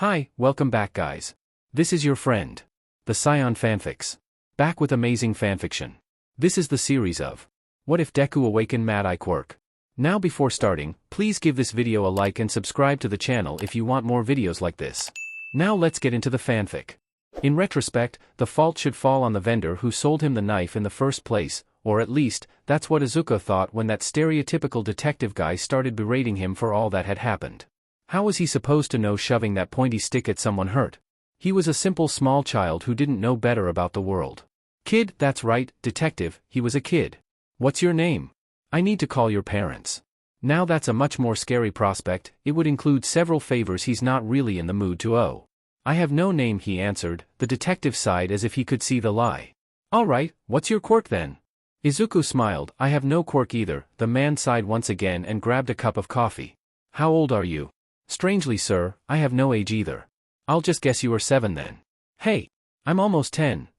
Hi, welcome back guys. This is your friend, the Scion Fanfics. Back with amazing fanfiction. This is the series of What If Deku Awakened Madeyes Quirk. Now before starting, please give this video a like and subscribe to the channel if you want more videos like this. Now let's get into the fanfic. In retrospect, the fault should fall on the vendor who sold him the knife in the first place, or at least, that's what Izuku thought when that stereotypical detective guy started berating him for all that had happened. How was he supposed to know shoving that pointy stick at someone hurt? He was a simple small child who didn't know better about the world. Kid, that's right, detective, he was a kid. What's your name? I need to call your parents. Now that's a much more scary prospect, it would include several favors he's not really in the mood to owe. I have no name, he answered, the detective sighed as if he could see the lie. Alright, what's your quirk then? Izuku smiled, I have no quirk either, the man sighed once again and grabbed a cup of coffee. How old are you? Strangely sir, I have no age either. I'll just guess you are 7 then. Hey, I'm almost 10.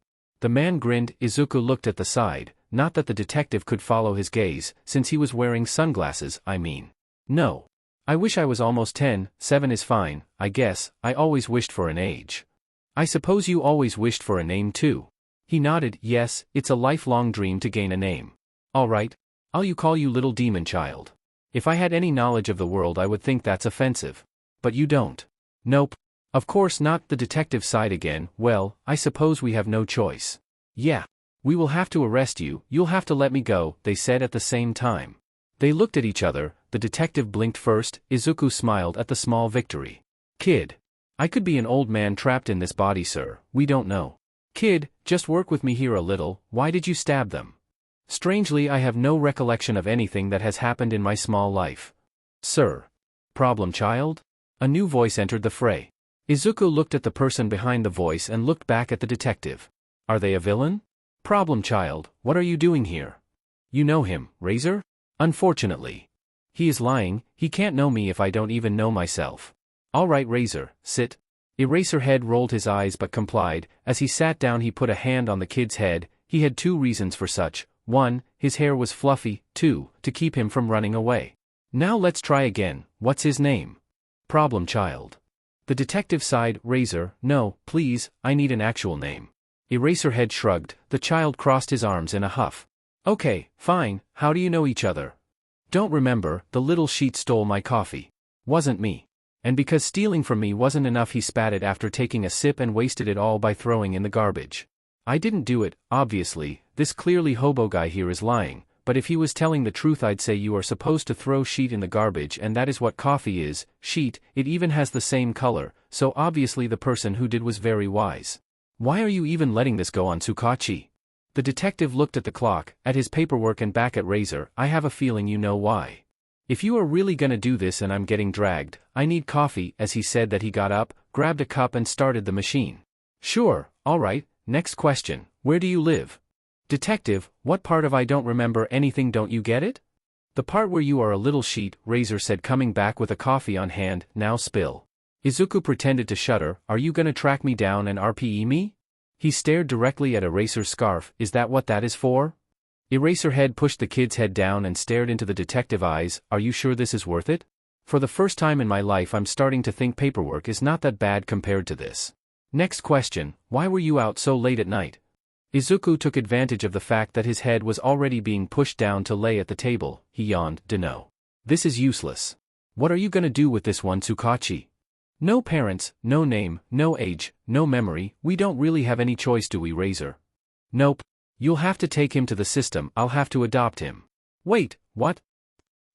The man grinned. Izuku looked at the side, not that the detective could follow his gaze, since he was wearing sunglasses, I mean. No. I wish I was almost 10, 7 is fine, I guess, I always wished for an age. I suppose you always wished for a name too. He nodded, yes, it's a lifelong dream to gain a name. Alright, I'll call you little demon child. If I had any knowledge of the world I would think that's offensive. But you don't. Nope. Of course not, the detective sighed again, well, I suppose we have no choice. Yeah. We will have to arrest you, you'll have to let me go, they said at the same time. They looked at each other, the detective blinked first, Izuku smiled at the small victory. Kid. I could be an old man trapped in this body sir, we don't know. Kid, just work with me here a little, why did you stab them? Strangely I have no recollection of anything that has happened in my small life. Sir. Problem child? A new voice entered the fray. Izuku looked at the person behind the voice and looked back at the detective. Are they a villain? Problem child, what are you doing here? You know him, Razor? Unfortunately. He is lying, he can't know me if I don't even know myself. Alright Razor, sit. Eraserhead rolled his eyes but complied. As he sat down he put a hand on the kid's head. He had 2 reasons for such. 1, his hair was fluffy, 2, to keep him from running away. Now let's try again, what's his name? Problem child. The detective sighed, Razor, no, please, I need an actual name. Eraserhead shrugged, the child crossed his arms in a huff. Okay, fine, how do you know each other? Don't remember, the little sheet stole my coffee. Wasn't me. And because stealing from me wasn't enough he spat it after taking a sip and wasted it all by throwing in the garbage. I didn't do it, obviously, this clearly hobo guy here is lying, but if he was telling the truth I'd say you are supposed to throw sheet in the garbage and that is what coffee is, sheet, it even has the same color, so obviously the person who did was very wise. Why are you even letting this go on Tsukachi? The detective looked at the clock, at his paperwork and back at Razor, I have a feeling you know why. If you are really gonna do this and I'm getting dragged, I need coffee, as he said that he got up, grabbed a cup and started the machine. Sure, alright, next question, where do you live? Detective, what part of I don't remember anything, don't you get it? The part where you are a little sheet, Razor said coming back with a coffee on hand, now spill. Izuku pretended to shudder, are you gonna track me down and RPE me? He stared directly at Eraser's scarf, is that what that is for? Eraserhead pushed the kid's head down and stared into the detective's eyes, are you sure this is worth it? For the first time in my life I'm starting to think paperwork is not that bad compared to this. Next question, why were you out so late at night? Izuku took advantage of the fact that his head was already being pushed down to lay at the table, he yawned, dunno. This is useless. What are you gonna do with this one Tsukachi? No parents, no name, no age, no memory, we don't really have any choice do we Razor? Nope. You'll have to take him to the system, I'll have to adopt him. Wait, what?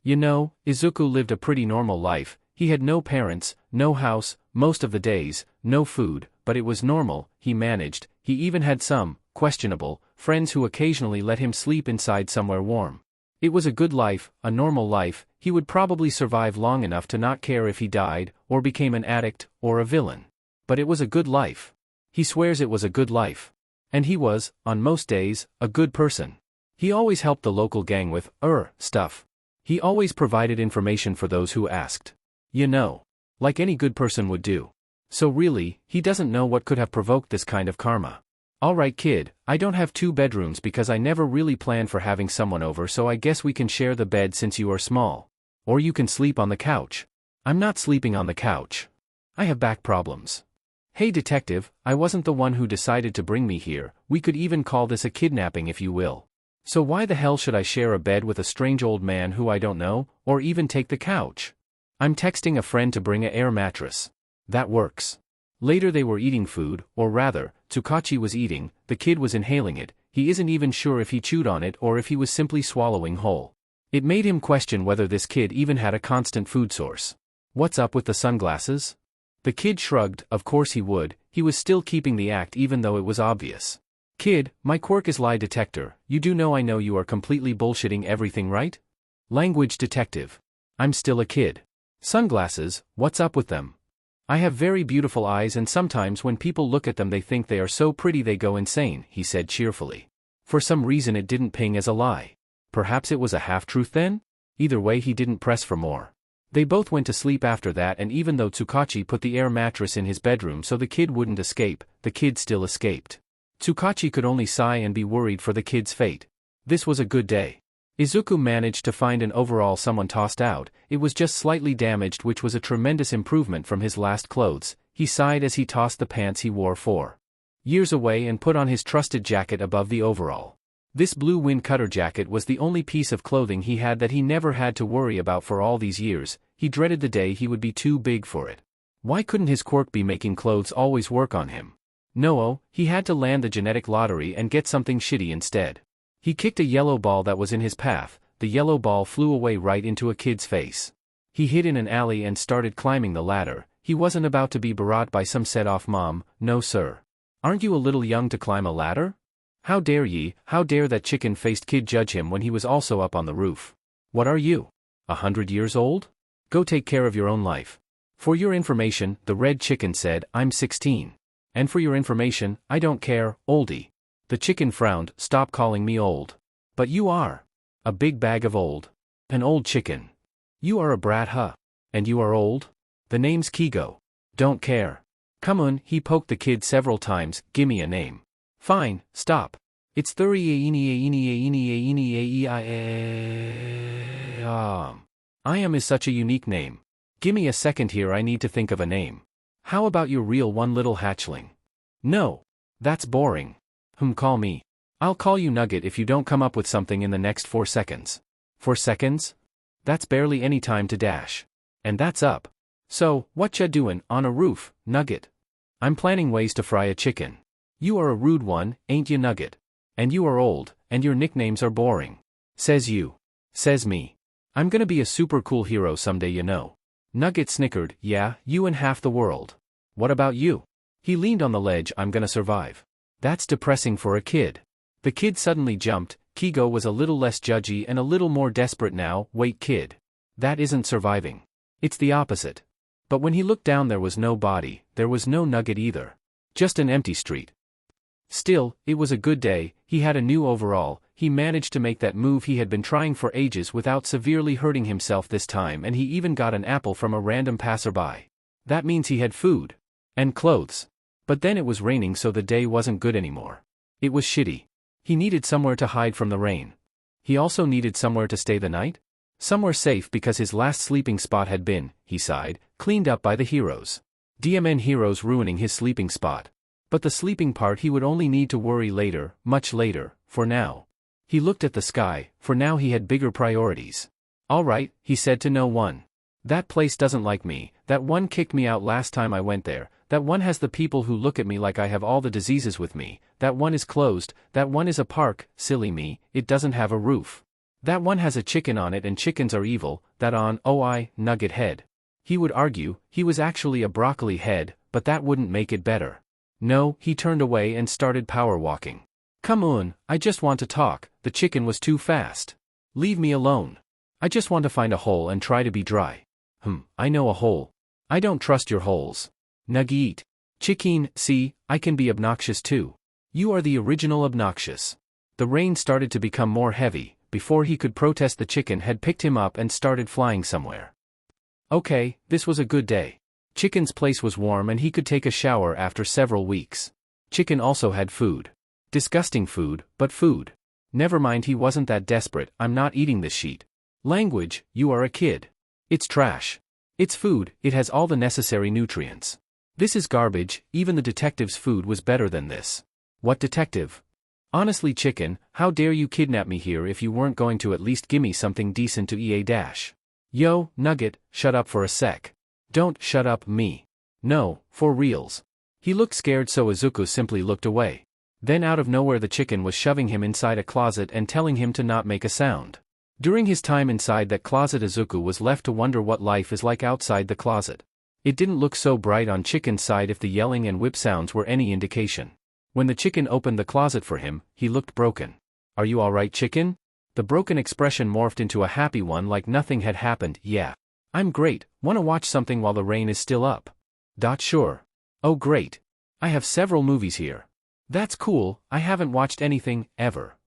You know, Izuku lived a pretty normal life, he had no parents, no house, most of the days, no food, but it was normal, he managed, he even had some, questionable, friends who occasionally let him sleep inside somewhere warm. It was a good life, a normal life, he would probably survive long enough to not care if he died, or became an addict, or a villain. But it was a good life. He swears it was a good life. And he was, on most days, a good person. He always helped the local gang with, stuff. He always provided information for those who asked. You know. Like any good person would do. So really, he doesn't know what could have provoked this kind of karma. Alright kid, I don't have 2 bedrooms because I never really planned for having someone over so I guess we can share the bed since you are small. Or you can sleep on the couch. I'm not sleeping on the couch. I have back problems. Hey detective, I wasn't the one who decided to bring me here, we could even call this a kidnapping if you will. So why the hell should I share a bed with a strange old man who I don't know, or even take the couch? I'm texting a friend to bring a air mattress. That works. Later they were eating food, or rather, Tsukachi was eating, the kid was inhaling it, he isn't even sure if he chewed on it or if he was simply swallowing whole. It made him question whether this kid even had a constant food source. What's up with the sunglasses? The kid shrugged, of course he would, he was still keeping the act even though it was obvious. Kid, my quirk is lie detector, you do know I know you are completely bullshitting everything, right? Language detective. I'm still a kid. Sunglasses, what's up with them? I have very beautiful eyes and sometimes when people look at them they think they are so pretty they go insane, he said cheerfully. For some reason it didn't ping as a lie. Perhaps it was a half-truth then? Either way he didn't press for more. They both went to sleep after that and even though Tsukachi put the air mattress in his bedroom so the kid wouldn't escape, the kid still escaped. Tsukachi could only sigh and be worried for the kid's fate. This was a good day. Izuku managed to find an overall someone tossed out, it was just slightly damaged which was a tremendous improvement from his last clothes, he sighed as he tossed the pants he wore 4 years away and put on his trusted jacket above the overall. This blue wind cutter jacket was the only piece of clothing he had that he never had to worry about for all these years, he dreaded the day he would be too big for it. Why couldn't his quirk be making clothes always work on him? No, he had to land the genetic lottery and get something shitty instead. He kicked a yellow ball that was in his path, the yellow ball flew away right into a kid's face. He hid in an alley and started climbing the ladder, he wasn't about to be barraged by some set-off mom, no sir. Aren't you a little young to climb a ladder? How dare ye, how dare that chicken-faced kid judge him when he was also up on the roof. What are you? 100 years old? Go take care of your own life. For your information, the red chicken said, I'm 16. And for your information, I don't care, oldie. The chicken frowned, stop calling me old. But you are. A big bag of old. An old chicken. You are a brat huh? And you are old? The name's Kigo. Don't care. Come on, he poked the kid several times, gimme a name. Fine, stop. It's I am is such a unique name. Gimme a second here I need to think of a name. How about your real one little hatchling? No. That's boring. Call me. I'll call you Nugget if you don't come up with something in the next 4 seconds. 4 seconds? That's barely any time to dash. And that's up. So, what ya doin' on a roof, Nugget? I'm planning ways to fry a chicken. You are a rude one, ain't you Nugget? And you are old, and your nicknames are boring. Says you. Says me. I'm gonna be a super cool hero someday you know. Nugget snickered, yeah, you and half the world. What about you? He leaned on the ledge, I'm gonna survive. That's depressing for a kid. The kid suddenly jumped, Kigo was a little less judgy and a little more desperate now, wait kid. That isn't surviving. It's the opposite. But when he looked down there was no body, there was no Nugget either. Just an empty street. Still, it was a good day, he had a new overall, he managed to make that move he had been trying for ages without severely hurting himself this time and he even got an apple from a random passerby. That means he had food. And clothes. But then it was raining so the day wasn't good anymore. It was shitty. He needed somewhere to hide from the rain. He also needed somewhere to stay the night? Somewhere safe because his last sleeping spot had been, he sighed, cleaned up by the heroes. DMN heroes ruining his sleeping spot. But the sleeping part he would only need to worry later, much later, for now. He looked at the sky, for now he had bigger priorities. Alright, he said to no one. That place doesn't like me, that one kicked me out last time I went there, that one has the people who look at me like I have all the diseases with me, that one is closed, that one is a park, silly me, it doesn't have a roof. That one has a chicken on it and chickens are evil, that on, Nugget head. He would argue, he was actually a broccoli head, but that wouldn't make it better. No, he turned away and started power walking. Come on, I just want to talk, the chicken was too fast. Leave me alone. I just want to find a hole and try to be dry. I know a hole. I don't trust your holes. Nugget. Chicken, see, I can be obnoxious too. You are the original obnoxious. The rain started to become more heavy, before he could protest the chicken had picked him up and started flying somewhere. Okay, this was a good day. Chicken's place was warm and he could take a shower after several weeks. Chicken also had food. Disgusting food, but food. Never mind he wasn't that desperate, I'm not eating this sheet. Language, you are a kid. It's trash. It's food, it has all the necessary nutrients. This is garbage, even the detective's food was better than this. What detective? Honestly chicken, how dare you kidnap me here if you weren't going to at least gimme something decent to EA dash. Yo, Nugget, shut up for a sec. Don't shut up me. No, for reals. He looked scared so Izuku simply looked away. Then out of nowhere the chicken was shoving him inside a closet and telling him to not make a sound. During his time inside that closet Izuku was left to wonder what life is like outside the closet. It didn't look so bright on Chicken's side if the yelling and whip sounds were any indication. When the chicken opened the closet for him, he looked broken. Are you alright chicken? The broken expression morphed into a happy one like nothing had happened. Yeah. I'm great, wanna watch something while the rain is still up? Sure. Oh great. I have several movies here. That's cool, I haven't watched anything, ever.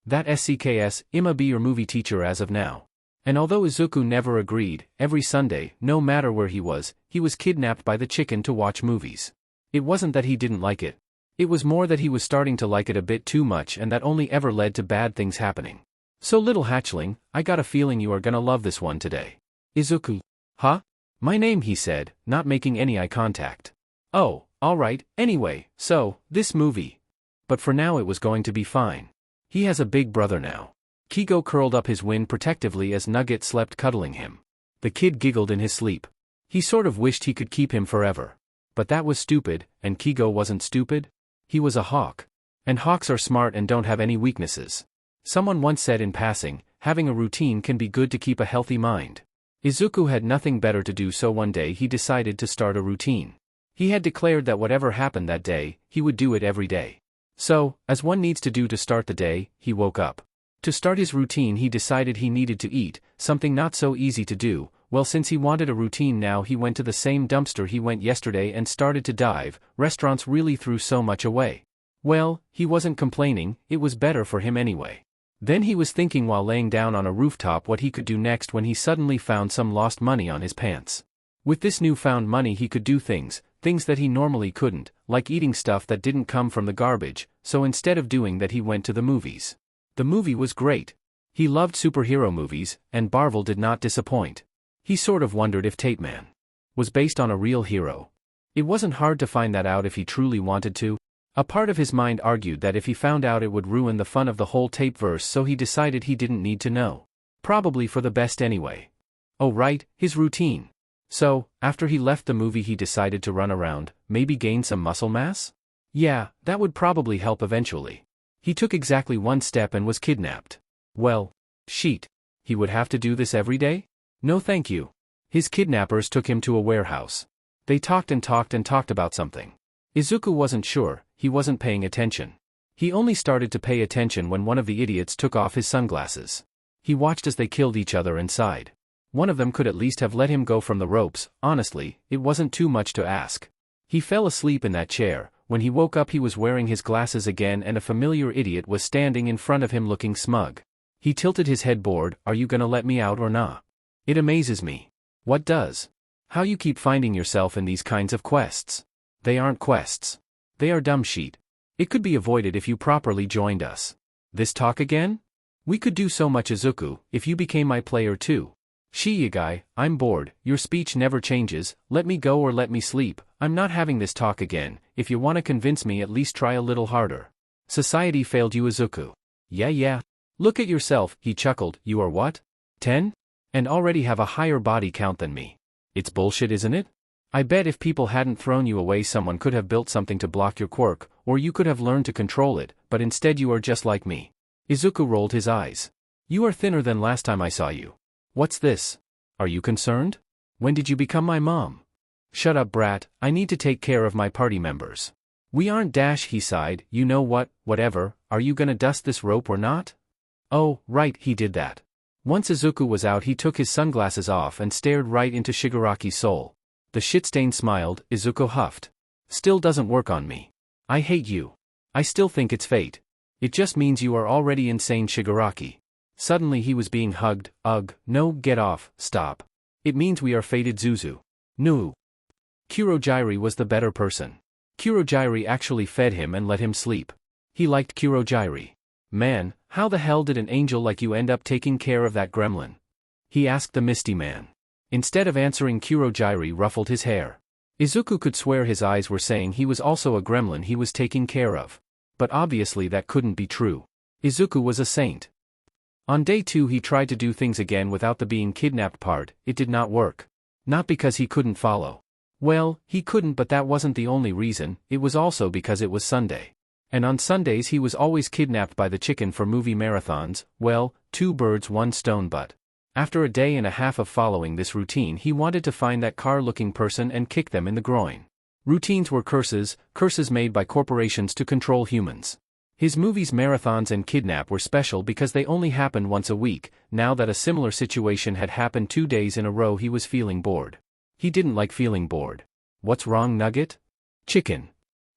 That SCKS, I'ma be your movie teacher as of now. And although Izuku never agreed, every Sunday, no matter where he was kidnapped by the chicken to watch movies. It wasn't that he didn't like it. It was more that he was starting to like it a bit too much and that only ever led to bad things happening. So little hatchling, I got a feeling you are gonna love this one today. Izuku. Huh? My name he said, not making any eye contact. Oh, alright, anyway, so, this movie. But for now it was going to be fine. He has a big brother now. Kigo curled up his wing protectively as Nugget slept cuddling him. The kid giggled in his sleep. He sort of wished he could keep him forever. But that was stupid, and Kigo wasn't stupid. He was a hawk. And hawks are smart and don't have any weaknesses. Someone once said in passing, having a routine can be good to keep a healthy mind. Izuku had nothing better to do so one day he decided to start a routine. He had declared that whatever happened that day, he would do it every day. So, as one needs to do to start the day, he woke up. To start his routine he decided he needed to eat, something not so easy to do. Well, since he wanted a routine now he went to the same dumpster he went yesterday and started to dive. Restaurants really threw so much away. Well, he wasn't complaining, it was better for him anyway. Then he was thinking while laying down on a rooftop what he could do next when he suddenly found some lost money on his pants. With this newfound money he could do things that he normally couldn't, like eating stuff that didn't come from the garbage, so instead of doing that he went to the movies. The movie was great. He loved superhero movies, and Marvel did not disappoint. He sort of wondered if Tape Man was based on a real hero. It wasn't hard to find that out if he truly wanted to. A part of his mind argued that if he found out it would ruin the fun of the whole tape-verse, so he decided he didn't need to know. Probably for the best anyway. Oh right, his routine. So, after he left the movie he decided to run around, maybe gain some muscle mass? Yeah, that would probably help eventually. He took exactly one step and was kidnapped. Well, sheet. He would have to do this every day? No thank you. His kidnappers took him to a warehouse. They talked and talked and talked about something. Izuku wasn't sure, he wasn't paying attention. He only started to pay attention when one of the idiots took off his sunglasses. He watched as they killed each other and sighed. One of them could at least have let him go from the ropes. Honestly, it wasn't too much to ask. He fell asleep in that chair. When he woke up he was wearing his glasses again and a familiar idiot was standing in front of him looking smug. He tilted his head bored. Are you gonna let me out or nah? It amazes me. What does? How you keep finding yourself in these kinds of quests. They aren't quests. They are dumb sheet. It could be avoided if you properly joined us. This talk again? We could do so much Izuku, if you became my player too. Shii guy, I'm bored, your speech never changes, let me go or let me sleep, I'm not having this talk again, if you wanna convince me at least try a little harder. Society failed you Izuku. Yeah. Look at yourself, he chuckled, you are what? 10? And already have a higher body count than me. It's bullshit isn't it? I bet if people hadn't thrown you away someone could have built something to block your quirk, or you could have learned to control it, but instead you are just like me. Izuku rolled his eyes. You are thinner than last time I saw you. What's this? Are you concerned? When did you become my mom? Shut up brat, I need to take care of my party members. We aren't dash he sighed, you know what, whatever, are you gonna dust this rope or not? Oh, right, he did that. Once Izuku was out he took his sunglasses off and stared right into Shigaraki's soul. The shit-stain smiled, Izuku huffed. Still doesn't work on me. I hate you. I still think it's fate. It just means you are already insane Shigaraki. Suddenly he was being hugged, ugh, no get off, stop. It means we are fated Zuzu. No. Kurogyri was the better person. Kurogyri actually fed him and let him sleep. He liked Kurogyri. Man, how the hell did an angel like you end up taking care of that gremlin? He asked the Misty Man. Instead of answering, Kurogiri ruffled his hair. Izuku could swear his eyes were saying he was also a gremlin he was taking care of. But obviously that couldn't be true. Izuku was a saint. On day 2 he tried to do things again without the being kidnapped part. It did not work. Not because he couldn't follow. Well, he couldn't, but that wasn't the only reason, it was also because it was Sunday. And on Sundays he was always kidnapped by the chicken for movie marathons. Well, 2 birds 1 stone, but after a day and a half of following this routine he wanted to find that car-looking person and kick them in the groin. Routines were curses made by corporations to control humans. His movies, marathons and kidnap were special because they only happened once a week. Now that a similar situation had happened 2 days in a row, he was feeling bored. He didn't like feeling bored. What's wrong, Nugget? Chicken.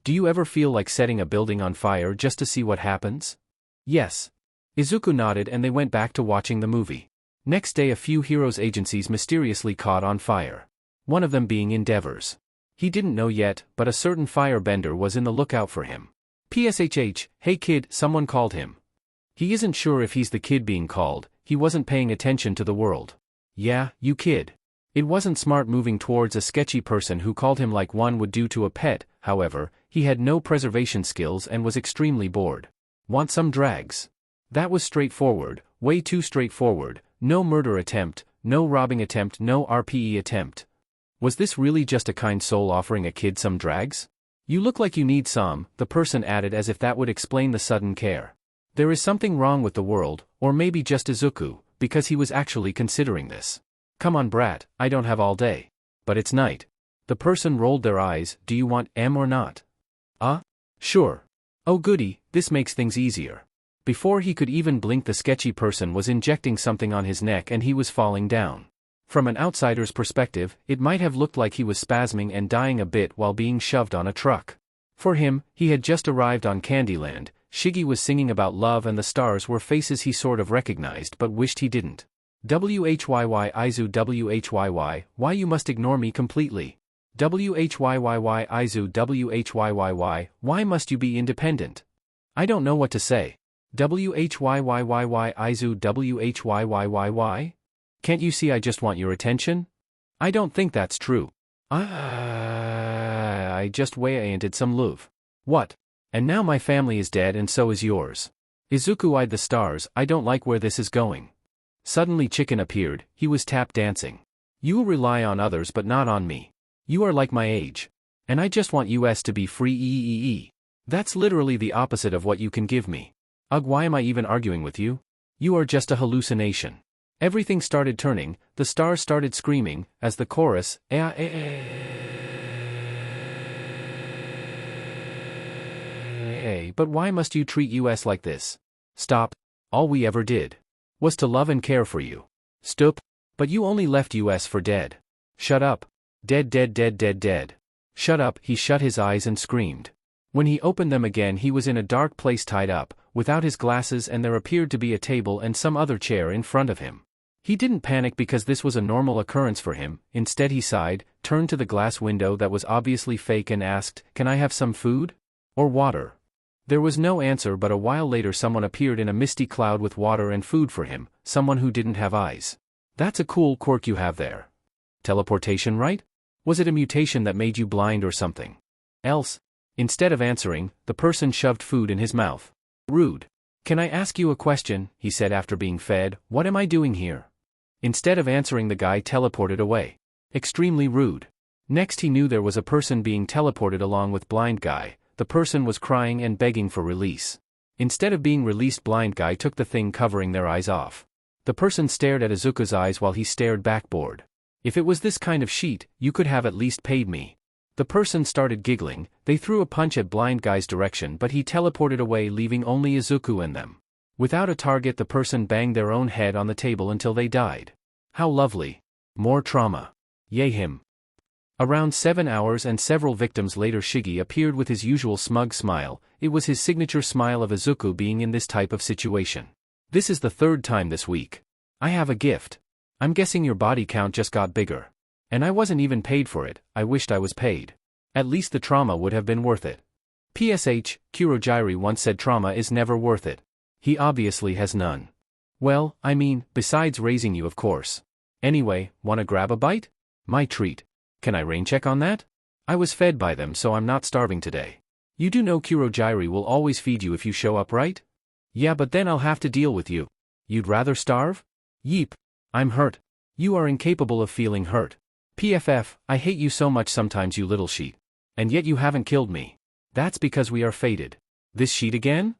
Do you ever feel like setting a building on fire just to see what happens? Yes. Izuku nodded and they went back to watching the movie. Next day a few heroes' agencies mysteriously caught on fire. One of them being Endeavor's. He didn't know yet, but a certain firebender was in the lookout for him. PSHH, hey kid, someone called him. He isn't sure if he's the kid being called, he wasn't paying attention to the world. Yeah, you kid. It wasn't smart moving towards a sketchy person who called him like one would do to a pet. However, he had no preservation skills and was extremely bored. Want some drags? That was straightforward, way too straightforward. No murder attempt, no robbing attempt, no RPE attempt. Was this really just a kind soul offering a kid some drags? You look like you need some, the person added as if that would explain the sudden care. There is something wrong with the world, or maybe just Izuku, because he was actually considering this. Come on brat, I don't have all day. But it's night. The person rolled their eyes. Do you want M or not? Sure. Oh goody, this makes things easier. Before he could even blink, the sketchy person was injecting something on his neck and he was falling down. From an outsider's perspective, it might have looked like he was spasming and dying a bit while being shoved on a truck. For him, he had just arrived on Candyland. Shiggy was singing about love and the stars were faces he sort of recognized but wished he didn't. WHYY Izu WHYY, why you must ignore me completely. WHYYY Izu WHYYY, why must you be independent? I don't know what to say. WHYYYY Izu WHYYYY? Can't you see I just want your attention? I don't think that's true. I just wanted some love. What? And now my family is dead and so is yours. Izuku eyed the stars. I don't like where this is going. Suddenly Chicken appeared. He was tap dancing. You rely on others but not on me. You are like my age. And I just want us to be free. That's literally the opposite of what you can give me. Ugh, why am I even arguing with you? You are just a hallucination. Everything started turning, the stars started screaming, as the chorus, but why must you treat us like this? Stop. All we ever did was to love and care for you. Stop. But you only left us for dead. Shut up. Dead. Shut up. He shut his eyes and screamed. When he opened them again he was in a dark place tied up, without his glasses, and there appeared to be a table and some other chair in front of him. He didn't panic because this was a normal occurrence for him. Instead he sighed, turned to the glass window that was obviously fake and asked, "Can I have some food? Or water?" There was no answer, but a while later someone appeared in a misty cloud with water and food for him, someone who didn't have eyes. That's a cool quirk you have there. Teleportation, right? Was it a mutation that made you blind or something else? Instead of answering, the person shoved food in his mouth. Rude. Can I ask you a question? He said after being fed. What am I doing here? Instead of answering, the guy teleported away. Extremely rude. Next he knew there was a person being teleported along with blind guy. The person was crying and begging for release. Instead of being released, blind guy took the thing covering their eyes off. The person stared at Izuku's eyes while he stared back, bored. If it was this kind of sheet, you could have at least paid me. The person started giggling. They threw a punch at blind guy's direction but he teleported away, leaving only Izuku and them. Without a target, the person banged their own head on the table until they died. How lovely. More trauma. Yay him. Around 7 hours and several victims later, Shiggy appeared with his usual smug smile. It was his signature smile of Izuku being in this type of situation. This is the 3rd time this week. I have a gift. I'm guessing your body count just got bigger. And I wasn't even paid for it. I wished I was paid. At least the trauma would have been worth it. PSH, Kurogiri once said trauma is never worth it. He obviously has none. Well, I mean, besides raising you, of course. Anyway, wanna grab a bite? My treat. Can I rain check on that? I was fed by them so I'm not starving today. You do know Kurogiri will always feed you if you show up, right? Yeah, but then I'll have to deal with you. You'd rather starve? Yeep. I'm hurt. You are incapable of feeling hurt. PFF, I hate you so much sometimes, you little sheet. And yet you haven't killed me. That's because we are fated. This sheet again?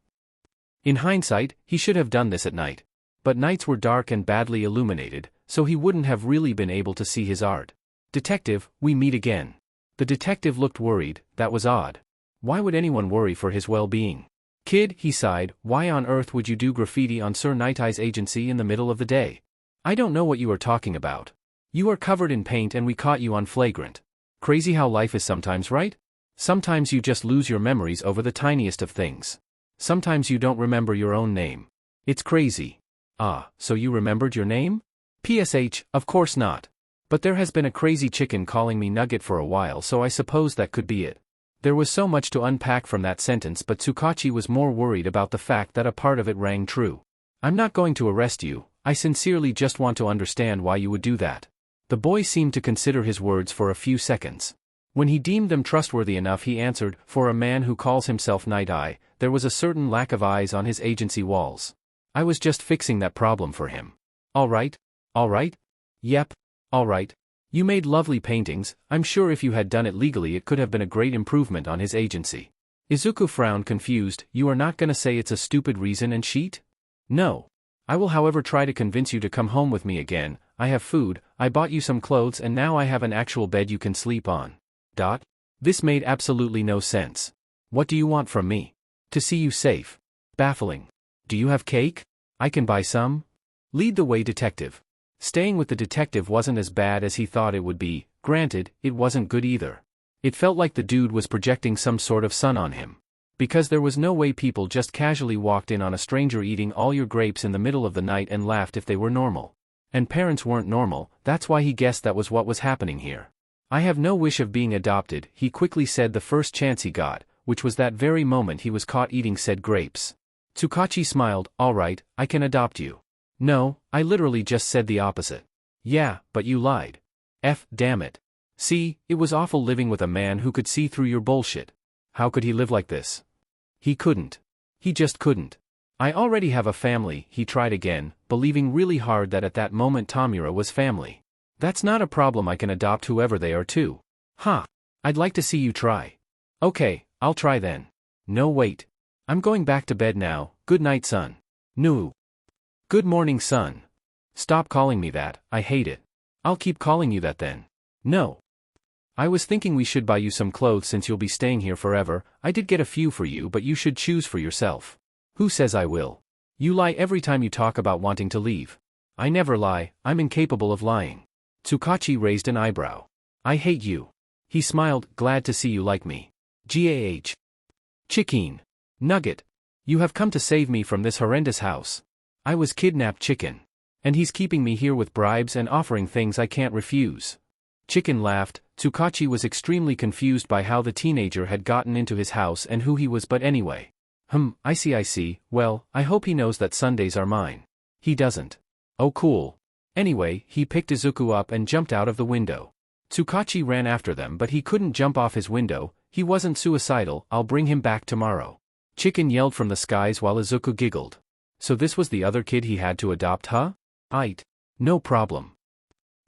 In hindsight, he should have done this at night. But nights were dark and badly illuminated, so he wouldn't have really been able to see his art. Detective, we meet again. The detective looked worried. That was odd. Why would anyone worry for his well-being? Kid, he sighed, why on earth would you do graffiti on Sir Nighty's agency in the middle of the day? I don't know what you are talking about. You are covered in paint and we caught you on flagrant. Crazy how life is sometimes, right? Sometimes you just lose your memories over the tiniest of things. Sometimes you don't remember your own name. It's crazy. Ah, so you remembered your name? PSH, of course not. But there has been a crazy chicken calling me Nugget for a while, so I suppose that could be it. There was so much to unpack from that sentence, but Tsukachi was more worried about the fact that a part of it rang true. I'm not going to arrest you, I sincerely just want to understand why you would do that. The boy seemed to consider his words for a few seconds. When he deemed them trustworthy enough, he answered, for a man who calls himself Night Eye, there was a certain lack of eyes on his agency walls. I was just fixing that problem for him. All right? All right? Yep. All right. You made lovely paintings. I'm sure if you had done it legally it could have been a great improvement on his agency. Izuku frowned, confused. You are not gonna say it's a stupid reason and cheat? No. I will however try to convince you to come home with me again. I have food, I bought you some clothes, and now I have an actual bed you can sleep on. This made absolutely no sense. What do you want from me? To see you safe. Baffling. Do you have cake? I can buy some. Lead the way, detective. Staying with the detective wasn't as bad as he thought it would be. Granted, it wasn't good either. It felt like the dude was projecting some sort of sun on him. Because there was no way people just casually walked in on a stranger eating all your grapes in the middle of the night and laughed if they were normal. And parents weren't normal, that's why he guessed that was what was happening here. I have no wish of being adopted, he quickly said the first chance he got, which was that very moment he was caught eating said grapes. Tsukachi smiled, all right, I can adopt you. No, I literally just said the opposite. Yeah, but you lied. Damn it. See, it was awful living with a man who could see through your bullshit. How could he live like this? He couldn't. He just couldn't. I already have a family, he tried again, believing really hard that at that moment Tamura was family. That's not a problem, I can adopt whoever they are too. Huh. I'd like to see you try. Okay, I'll try then. No wait. I'm going back to bed now, good night son. No. Good morning son. Stop calling me that, I hate it. I'll keep calling you that then. No. I was thinking we should buy you some clothes since you'll be staying here forever. I did get a few for you, but you should choose for yourself. Who says I will? You lie every time you talk about wanting to leave. I never lie, I'm incapable of lying. Tsukachi raised an eyebrow. I hate you. He smiled, glad to see you like me. GAH. Chicken. Nugget. You have come to save me from this horrendous house. I was kidnapped, Chicken. And he's keeping me here with bribes and offering things I can't refuse. Chicken laughed. Tsukachi was extremely confused by how the teenager had gotten into his house and who he was, but anyway. I see. Well, I hope he knows that Sundays are mine. He doesn't. Oh cool. Anyway, he picked Izuku up and jumped out of the window. Tsukachi ran after them, but he couldn't jump off his window. He wasn't suicidal. I'll bring him back tomorrow. Chicken yelled from the skies while Izuku giggled. So this was the other kid he had to adopt, huh? Aight. No problem.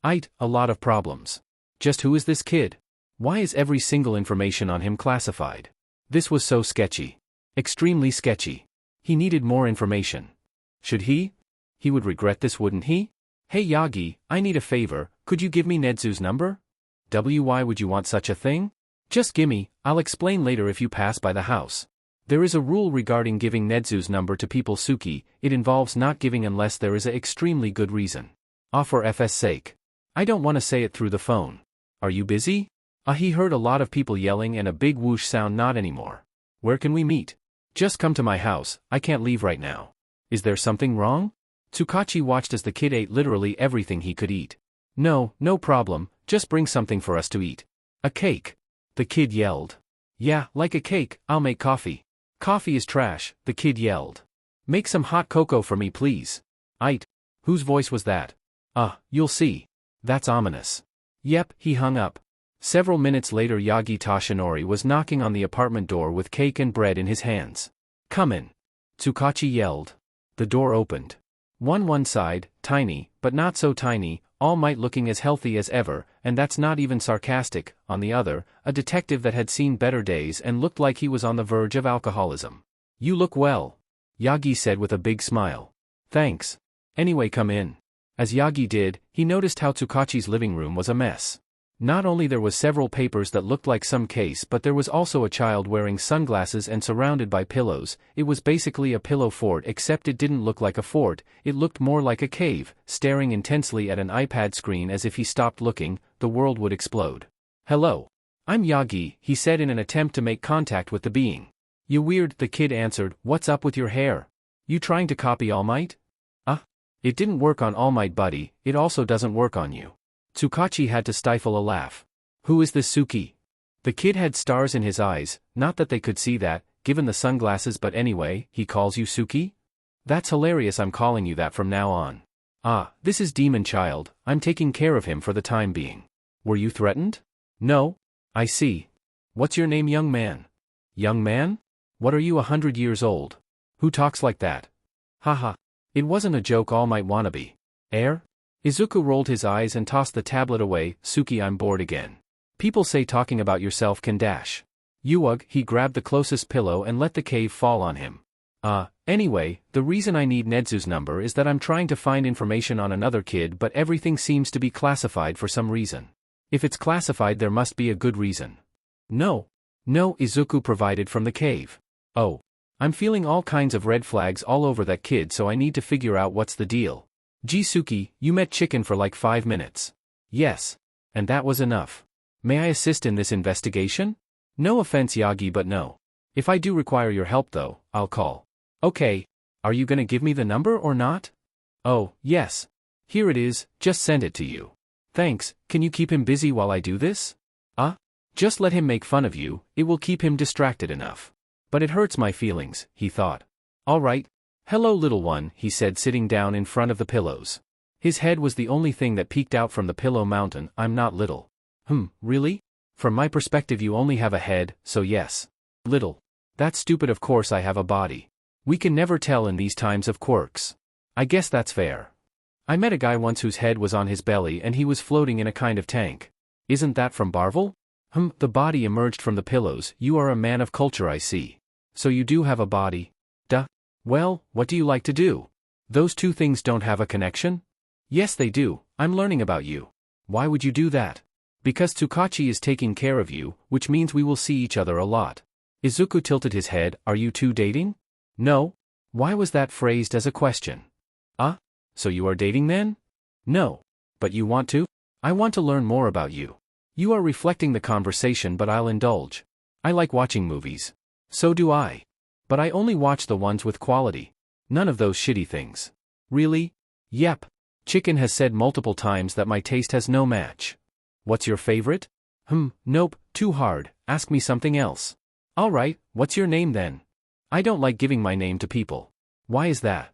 Aight, a lot of problems. Just who is this kid? Why is every single information on him classified? This was so sketchy. Extremely sketchy. He needed more information. Should he? He would regret this, wouldn't he? Hey Yagi, I need a favor, could you give me Nedzu's number? Why would you want such a thing? Just gimme, I'll explain later if you pass by the house. There is a rule regarding giving Nedzu's number to people, Suki. It involves not giving unless there is a extremely good reason. For FS sake. I don't want to say it through the phone. Are you busy? He heard a lot of people yelling and a big whoosh sound. Not anymore. Where can we meet? Just come to my house, I can't leave right now. Is there something wrong? Tsukachi watched as the kid ate literally everything he could eat. No problem, just bring something for us to eat. A cake. The kid yelled. Yeah, like a cake, I'll make coffee. Coffee is trash, the kid yelled. Make some hot cocoa for me please. Aight. Whose voice was that? You'll see. That's ominous. Yep, he hung up. Several minutes later Yagi Toshinori was knocking on the apartment door with cake and bread in his hands. Come in. Tsukachi yelled. The door opened. One side, tiny, but not so tiny, All Might looking as healthy as ever, and that's not even sarcastic, on the other, a detective that had seen better days and looked like he was on the verge of alcoholism. You look well, Yagi said with a big smile. Thanks. Anyway, come in. As Yagi did, he noticed how Tsukachi's living room was a mess. Not only there was several papers that looked like some case, but there was also a child wearing sunglasses and surrounded by pillows. It was basically a pillow fort, except it didn't look like a fort, it looked more like a cave. Staring intensely at an iPad screen as if he stopped looking, the world would explode. Hello. I'm Yagi, he said in an attempt to make contact with the being. You weird, the kid answered, what's up with your hair? You trying to copy All Might? It didn't work on All Might, buddy, it also doesn't work on you. Tsukachi had to stifle a laugh. Who is this Suki? The kid had stars in his eyes, not that they could see that, given the sunglasses, but anyway, he calls you Suki? That's hilarious, I'm calling you that from now on. This is Demon Child, I'm taking care of him for the time being. Were you threatened? No? I see. What's your name, young man? Young man? What are you, 100 years old? Who talks like that? Haha. It wasn't a joke, All Might wannabe. Izuku rolled his eyes and tossed the tablet away. Suki, I'm bored again. People say talking about yourself can dash. Yuug, he grabbed the closest pillow and let the cave fall on him. Anyway, the reason I need Nedzu's number is that I'm trying to find information on another kid, but everything seems to be classified for some reason. If it's classified, there must be a good reason. No, Izuku provided from the cave. Oh. I'm feeling all kinds of red flags all over that kid, so I need to figure out what's the deal. Gee Suki, you met Chicken for like 5 minutes. Yes. And that was enough. May I assist in this investigation? No offense Yagi, but no. If I do require your help though, I'll call. Okay. Are you gonna give me the number or not? Oh, yes. Here it is, just send it to you. Thanks, can you keep him busy while I do this? Just let him make fun of you, it will keep him distracted enough. But it hurts my feelings, he thought. All right. Hello little one, he said sitting down in front of the pillows. His head was the only thing that peeked out from the pillow mountain. I'm not little. Really? From my perspective you only have a head, so yes. Little. That's stupid, of course I have a body. We can never tell in these times of quirks. I guess that's fair. I met a guy once whose head was on his belly and he was floating in a kind of tank. Isn't that from Barvel? The body emerged from the pillows. You are a man of culture, I see. So you do have a body? Duh. Well, what do you like to do? Those two things don't have a connection? Yes they do, I'm learning about you. Why would you do that? Because Tsukachi is taking care of you, which means we will see each other a lot. Izuku tilted his head. Are you two dating? No. Why was that phrased as a question? So you are dating then? No. But you want to? I want to learn more about you. You are reflecting the conversation, but I'll indulge. I like watching movies. So do I. But I only watch the ones with quality. None of those shitty things. Really? Yep. Chicken has said multiple times that my taste has no match. What's your favorite? Nope, too hard, ask me something else. Alright, what's your name then? I don't like giving my name to people. Why is that?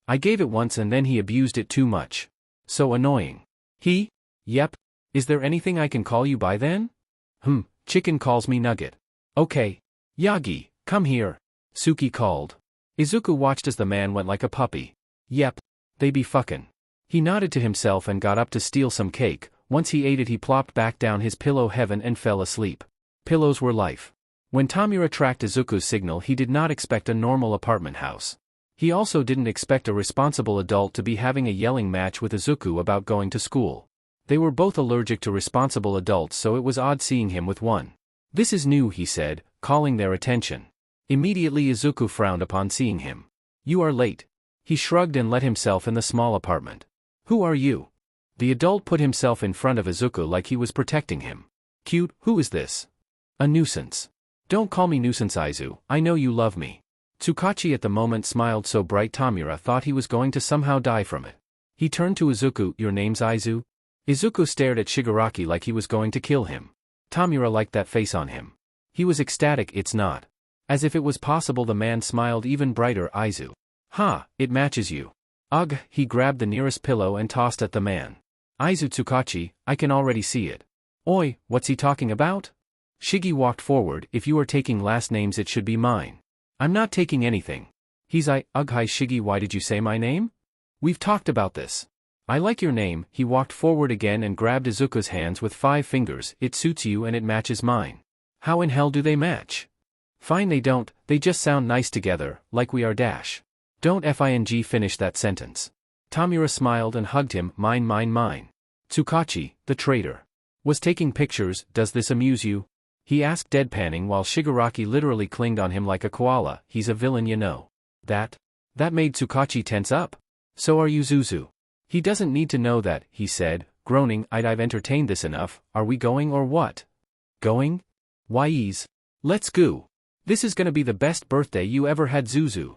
I gave it once and then he abused it too much. So annoying. He? Yep. Is there anything I can call you by then? Chicken calls me Nugget. Okay. Yagi, come here. Suki called. Izuku watched as the man went like a puppy. Yep. They be fucking. He nodded to himself and got up to steal some cake. Once he ate it he plopped back down his pillow heaven and fell asleep. Pillows were life. When Tamura tracked Izuku's signal he did not expect a normal apartment house. He also didn't expect a responsible adult to be having a yelling match with Izuku about going to school. They were both allergic to responsible adults, so it was odd seeing him with one. This is new, he said, calling their attention. Immediately Izuku frowned upon seeing him. You are late. He shrugged and let himself in the small apartment. Who are you? The adult put himself in front of Izuku like he was protecting him. Cute, who is this? A nuisance. Don't call me nuisance Izu, I know you love me. Tsukachi at the moment smiled so bright Tamura thought he was going to somehow die from it. He turned to Izuku. Your name's Izu? Izuku stared at Shigaraki like he was going to kill him. Tamura liked that face on him. He was ecstatic. It's not. As if it was possible the man smiled even brighter. Izu. Ha, it matches you. Ugh, he grabbed the nearest pillow and tossed at the man. Izuku, I can already see it. Oi, what's he talking about? Shiggy walked forward. If you are taking last names it should be mine. I'm not taking anything. Hi Shiggy, why did you say my name? We've talked about this. I like your name. He walked forward again and grabbed Izuku's hands with 5 fingers. It suits you and it matches mine. How in hell do they match? Fine, they don't, they just sound nice together, like we are dash. Don't finish that sentence. Tamura smiled and hugged him. Mine. Tsukachi, the traitor, was taking pictures. Does this amuse you? He asked, deadpanning while Shigaraki literally clinged on him like a koala. He's a villain, you know. That made Tsukachi tense up. So are you, Zuzu? He doesn't need to know that, he said, groaning. I've entertained this enough. Are we going or what? Going? Why's? Let's go. This is gonna be the best birthday you ever had, Zuzu.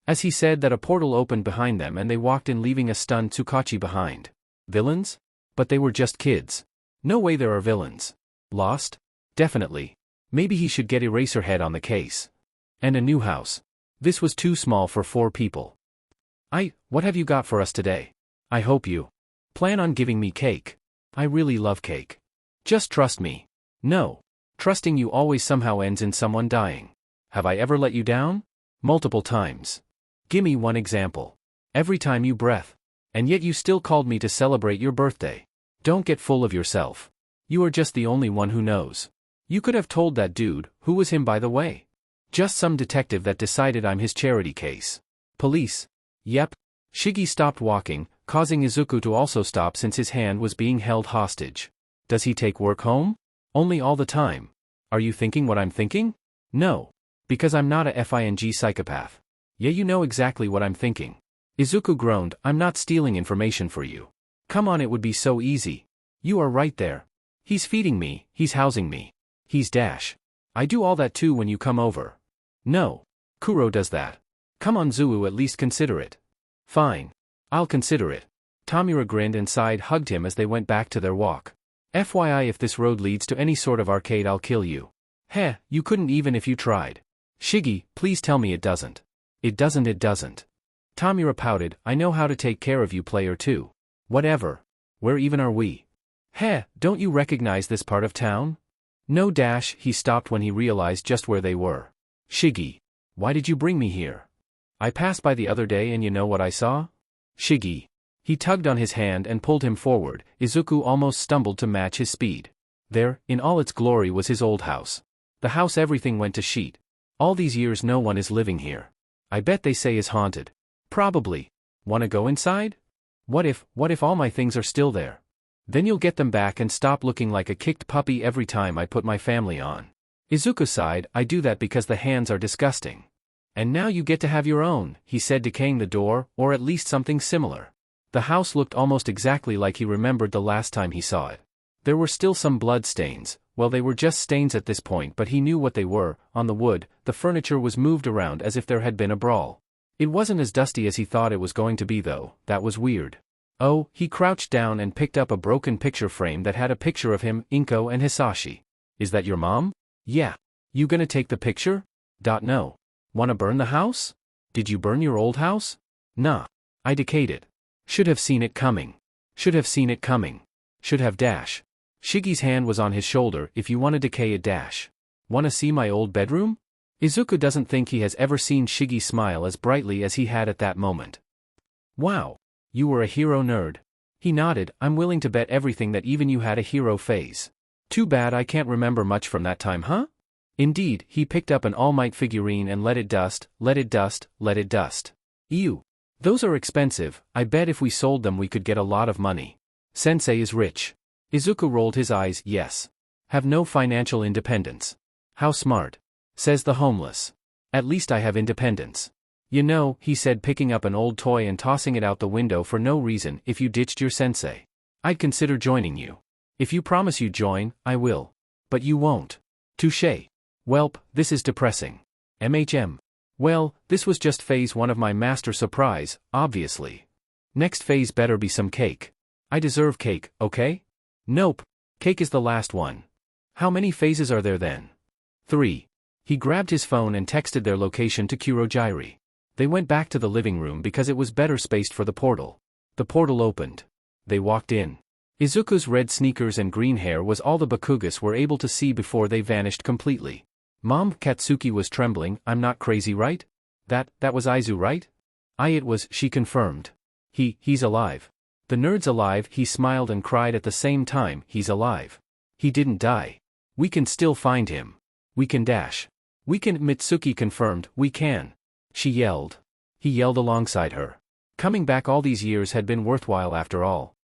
As he said that, a portal opened behind them and they walked in, leaving a stunned Tsukachi behind. Villains? But they were just kids. No way there are villains. Lost? Definitely. Maybe he should get Eraserhead on the case. And a new house. This was too small for 4 people. What have you got for us today? I hope you plan on giving me cake. I really love cake. Just trust me. No. Trusting you always somehow ends in someone dying. Have I ever let you down? Multiple times. Gimme one example. Every time you breath. And yet you still called me to celebrate your birthday. Don't get full of yourself. You are just the only one who knows. You could have told that dude. Who was him, by the way? Just some detective that decided I'm his charity case. Police? Yep. Shiggy stopped walking, causing Izuku to also stop since his hand was being held hostage. Does he take work home? Only all the time. Are you thinking what I'm thinking? No. Because I'm not a psychopath. Yeah, you know exactly what I'm thinking. Izuku groaned. I'm not stealing information for you. Come on, it would be so easy. You are right there. He's feeding me, he's housing me. He's dash. I do all that too when you come over. No. Kuro does that. Come on, Zuu, at least consider it. Fine. I'll consider it. Tamura grinned and sighed, hugged him as they went back to their walk. FYI, if this road leads to any sort of arcade, I'll kill you. Heh, you couldn't even if you tried. Shiggy, please tell me it doesn't. It doesn't. Tamura pouted. I know how to take care of you, player 2. Whatever. Where even are we? Heh, don't you recognize this part of town? No dash. He stopped when he realized just where they were. Shiggy. Why did you bring me here? I passed by the other day and you know what I saw? Shiggy. He tugged on his hand and pulled him forward. Izuku almost stumbled to match his speed. There, in all its glory, was his old house. The house everything went to shit. All these years no one is living here. I bet they say is haunted. Probably. Wanna go inside? What if all my things are still there? Then you'll get them back and stop looking like a kicked puppy every time I put my family on. Izuku sighed. I do that because the hands are disgusting. And now you get to have your own, he said, decaying the door, or at least something similar. The house looked almost exactly like he remembered the last time he saw it. There were still some blood stains. Well, they were just stains at this point, but he knew what they were. On the wood, the furniture was moved around as if there had been a brawl. It wasn't as dusty as he thought it was going to be, though. That was weird. Oh, he crouched down and picked up a broken picture frame that had a picture of him, Inko, and Hisashi. Is that your mom? Yeah. You gonna take the picture? No. Wanna burn the house? Did you burn your old house? Nah. I decayed it. Should have seen it coming. Should have dash. Shiggy's hand was on his shoulder. If you wanna decay it dash. Wanna see my old bedroom? Izuku doesn't think he has ever seen Shiggy smile as brightly as he had at that moment. Wow. You were a hero nerd. He nodded. I'm willing to bet everything that even you had a hero phase. Too bad I can't remember much from that time, huh? Indeed, he picked up an All Might figurine and let it dust. Ew. Those are expensive. I bet if we sold them we could get a lot of money. Sensei is rich. Izuku rolled his eyes. Yes. Have no financial independence. How smart. Says the homeless. At least I have independence. You know, he said, picking up an old toy and tossing it out the window for no reason. If you ditched your sensei, I'd consider joining you. If you promise you join, I will. But you won't. Touché. Welp, this is depressing. Well, this was just phase 1 of my master surprise, obviously. Next phase better be some cake. I deserve cake, okay? Nope. Cake is the last one. How many phases are there then? 3. He grabbed his phone and texted their location to Kurojairi. They went back to the living room because it was better spaced for the portal. The portal opened. They walked in. Izuku's red sneakers and green hair was all the Bakugas were able to see before they vanished completely. Mom, Katsuki was trembling. I'm not crazy, right? That was Izu, right? It was, she confirmed. He's alive. The nerd's alive, he smiled and cried at the same time. He's alive. He didn't die. We can still find him. We can dash. We can, Mitsuki confirmed, we can. She yelled. He yelled alongside her. Coming back all these years had been worthwhile after all.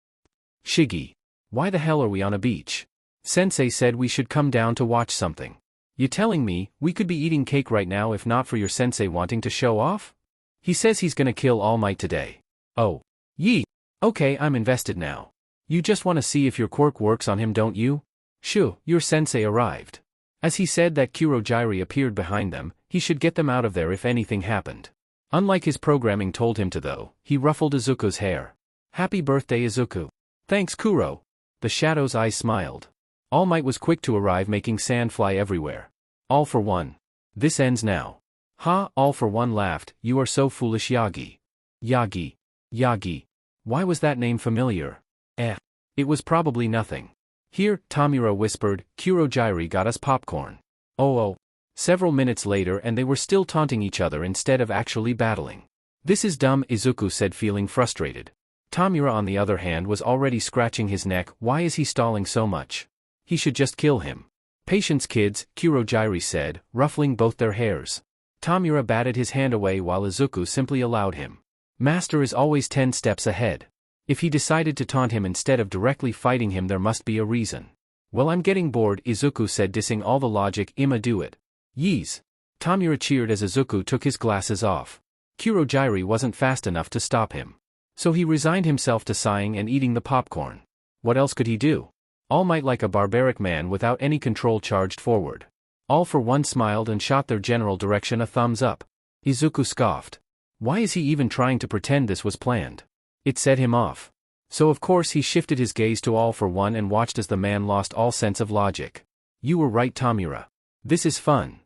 Shiggy. Why the hell are we on a beach? Sensei said we should come down to watch something. You telling me, we could be eating cake right now if not for your sensei wanting to show off? He says he's gonna kill All Might today. Oh. Yee. Okay, I'm invested now. You just wanna see if your quirk works on him, don't you? Shoo, your sensei arrived. As he said that, Kurojairi appeared behind them. He should get them out of there if anything happened. Unlike his programming told him to though, he ruffled Izuku's hair. Happy birthday, Izuku. Thanks, Kuro. The shadow's eyes smiled. All Might was quick to arrive, making sand fly everywhere. All for one. This ends now. Ha, All for One laughed. You are so foolish, Yagi. Yagi. Why was that name familiar? It was probably nothing. Here, Tamura whispered, Kurojairi got us popcorn. Oh. Several minutes later and they were still taunting each other instead of actually battling. This is dumb, Izuku said, feeling frustrated. Tamura on the other hand was already scratching his neck. Why is he stalling so much? He should just kill him. Patience, kids, Kurojairi said, ruffling both their hairs. Tamura batted his hand away while Izuku simply allowed him. Master is always 10 steps ahead. If he decided to taunt him instead of directly fighting him, there must be a reason. Well, I'm getting bored, Izuku said, dissing all the logic. Ima, do it. Yees. Tamura cheered as Izuku took his glasses off. Kurojairi wasn't fast enough to stop him. So he resigned himself to sighing and eating the popcorn. What else could he do? All Might, like a barbaric man without any control, charged forward. All for One smiled and shot their general direction a thumbs up. Izuku scoffed. Why is he even trying to pretend this was planned? It set him off. So of course he shifted his gaze to All for One and watched as the man lost all sense of logic. You were right, Tamura. This is fun.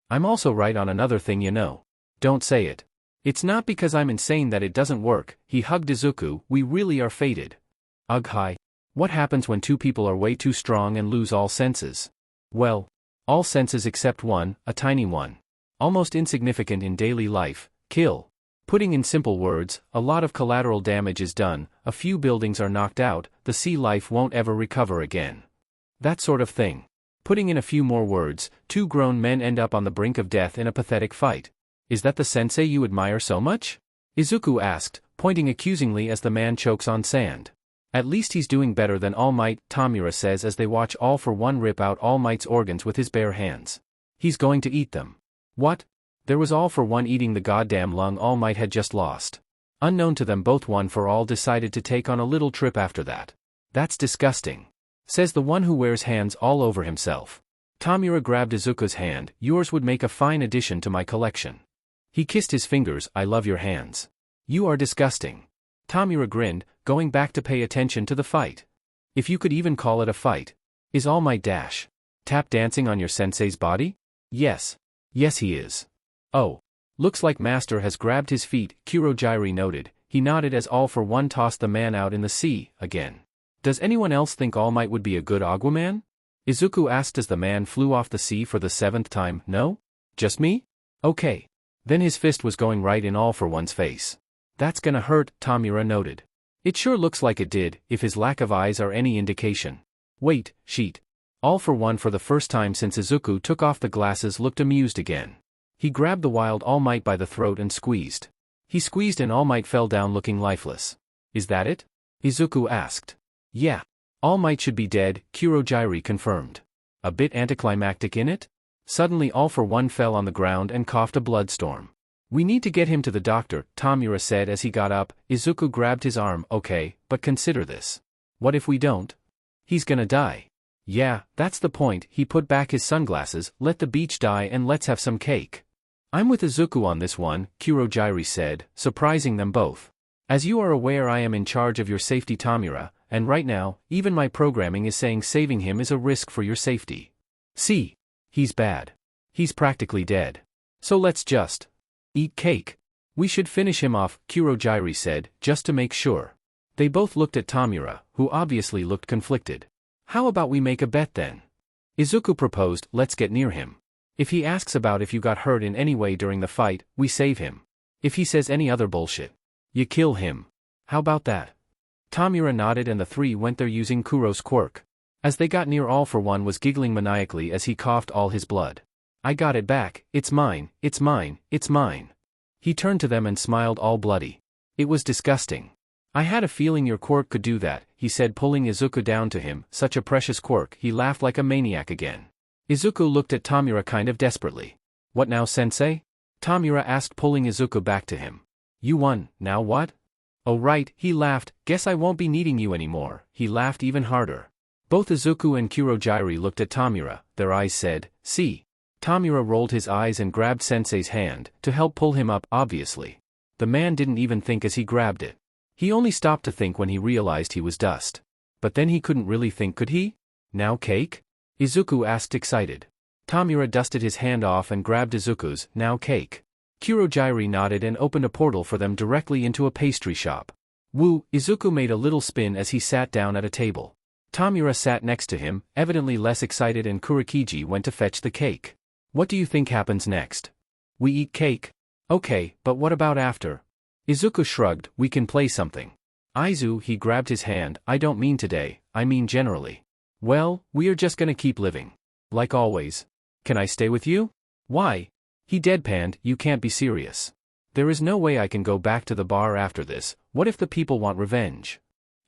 I'm also right on another thing, you know. Don't say it. It's not because I'm insane that it doesn't work. He hugged Izuku. We really are fated. Ugh, hi. What happens when two people are way too strong and lose all senses? Well, all senses except one, a tiny one. Almost insignificant in daily life, kill. Putting in simple words, a lot of collateral damage is done, a few buildings are knocked out, the sea life won't ever recover again. That sort of thing. Putting in a few more words, 2 grown men end up on the brink of death in a pathetic fight. Is that the sensei you admire so much? Izuku asked, pointing accusingly as the man chokes on sand. At least he's doing better than All Might, Tamura says as they watch All for One rip out All Might's organs with his bare hands. He's going to eat them. What? There was All for One eating the goddamn lung All Might had just lost. Unknown to them both, One for All decided to take on a little trip after that. That's disgusting. Says the one who wears hands all over himself. Tamura grabbed Izuku's hand. Yours would make a fine addition to my collection. He kissed his fingers. I love your hands. You are disgusting. Tamura grinned, going back to pay attention to the fight. If you could even call it a fight. Is All Might dash tap dancing on your sensei's body? Yes. Yes, he is. Oh. Looks like Master has grabbed his feet, Kurojairi noted. He nodded as All for One tossed the man out in the sea, again. Does anyone else think All Might would be a good Aguaman? Izuku asked as the man flew off the sea for the 7th time. No? Just me? Okay. Then his fist was going right in All for One's face. That's gonna hurt, Tamura noted. It sure looks like it did, if his lack of eyes are any indication. Wait, sheet. All for One, for the first time since Izuku took off the glasses, looked amused again. He grabbed the wild All Might by the throat and squeezed. He squeezed and All Might fell down looking lifeless. Is that it? Izuku asked. Yeah. All Might should be dead, Kurojairi confirmed. A bit anticlimactic in it? Suddenly All for One fell on the ground and coughed a bloodstorm. We need to get him to the doctor, Tamura said as he got up. Izuku grabbed his arm. Okay, but consider this. What if we don't? He's gonna die. Yeah, that's the point. He put back his sunglasses. Let the beach die and let's have some cake. I'm with Izuku on this one, Kurojairi said, surprising them both. As you are aware, I am in charge of your safety, Tamura, and right now, even my programming is saying saving him is a risk for your safety. See? He's bad. He's practically dead. So let's just eat cake. We should finish him off, Kurojairi said, just to make sure. They both looked at Tamura, who obviously looked conflicted. How about we make a bet then? Izuku proposed, let's get near him. If he asks about if you got hurt in any way during the fight, we save him. If he says any other bullshit, you kill him. How about that? Tamura nodded and the three went there using Kuro's quirk. As they got near, All for One was giggling maniacally as he coughed all his blood. I got it back, it's mine, it's mine, it's mine. He turned to them and smiled all bloody. It was disgusting. I had a feeling your quirk could do that, he said, pulling Izuku down to him. Such a precious quirk. He laughed like a maniac again. Izuku looked at Tamura kind of desperately. What now, sensei? Tamura asked, pulling Izuku back to him. You won, now what? Oh right, he laughed, guess I won't be needing you anymore. He laughed even harder. Both Izuku and Kurojairi looked at Tamura, their eyes said, see. Tamura rolled his eyes and grabbed Sensei's hand, to help pull him up, obviously. The man didn't even think as he grabbed it. He only stopped to think when he realized he was dust. But then he couldn't really think, could he? Now cake? Izuku asked, excited. Tamura dusted his hand off and grabbed Izuku's, now cake. Kurojairi nodded and opened a portal for them directly into a pastry shop. Woo, Izuku made a little spin as he sat down at a table. Tamura sat next to him, evidently less excited, and Kurikiji went to fetch the cake. What do you think happens next? We eat cake? Okay, but what about after? Izuku shrugged, we can play something. Aizu, he grabbed his hand, I don't mean today, I mean generally. Well, we are just gonna keep living. Like always. Can I stay with you? Why? He deadpanned, you can't be serious. There is no way I can go back to the bar after this. What if the people want revenge?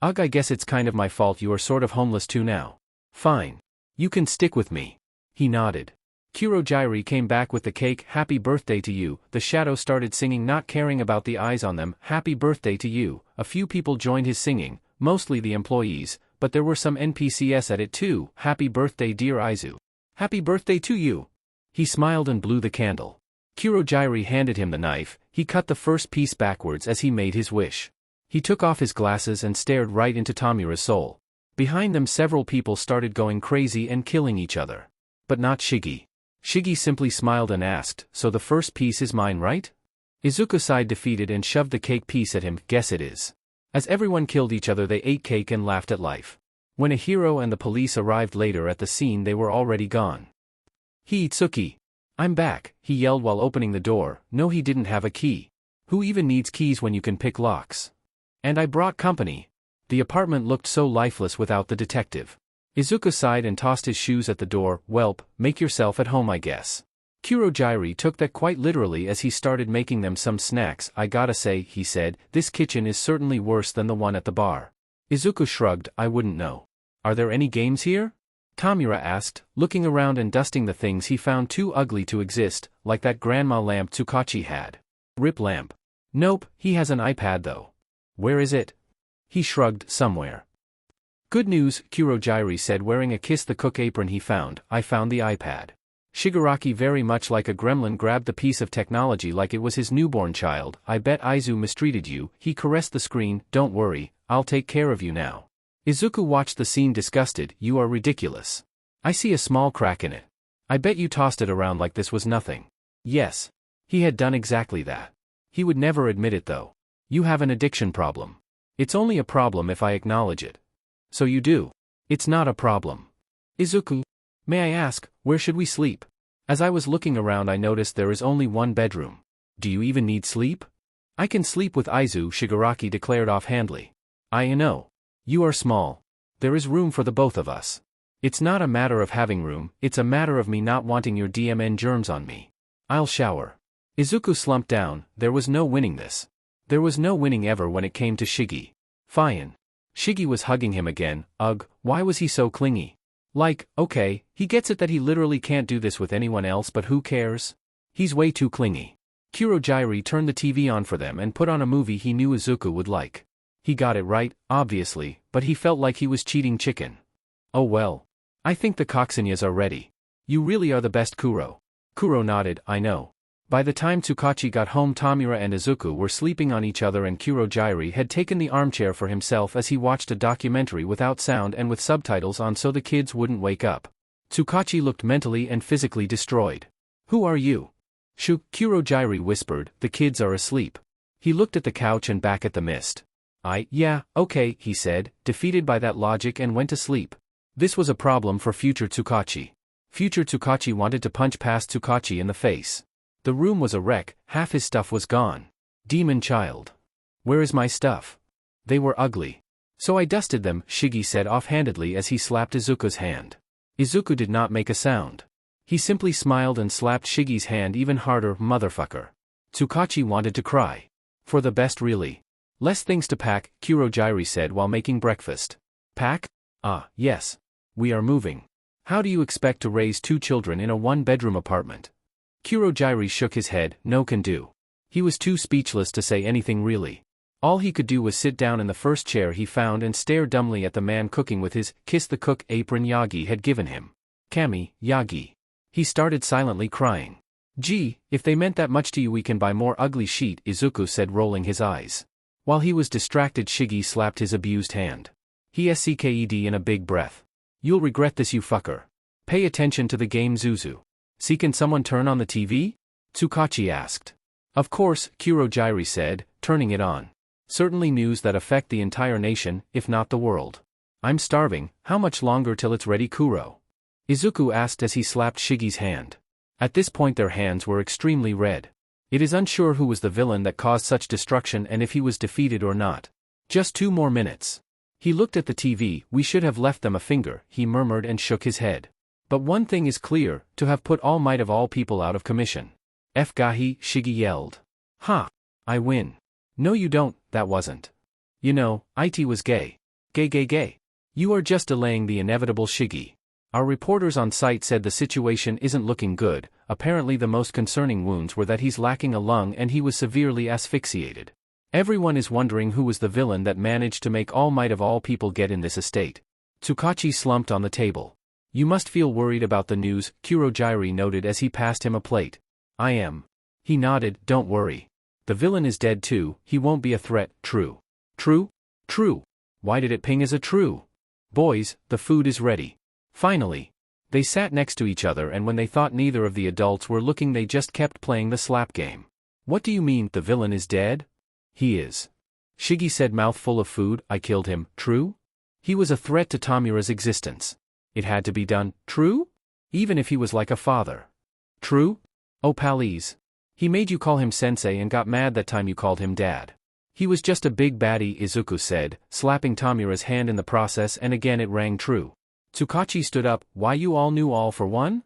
Ugh, I guess it's kind of my fault you are sort of homeless too now. Fine. You can stick with me. He nodded. Kurojairi came back with the cake. Happy birthday to you. The shadow started singing, not caring about the eyes on them. Happy birthday to you. A few people joined his singing, mostly the employees, but there were some NPCs at it too. Happy birthday, dear Aizu. Happy birthday to you. He smiled and blew the candle. Kurojairi handed him the knife. He cut the first piece backwards as he made his wish. He took off his glasses and stared right into Tamura's soul. Behind them several people started going crazy and killing each other. But not Shigi. Shigi simply smiled and asked, so the first piece is mine, right? Izuku sighed defeated and shoved the cake piece at him. Guess it is. As everyone killed each other, they ate cake and laughed at life. When a hero and the police arrived later at the scene, they were already gone. Hitsuki. I'm back, he yelled while opening the door. No, he didn't have a key. Who even needs keys when you can pick locks? And I brought company. The apartment looked so lifeless without the detective. Izuku sighed and tossed his shoes at the door. Welp, make yourself at home, I guess. Kurojairi took that quite literally as he started making them some snacks. I gotta say, he said, this kitchen is certainly worse than the one at the bar. Izuku shrugged, I wouldn't know. Are there any games here? Tamura asked, looking around and dusting the things he found too ugly to exist, like that grandma lamp Tsukachi had. Rip lamp. Nope, he has an iPad though. Where is it? He shrugged, somewhere. Good news, Kurojairi said, wearing a Kiss the Cook apron he found. I found the iPad. Shigaraki, very much like a gremlin, grabbed the piece of technology like it was his newborn child. I bet Aizu mistreated you. He caressed the screen. Don't worry, I'll take care of you now. Izuku watched the scene disgusted. You are ridiculous. I see a small crack in it. I bet you tossed it around like this was nothing. Yes. He had done exactly that. He would never admit it though. You have an addiction problem. It's only a problem if I acknowledge it. So you do. It's not a problem. Izuku, may I ask, where should we sleep? As I was looking around, I noticed there is only one bedroom. Do you even need sleep? I can sleep with Aizu, Shigaraki declared offhandedly. I know. You are small. There is room for the both of us. It's not a matter of having room, it's a matter of me not wanting your DMN germs on me. I'll shower. Izuku slumped down. There was no winning this. There was no winning ever when it came to Shigi. Fine. Shigi was hugging him again. Ugh, why was he so clingy? Like, okay, he gets it that he literally can't do this with anyone else, but who cares? He's way too clingy. Kurojairi turned the TV on for them and put on a movie he knew Izuku would like. He got it right, obviously, but he felt like he was cheating chicken. Oh well. I think the coccinelles are ready. You really are the best, Kuro. Kuro nodded, I know. By the time Tsukachi got home, Tamura and Izuku were sleeping on each other and Kurojairi had taken the armchair for himself as he watched a documentary without sound and with subtitles on so the kids wouldn't wake up. Tsukachi looked mentally and physically destroyed. Who are you? Shoo, Kurojairi whispered, the kids are asleep. He looked at the couch and back at the mist. Yeah, okay, he said, defeated by that logic and went to sleep. This was a problem for future Tsukachi. Future Tsukachi wanted to punch past Tsukachi in the face. The room was a wreck, half his stuff was gone. Demon child. Where is my stuff? They were ugly. So I dusted them, Shigi said offhandedly as he slapped Izuku's hand. Izuku did not make a sound. He simply smiled and slapped Shigi's hand even harder, motherfucker. Tsukachi wanted to cry. For the best really. Less things to pack, Kurojairi said while making breakfast. Pack? Yes. We are moving. How do you expect to raise 2 children in a 1-bedroom apartment? Kurojairi shook his head, no can do. He was too speechless to say anything really. All he could do was sit down in the first chair he found and stare dumbly at the man cooking with his kiss the cook apron Yagi had given him. Kami, Yagi. He started silently crying. Gee, if they meant that much to you we can buy more ugly sheet, Izuku said rolling his eyes. While he was distracted Shigi slapped his abused hand. He sked in a big breath. You'll regret this you fucker. Pay attention to the game Zuzu. See can someone turn on the TV? Tsukachi asked. Of course, Kurojairi said, turning it on. Certainly news that affect the entire nation, if not the world. I'm starving, how much longer till it's ready Kuro? Izuku asked as he slapped Shigi's hand. At this point their hands were extremely red. It is unsure who was the villain that caused such destruction and if he was defeated or not. Just 2 more minutes. He looked at the TV, we should have left them a finger, he murmured and shook his head. But one thing is clear, to have put all might of all people out of commission. Gahi, Shigi yelled. Ha! I win. No you don't, that wasn't. You know, it was gay. Gay. You are just delaying the inevitable Shigi. Our reporters on site said the situation isn't looking good, apparently the most concerning wounds were that he's lacking a lung and he was severely asphyxiated. Everyone is wondering who was the villain that managed to make all might of all people get in this estate. Tsukachi slumped on the table. You must feel worried about the news, Kurojairi noted as he passed him a plate. I am. He nodded, don't worry. The villain is dead too, he won't be a threat, true. True? True. Why did it ping as a true? Boys, the food is ready. Finally. They sat next to each other and when they thought neither of the adults were looking they just kept playing the slap game. What do you mean, the villain is dead? He is. Shigi said mouthful of food, I killed him, true? He was a threat to Tamura's existence. It had to be done, true? Even if he was like a father. True? Oh pallies. He made you call him sensei and got mad that time you called him dad. He was just a big baddie, Izuku said, slapping Tamura's hand in the process and again it rang true. Tsukachi stood up, why you all knew all for one?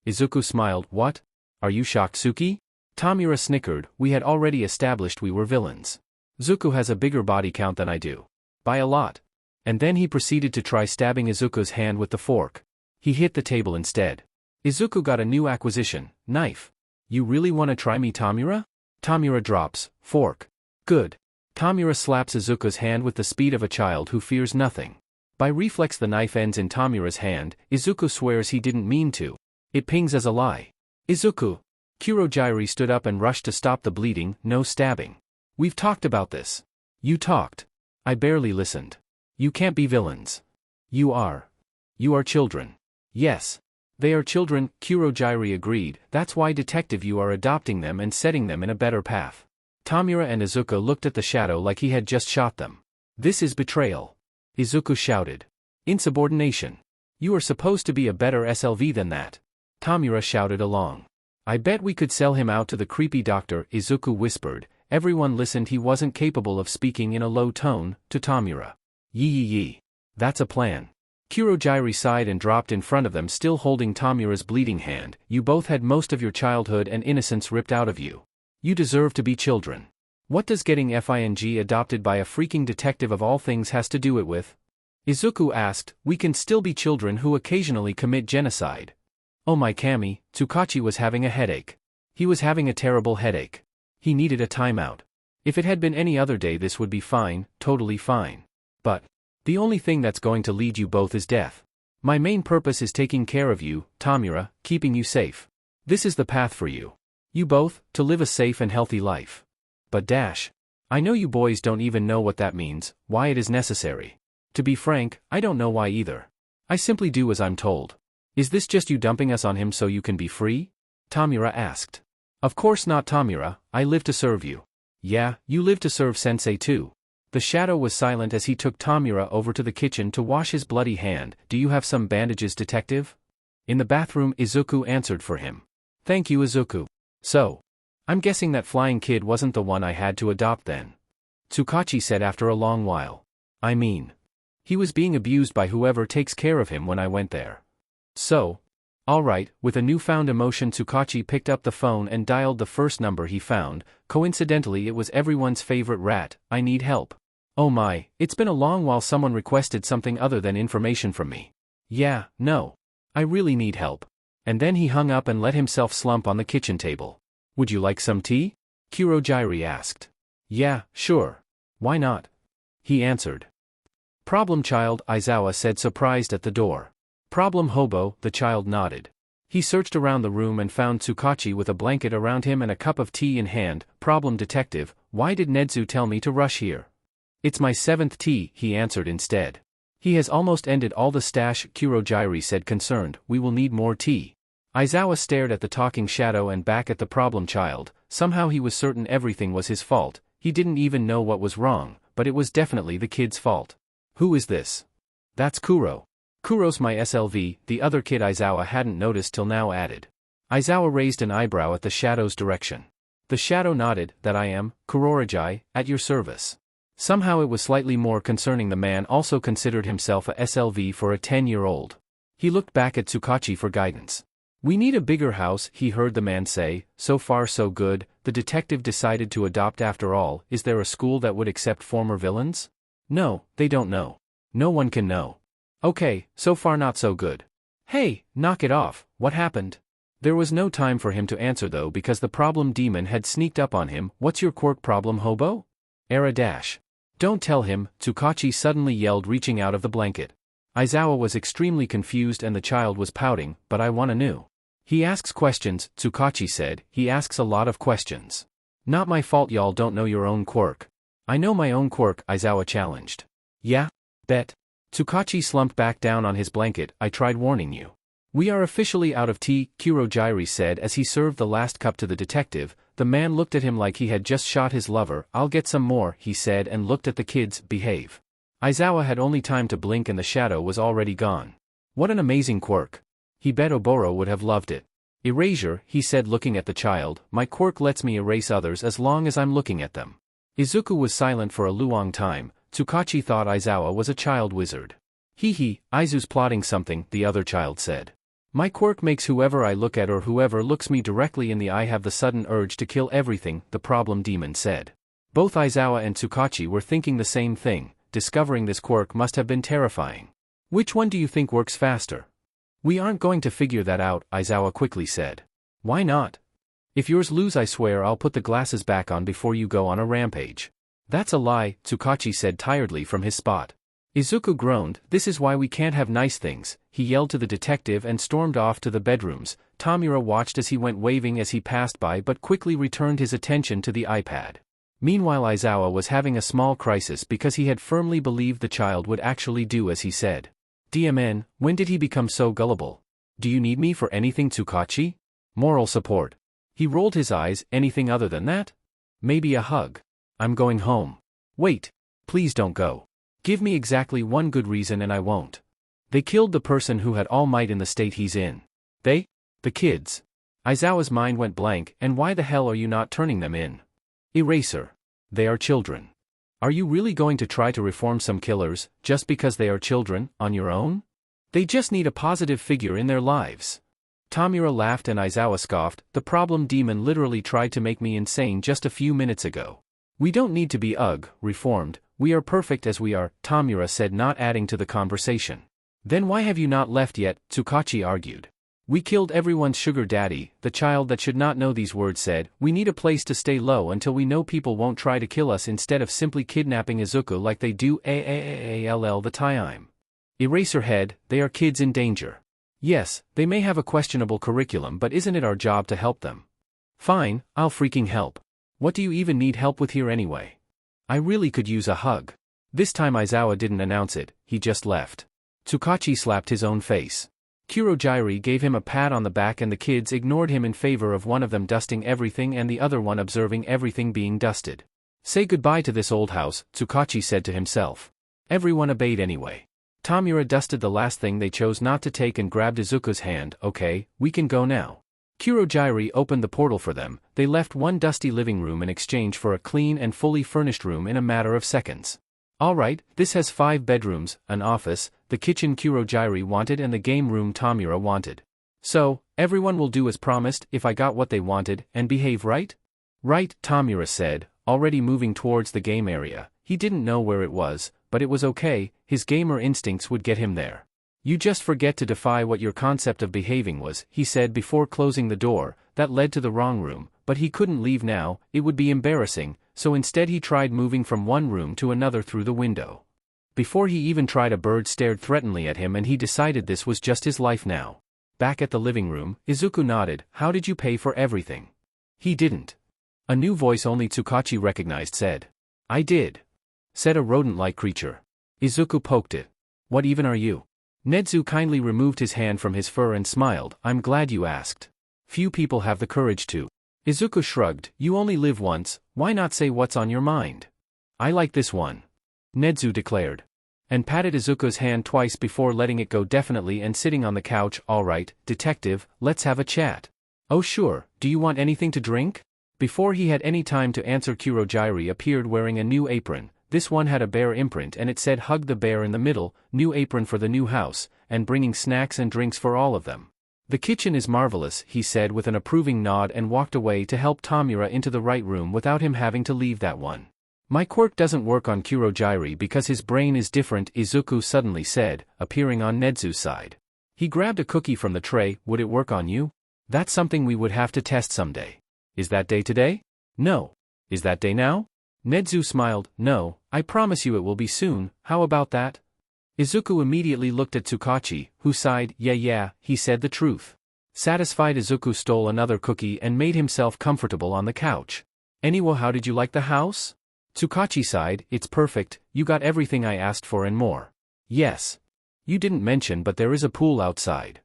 Izuku smiled, what? Are you shocked Suki? Tamura snickered, we had already established we were villains. Zuko has a bigger body count than I do. By a lot. And then he proceeded to try stabbing Izuku's hand with the fork. He hit the table instead. Izuku got a new acquisition, knife. You really want to try me Tamura? Tamura drops, fork. Good. Tamura slaps Izuku's hand with the speed of a child who fears nothing. By reflex the knife ends in Tamura's hand, Izuku swears he didn't mean to. It pings as a lie. Izuku. Kurojairi stood up and rushed to stop the bleeding, no stabbing. We've talked about this. You talked. I barely listened. You can't be villains. You are. You are children. Yes. They are children, Kurojairi agreed, that's why detective you are adopting them and setting them in a better path. Tamura and Izuku looked at the shadow like he had just shot them. This is betrayal. Izuku shouted. Insubordination. You are supposed to be a better SLV than that. Tamura shouted along. I bet we could sell him out to the creepy doctor, Izuku whispered. Everyone listened he wasn't capable of speaking in a low tone, to Tamura. Yee. That's a plan. Kurojairi sighed and dropped in front of them still holding Tamura's bleeding hand. You both had most of your childhood and innocence ripped out of you. You deserve to be children. What does getting FING adopted by a freaking detective of all things has to do it with? Izuku asked, we can still be children who occasionally commit genocide. Oh my Kami, Tsukachi was having a headache. He was having a terrible headache. He needed a timeout. If it had been any other day this would be fine, totally fine. But the only thing that's going to lead you both is death. My main purpose is taking care of you, Tamura, keeping you safe. This is the path for you. You both, to live a safe and healthy life. But I know you boys don't even know what that means, why it is necessary. To be frank, I don't know why either. I simply do as I'm told. Is this just you dumping us on him so you can be free? Tamura asked. Of course not, Tamura, I live to serve you. Yeah, you live to serve Sensei too. The shadow was silent as he took Tamura over to the kitchen to wash his bloody hand. Do you have some bandages, detective? In the bathroom, Izuku answered for him. Thank you, Izuku. So, I'm guessing that flying kid wasn't the one I had to adopt then. Tsukachi said after a long while. I mean, he was being abused by whoever takes care of him when I went there. So, alright, with a newfound emotion Tsukachi picked up the phone and dialed the first number he found. Coincidentally, it was everyone's favorite rat. I need help. Oh my, it's been a long while someone requested something other than information from me. Yeah, no. I really need help. And then he hung up and let himself slump on the kitchen table. Would you like some tea? Kurojairi asked. Yeah, sure. Why not? He answered. Problem child, Aizawa said, surprised at the door. Problem hobo, the child nodded. He searched around the room and found Tsukachi with a blanket around him and a cup of tea in hand. Problem detective, why did Nedzu tell me to rush here? It's my 7th tea, he answered instead. He has almost ended all the stash, Kurojairi said concerned. We will need more tea. Aizawa stared at the talking shadow and back at the problem child. Somehow he was certain everything was his fault. He didn't even know what was wrong, but it was definitely the kid's fault. Who is this? That's Kuro. Kuro's my SLV, the other kid Aizawa hadn't noticed till now added. Aizawa raised an eyebrow at the shadow's direction. The shadow nodded. That I am, Kurorajai, at your service. Somehow it was slightly more concerning the man also considered himself a SLV for a 10-year-old. He looked back at Tsukachi for guidance. We need a bigger house, he heard the man say. So far so good, the detective decided to adopt after all. Is there a school that would accept former villains? No, they don't know. No one can know. Okay, so far not so good. Hey, knock it off, what happened? There was no time for him to answer though because the problem demon had sneaked up on him. What's your quirk, problem hobo? Era dash. Don't tell him, Tsukachi suddenly yelled, reaching out of the blanket. Aizawa was extremely confused and the child was pouting, but I wanna know. He asks questions, Tsukachi said. He asks a lot of questions. Not my fault y'all don't know your own quirk. I know my own quirk, Aizawa challenged. Yeah? Bet. Tsukachi slumped back down on his blanket. I tried warning you. We are officially out of tea, Kurojairi said as he served the last cup to the detective. The man looked at him like he had just shot his lover. I'll get some more, he said and looked at the kids. Behave. Aizawa had only time to blink and the shadow was already gone. What an amazing quirk. He bet Oboro would have loved it. Erasure, he said looking at the child. My quirk lets me erase others as long as I'm looking at them. Izuku was silent for a long time. Tsukachi thought Aizawa was a child wizard. Hee, Izu's plotting something, the other child said. My quirk makes whoever I look at or whoever looks me directly in the eye have the sudden urge to kill everything, the problem demon said. Both Aizawa and Tsukachi were thinking the same thing. Discovering this quirk must have been terrifying. Which one do you think works faster? We aren't going to figure that out, Aizawa quickly said. Why not? If yours lose I swear I'll put the glasses back on before you go on a rampage. That's a lie, Tsukachi said tiredly from his spot. Izuku groaned. This is why we can't have nice things, he yelled to the detective and stormed off to the bedrooms. Tamura watched as he went waving as he passed by but quickly returned his attention to the iPad. Meanwhile Aizawa was having a small crisis because he had firmly believed the child would actually do as he said. DMN, when did he become so gullible? Do you need me for anything, Tsukachi? Moral support. He rolled his eyes. Anything other than that? Maybe a hug. I'm going home. Wait. Please don't go. Give me exactly one good reason and I won't. They killed the person who had all might in the state he's in. They? The kids. Aizawa's mind went blank. And why the hell are you not turning them in? Eraser. They are children. Are you really going to try to reform some killers, just because they are children, on your own? They just need a positive figure in their lives. Tamura laughed and Aizawa scoffed. The problem demon literally tried to make me insane just a few minutes ago. We don't need to be reformed, we are perfect as we are, Tamura said, not adding to the conversation. Then why have you not left yet, Tsukachi argued. We killed everyone's sugar daddy, the child that should not know these words said. We need a place to stay low until we know people won't try to kill us instead of simply kidnapping Izuku like they do all the time. Eraserhead, they are kids in danger. Yes, they may have a questionable curriculum but isn't it our job to help them? Fine, I'll freaking help. What do you even need help with here anyway? I really could use a hug. This time Aizawa didn't announce it, he just left. Tsukachi slapped his own face. Kurojairi gave him a pat on the back and the kids ignored him in favor of one of them dusting everything and the other one observing everything being dusted. Say goodbye to this old house, Tsukachi said to himself. Everyone obeyed anyway. Tamura dusted the last thing they chose not to take and grabbed Izuku's hand. Okay, we can go now. Kurojairi opened the portal for them. They left one dusty living room in exchange for a clean and fully furnished room in a matter of seconds. Alright, this has 5 bedrooms, an office, the kitchen Kurojairi wanted and the game room Tamura wanted. So, everyone will do as promised if I got what they wanted, and behave right? Right, Tamura said, already moving towards the game area. He didn't know where it was, but it was okay, his gamer instincts would get him there. You just forget to defy what your concept of behaving was, he said before closing the door. That led to the wrong room, but he couldn't leave now, it would be embarrassing, so instead he tried moving from one room to another through the window. Before he even tried, a bird stared threateningly at him and he decided this was just his life now. Back at the living room, Izuku nodded. How did you pay for everything? He didn't. A new voice only Tsukachi recognized said. I did. Said a rodent-like creature. Izuku poked it. What even are you? Nedzu kindly removed his hand from his fur and smiled. I'm glad you asked. Few people have the courage to. Izuku shrugged. You only live once, why not say what's on your mind? I like this one. Nedzu declared. And patted Izuku's hand twice before letting it go definitely and sitting on the couch. Alright, detective, let's have a chat. Oh sure, do you want anything to drink? Before he had any time to answer, Kurojairi appeared wearing a new apron. This one had a bear imprint and it said hug the bear in the middle, new apron for the new house, and bringing snacks and drinks for all of them. The kitchen is marvelous, he said with an approving nod and walked away to help Tamura into the right room without him having to leave that one. My quirk doesn't work on Kurojairi because his brain is different, Izuku suddenly said, appearing on Nedzu's side. He grabbed a cookie from the tray. Would it work on you? That's something we would have to test someday. Is that day today? No. Is that day now? Nedzu smiled. No, I promise you it will be soon, how about that? Izuku immediately looked at Tsukachi, who sighed. Yeah, he said the truth. Satisfied, Izuku stole another cookie and made himself comfortable on the couch. Anyway, how did you like the house? Tsukachi sighed. It's perfect, you got everything I asked for and more. Yes. You didn't mention, but there is a pool outside.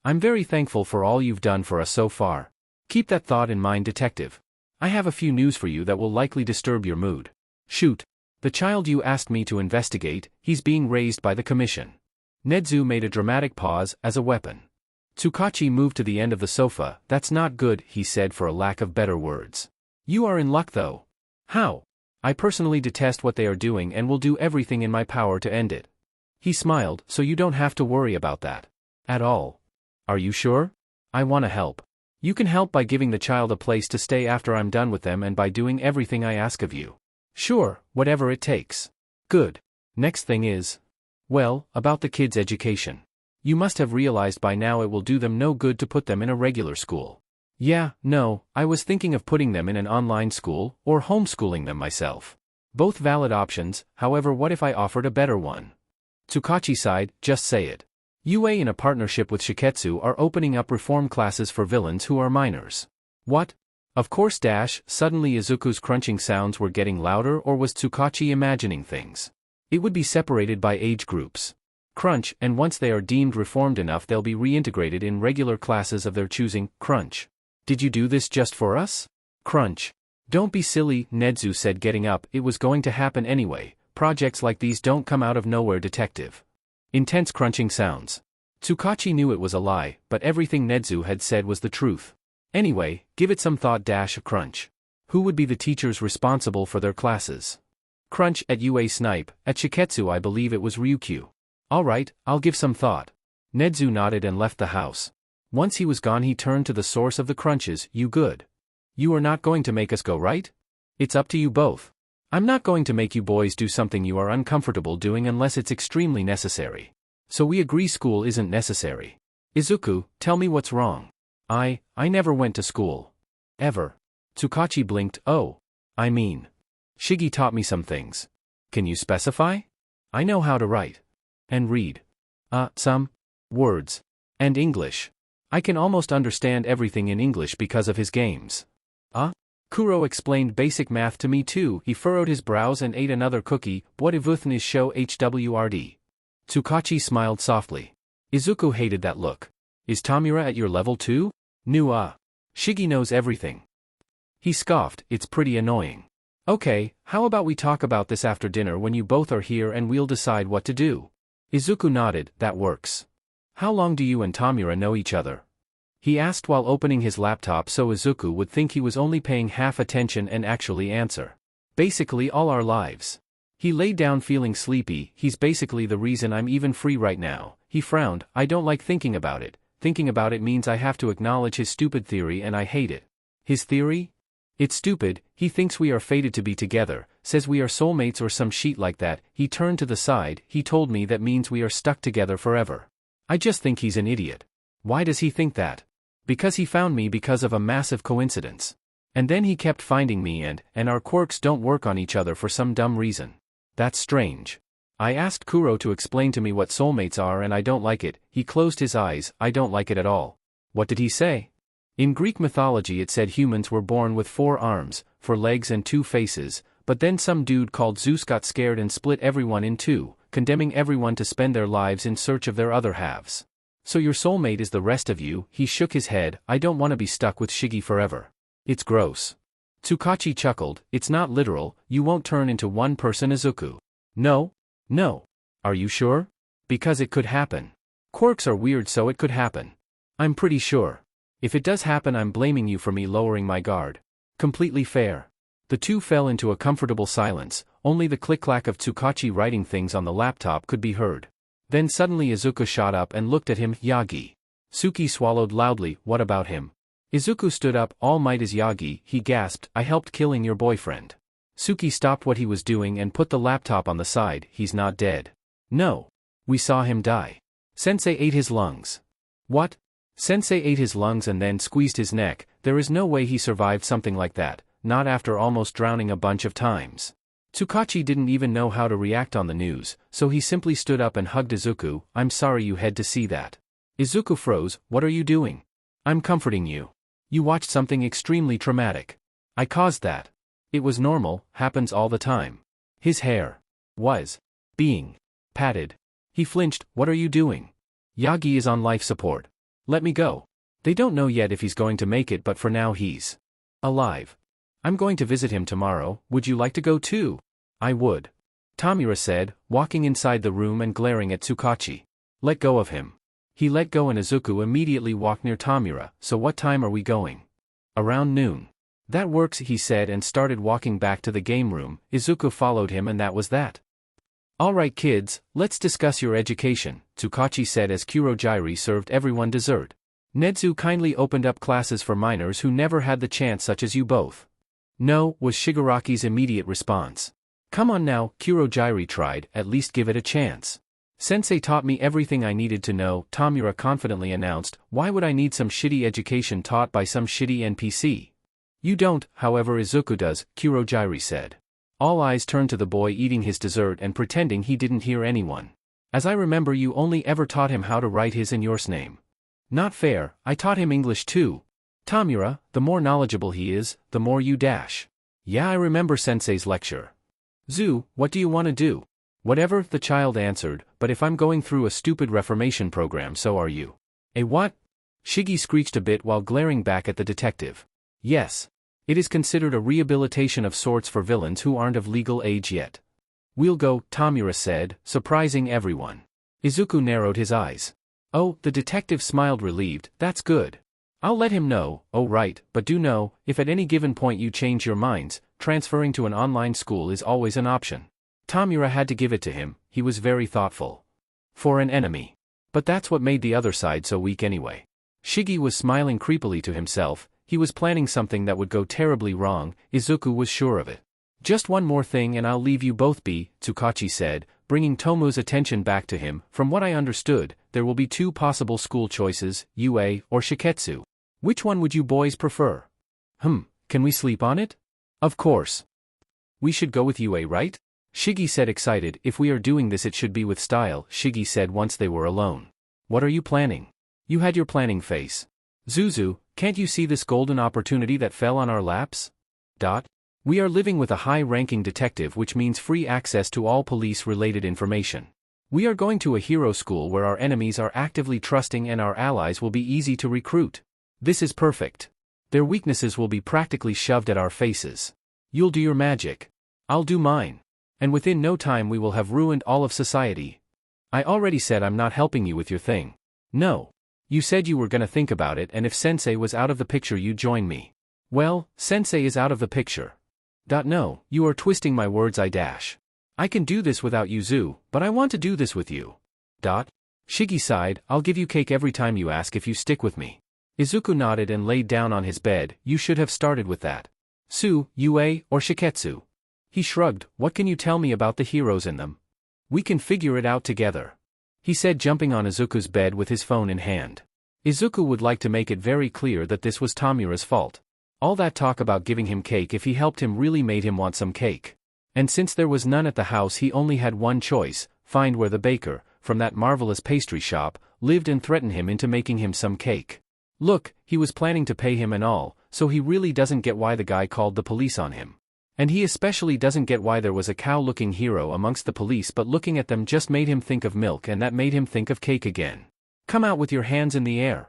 I'm very thankful for all you've done for us so far. Keep that thought in mind, detective. I have a few news for you that will likely disturb your mood. Shoot. The child you asked me to investigate, he's being raised by the commission. Nedzu made a dramatic pause as a weapon. Tsukachi moved to the end of the sofa. That's not good, he said for a lack of better words. You are in luck though. How? I personally detest what they are doing and will do everything in my power to end it. He smiled. So you don't have to worry about that. At all. Are you sure? I want to help. You can help by giving the child a place to stay after I'm done with them and by doing everything I ask of you. Sure, whatever it takes. Good. Next thing is, well, about the kids' education. You must have realized by now it will do them no good to put them in a regular school. Yeah, no, I was thinking of putting them in an online school, or homeschooling them myself. Both valid options, however what if I offered a better one? Tsukachi sighed. Just say it. UA in a partnership with Shiketsu are opening up reform classes for villains who are minors. What? Of course. Suddenly Izuku's crunching sounds were getting louder, or was Tsukachi imagining things? It would be separated by age groups. Crunch, and once they are deemed reformed enough they'll be reintegrated in regular classes of their choosing. Crunch. Did you do this just for us? Crunch. Don't be silly, Nedzu said getting up. It was going to happen anyway. Projects like these don't come out of nowhere, detective. Intense crunching sounds. Tsukachi knew it was a lie, but everything Nedzu had said was the truth. Anyway, give it some thought. Crunch. Who would be the teachers responsible for their classes? Crunch. At UA Snipe, at Shiketsu I believe it was Ryukyu. Alright, I'll give some thought. Nedzu nodded and left the house. Once he was gone he turned to the source of the crunches. You good? You are not going to make us go, right? It's up to you both. I'm not going to make you boys do something you are uncomfortable doing unless it's extremely necessary. So we agree school isn't necessary. Izuku, tell me what's wrong. I never went to school. Ever. Tsukachi blinked. Oh. I mean. Shigi taught me some things. Can you specify? I know how to write. And read. Some. Words. And English. I can almost understand everything in English because of his games. Kuro explained basic math to me too. He furrowed his brows and ate another cookie. What evuthn is show HWRD? Tsukachi smiled softly. Izuku hated that look. Is Tamura at your level too? Shigi knows everything. He scoffed, it's pretty annoying. Okay, how about we talk about this after dinner when you both are here and we'll decide what to do. Izuku nodded, that works. How long do you and Tamura know each other? He asked while opening his laptop so Izuku would think he was only paying half attention and actually answer. Basically all our lives. He laid down feeling sleepy, he's basically the reason I'm even free right now. He frowned, I don't like thinking about it. Thinking about it means I have to acknowledge his stupid theory and I hate it. His theory? It's stupid, he thinks we are fated to be together, says we are soulmates or some shit like that. He turned to the side, he told me that means we are stuck together forever. I just think he's an idiot. Why does he think that? Because he found me because of a massive coincidence. And then he kept finding me and our quirks don't work on each other for some dumb reason. That's strange. I asked Kuro to explain to me what soulmates are and I don't like it. He closed his eyes, I don't like it at all. What did he say? In Greek mythology it said humans were born with 4 arms, 4 legs and 2 faces, but then some dude called Zeus got scared and split everyone in 2, condemning everyone to spend their lives in search of their other halves. So your soulmate is the rest of you. He shook his head, I don't want to be stuck with Shigi forever. It's gross. Tsukachi chuckled, it's not literal, you won't turn into one person Izuku. No. Are you sure? Because it could happen. Quirks are weird so it could happen. I'm pretty sure. If it does happen I'm blaming you for me lowering my guard. Completely fair. The two fell into a comfortable silence, only the click-clack of Tsukachi writing things on the laptop could be heard. Then suddenly Izuku shot up and looked at him, Yagi. Suki swallowed loudly, what about him? Izuku stood up, all might is Yagi, he gasped, I helped killing your boyfriend. Suki stopped what he was doing and put the laptop on the side, he's not dead. No. We saw him die. Sensei ate his lungs. What? Sensei ate his lungs and then squeezed his neck, there is no way he survived something like that, not after almost drowning a bunch of times. Tsukachi didn't even know how to react on the news, so he simply stood up and hugged Izuku, I'm sorry you had to see that. Izuku froze, what are you doing? I'm comforting you. You watched something extremely traumatic. I caused that. It was normal, happens all the time. His hair was being patted. He flinched, what are you doing? Yagi is on life support. Let me go. They don't know yet if he's going to make it but for now he's alive. I'm going to visit him tomorrow, would you like to go too? I would. Tamura said, walking inside the room and glaring at Tsukachi. Let go of him. He let go and Izuku immediately walked near Tamura, so what time are we going? Around noon. That works he said and started walking back to the game room. Izuku followed him and that was that. Alright kids, let's discuss your education, Tsukachi said as Kurojiri served everyone dessert. Netsu kindly opened up classes for minors who never had the chance such as you both. No, was Shigaraki's immediate response. Come on now, Kurojiri tried, at least give it a chance. Sensei taught me everything I needed to know, Tamura confidently announced, why would I need some shitty education taught by some shitty NPC? You don't, however Izuku does, Kurojiri said. All eyes turned to the boy eating his dessert and pretending he didn't hear anyone. As I remember you only ever taught him how to write his and yours name. Not fair, I taught him English too. Tamura, the more knowledgeable he is, the more you dash. Yeah I remember Sensei's lecture. Zu, what do you want to do? Whatever, the child answered, but if I'm going through a stupid reformation program so are you. A what? Shigi screeched a bit while glaring back at the detective. Yes. It is considered a rehabilitation of sorts for villains who aren't of legal age yet. We'll go, Tamura said, surprising everyone. Izuku narrowed his eyes. Oh, the detective smiled relieved, that's good. I'll let him know, oh right, but do know, if at any given point you change your minds, transferring to an online school is always an option. Tamura had to give it to him, he was very thoughtful. For an enemy. But that's what made the other side so weak anyway. Shigi was smiling creepily to himself, he was planning something that would go terribly wrong, Izuku was sure of it. Just one more thing and I'll leave you both be, Tsukachi said, bringing Tomu's attention back to him. From what I understood, there will be 2 possible school choices, UA or Shiketsu. Which one would you boys prefer? Can we sleep on it? Of course. We should go with UA, right? Shigi said excited, if we are doing this it should be with style, Shigi said once they were alone. What are you planning? You had your planning face. Zuzu, can't you see this golden opportunity that fell on our laps? We are living with a high-ranking detective which means free access to all police-related information. We are going to a hero school where our enemies are actively trusting and our allies will be easy to recruit. This is perfect. Their weaknesses will be practically shoved at our faces. You'll do your magic. I'll do mine. And within no time we will have ruined all of society. I already said I'm not helping you with your thing. No. You said you were gonna think about it, and if Sensei was out of the picture you'd join me. Well, Sensei is out of the picture. No, you are twisting my words. I can do this without Yuzu, but I want to do this with you. Shigi sighed, I'll give you cake every time you ask if you stick with me. Izuku nodded and laid down on his bed. You should have started with that. Yue, or Shiketsu. He shrugged, what can you tell me about the heroes in them? We can figure it out together. He said, jumping on Izuku's bed with his phone in hand. Izuku would like to make it very clear that this was Tamura's fault. All that talk about giving him cake if he helped him really made him want some cake. And since there was none at the house he only had one choice, find where the baker, from that marvelous pastry shop, lived and threaten him into making him some cake. Look, he was planning to pay him and all, so he really doesn't get why the guy called the police on him. And he especially doesn't get why there was a cow-looking hero amongst the police, but looking at them just made him think of milk, and that made him think of cake again. Come out with your hands in the air.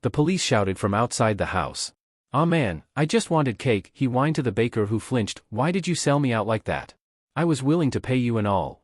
The police shouted from outside the house. Aw man, I just wanted cake, he whined to the baker, who flinched. Why did you sell me out like that? I was willing to pay you and all.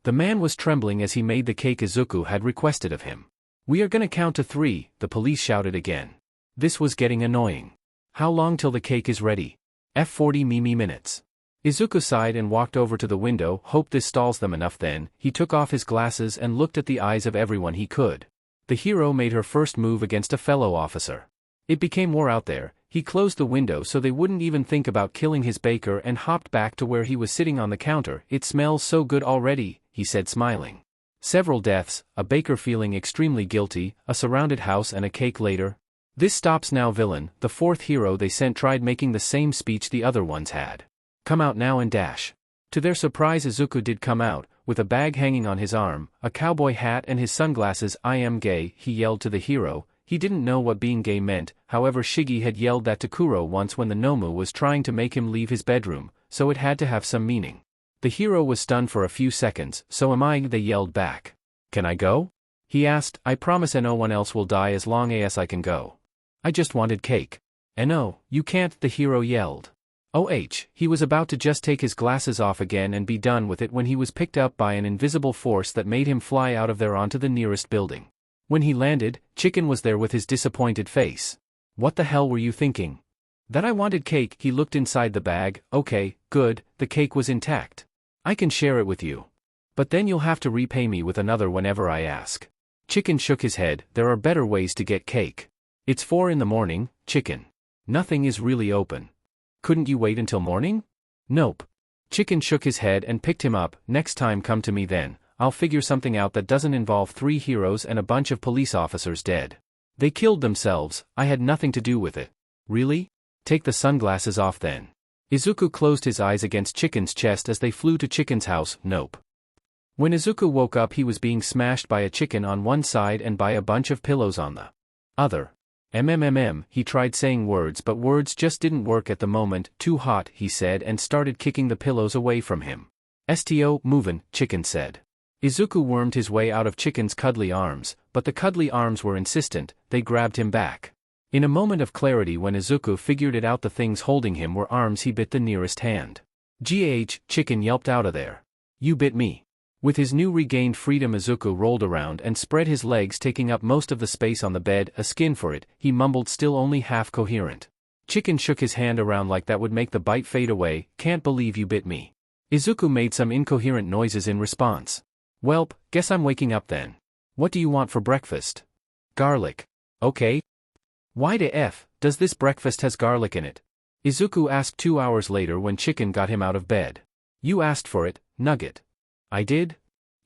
The man was trembling as he made the cake Izuku had requested of him. We are gonna count to 3, the police shouted again. This was getting annoying. How long till the cake is ready? 40 minutes. Izuku sighed and walked over to the window. Hope this stalls them enough. Then, he took off his glasses and looked at the eyes of everyone he could. The hero made her first move against a fellow officer. It became war out there. He closed the window so they wouldn't even think about killing his baker and hopped back to where he was sitting on the counter. It smells so good already, he said, smiling. Several deaths, a baker feeling extremely guilty, a surrounded house, and a cake later. This stops now. Villain, the 4th hero they sent, tried making the same speech the other ones had. Come out now and dash. To their surprise, Izuku did come out, with a bag hanging on his arm, a cowboy hat and his sunglasses. I am gay, he yelled to the hero. He didn't know what being gay meant, however Shigi had yelled that to Kuro once when the Nomu was trying to make him leave his bedroom, so it had to have some meaning. The hero was stunned for a few seconds. So am I, they yelled back. Can I go? He asked. I promise no one else will die as long as I can go. I just wanted cake. No, you can't, the hero yelled. He was about to just take his glasses off again and be done with it when he was picked up by an invisible force that made him fly out of there onto the nearest building. When he landed, Chicken was there with his disappointed face. What the hell were you thinking? That I wanted cake. He looked inside the bag. Okay, good, the cake was intact. I can share it with you. But then you'll have to repay me with another whenever I ask. Chicken shook his head. There are better ways to get cake. It's 4 in the morning, Chicken. Nothing is really open. Couldn't you wait until morning? Nope. Chicken shook his head and picked him up. Next time come to me then. I'll figure something out that doesn't involve 3 heroes and a bunch of police officers dead. They killed themselves, I had nothing to do with it. Really? Take the sunglasses off then. Izuku closed his eyes against Chicken's chest as they flew to Chicken's house. Nope. When Izuku woke up, he was being smashed by a chicken on one side and by a bunch of pillows on the other. He tried saying words, but words just didn't work at the moment. Too hot, he said, and started kicking the pillows away from him. Sto, movin', Chicken said. Izuku wormed his way out of Chicken's cuddly arms, but the cuddly arms were insistent. They grabbed him back. In a moment of clarity, when Izuku figured it out, the things holding him were arms, he bit the nearest hand. Chicken yelped out of there. You bit me. With his new regained freedom, Izuku rolled around and spread his legs, taking up most of the space on the bed. A skin for it, he mumbled, still only half coherent. Chicken shook his hand around like that would make the bite fade away. Can't believe you bit me. Izuku made some incoherent noises in response. Welp, guess I'm waking up then. What do you want for breakfast? Garlic. Okay. Why the F does this breakfast has garlic in it? Izuku asked 2 hours later when Chicken got him out of bed. You asked for it, Nugget. I did?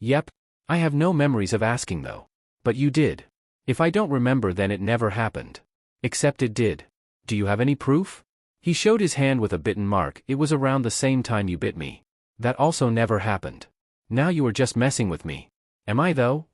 Yep. I have no memories of asking though. But you did. If I don't remember, then it never happened. Except it did. Do you have any proof? He showed his hand with a bitten mark. It was around the same time you bit me. That also never happened. Now you are just messing with me. Am I though?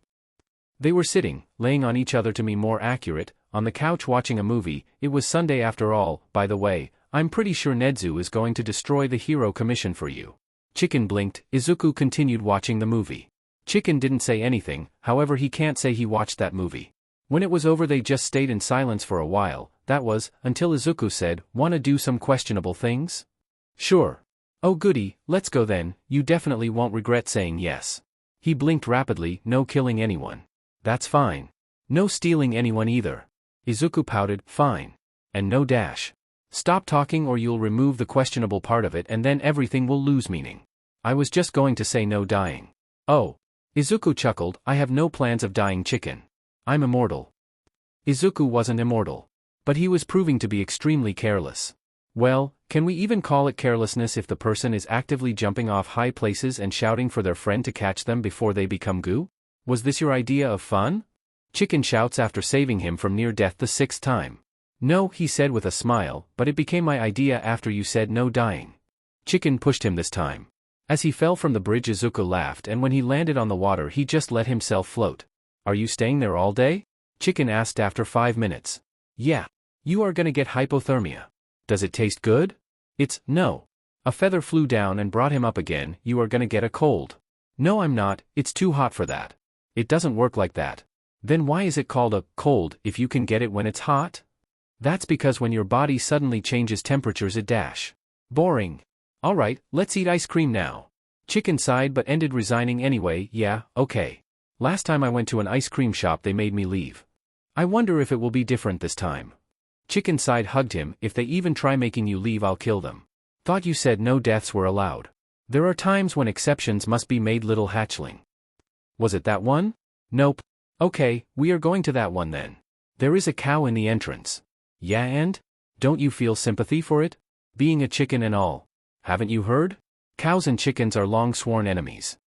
They were sitting, laying on each other to be more accurate, on the couch watching a movie. It was Sunday after all. By the way, I'm pretty sure Nedzu is going to destroy the hero commission for you. Chicken blinked. Izuku continued watching the movie. Chicken didn't say anything, however he can't say he watched that movie. When it was over they just stayed in silence for a while, that was, until Izuku said, "Wanna do some questionable things?" "Sure." "Oh goody, let's go then, you definitely won't regret saying yes." He blinked rapidly, "No killing anyone." "That's fine." "No stealing anyone either." Izuku pouted, "Fine." "And no dash." "Stop talking or you'll remove the questionable part of it and then everything will lose meaning." "I was just going to say no dying." "Oh." Izuku chuckled, "I have no plans of dying, Chicken. I'm immortal." Izuku wasn't immortal. But he was proving to be extremely careless. Well, can we even call it carelessness if the person is actively jumping off high places and shouting for their friend to catch them before they become goo? Was this your idea of fun? Chicken shouts after saving him from near death the 6th time. "No," he said with a smile, "but it became my idea after you said no dying." Chicken pushed him this time. As he fell from the bridge Izuku laughed and when he landed on the water he just let himself float. "Are you staying there all day?" Chicken asked after 5 minutes. "Yeah. You are gonna get hypothermia." "Does it taste good?" No. A feather flew down and brought him up again. "You are gonna get a cold." "No I'm not, it's too hot for that." "It doesn't work like that." "Then why is it called a cold if you can get it when it's hot?" "That's because when your body suddenly changes temperatures it dash." "Boring." "Alright, let's eat ice cream now." Chicken sighed but ended resigning anyway. "Yeah, okay. Last time I went to an ice cream shop they made me leave. I wonder if it will be different this time." Chicken sighed, hugged him. "If they even try making you leave I'll kill them." "Thought you said no deaths were allowed." "There are times when exceptions must be made, little hatchling." "Was it that one?" "Nope." "Okay, we are going to that one then. There is a cow in the entrance." "Yeah and? Don't you feel sympathy for it? Being a chicken and all. Haven't you heard? Cows and chickens are long sworn enemies."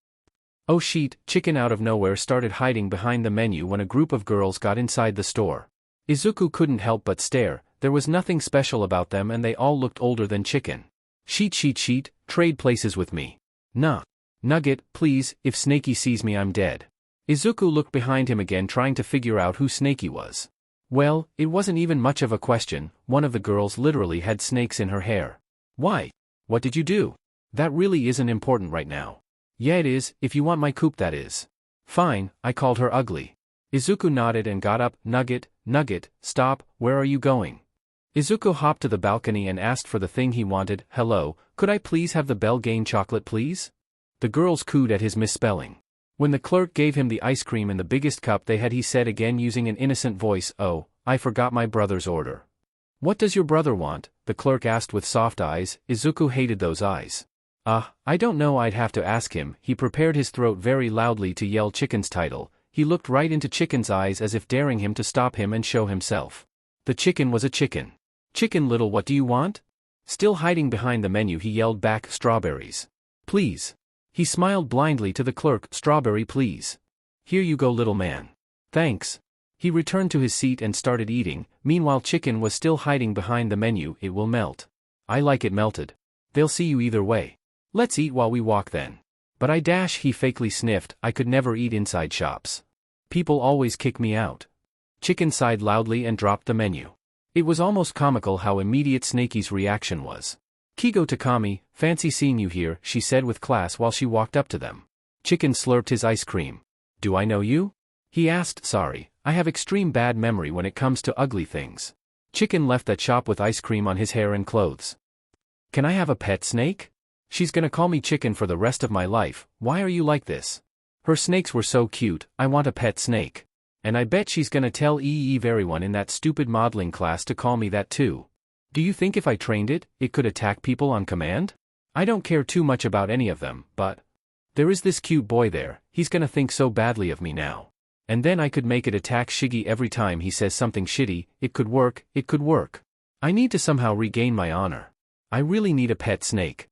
"Oh sheet." Chicken out of nowhere started hiding behind the menu when a group of girls got inside the store. Izuku couldn't help but stare. There was nothing special about them and they all looked older than Chicken. Sheet, trade places with me." "Nah. Nugget, please, if Snakey sees me I'm dead." Izuku looked behind him again trying to figure out who Snakey was. Well, it wasn't even much of a question, one of the girls literally had snakes in her hair. "Why? What did you do?" "That really isn't important right now." "Yeah it is, if you want my coupe that is." "Fine, I called her ugly." Izuku nodded and got up. Nugget, stop, where are you going?" Izuku hopped to the balcony and asked for the thing he wanted. "Hello, could I please have the Belgian chocolate please?" The girls cooed at his misspelling. When the clerk gave him the ice cream in the biggest cup they had he said again using an innocent voice, "Oh, I forgot my brother's order." "What does your brother want?" the clerk asked with soft eyes. Izuku hated those eyes. I don't know, I'd have to ask him." He prepared his throat very loudly to yell Chicken's title. He looked right into Chicken's eyes as if daring him to stop him and show himself. The chicken was a chicken. "Chicken Little, what do you want?" Still hiding behind the menu he yelled back, "Strawberries. Please." He smiled blindly to the clerk, "Strawberry please." "Here you go little man." "Thanks." He returned to his seat and started eating. Meanwhile Chicken was still hiding behind the menu. "It will melt. I like it melted." "They'll see you either way." "Let's eat while we walk then." "But I dash," he fakely sniffed, "I could never eat inside shops. People always kick me out." Chicken sighed loudly and dropped the menu. It was almost comical how immediate Snakey's reaction was. "Kigo Takami, fancy seeing you here," she said with class while she walked up to them. Chicken slurped his ice cream. "Do I know you?" he asked. "Sorry, I have extreme bad memory when it comes to ugly things." Chicken left that shop with ice cream on his hair and clothes. "Can I have a pet snake?" "She's gonna call me Chicken for the rest of my life. Why are you like this?" "Her snakes were so cute, I want a pet snake. And I bet she's gonna tell everyone in that stupid modeling class to call me that too. Do you think if I trained it, it could attack people on command? I don't care too much about any of them, but there is this cute boy there, he's gonna think so badly of me now. And then I could make it attack Shiggy every time he says something shitty. It could work, it could work. I need to somehow regain my honor. I really need a pet snake."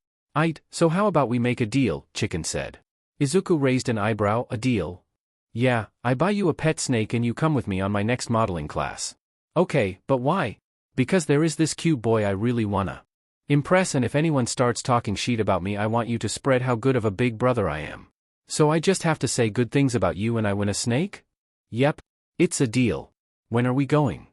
So how about we make a deal?" Chicken said. Izuku raised an eyebrow. "A deal?" "Yeah, I buy you a pet snake and you come with me on my next modeling class." "Okay, but why?" "Because there is this cute boy I really wanna impress, and if anyone starts talking shit about me I want you to spread how good of a big brother I am. So I just have to say good things about you and I win a snake?" "Yep. It's a deal. When are we going?"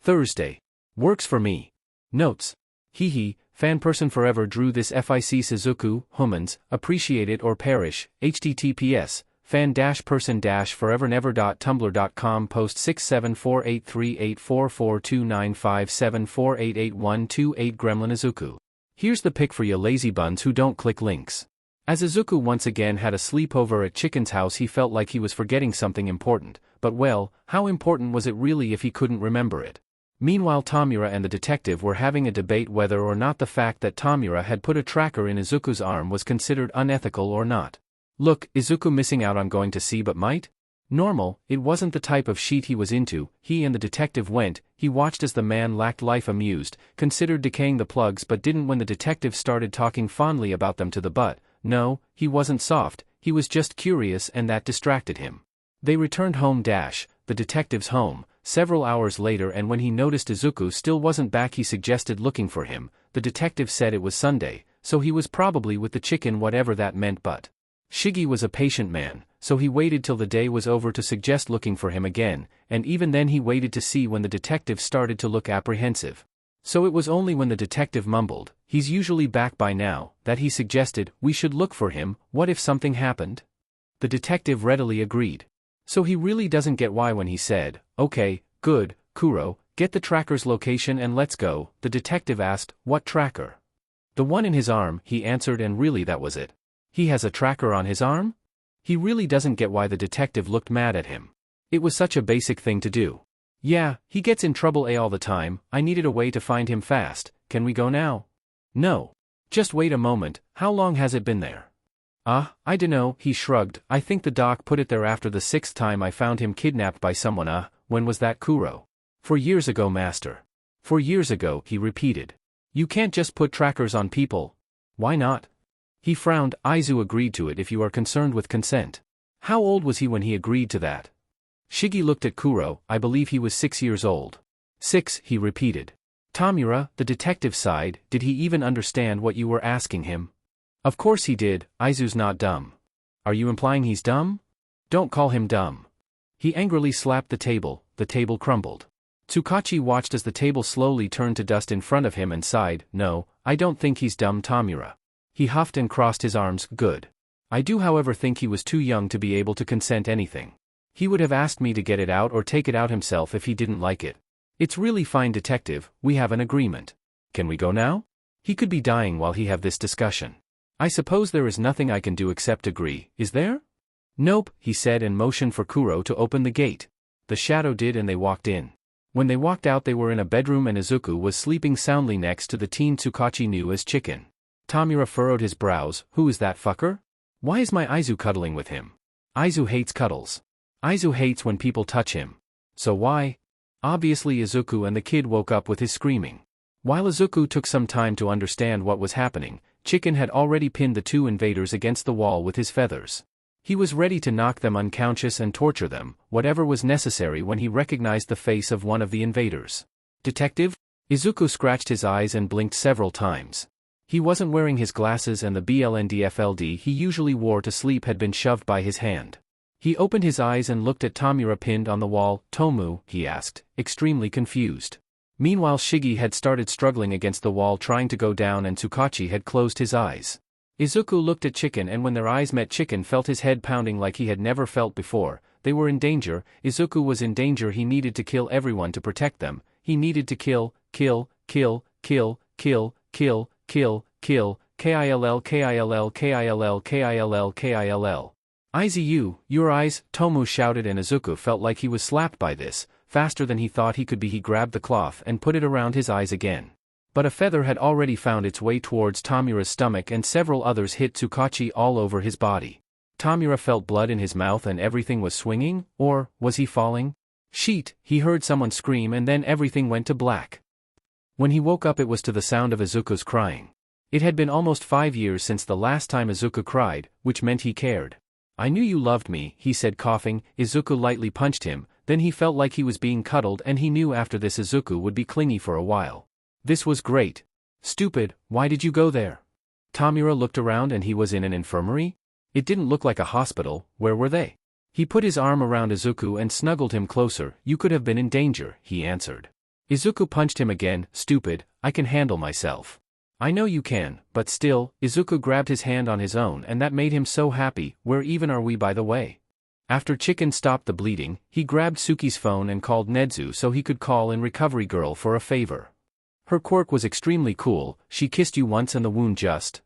"Thursday. Works for me." Notes. Hee fan person forever drew this FIC Suzuku, humans, appreciate it or perish, https, fan-person-forevernever.tumblr.com post 6748384429574888128 Gremlin Izuku. Here's the pic for ya lazy buns who don't click links. As Izuku once again had a sleepover at Chicken's house, he felt like he was forgetting something important, but well, how important was it really if he couldn't remember it? Meanwhile, Tamura and the detective were having a debate whether or not the fact that Tamura had put a tracker in Izuku's arm was considered unethical or not. Look, Izuku missing out on going to sea but might? Normal, it wasn't the type of sheet he was into. He and the detective went. He watched as the man lacked life, amused, considered decaying the plugs but didn't when the detective started talking fondly about them to the butt. No, he wasn't soft, he was just curious and that distracted him. They returned home the detective's home, several hours later, and when he noticed Izuku still wasn't back he suggested looking for him. The detective said it was Sunday, so he was probably with the chicken, whatever that meant, but Shiggy was a patient man, so he waited till the day was over to suggest looking for him again, and even then he waited to see when the detective started to look apprehensive. So it was only when the detective mumbled, "He's usually back by now," that he suggested, "We should look for him. What if something happened?" The detective readily agreed. So he really doesn't get why when he said, "Okay, good, Kuro, get the tracker's location and let's go." The detective asked, "What tracker?" "The one in his arm," he answered, and really that was it. He has a tracker on his arm? He really doesn't get why the detective looked mad at him. It was such a basic thing to do. "Yeah, he gets in trouble all the time. I needed a way to find him fast. Can we go now?" "No. Just wait a moment. How long has it been there?" I dunno," he shrugged. "I think the doc put it there after the 6th time I found him kidnapped by someone." When was that, Kuro?" "4 years ago, master." "4 years ago," he repeated. "You can't just put trackers on people." "Why not?" He frowned. "Izu agreed to it if you are concerned with consent." "How old was he when he agreed to that?" Shiggy looked at Kuro. "I believe he was 6 years old." "6, he repeated. "Tamura," the detective sighed, "did he even understand what you were asking him?" "Of course he did. Izu's not dumb." "Are you implying he's dumb?" "Don't call him dumb." He angrily slapped the table crumbled. Tsukachi watched as the table slowly turned to dust in front of him and sighed. "No, I don't think he's dumb, Tamura." He huffed and crossed his arms. "Good. I do however think he was too young to be able to consent anything. He would have asked me to get it out or take it out himself if he didn't like it." "It's really fine, detective, we have an agreement. Can we go now? He could be dying while he have this discussion. I suppose there is nothing I can do except agree, is there?" "Nope," he said and motioned for Kuro to open the gate. The shadow did and they walked in. When they walked out they were in a bedroom and Izuku was sleeping soundly next to the teen Tsukachi knew as Chicken. Tamura furrowed his brows. "Who is that fucker? Why is my Izu cuddling with him?" "Izu hates cuddles. Izu hates when people touch him." "So why?" Obviously Izuku and the kid woke up with his screaming. While Izuku took some time to understand what was happening, Chicken had already pinned the 2 invaders against the wall with his feathers. He was ready to knock them unconscious and torture them, whatever was necessary, when he recognized the face of one of the invaders. "Detective?" Izuku scratched his eyes and blinked several times. He wasn't wearing his glasses and the blndfld he usually wore to sleep had been shoved by his hand. He opened his eyes and looked at Tamura pinned on the wall. "Tomu?" he asked, extremely confused. Meanwhile Shiggy had started struggling against the wall trying to go down and Tsukachi had closed his eyes. Izuku looked at Chicken and when their eyes met Chicken felt his head pounding like he had never felt before. They were in danger. Izuku was in danger. He needed to kill everyone to protect them. He needed to kill, kill, kill, kill, kill, kill, kill, kill, kill, kill, kill, kill, kill. "Izu, your eyes," Tomu shouted and Izuku felt like he was slapped by this. Faster than he thought he could be, he grabbed the cloth and put it around his eyes again. But a feather had already found its way towards Tamura's stomach and several others hit Tsukachi all over his body. Tamura felt blood in his mouth and everything was swinging, or was he falling? Sheet, he heard someone scream and then everything went to black. When he woke up it was to the sound of Izuku's crying. It had been almost 5 years since the last time Izuku cried, which meant he cared. "I knew you loved me," he said coughing. Izuku lightly punched him, then he felt like he was being cuddled and he knew after this Izuku would be clingy for a while. This was great. "Stupid, why did you go there?" Tamura looked around and he was in an infirmary? It didn't look like a hospital. Where were they? He put his arm around Izuku and snuggled him closer. "You could have been in danger," he answered. Izuku punched him again. "Stupid, I can handle myself." "I know you can, but still." Izuku grabbed his hand on his own and that made him so happy. "Where even are we, by the way?" After Chicken stopped the bleeding, he grabbed Suki's phone and called Nedzu so he could call in Recovery Girl for a favor. Her quirk was extremely cool. She kissed you once and the wound just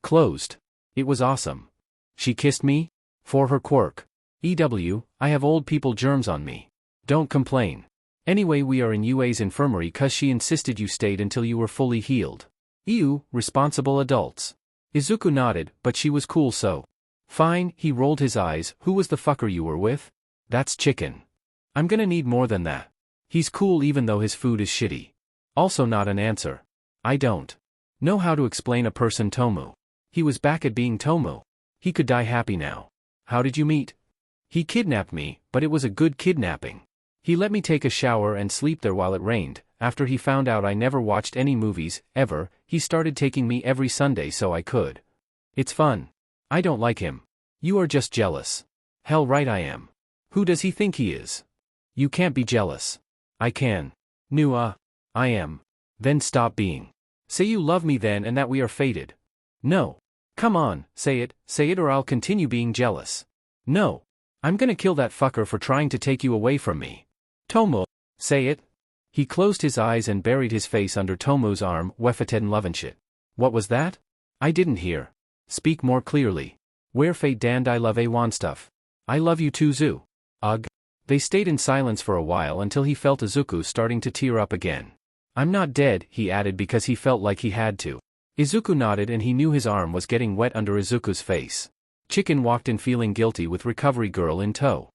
closed. It was awesome. She kissed me? For her quirk. I have old people germs on me. Don't complain. Anyway, we are in UA's infirmary cause she insisted you stayed until you were fully healed. Ew, responsible adults. Izuku nodded, but she was cool so. Fine, he rolled his eyes. Who was the fucker you were with? That's Chicken. I'm gonna need more than that. He's cool even though his food is shitty. Also not an answer. I don't know how to explain a person Tomu. He was back at being Tomu. He could die happy now. How did you meet? He kidnapped me, but it was a good kidnapping. He let me take a shower and sleep there while it rained. After he found out I never watched any movies, ever, he started taking me every Sunday so I could. It's fun. I don't like him. You are just jealous. Hell right I am. Who does he think he is? You can't be jealous. I can. I am. Then stop being. Say you love me then and that we are fated. No. Come on, say it or I'll continue being jealous. No. I'm gonna kill that fucker for trying to take you away from me. Tomu, say it. He closed his eyes and buried his face under Tomu's arm. Wefeten Lovenshit. What was that? I didn't hear. Speak more clearly. Where fate dand I love a1 stuff. I love you too Zu. Ugh. They stayed in silence for a while until he felt Izuku starting to tear up again. I'm not dead, he added because he felt like he had to. Izuku nodded and he knew his arm was getting wet under Izuku's face. Chicken walked in feeling guilty with Recovery Girl in tow.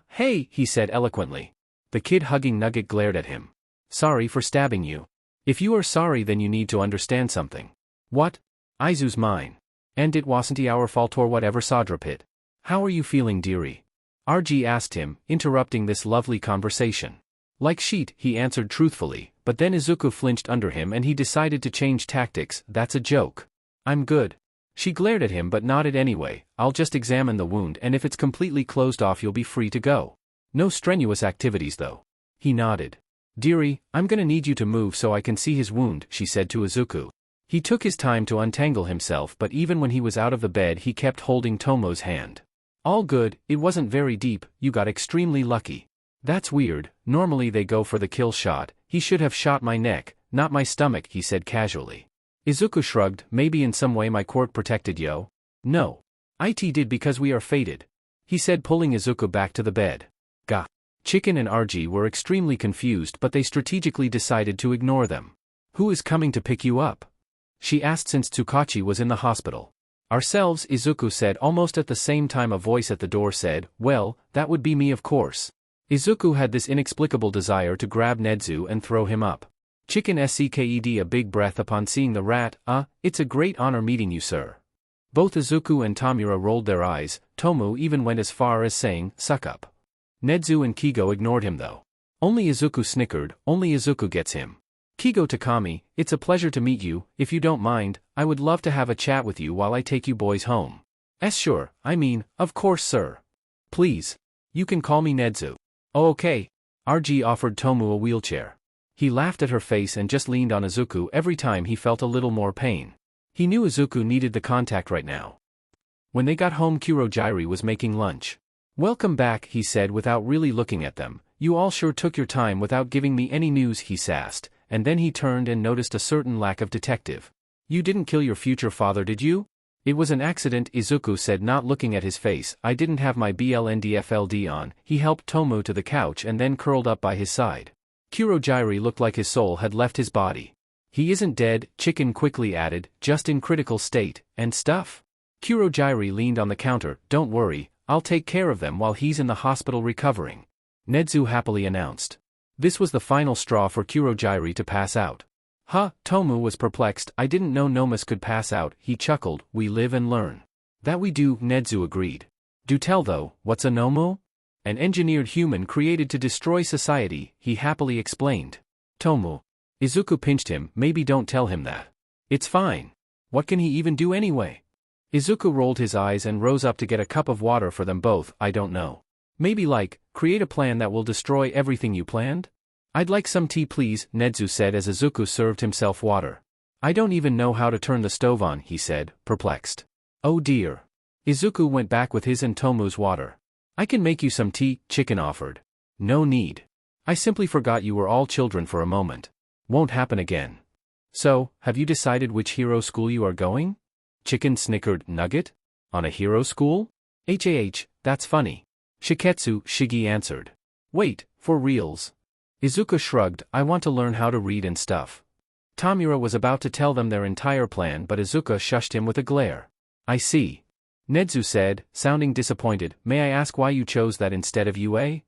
Hey, he said eloquently. The kid hugging Nugget glared at him. Sorry for stabbing you. If you are sorry then you need to understand something. What? Izu's mine. And it wasn't our fault or whatever Sadrapit. How are you feeling dearie? RG asked him, interrupting this lovely conversation. Like sheet, he answered truthfully, but then Izuku flinched under him and he decided to change tactics. That's a joke. I'm good. She glared at him but nodded anyway. I'll just examine the wound and if it's completely closed off you'll be free to go. No strenuous activities though. He nodded. Dearie, I'm gonna need you to move so I can see his wound, she said to Izuku. He took his time to untangle himself but even when he was out of the bed he kept holding Tomo's hand. All good, it wasn't very deep, you got extremely lucky. That's weird, normally they go for the kill shot. He should have shot my neck, not my stomach, he said casually. Izuku shrugged, maybe in some way my quirk protected yo? No. It did because we are fated. He said pulling Izuku back to the bed. Gah. Chicken and RG were extremely confused but they strategically decided to ignore them. Who is coming to pick you up? She asked since Tsukachi was in the hospital. Ourselves, Izuku said almost at the same time a voice at the door said, well, that would be me of course. Izuku had this inexplicable desire to grab Nedzu and throw him up. Chicken scked a big breath upon seeing the rat. It's a great honor meeting you sir. Both Izuku and Tamura rolled their eyes. Tomu even went as far as saying, suck up. Nedzu and Kigo ignored him though. Only Izuku snickered, only Izuku gets him. Kigo Takami, it's a pleasure to meet you. If you don't mind, I would love to have a chat with you while I take you boys home. Sure, of course sir. Please. You can call me Nedzu. Oh okay. RG offered Tomu a wheelchair. He laughed at her face and just leaned on Izuku every time he felt a little more pain. He knew Izuku needed the contact right now. When they got home Kurojairi was making lunch. Welcome back, he said without really looking at them. You all sure took your time without giving me any news, he sassed, and then he turned and noticed a certain lack of detective. You didn't kill your future father did you? It was an accident, Izuku said not looking at his face. I didn't have my BLNDFLD on. He helped Tomu to the couch and then curled up by his side. Kurojairi looked like his soul had left his body. He isn't dead, Chicken quickly added, just in critical state, and stuff. Kurojairi leaned on the counter. Don't worry, I'll take care of them while he's in the hospital recovering. Nedzu happily announced. This was the final straw for Kurojairi to pass out. Tomu was perplexed. I didn't know Nomus could pass out, he chuckled. We live and learn. That we do, Nedzu agreed. Do tell though, what's a Nomu? An engineered human created to destroy society, he happily explained. Tomu. Izuku pinched him. Maybe don't tell him that. It's fine. What can he even do anyway? Izuku rolled his eyes and rose up to get a cup of water for them both. I don't know. Maybe create a plan that will destroy everything you planned? I'd like some tea please, Nedzu said as Izuku served himself water. I don't even know how to turn the stove on, he said, perplexed. Oh dear. Izuku went back with his and Tomu's water. I can make you some tea, Chicken offered. No need. I simply forgot you were all children for a moment. Won't happen again. So, have you decided which hero school you are going? Chicken snickered. Nugget? On a hero school? That's funny. Shiggy answered. Wait, for reals? Izuku shrugged. I want to learn how to read and stuff. Tamura was about to tell them their entire plan, but Izuku shushed him with a glare. I see. Nedzu said, sounding disappointed. May I ask why you chose that instead of UA?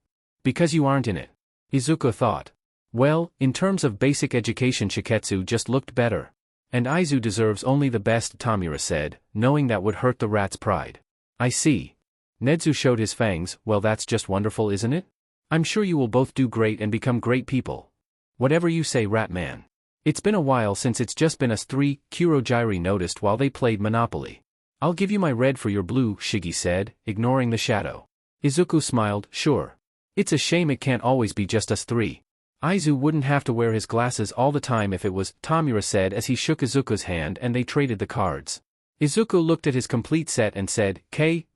Because you aren't in it. Izuku thought. Well, in terms of basic education, Shiketsu just looked better. And Aizu deserves only the best, Tamura said, knowing that would hurt the rat's pride. I see. Nedzu showed his fangs. Well, that's just wonderful, isn't it? I'm sure you will both do great and become great people. Whatever you say, Rat Man. It's been a while since it's just been us three, Kurojairi noticed while they played Monopoly. I'll give you my red for your blue, Shiggy said, ignoring the shadow. Izuku smiled. Sure. It's a shame it can't always be just us three. Aizu wouldn't have to wear his glasses all the time if it was, Tamura said as he shook Izuku's hand and they traded the cards. Izuku looked at his complete set and said,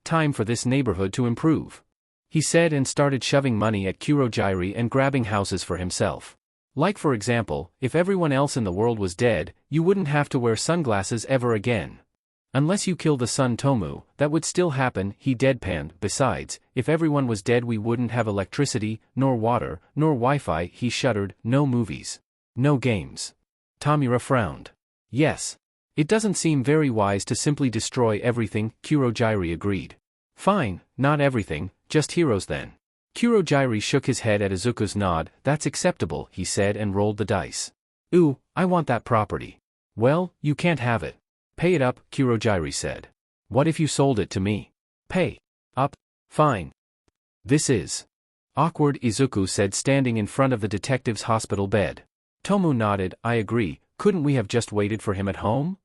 time for this neighborhood to improve. He said and started shoving money at Kurojairi and grabbing houses for himself. Like for example, if everyone else in the world was dead, you wouldn't have to wear sunglasses ever again. Unless you kill the sun Tomu, that would still happen, he deadpanned. Besides, if everyone was dead we wouldn't have electricity, nor water, nor Wi-Fi, he shuddered, no movies. No games. Tamura frowned. Yes. It doesn't seem very wise to simply destroy everything, Kurojairi agreed. Fine, not everything, just heroes then. Kurojairi shook his head at Izuku's nod. That's acceptable, he said and rolled the dice. Ooh, I want that property. Well, you can't have it. Pay it up, Kurojairi said. What if you sold it to me? Pay up. Fine. This is awkward, Izuku said, standing in front of the detective's hospital bed. Tomu nodded. I agree, couldn't we have just waited for him at home?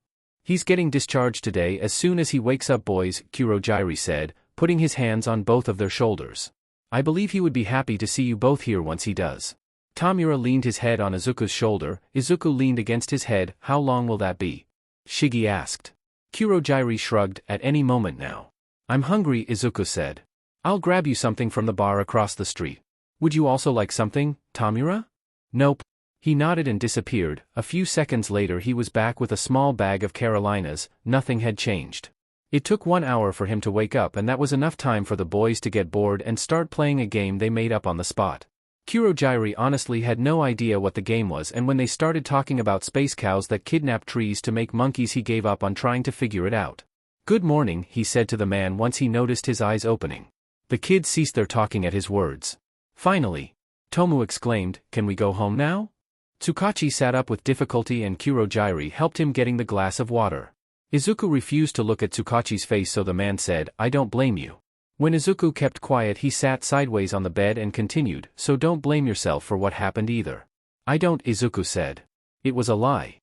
He's getting discharged today as soon as he wakes up, boys, Kurojairi said, putting his hands on both of their shoulders. I believe he would be happy to see you both here once he does. Tamura leaned his head on Izuku's shoulder. Izuku leaned against his head. How long will that be? Shiggy asked. Kurojairi shrugged. At any moment now. I'm hungry, Izuku said. I'll grab you something from the bar across the street. Would you also like something, Tamura? Nope. He nodded and disappeared. A few seconds later he was back with a small bag of Carolinas. Nothing had changed. It took 1 hour for him to wake up, and that was enough time for the boys to get bored and start playing a game they made up on the spot. Kurojairi honestly had no idea what the game was, and when they started talking about space cows that kidnap trees to make monkeys he gave up on trying to figure it out. Good morning, he said to the man once he noticed his eyes opening. The kids ceased their talking at his words. Finally. Tomu exclaimed, can we go home now? Tsukachi sat up with difficulty and Kurojairi helped him getting the glass of water. Izuku refused to look at Tsukachi's face, so the man said, I don't blame you. When Izuku kept quiet he sat sideways on the bed and continued, so don't blame yourself for what happened either. I don't, Izuku said. It was a lie.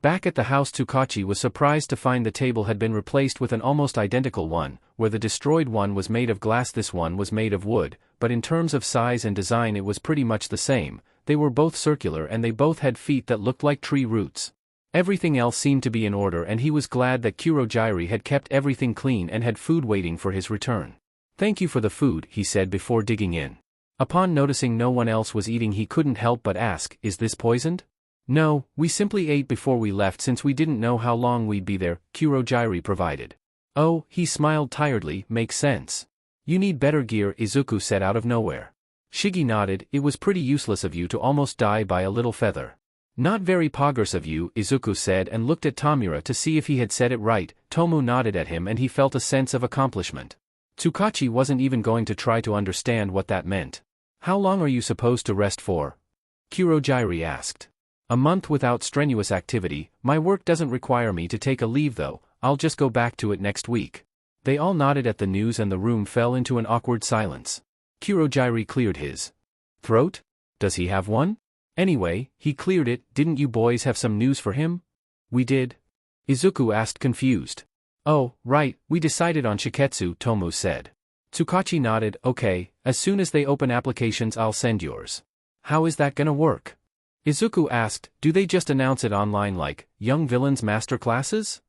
Back at the house Tsukachi was surprised to find the table had been replaced with an almost identical one. Where the destroyed one was made of glass, this one was made of wood, but in terms of size and design it was pretty much the same. They were both circular and they both had feet that looked like tree roots. Everything else seemed to be in order, and he was glad that Kurojairi had kept everything clean and had food waiting for his return. Thank you for the food, he said before digging in. Upon noticing no one else was eating he couldn't help but ask, is this poisoned? No, we simply ate before we left since we didn't know how long we'd be there, Kurojairi provided. Oh, he smiled tiredly, makes sense. You need better gear, Izuku said out of nowhere. Shiggy nodded. It was pretty useless of you to almost die by a little feather. Not very poggers of you, Izuku said and looked at Tamura to see if he had said it right. Tomu nodded at him and he felt a sense of accomplishment. Tsukachi wasn't even going to try to understand what that meant. How long are you supposed to rest for? Kurojairi asked. A month without strenuous activity. My work doesn't require me to take a leave though, I'll just go back to it next week. They all nodded at the news and the room fell into an awkward silence. Kurojairi cleared his throat? Does he have one? Anyway, he cleared it. Didn't you boys have some news for him? We did. Izuku asked confused. Oh, right, we decided on Shiketsu, Tomu said. Tsukachi nodded. Okay, as soon as they open applications I'll send yours. How is that gonna work? Izuku asked. Do they just announce it online like, Young Villains Masterclasses?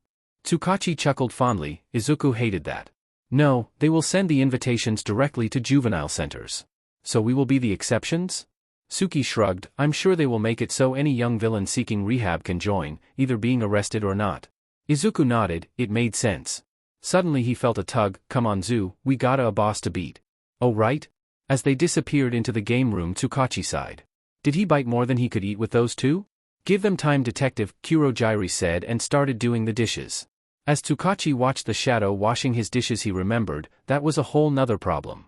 Tsukachi chuckled fondly. Izuku hated that. No, they will send the invitations directly to juvenile centers. So we will be the exceptions? Suki shrugged. I'm sure they will make it so any young villain seeking rehab can join, either being arrested or not. Izuku nodded. It made sense. Suddenly he felt a tug. Come on Zu, we gotta a boss to beat. Oh right? As they disappeared into the game room, Tsukachi sighed. Did he bite more than he could eat with those two? Give them time, Detective, Kurojiiri said and started doing the dishes. As Tsukachi watched the shadow washing his dishes, he remembered, that was a whole nother problem.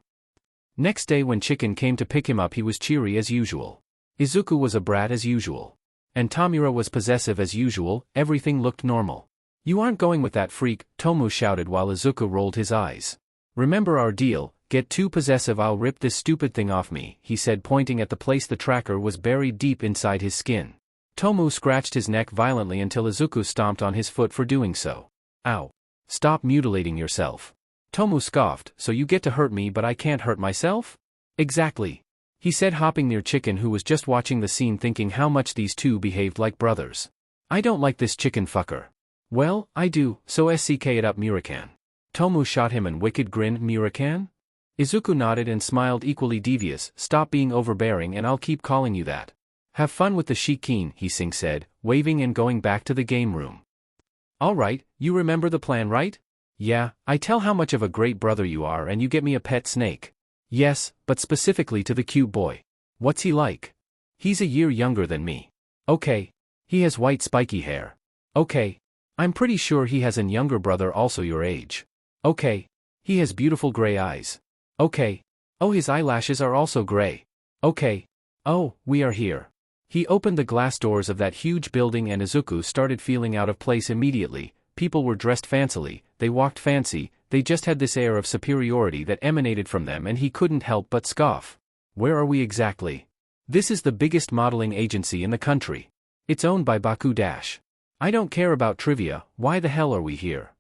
Next day when Chicken came to pick him up, he was cheery as usual. Izuku was a brat as usual. And Tamura was possessive as usual. Everything looked normal. You aren't going with that freak, Tomu shouted while Izuku rolled his eyes. Remember our deal, get too possessive I'll rip this stupid thing off me, he said, pointing at the place the tracker was buried deep inside his skin. Tomu scratched his neck violently until Izuku stomped on his foot for doing so. Ow. Stop mutilating yourself. Tomu scoffed, so you get to hurt me but I can't hurt myself? Exactly. He said, hopping near Chicken, who was just watching the scene thinking how much these two behaved like brothers. I don't like this chicken fucker. Well, I do, so SCK it up Murakan. Tomu shot him and wicked grinned. Murakan? Izuku nodded and smiled, equally devious. Stop being overbearing and I'll keep calling you that. Have fun with the Shikin, he said, waving and going back to the game room. Alright, you remember the plan, right? Yeah, I tell how much of a great brother you are and you get me a pet snake. Yes, but specifically to the cute boy. What's he like? He's a year younger than me. Okay. He has white spiky hair. Okay. I'm pretty sure he has an younger brother also your age. Okay. He has beautiful gray eyes. Okay. Oh, his eyelashes are also gray. Okay. Oh, we are here. He opened the glass doors of that huge building and Izuku started feeling out of place immediately. People were dressed fancily, they walked fancy, they just had this air of superiority that emanated from them and he couldn't help but scoff. Where are we exactly? This is the biggest modeling agency in the country. It's owned by Baku Dash. I don't care about trivia, why the hell are we here?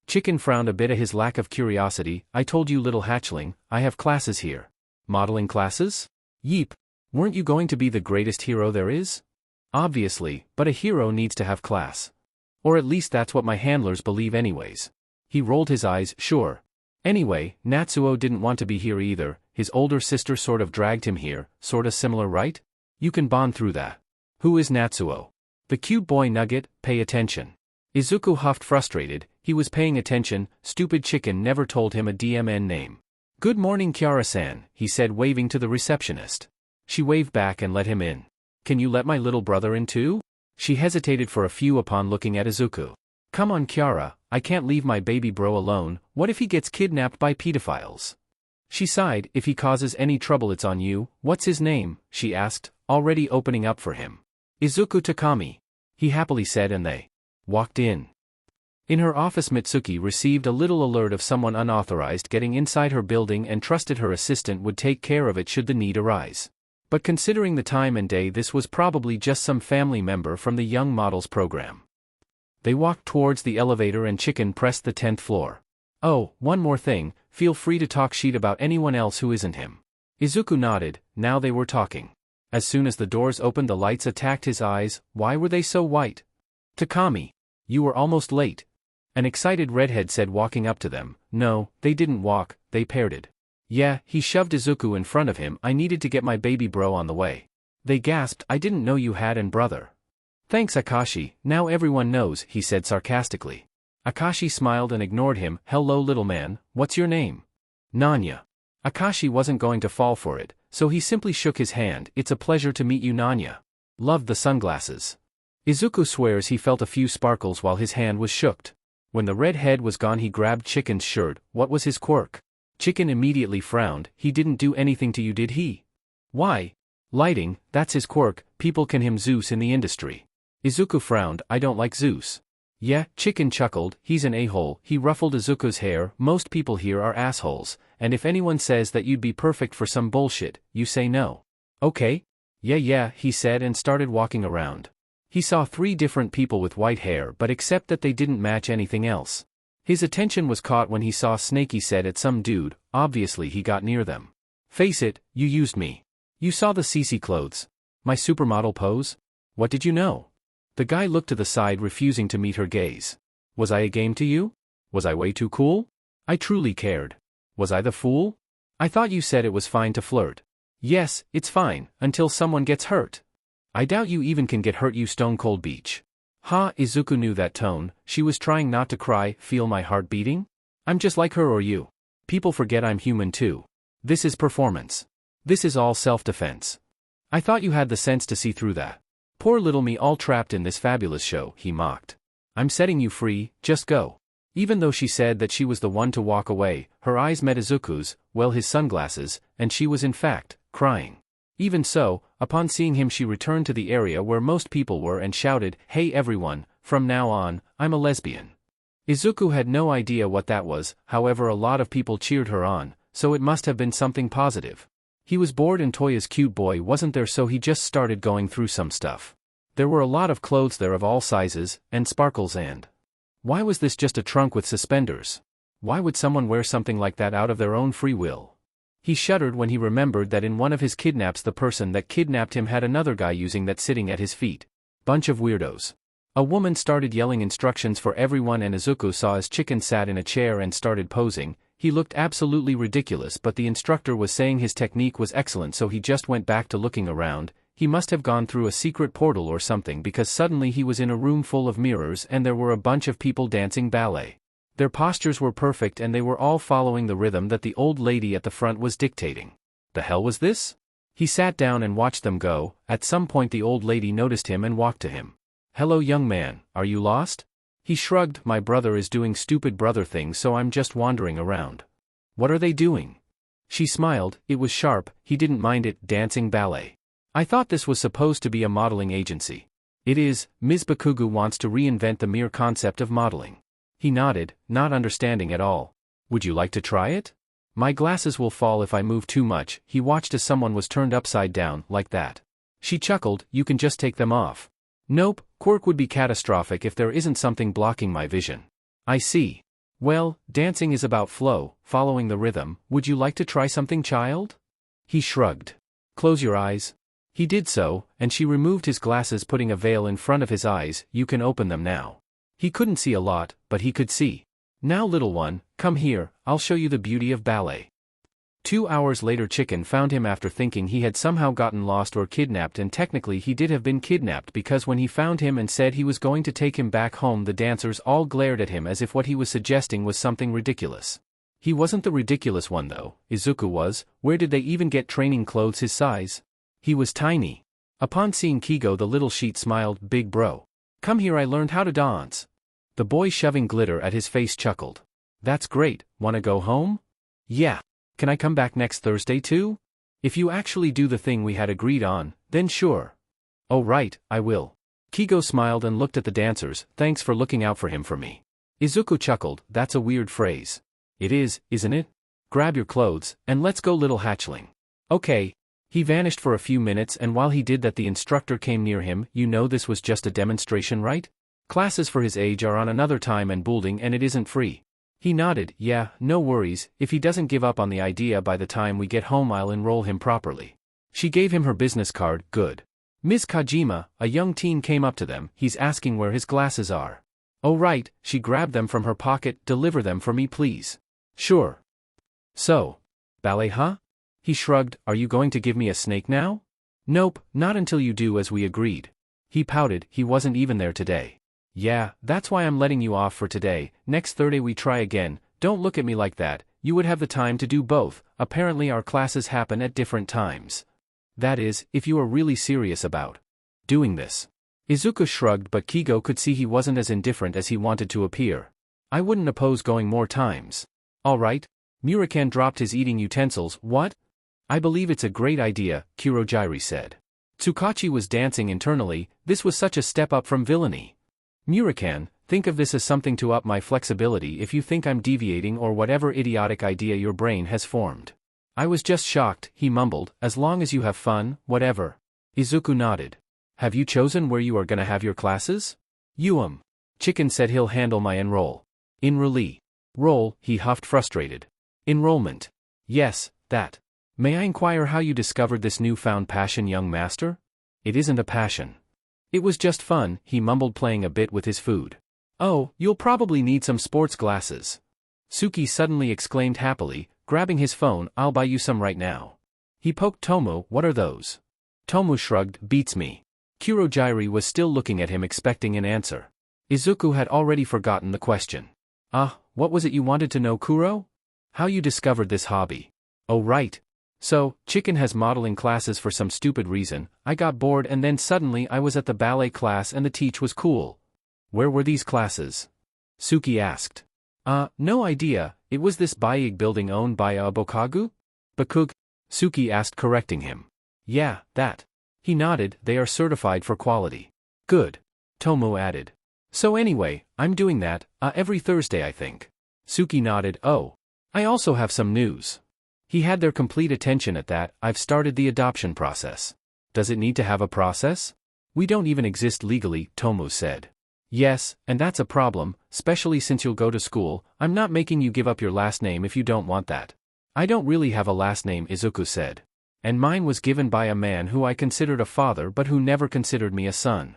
Chicken frowned a bit at his lack of curiosity. I told you, little hatchling, I have classes here. Modeling classes? Yeep. Weren't you going to be the greatest hero there is? Obviously, but a hero needs to have class. Or at least that's what my handlers believe anyways. He rolled his eyes. Sure. Anyway, Natsuo didn't want to be here either, his older sister sort of dragged him here, sorta similar, right? You can bond through that. Who is Natsuo? The cute boy nugget, pay attention. Izuku huffed, frustrated. He was paying attention. Stupid Chicken never told him a DMN name. Good morning, Kiara-san, he said, waving to the receptionist. She waved back and let him in. Can you let my little brother in too? She hesitated for a few upon looking at Izuku. Come on, Kiara, I can't leave my baby bro alone. What if he gets kidnapped by pedophiles? She sighed. If he causes any trouble, it's on you. What's his name? She asked, already opening up for him. Izuku Takami. He happily said, and they walked in. In her office, Mitsuki received a little alert of someone unauthorized getting inside her building and trusted her assistant would take care of it should the need arise. But considering the time and day, this was probably just some family member from the Young Models program. They walked towards the elevator and Chicken pressed the 10th floor. Oh, one more thing, feel free to talk shit about anyone else who isn't him. Izuku nodded. Now they were talking. As soon as the doors opened, the lights attacked his eyes. Why were they so white? Takami. You were almost late. An excited redhead said, walking up to them. No, they didn't walk, they paired. Yeah, he shoved Izuku in front of him. I needed to get my baby bro on the way. They gasped. I didn't know you had an brother. Thanks, Akashi, now everyone knows, he said sarcastically. Akashi smiled and ignored him. Hello, little man, what's your name? Nanya. Akashi wasn't going to fall for it, so he simply shook his hand. It's a pleasure to meet you, Nanya. Loved the sunglasses. Izuku swears he felt a few sparkles while his hand was shook. When the red head was gone, he grabbed Chicken's shirt. What was his quirk? Chicken immediately frowned. He didn't do anything to you, did he? Why? Lighting, that's his quirk. People can him Zeus in the industry. Izuku frowned. I don't like Zeus. Yeah, Chicken chuckled. He's an a-hole. He ruffled Izuku's hair. Most people here are assholes, and if anyone says that you'd be perfect for some bullshit, you say no. Okay? Yeah, he said and started walking around. He saw 3 different people with white hair, but except that they didn't match anything else. His attention was caught when he saw Snakey said at some dude. Obviously he got near them. Face it, you used me. You saw the CC clothes. My supermodel pose? What did you know? The guy looked to the side, refusing to meet her gaze. Was I a game to you? Was I way too cool? I truly cared. Was I the fool? I thought you said it was fine to flirt. Yes, it's fine, until someone gets hurt. I doubt you even can get hurt, you stone cold beach. Ha, Izuku knew that tone. She was trying not to cry. Feel my heart beating? I'm just like her or you. People forget I'm human too. This is performance. This is all self-defense. I thought you had the sense to see through that. Poor little me, all trapped in this fabulous show, he mocked. I'm setting you free, just go. Even though she said that she was the one to walk away, her eyes met Izuku's, well, his sunglasses, and she was in fact crying. Even so, upon seeing him she returned to the area where most people were and shouted, "Hey everyone, from now on, I'm a lesbian." Izuku had no idea what that was, however a lot of people cheered her on, so it must have been something positive. He was bored and Toya's cute boy wasn't there, so he just started going through some stuff. There were a lot of clothes there of all sizes, and sparkles, and why was this just a trunk with suspenders? Why would someone wear something like that out of their own free will? He shuddered when he remembered that in one of his kidnaps the person that kidnapped him had another guy using that sitting at his feet. Bunch of weirdos. A woman started yelling instructions for everyone and Izuku saw his chicken sat in a chair and started posing. He looked absolutely ridiculous, but the instructor was saying his technique was excellent, so he just went back to looking around. He must have gone through a secret portal or something, because suddenly he was in a room full of mirrors and there were a bunch of people dancing ballet. Their postures were perfect and they were all following the rhythm that the old lady at the front was dictating. The hell was this? He sat down and watched them go. At some point the old lady noticed him and walked to him. "Hello young man, are you lost?" He shrugged. "My brother is doing stupid brother things, so I'm just wandering around." "What are they doing?" She smiled. It was sharp. He didn't mind it. "Dancing ballet. I thought this was supposed to be a modeling agency." "It is. Ms. Bakugu wants to reinvent the mere concept of modeling." He nodded, not understanding at all. "Would you like to try it?" "My glasses will fall if I move too much." He watched as someone was turned upside down, like that. She chuckled. "You can just take them off." "Nope, Quirk would be catastrophic if there isn't something blocking my vision." "I see. Well, dancing is about flow, following the rhythm. Would you like to try something, child?" He shrugged. "Close your eyes." He did so, and she removed his glasses, putting a veil in front of his eyes. "You can open them now." He couldn't see a lot, but he could see. "Now little one, come here, I'll show you the beauty of ballet." 2 hours later Chicken found him after thinking he had somehow gotten lost or kidnapped, and technically he did have been kidnapped, because when he found him and said he was going to take him back home the dancers all glared at him as if what he was suggesting was something ridiculous. He wasn't the ridiculous one though, Izuku was. Where did they even get training clothes his size? He was tiny. Upon seeing Kigo the little sheet smiled. "Big bro. Come here, I learned how to dance." The boy shoving glitter at his face chuckled. "That's great, wanna go home?" "Yeah. Can I come back next Thursday too?" "If you actually do the thing we had agreed on, then sure." "Oh right, I will." Kigo smiled and looked at the dancers. "Thanks for looking out for him for me." Izuku chuckled. "That's a weird phrase." "It is, isn't it? Grab your clothes, and let's go little hatchling." "Okay." He vanished for a few minutes, and while he did that the instructor came near him. "You know this was just a demonstration, right? Classes for his age are on another time and building, and it isn't free." He nodded. "Yeah, no worries. If he doesn't give up on the idea by the time we get home I'll enroll him properly." She gave him her business card. "Good." "Ms. Kojima," a young teen came up to them. "He's asking where his glasses are." "Oh right." She grabbed them from her pocket. "Deliver them for me please." "Sure." "So, ballet huh?" He shrugged. "Are you going to give me a snake now?" "Nope, not until you do as we agreed." He pouted. He wasn't even there today. "Yeah, that's why I'm letting you off for today. Next Thursday we try again." "Don't look at me like that. You would have the time to do both. Apparently our classes happen at different times. That is, if you are really serious about doing this." Izuku shrugged, but Kigo could see he wasn't as indifferent as he wanted to appear. "I wouldn't oppose going more times." "All right." Murakan dropped his eating utensils. "What?" "I believe it's a great idea," Kurojiri said. Tsukachi was dancing internally. This was such a step up from villainy. "Murakan, think of this as something to up my flexibility if you think I'm deviating or whatever idiotic idea your brain has formed." "I was just shocked," he mumbled. "As long as you have fun, whatever." Izuku nodded. "Have you chosen where you are gonna have your classes?" Chicken said he'll handle my enroll. "Enrollee." "Roll," he huffed frustrated. "Enrollment." "Yes, that." "May I inquire how you discovered this newfound passion, young master?" "It isn't a passion. It was just fun," he mumbled, playing a bit with his food. "Oh, you'll probably need some sports glasses." Suki suddenly exclaimed happily, grabbing his phone, I'll buy you some right now. He poked Tomu, what are those? Tomu shrugged, beats me. Kurogyuri was still looking at him expecting an answer. Izuku had already forgotten the question. What was it you wanted to know, Kuro? How you discovered this hobby? Oh right. So, Chicken has modeling classes for some stupid reason, I got bored and then suddenly I was at the ballet class and the teach was cool. Where were these classes? Suki asked. No idea, it was this Baig building owned by a Bokagu? Bakug? Suki asked, correcting him. Yeah, that. He nodded, they are certified for quality. Good. Tomu added. So anyway, I'm doing that, every Thursday I think. Suki nodded, oh. I also have some news. He had their complete attention at that, I've started the adoption process. Does it need to have a process? We don't even exist legally, Tomu said. Yes, and that's a problem, especially since you'll go to school, I'm not making you give up your last name if you don't want that. I don't really have a last name, Izuku said. And mine was given by a man who I considered a father but who never considered me a son.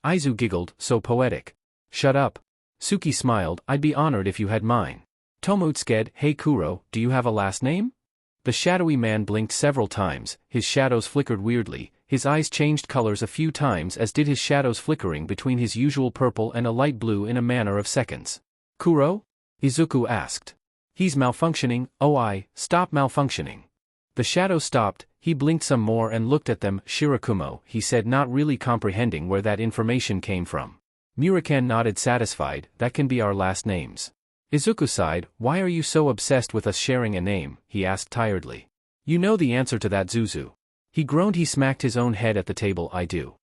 Aizu giggled, so poetic. Shut up. Suki smiled, I'd be honored if you had mine. Tomu sked, hey Kuro, do you have a last name? The shadowy man blinked several times, his shadows flickered weirdly, his eyes changed colors a few times as did his shadows flickering between his usual purple and a light blue in a matter of seconds. Kuro? Izuku asked. He's malfunctioning, stop malfunctioning. The shadow stopped, he blinked some more and looked at them, Shirakumo, he said, not really comprehending where that information came from. Murakan nodded satisfied, that can be our last names. Izuku sighed, why are you so obsessed with us sharing a name, he asked tiredly. You know the answer to that, Zuzu. He groaned, he smacked his own head at the table, I do.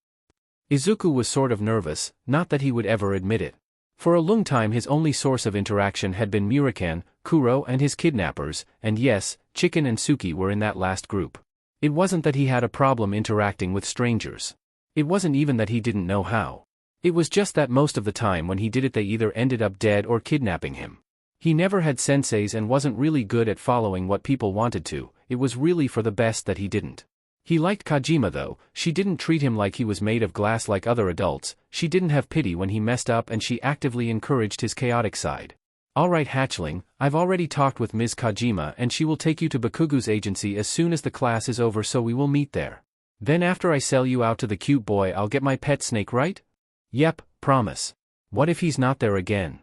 Izuku was sort of nervous, not that he would ever admit it. For a long time his only source of interaction had been Murakan, Kuro and his kidnappers, and yes, Chicken and Suki were in that last group. It wasn't that he had a problem interacting with strangers. It wasn't even that he didn't know how. It was just that most of the time when he did it they either ended up dead or kidnapping him. He never had senseis and wasn't really good at following what people wanted to, it was really for the best that he didn't. He liked Kajima though, she didn't treat him like he was made of glass like other adults, she didn't have pity when he messed up and she actively encouraged his chaotic side. Alright hatchling, I've already talked with Ms. Kajima and she will take you to Bakugu's agency as soon as the class is over so we will meet there. Then after I sell you out to the cute boy I'll get my pet snake, right? Yep, promise. What if he's not there again?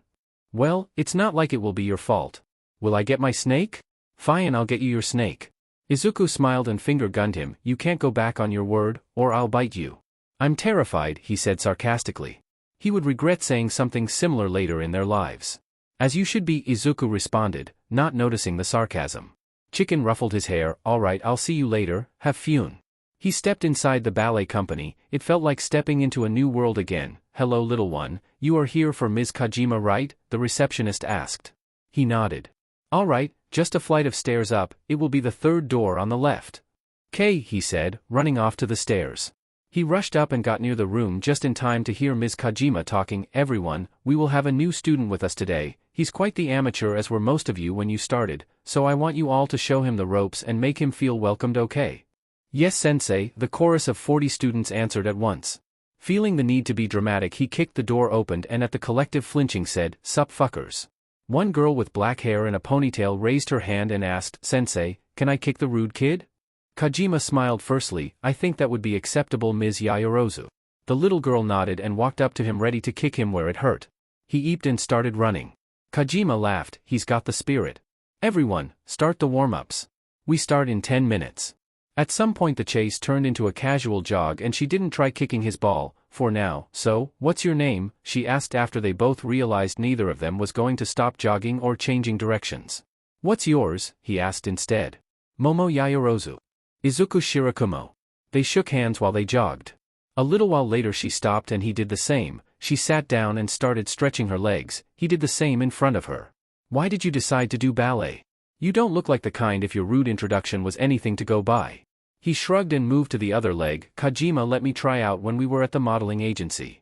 Well, it's not like it will be your fault. Will I get my snake? Fine, I'll get you your snake. Izuku smiled and finger-gunned him, you can't go back on your word, or I'll bite you. I'm terrified, he said sarcastically. He would regret saying something similar later in their lives. As you should be, Izuku responded, not noticing the sarcasm. Chicken ruffled his hair, alright, I'll see you later, have fun. He stepped inside the ballet company, it felt like stepping into a new world again. Hello little one, you are here for Ms. Kajima right? The receptionist asked. He nodded. Alright, just a flight of stairs up, it will be the third door on the left. "K," he said, running off to the stairs. He rushed up and got near the room just in time to hear Ms. Kajima talking, everyone, we will have a new student with us today, he's quite the amateur as were most of you when you started, so I want you all to show him the ropes and make him feel welcomed, okay? Yes sensei, the chorus of 40 students answered at once. Feeling the need to be dramatic he kicked the door open and at the collective flinching said, sup fuckers. One girl with black hair and a ponytail raised her hand and asked, Sensei, can I kick the rude kid? Kajima smiled firstly, I think that would be acceptable Ms. Yayorozu. The little girl nodded and walked up to him ready to kick him where it hurt. He eeped and started running. Kajima laughed, he's got the spirit. Everyone, start the warm-ups. We start in 10 minutes. At some point the chase turned into a casual jog and she didn't try kicking his ball, for now, so, what's your name, she asked after they both realized neither of them was going to stop jogging or changing directions. What's yours, he asked instead. Momo Yayorozu. Izuku Shirakumo. They shook hands while they jogged. A little while later she stopped and he did the same, she sat down and started stretching her legs, he did the same in front of her. Why did you decide to do ballet? You don't look like the kind if your rude introduction was anything to go by. He shrugged and moved to the other leg, Kajima let me try out when we were at the modeling agency.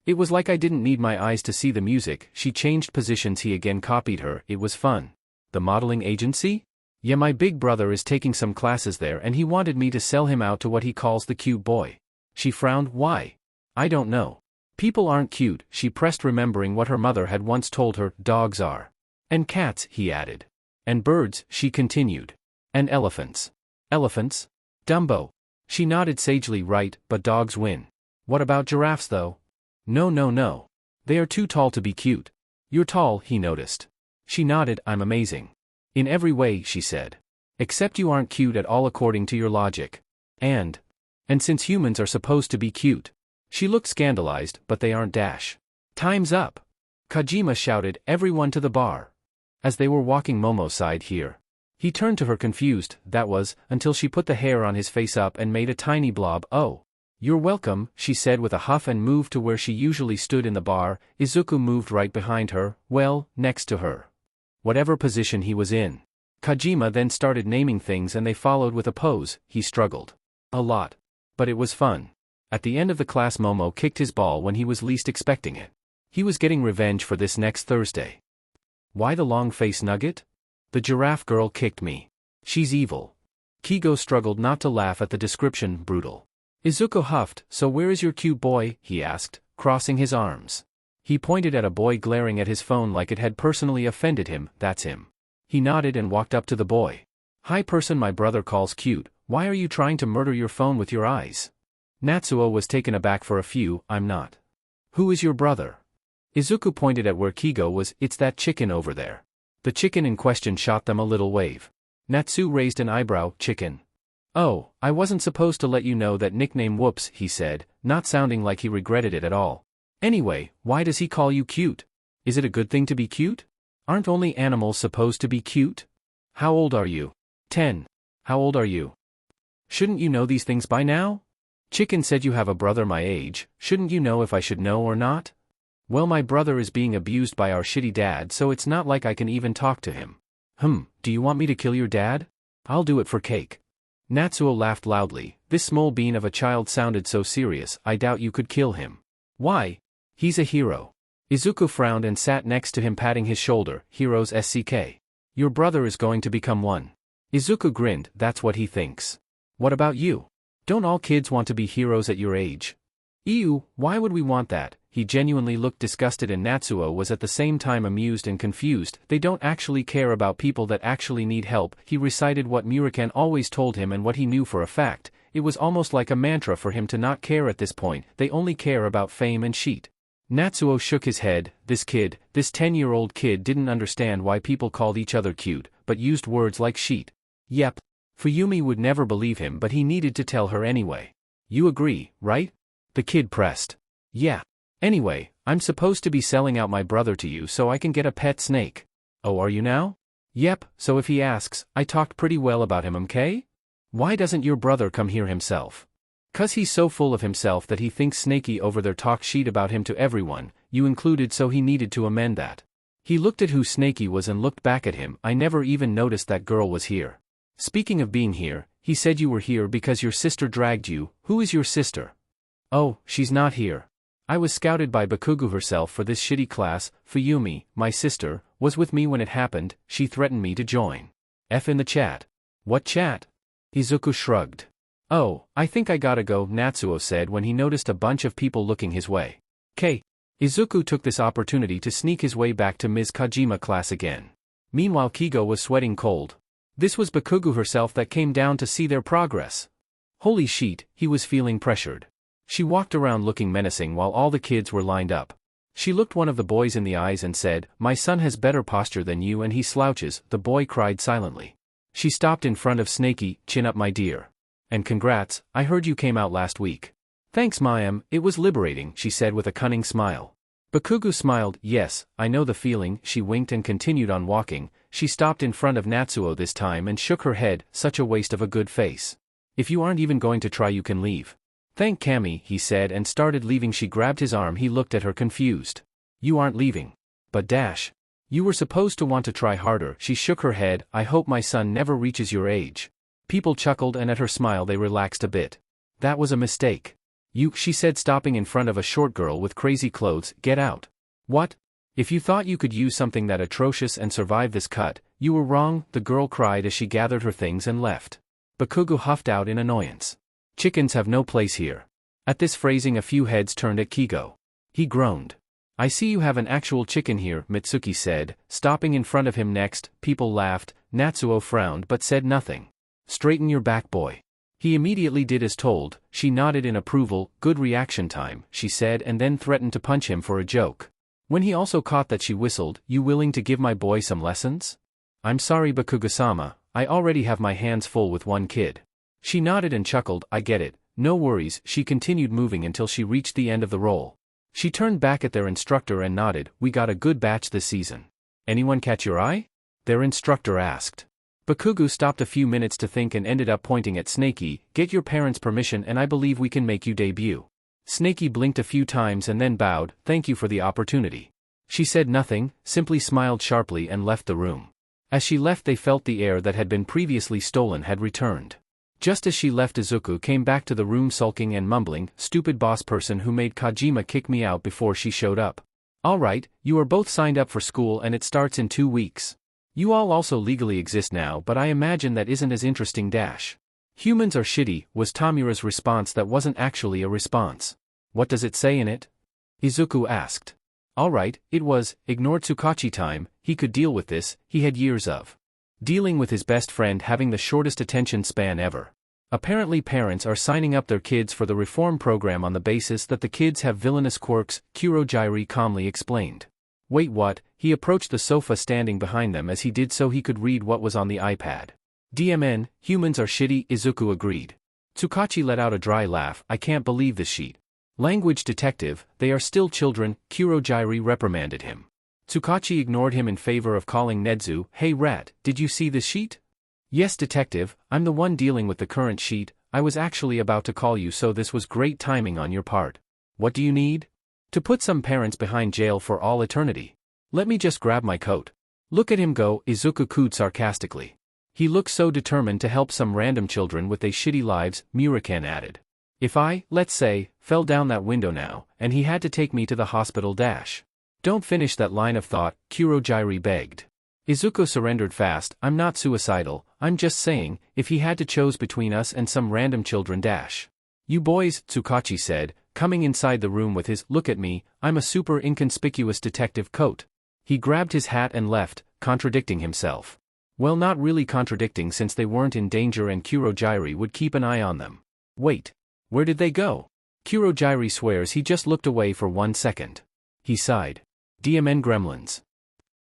It was like I didn't need my eyes to see the music, she changed positions he again copied her, it was fun. The modeling agency? Yeah, my big brother is taking some classes there and he wanted me to sell him out to what he calls the cute boy. She frowned, why? I don't know. People aren't cute, she pressed remembering what her mother had once told her, dogs are. And cats, he added. And birds, she continued. And elephants. Elephants? Dumbo. She nodded sagely. Right, but dogs win. What about giraffes though? No, no, no. They are too tall to be cute. You're tall, he noticed. She nodded. I'm amazing. In every way, she said. Except you aren't cute at all according to your logic. And since humans are supposed to be cute. She looked scandalized, but they aren't dash. Time's up. Kojima shouted, everyone to the bar. As they were walking, Momo sighed here. He turned to her confused, that was, until she put the hair on his face up and made a tiny blob. Oh. You're welcome, she said with a huff and moved to where she usually stood in the bar. Izuku moved right behind her, well, next to her. Whatever position he was in. Kojima then started naming things and they followed with a pose. He struggled. A lot. But it was fun. At the end of the class, Momo kicked his ball when he was least expecting it. He was getting revenge for this next Thursday. Why the long-faced nugget? The giraffe girl kicked me. She's evil. Kigo struggled not to laugh at the description. Brutal. Izuku huffed. So where is your cute boy? He asked, crossing his arms. He pointed at a boy glaring at his phone like it had personally offended him. That's him. He nodded and walked up to the boy. Hi person my brother calls cute. Why are you trying to murder your phone with your eyes? Natsuo was taken aback for a few. I'm not. Who is your brother? Izuku pointed at where Kigo was. It's that chicken over there. The chicken in question shot them a little wave. Natsu raised an eyebrow. Chicken. Oh, I wasn't supposed to let you know that nickname. Whoops, he said, not sounding like he regretted it at all. Anyway, why does he call you cute? Is it a good thing to be cute? Aren't only animals supposed to be cute? How old are you? 10. How old are you? Shouldn't you know these things by now? Chicken said you have a brother my age. Shouldn't you know if I should know or not? Well, my brother is being abused by our shitty dad, so it's not like I can even talk to him. Do you want me to kill your dad? I'll do it for cake. Natsuo laughed loudly. This small bean of a child sounded so serious. I doubt you could kill him. Why? He's a hero. Izuku frowned and sat next to him, patting his shoulder. Heroes SCK. Your brother is going to become one. Izuku grinned. That's what he thinks. What about you? Don't all kids want to be heroes at your age? Ew, why would we want that? He genuinely looked disgusted and Natsuo was at the same time amused and confused. They don't actually care about people that actually need help. He recited what Murakami always told him and what he knew for a fact. It was almost like a mantra for him to not care at this point. They only care about fame and sheet. Natsuo shook his head. This 10-year-old kid didn't understand why people called each other cute, but used words like sheet. Yep. Fuyumi would never believe him, but he needed to tell her anyway. You agree, right? The kid pressed. Yeah. Anyway, I'm supposed to be selling out my brother to you so I can get a pet snake. Oh, are you now? Yep, so if he asks, I talked pretty well about him, okay? Why doesn't your brother come here himself? 'Cause he's so full of himself that he thinks Snakey over there talk sheet about him to everyone, you included, so he needed to amend that. He looked at who Snakey was and looked back at him. I never even noticed that girl was here. Speaking of being here, he said you were here because your sister dragged you. Who is your sister? Oh, she's not here. I was scouted by Bakugo herself for this shitty class. Fuyumi, my sister, was with me when it happened. She threatened me to join. F in the chat. What chat? Izuku shrugged. Oh, I think I gotta go, Natsuo said when he noticed a bunch of people looking his way. Izuku took this opportunity to sneak his way back to Ms. Kojima class again. Meanwhile, Kigo was sweating cold. This was Bakugo herself that came down to see their progress. Holy shit, he was feeling pressured. She walked around looking menacing while all the kids were lined up. She looked one of the boys in the eyes and said, my son has better posture than you and he slouches. The boy cried silently. She stopped in front of Snakey. Chin up, my dear. And congrats, I heard you came out last week. Thanks, Mayam, it was liberating, she said with a cunning smile. Bakugo smiled. Yes, I know the feeling. She winked and continued on walking. She stopped in front of Natsuo this time and shook her head. Such a waste of a good face. If you aren't even going to try, you can leave. Thank Kami, he said and started leaving. She grabbed his arm. He looked at her confused. You aren't leaving. But Dash. You were supposed to want to try harder. She shook her head. I hope my son never reaches your age. People chuckled and at her smile they relaxed a bit. That was a mistake. She said, stopping in front of a short girl with crazy clothes. Get out. What? If you thought you could use something that atrocious and survive this cut, you were wrong, the girl cried as she gathered her things and left. Bakugo huffed out in annoyance. Chickens have no place here. At this phrasing a few heads turned at Kigo. He groaned. I see you have an actual chicken here, Mitsuki said, stopping in front of him next. People laughed, Natsuo frowned but said nothing. Straighten your back, boy. He immediately did as told. She nodded in approval. Good reaction time, she said, and then threatened to punch him for a joke. When he also caught that, she whistled, You willing to give my boy some lessons? I'm sorry, Bakugo-sama, I already have my hands full with one kid. She nodded and chuckled, I get it, no worries. She continued moving until she reached the end of the roll. She turned back at their instructor and nodded, We got a good batch this season. Anyone catch your eye? Their instructor asked. Bakugo stopped a few minutes to think and ended up pointing at Snakey, Get your parents' permission and I believe we can make you debut. Snakey blinked a few times and then bowed, Thank you for the opportunity. She said nothing, simply smiled sharply and left the room. As she left, they felt the air that had been previously stolen had returned. Just as she left, Izuku came back to the room sulking and mumbling, Stupid boss person who made Kojima kick me out before she showed up. Alright, you are both signed up for school and it starts in 2 weeks. You all also legally exist now, but I imagine that isn't as interesting. Humans are shitty, was Tamura's response that wasn't actually a response. What does it say in it? Izuku asked. Alright, it was, ignore Tsukachi time, he could deal with this, he had years of dealing with his best friend having the shortest attention span ever. Apparently parents are signing up their kids for the reform program on the basis that the kids have villainous quirks, Kurogyri calmly explained. Wait, what? He approached the sofa standing behind them. As he did so he could read what was on the iPad. DMN, humans are shitty, Izuku agreed. Tsukachi let out a dry laugh, I can't believe this sheet. Language detective, they are still children, Kurogyri reprimanded him. Tsukachi ignored him in favor of calling Nedzu, Hey rat, did you see this sheet? Yes detective, I'm the one dealing with the current sheet, I was actually about to call you, so this was great timing on your part. What do you need? To put some parents behind jail for all eternity. Let me just grab my coat. Look at him go, Izuku cooed sarcastically. He looks so determined to help some random children with their shitty lives, Muraken added. If I, let's say, fell down that window now, and he had to take me to the hospital Don't finish that line of thought, Kurogyri begged. Izuku surrendered fast, I'm not suicidal, I'm just saying, if he had to choose between us and some random children You boys, Tsukachi said, coming inside the room with his, look at me, I'm a super inconspicuous detective coat. He grabbed his hat and left, contradicting himself. Well, not really contradicting since they weren't in danger and Kurogyri would keep an eye on them. Wait. Where did they go? Kurogyri swears he just looked away for 1 second. He sighed. DMN gremlins.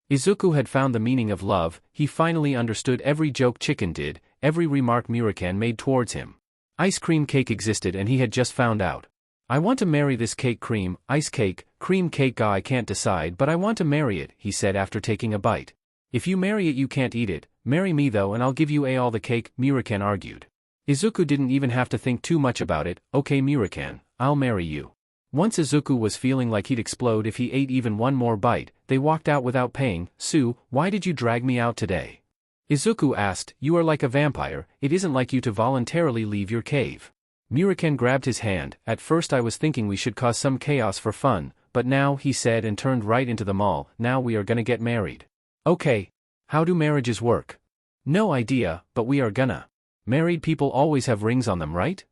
Izuku had found the meaning of love, he finally understood every joke Chicken did, every remark Muraken made towards him. Ice cream cake existed and he had just found out. I want to marry this cake cream, ice cake, cream cake guy I can't decide but I want to marry it, he said after taking a bite. If you marry it you can't eat it, marry me though and I'll give you all the cake, Muraken argued. Izuku didn't even have to think too much about it, okay Muraken, I'll marry you. Once Izuku was feeling like he'd explode if he ate even one more bite, they walked out without paying. Sue, why did you drag me out today? Izuku asked, you are like a vampire, it isn't like you to voluntarily leave your cave. Muraken grabbed his hand, at first I was thinking we should cause some chaos for fun, but now, he said and turned right into the mall, now we are gonna get married. Okay. How do marriages work? No idea, but we are gonna. Married people always have rings on them, right?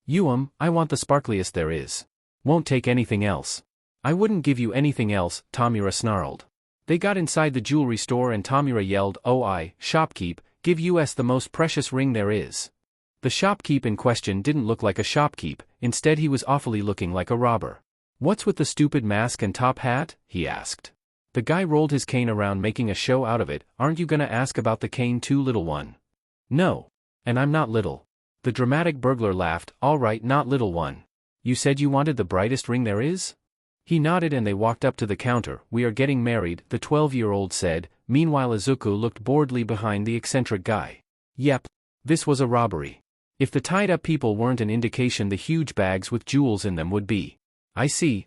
I want the sparkliest there is. Won't take anything else. I wouldn't give you anything else, Tamura snarled. They got inside the jewelry store and Tamura yelled, shopkeep, give us the most precious ring there is. The shopkeep in question didn't look like a shopkeep, instead he was awfully looking like a robber. What's with the stupid mask and top hat? He asked. The guy rolled his cane around making a show out of it, aren't you gonna ask about the cane too, little one? No. And I'm not little. The dramatic burglar laughed, alright not little one. You said you wanted the brightest ring there is? He nodded and they walked up to the counter, we are getting married, the 12-year-old said, meanwhile Izuku looked boredly behind the eccentric guy. Yep. This was a robbery. If the tied-up people weren't an indication the huge bags with jewels in them would be. I see,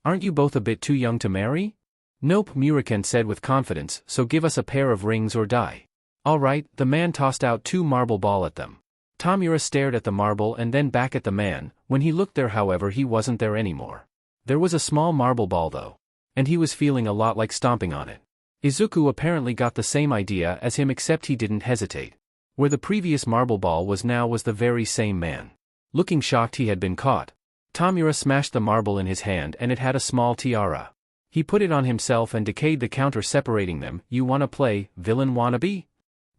aren't you both a bit too young to marry? Nope, Muraken said with confidence, so give us a pair of rings or die. Alright, the man tossed out 2 marble ball at them. Tamura stared at the marble and then back at the man, when he looked there however he wasn't there anymore. There was a small marble ball though. And he was feeling a lot like stomping on it. Izuku apparently got the same idea as him except he didn't hesitate. Where the previous marble ball was now was the very same man. Looking shocked he had been caught. Tamura smashed the marble in his hand and it had a small tiara. He put it on himself and decayed the counter separating them. You wanna play, villain wannabe?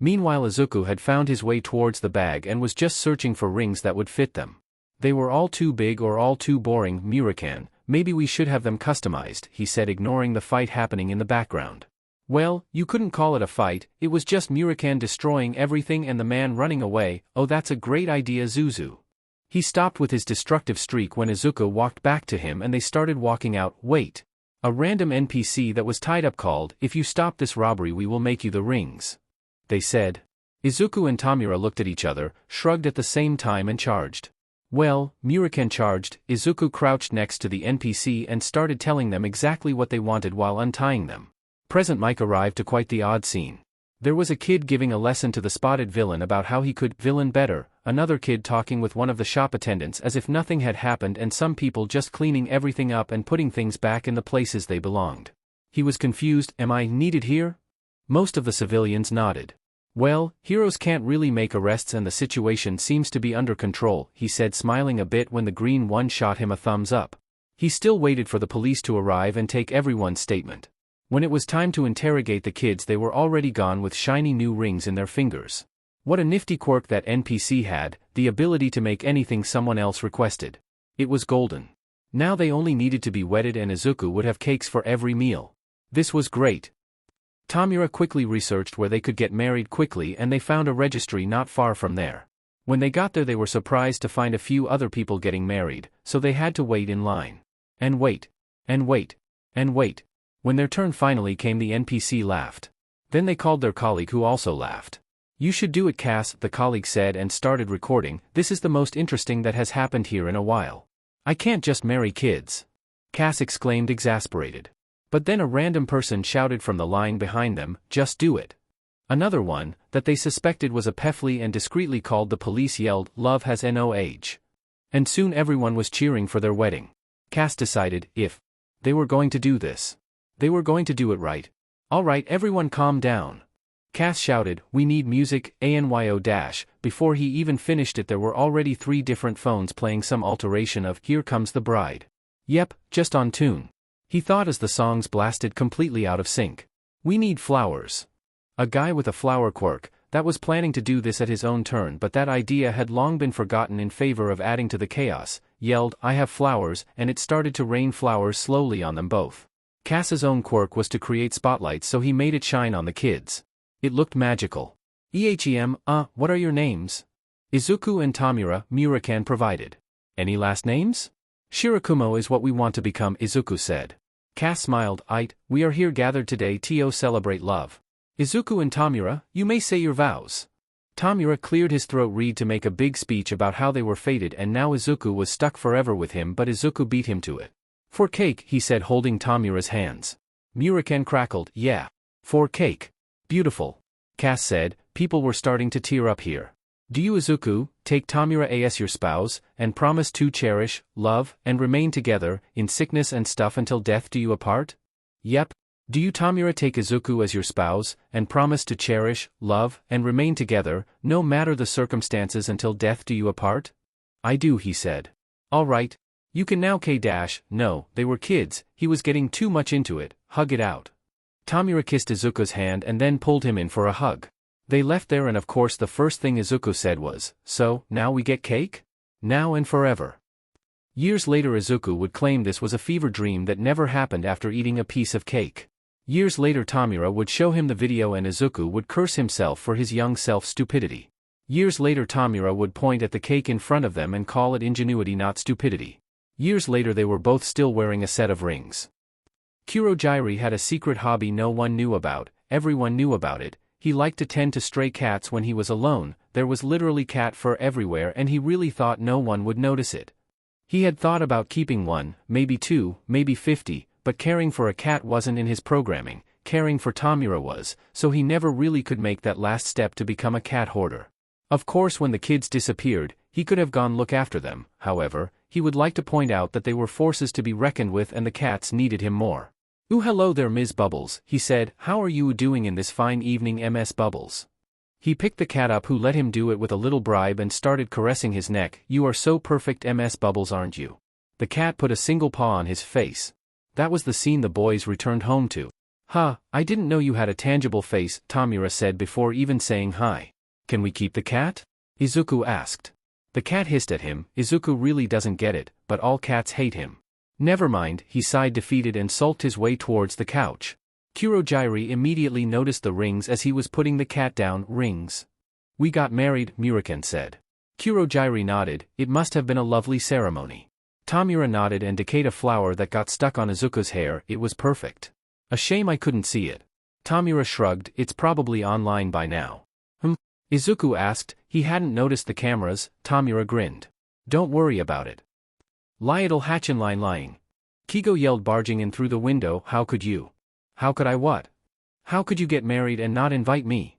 Meanwhile Izuku had found his way towards the bag and was just searching for rings that would fit them. They were all too big or all too boring, Murakan, maybe we should have them customized, he said, ignoring the fight happening in the background. Well, you couldn't call it a fight, it was just Murakan destroying everything and the man running away. Oh, that's a great idea, Zuzu. He stopped with his destructive streak when Izuku walked back to him and they started walking out. Wait. A random NPC that was tied up called, if you stop this robbery we will make you the rings. They said. Izuku and Tamura looked at each other, shrugged at the same time and charged. Well, Murakan charged. Izuku crouched next to the NPC and started telling them exactly what they wanted while untying them. Present Mike arrived to quite the odd scene. There was a kid giving a lesson to the spotted villain about how he could villain better, another kid talking with one of the shop attendants as if nothing had happened, and some people just cleaning everything up and putting things back in the places they belonged. He was confused. Am I needed here? Most of the civilians nodded. Well, heroes can't really make arrests and the situation seems to be under control, he said, smiling a bit when the green one shot him a thumbs up. He still waited for the police to arrive and take everyone's statement. When it was time to interrogate the kids they were already gone with shiny new rings in their fingers. What a nifty quirk that NPC had, the ability to make anything someone else requested. It was golden. Now they only needed to be wedded and Izuku would have cakes for every meal. This was great. Tamura quickly researched where they could get married quickly and they found a registry not far from there. When they got there they were surprised to find a few other people getting married, so they had to wait in line. And wait. And wait. And wait. When their turn finally came the NPC laughed. Then they called their colleague who also laughed. You should do it, Cass, the colleague said and started recording. This is the most interesting that has happened here in a while. I can't just marry kids. Cass exclaimed, exasperated. But then a random person shouted from the line behind them, just do it. Another one, that they suspected was a Pefli and discreetly called the police, yelled, love has no age. And soon everyone was cheering for their wedding. Cass decided, if they were going to do this, they were going to do it right. All right, everyone calm down. Cass shouted, we need music, ANYO dash. Before he even finished it there were already 3 different phones playing some alteration of Here Comes the Bride. Yep, just on tune. He thought as the songs blasted completely out of sync. We need flowers. A guy with a flower quirk, that was planning to do this at his own turn but that idea had long been forgotten in favor of adding to the chaos, yelled, I have flowers, and it started to rain flowers slowly on them both. Cass's own quirk was to create spotlights so he made it shine on the kids. It looked magical. EHEM, what are your names? Izuku and Tamura, Murakan provided. Any last names? Shirakumo is what we want to become, Izuku said. Cass smiled, we are here gathered today to celebrate love. Izuku and Tamura, you may say your vows. Tamura cleared his throat reed to make a big speech about how they were fated and now Izuku was stuck forever with him, but Izuku beat him to it. For cake, he said, holding Tamura's hands. Murakan crackled, yeah. For cake. Beautiful. Cass said, people were starting to tear up here. Do you, Izuku, take Tamura as your spouse, and promise to cherish, love, and remain together, in sickness and stuff until death do you apart? Yep. Do you, Tamura, take Izuku as your spouse, and promise to cherish, love, and remain together, no matter the circumstances until death do you apart? I do, he said. All right. You can now no, they were kids, he was getting too much into it, hug it out. Tamura kissed Izuku's hand and then pulled him in for a hug. They left there and of course the first thing Izuku said was, so, now we get cake? Now and forever. Years later Izuku would claim this was a fever dream that never happened after eating a piece of cake. Years later Tamura would show him the video and Izuku would curse himself for his young self's stupidity. Years later Tamura would point at the cake in front of them and call it ingenuity, not stupidity. Years later they were both still wearing a set of rings. Kurojiiri had a secret hobby no one knew about, everyone knew about it. He liked to tend to stray cats when he was alone. There was literally cat fur everywhere and he really thought no one would notice it. He had thought about keeping 1, maybe 2, maybe 50, but caring for a cat wasn't in his programming, caring for Tamura was, so he never really could make that last step to become a cat hoarder. Of course when the kids disappeared, he could have gone look after them, however, he would like to point out that they were forces to be reckoned with and the cats needed him more. Ooh, hello there, Ms. Bubbles, he said, how are you doing in this fine evening, Ms. Bubbles? He picked the cat up, who let him do it with a little bribe, and started caressing his neck. You are so perfect, Ms. Bubbles, aren't you? The cat put a single paw on his face. That was the scene the boys returned home to. Huh, I didn't know you had a tangible face, Tamura said before even saying hi. Can we keep the cat? Izuku asked. The cat hissed at him. Izuku really doesn't get it, but all cats hate him. Never mind, he sighed defeated and sulked his way towards the couch. Kurojairi immediately noticed the rings as he was putting the cat down. Rings. We got married, Muraken said. Kurojairi nodded. It must have been a lovely ceremony. Tamura nodded and decayed a flower that got stuck on Izuku's hair. It was perfect. A shame I couldn't see it. Tamura shrugged. It's probably online by now. Izuku asked. He hadn't noticed the cameras. Tamura grinned. Don't worry about it. Lyodal Hachinline lying. Kigo yelled, barging in through the window. How could you? How could I what? How could you get married and not invite me?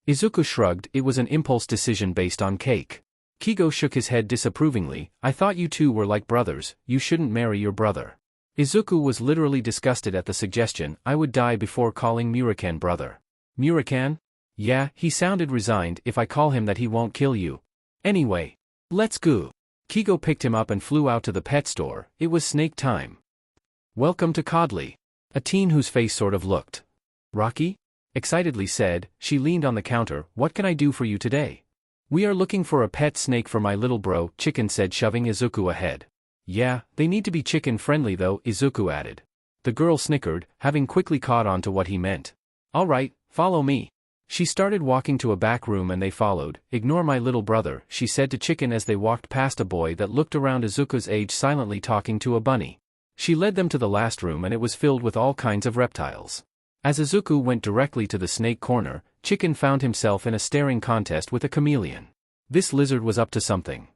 Izuku shrugged. It was an impulse decision based on cake. Kigo shook his head disapprovingly. I thought you two were like brothers. You shouldn't marry your brother. Izuku was literally disgusted at the suggestion. I would die before calling Muraken brother. Muraken? Yeah, he sounded resigned. If I call him that, he won't kill you. Anyway, let's go. Kigo picked him up and flew out to the pet store. It was snake time. Welcome to Codley. A teen whose face sort of looked rocky? Excitedly said. She leaned on the counter. What can I do for you today? We are looking for a pet snake for my little bro, Chicken said, shoving Izuku ahead. Yeah, they need to be chicken friendly though, Izuku added. The girl snickered, having quickly caught on to what he meant. All right, follow me. She started walking to a back room and they followed. Ignore my little brother, she said to Chicken as they walked past a boy that looked around Izuku's age silently talking to a bunny. She led them to the last room and it was filled with all kinds of reptiles. As Izuku went directly to the snake corner, Chicken found himself in a staring contest with a chameleon. This lizard was up to something.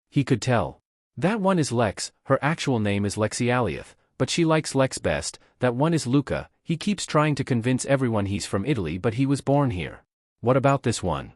He could tell. That one is Lex, her actual name is Lexialiath, but she likes Lex best. That one is Luca, he keeps trying to convince everyone he's from Italy but he was born here. What about this one?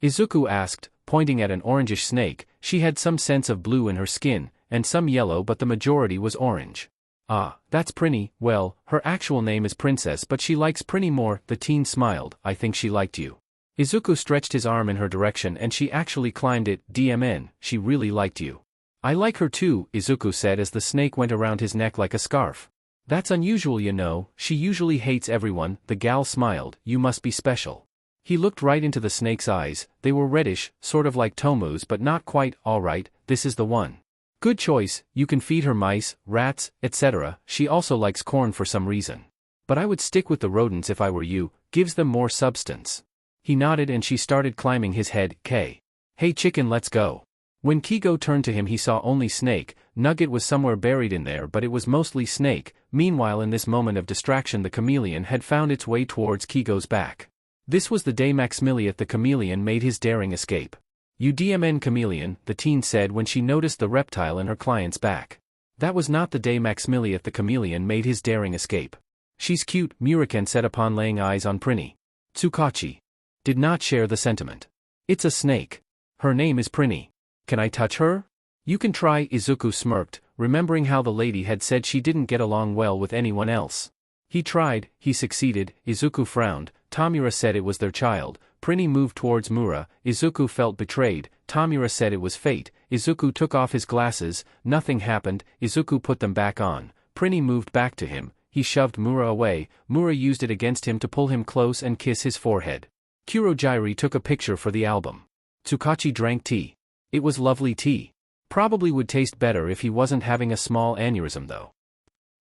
Izuku asked, pointing at an orangish snake. She had some sense of blue in her skin, and some yellow but the majority was orange. Ah, that's Prinny. Well, her actual name is Princess but she likes Prinny more. The teen smiled. I think she liked you. Izuku stretched his arm in her direction and she actually climbed it. DMN, she really liked you. I like her too, Izuku said as the snake went around his neck like a scarf. That's unusual, you know, she usually hates everyone. The gal smiled. You must be special. He looked right into the snake's eyes. They were reddish, sort of like Tomu's but not quite. All right, this is the one. Good choice, you can feed her mice, rats, etc. She also likes corn for some reason. But I would stick with the rodents if I were you, gives them more substance. He nodded and she started climbing his head. Hey Chicken, let's go. When Kigo turned to him he saw only snake. Nugget was somewhere buried in there but it was mostly snake. Meanwhile in this moment of distraction the chameleon had found its way towards Kigo's back. This was the day Maximiliath the chameleon made his daring escape. You DMN chameleon, the teen said when she noticed the reptile in her client's back. That was not the day Maximiliath the chameleon made his daring escape. She's cute, Muraken said upon laying eyes on Prinny. Tsukachi did not share the sentiment. It's a snake. Her name is Prinny. Can I touch her? You can try, Izuku smirked, remembering how the lady had said she didn't get along well with anyone else. He tried, he succeeded. Izuku frowned. Tamura said it was their child. Prinny moved towards Mura. Izuku felt betrayed. Tamura said it was fate. Izuku took off his glasses. Nothing happened. Izuku put them back on. Prinny moved back to him. He shoved Mura away. Mura used it against him to pull him close and kiss his forehead. Kurojairi took a picture for the album. Tsukachi drank tea. It was lovely tea. Probably would taste better if he wasn't having a small aneurysm though.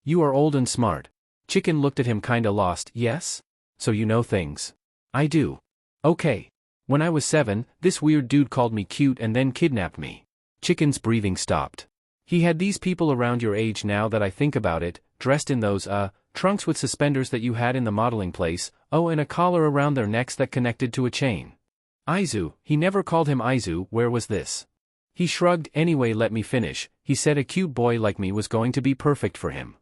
You are old and smart. Chicken looked at him kinda lost. Yes? So you know things. I do. Okay. When I was 7, this weird dude called me cute and then kidnapped me. Chicken's breathing stopped. He had these people around your age now that I think about it, dressed in those, trunks with suspenders that you had in the modeling place, oh and a collar around their necks that connected to a chain. Aizu, he never called him Aizu, where was this? He shrugged. Anyway, let me finish. He said a cute boy like me was going to be perfect for him.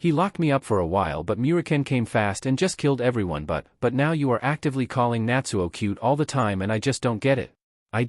He locked me up for a while but Muraken came fast and just killed everyone but now you are actively calling Natsuo cute all the time and I just don't get it. I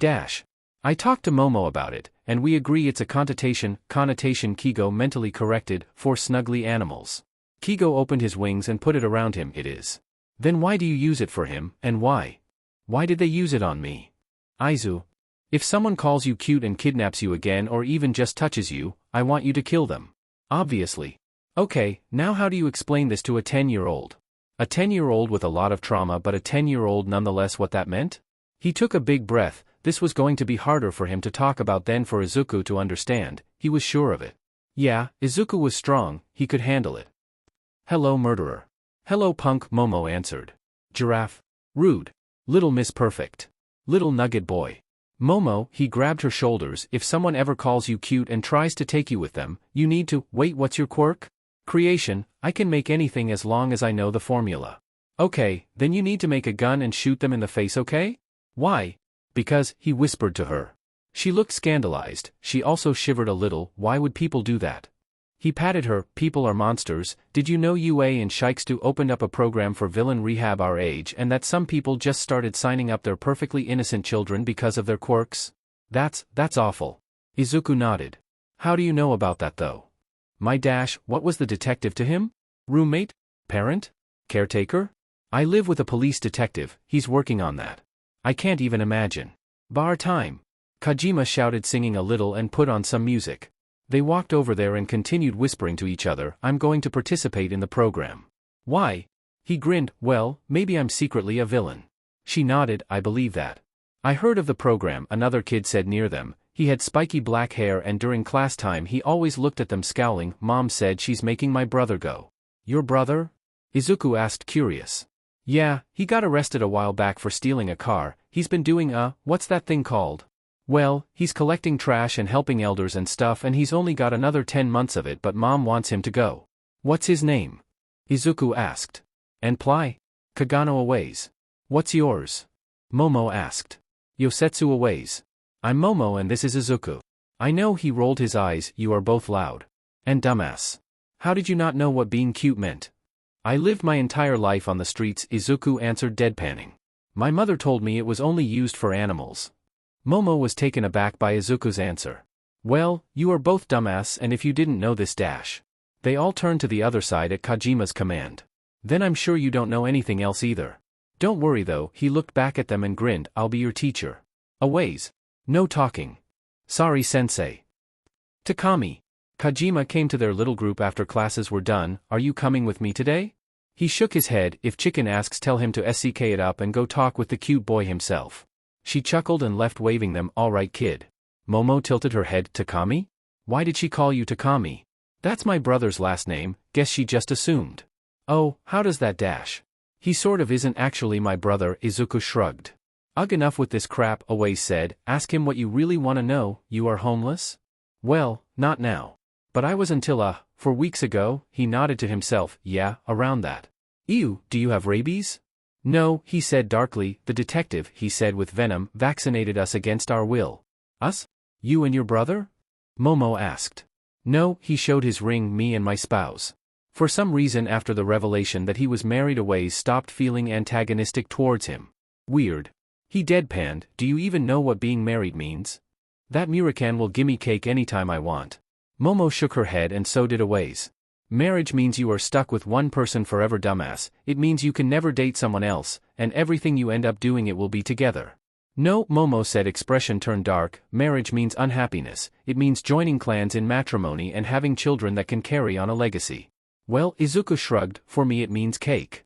talked to Momo about it, and we agree it's a connotation Kigo mentally corrected, for snuggly animals. Kigo opened his wings and put it around him. It is. Then why do you use it for him, and why? Why did they use it on me? Aizu. If someone calls you cute and kidnaps you again or even just touches you, I want you to kill them. Obviously. Okay, now how do you explain this to a 10-year-old? A 10-year-old with a lot of trauma but a 10-year-old nonetheless what that meant? He took a big breath. This was going to be harder for him to talk about than for Izuku to understand, he was sure of it. Yeah, Izuku was strong, he could handle it. Hello murderer. Hello punk, Momo answered. Giraffe. Rude. Little Miss Perfect. Little nugget boy. Momo, he grabbed her shoulders, if someone ever calls you cute and tries to take you with them, you need to, wait, what's your quirk? Creation, I can make anything as long as I know the formula. Okay, then you need to make a gun and shoot them in the face, okay? Why? Because, he whispered to her. She looked scandalized, she also shivered a little, why would people do that? He patted her, people are monsters, did you know UA and Shikes2 opened up a program for villain rehab our age and that some people just started signing up their perfectly innocent children because of their quirks? That's awful. Izuku nodded. How do you know about that though? My dash, what was the detective to him? Roommate? Parent? Caretaker? I live with a police detective, he's working on that. I can't even imagine. Bar time. Kojima shouted singing a little and put on some music. They walked over there and continued whispering to each other, I'm going to participate in the program. Why? He grinned, well, maybe I'm secretly a villain. She nodded, I believe that. I heard of the program, another kid said near them. He had spiky black hair and during class time he always looked at them scowling. Mom said she's making my brother go. Your brother? Izuku asked curious. Yeah, he got arrested a while back for stealing a car. He's been doing what's that thing called? Well, he's collecting trash and helping elders and stuff and he's only got another 10 months of it but Mom wants him to go. What's his name? Izuku asked. And Ply? Kagano Aways. What's yours? Momo asked. Yosetsu Aways. I'm Momo and this is Izuku. I know, he rolled his eyes, you are both loud. And dumbass. How did you not know what being cute meant? I lived my entire life on the streets, Izuku answered deadpanning. My mother told me it was only used for animals. Momo was taken aback by Izuku's answer. Well, you are both dumbass and if you didn't know this dash. They all turned to the other side at Kojima's command. Then I'm sure you don't know anything else either. Don't worry though, he looked back at them and grinned, I'll be your teacher. Aways. No talking. Sorry sensei. Takami. Kojima came to their little group after classes were done, are you coming with me today? He shook his head, if Chicken asks tell him to SCK it up and go talk with the cute boy himself. She chuckled and left waving them, alright kid. Momo tilted her head, Takami? Why did she call you Takami? That's my brother's last name, guess she just assumed. Oh, how does that dash? He sort of isn't actually my brother, Izuku shrugged. Ugh, enough with this crap, Aways said, ask him what you really want to know, you are homeless? Well, not now. But I was until 4 weeks ago, he nodded to himself, yeah, around that. Ew, do you have rabies? No, he said darkly, the detective, he said with venom, vaccinated us against our will. Us? You and your brother? Momo asked. No, he showed his ring, me and my spouse. For some reason after the revelation that he was married Aways stopped feeling antagonistic towards him. Weird. He deadpanned, do you even know what being married means? That Murakan will gimme cake anytime I want. Momo shook her head and so did Aways. Marriage means you are stuck with one person forever dumbass, it means you can never date someone else, and everything you end up doing it will be together. No, Momo said, expression turned dark, marriage means unhappiness, it means joining clans in matrimony and having children that can carry on a legacy. Well, Izuku shrugged, for me it means cake.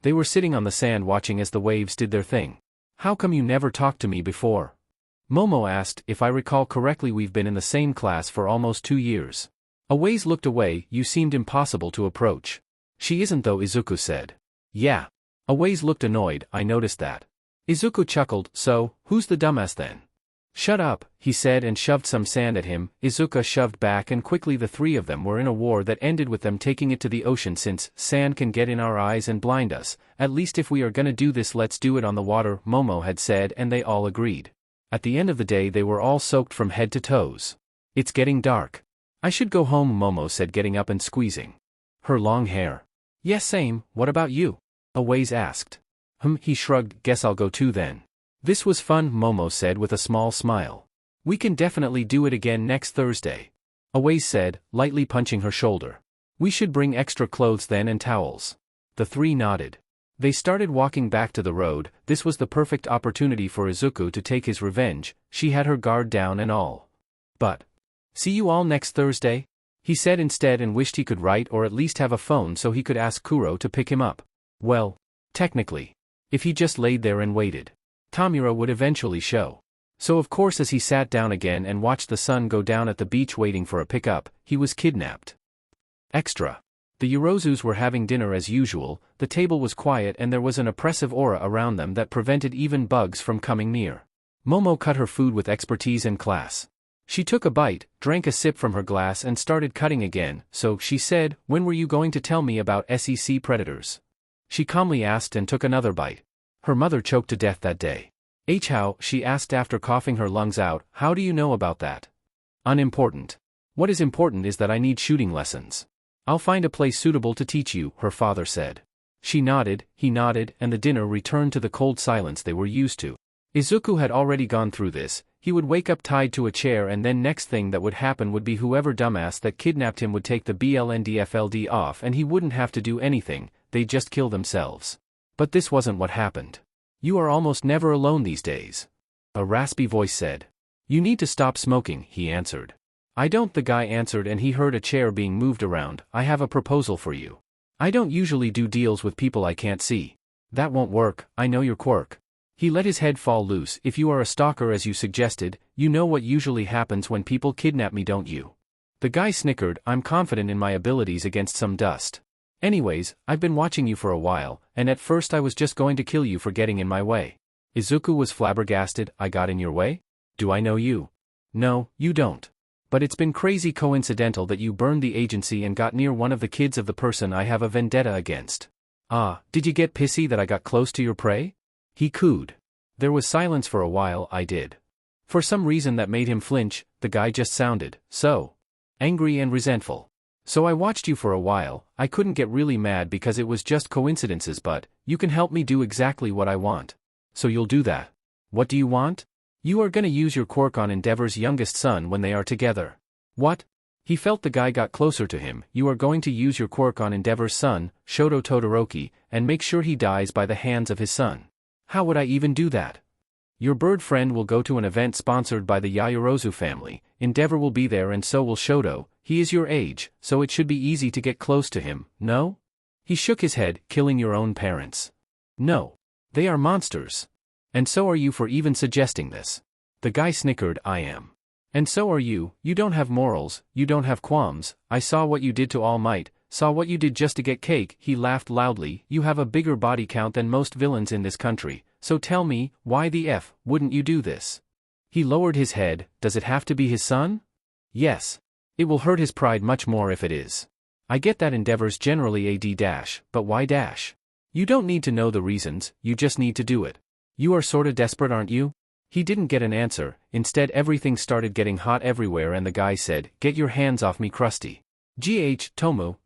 They were sitting on the sand watching as the waves did their thing. How come you never talked to me before? Momo asked, if I recall correctly we've been in the same class for almost 2 years. Aways looked away, you seemed impossible to approach. She isn't though, Izuku said. Yeah. Aways looked annoyed, I noticed that. Izuku chuckled, so, who's the dumbass then? Shut up, he said and shoved some sand at him. Izuku shoved back and quickly the three of them were in a war that ended with them taking it to the ocean since sand can get in our eyes and blind us. At least if we are gonna do this let's do it on the water, Momo had said and they all agreed. At the end of the day they were all soaked from head to toes. It's getting dark. I should go home, Momo said getting up and squeezing her long hair. Yes, same, what about you? Aways asked. He shrugged, guess I'll go too then. This was fun, Momo said with a small smile. We can definitely do it again next Thursday. Aways said, lightly punching her shoulder. We should bring extra clothes then and towels. The three nodded. They started walking back to the road. This was the perfect opportunity for Izuku to take his revenge, she had her guard down and all. But, see you all next Thursday? He said instead and wished he could write or at least have a phone so he could ask Kuro to pick him up. Well, technically. If he just laid there and waited, Tamura would eventually show. So of course as he sat down again and watched the sun go down at the beach waiting for a pickup, he was kidnapped. Extra. The Yorozus were having dinner as usual, the table was quiet and there was an oppressive aura around them that prevented even bugs from coming near. Momo cut her food with expertise and class. She took a bite, drank a sip from her glass and started cutting again, so she said, "When were you going to tell me about SEC predators?" She calmly asked and took another bite. Her mother choked to death that day. How, she asked after coughing her lungs out, how do you know about that? Unimportant. What is important is that I need shooting lessons. I'll find a place suitable to teach you, her father said. She nodded, he nodded, and the dinner returned to the cold silence they were used to. Izuku had already gone through this. He would wake up tied to a chair and then next thing that would happen would be whoever dumbass that kidnapped him would take the BLNDFLD off and he wouldn't have to do anything, they'd just kill themselves. But this wasn't what happened. You are almost never alone these days. A raspy voice said. You need to stop smoking, he answered. I don't, the guy answered, and he heard a chair being moved around. I have a proposal for you. I don't usually do deals with people I can't see. That won't work, I know your quirk. He let his head fall loose. If you are a stalker as you suggested, you know what usually happens when people kidnap me, don't you? The guy snickered. I'm confident in my abilities against some dust. Anyways, I've been watching you for a while, and at first I was just going to kill you for getting in my way. Izuku was flabbergasted. I got in your way? Do I know you? No, you don't. But it's been crazy coincidental that you burned the agency and got near one of the kids of the person I have a vendetta against. Ah, did you get pissy that I got close to your prey? He cooed. There was silence for a while. I did. For some reason that made him flinch, the guy just sounded so angry and resentful. So I watched you for a while. I couldn't get really mad because it was just coincidences, but you can help me do exactly what I want. So you'll do that. What do you want? You are gonna use your quirk on Endeavor's youngest son when they are together. What? He felt the guy got closer to him. You are going to use your quirk on Endeavor's son, Shoto Todoroki, and make sure he dies by the hands of his son. How would I even do that? Your bird friend will go to an event sponsored by the Yayorozu family. Endeavor will be there and so will Shoto. He is your age, so it should be easy to get close to him, no? He shook his head. Killing your own parents. No. They are monsters. And so are you for even suggesting this. The guy snickered. I am. And so are you. You don't have morals, you don't have qualms. I saw what you did to All Might, saw what you did just to get cake. He laughed loudly. You have a bigger body count than most villains in this country, so tell me, why the F wouldn't you do this? He lowered his head. Does it have to be his son? Yes. It will hurt his pride much more if it is. I get that Endeavor's generally AD-, but why dash? You don't need to know the reasons, you just need to do it. You are sorta desperate, aren't you? He didn't get an answer. Instead everything started getting hot everywhere and the guy said, get your hands off me, Krusty. Tomo.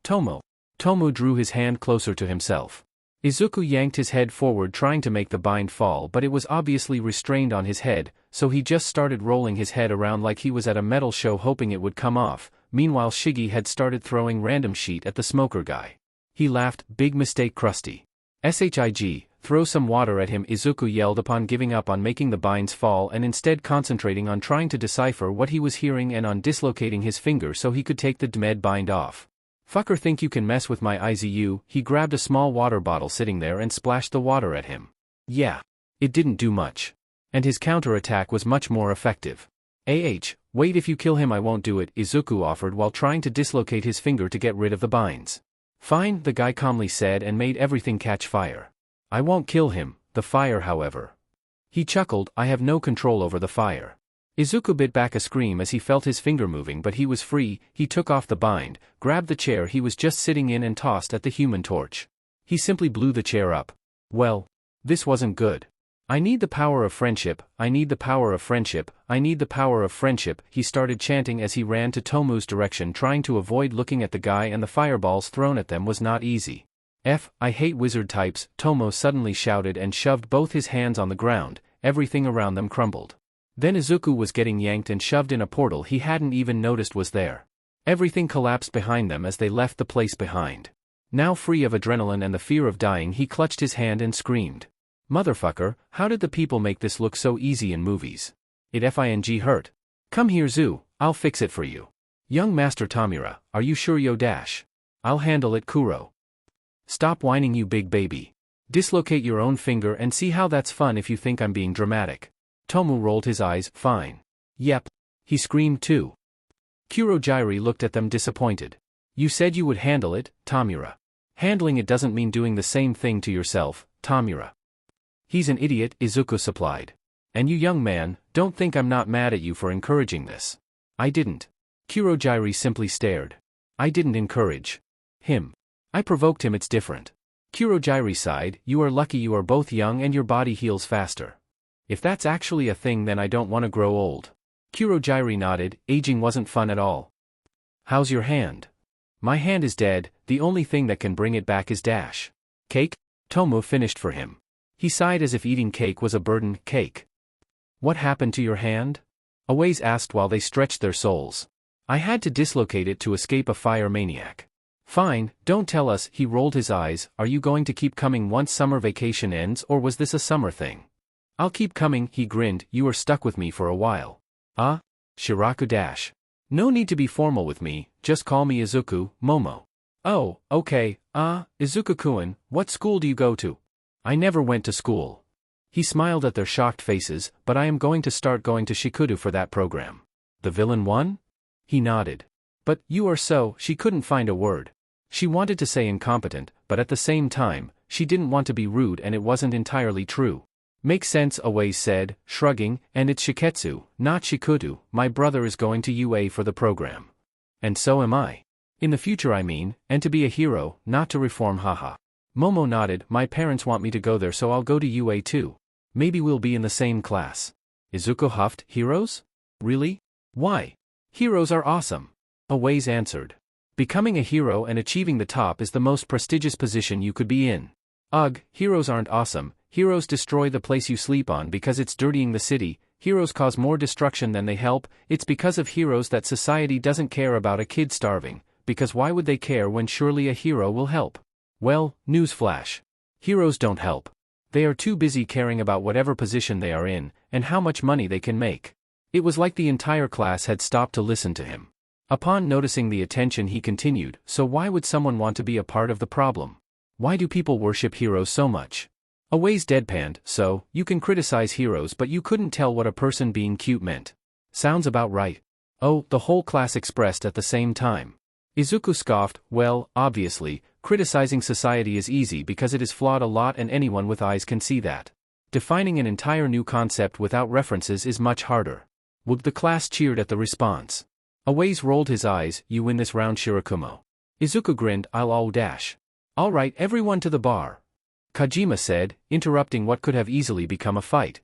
Tomo drew his hand closer to himself. Izuku yanked his head forward trying to make the bind fall, but it was obviously restrained on his head, so he just started rolling his head around like he was at a metal show hoping it would come off. Meanwhile Shiggy had started throwing random shit at the smoker guy. He laughed. Big mistake, Krusty. Shig, throw some water at him, Izuku yelled upon giving up on making the binds fall and instead concentrating on trying to decipher what he was hearing and on dislocating his finger so he could take the Dmed bind off. Fucker, think you can mess with my Izu? He grabbed a small water bottle sitting there and splashed the water at him. Yeah. It didn't do much. And his counterattack was much more effective. Wait, if you kill him I won't do it, Izuku offered while trying to dislocate his finger to get rid of the binds. Fine, the guy calmly said and made everything catch fire. I won't kill him, the fire however. He chuckled. I have no control over the fire. Izuku bit back a scream as he felt his finger moving, but he was free. He took off the bind, grabbed the chair he was just sitting in and tossed at the Human Torch. He simply blew the chair up. Well, this wasn't good. I need the power of friendship, I need the power of friendship, I need the power of friendship, he started chanting as he ran to Tomu's direction trying to avoid looking at the guy, and the fireballs thrown at them was not easy. I hate wizard types, Tomo suddenly shouted and shoved both his hands on the ground. Everything around them crumbled. Then Izuku was getting yanked and shoved in a portal he hadn't even noticed was there. Everything collapsed behind them as they left the place behind. Now free of adrenaline and the fear of dying, he clutched his hand and screamed. Motherfucker, how did the people make this look so easy in movies? It fing hurt. Come here, Zoo, I'll fix it for you. Young Master Tamura, are you sure yo dash? I'll handle it Kuro. Stop whining you big baby. Dislocate your own finger and see how that's fun if you think I'm being dramatic. Tomu rolled his eyes, fine. Yep. He screamed too. Kurojirai looked at them disappointed. You said you would handle it, Tamura. Handling it doesn't mean doing the same thing to yourself, Tamura. He's an idiot, Izuku supplied. And you young man, don't think I'm not mad at you for encouraging this. I didn't. Kurojirai simply stared. I didn't encourage him. I provoked him, it's different. Kurojirai sighed, you are lucky you are both young and your body heals faster. If that's actually a thing then I don't want to grow old. Kurojirai nodded, aging wasn't fun at all. How's your hand? My hand is dead, the only thing that can bring it back is dash. Cake? Tomu finished for him. He sighed as if eating cake was a burden, cake. What happened to your hand? Always asked while they stretched their souls. I had to dislocate it to escape a fire maniac. Fine, don't tell us, he rolled his eyes, are you going to keep coming once summer vacation ends or was this a summer thing? I'll keep coming, he grinned, you are stuck with me for a while. Shiraku dash. No need to be formal with me, just call me Izuku, Momo. Oh, okay, Izuku-kun, what school do you go to? I never went to school. He smiled at their shocked faces, but I am going to start going to Shikudu for that program. The villain one? He nodded. But, you are so, she couldn't find a word. She wanted to say incompetent, but at the same time, she didn't want to be rude and it wasn't entirely true. Makes sense, Away said, shrugging, and it's Shiketsu, not Shikudu, my brother is going to UA for the program. And so am I. In the future I mean, and to be a hero, not to reform haha. Momo nodded, my parents want me to go there so I'll go to UA too. Maybe we'll be in the same class. Izuku huffed, heroes? Really? Why? Heroes are awesome. Aways answered. Becoming a hero and achieving the top is the most prestigious position you could be in. Ugh, heroes aren't awesome, heroes destroy the place you sleep on because it's dirtying the city, heroes cause more destruction than they help, it's because of heroes that society doesn't care about a kid starving, because why would they care when surely a hero will help? Well, newsflash. Heroes don't help. They are too busy caring about whatever position they are in, and how much money they can make. It was like the entire class had stopped to listen to him. Upon noticing the attention he continued, so why would someone want to be a part of the problem? Why do people worship heroes so much? Aways deadpanned, so, you can criticize heroes but you couldn't tell what a person being cute meant. Sounds about right. Oh, the whole class expressed at the same time. Izuku scoffed, well, obviously, criticizing society is easy because it is flawed a lot and anyone with eyes can see that. Defining an entire new concept without references is much harder. Would the class cheered at the response. Aways rolled his eyes, you win this round Shirakumo. Izuku grinned, I'll all dash. Alright everyone to the bar. Kajima said, interrupting what could have easily become a fight.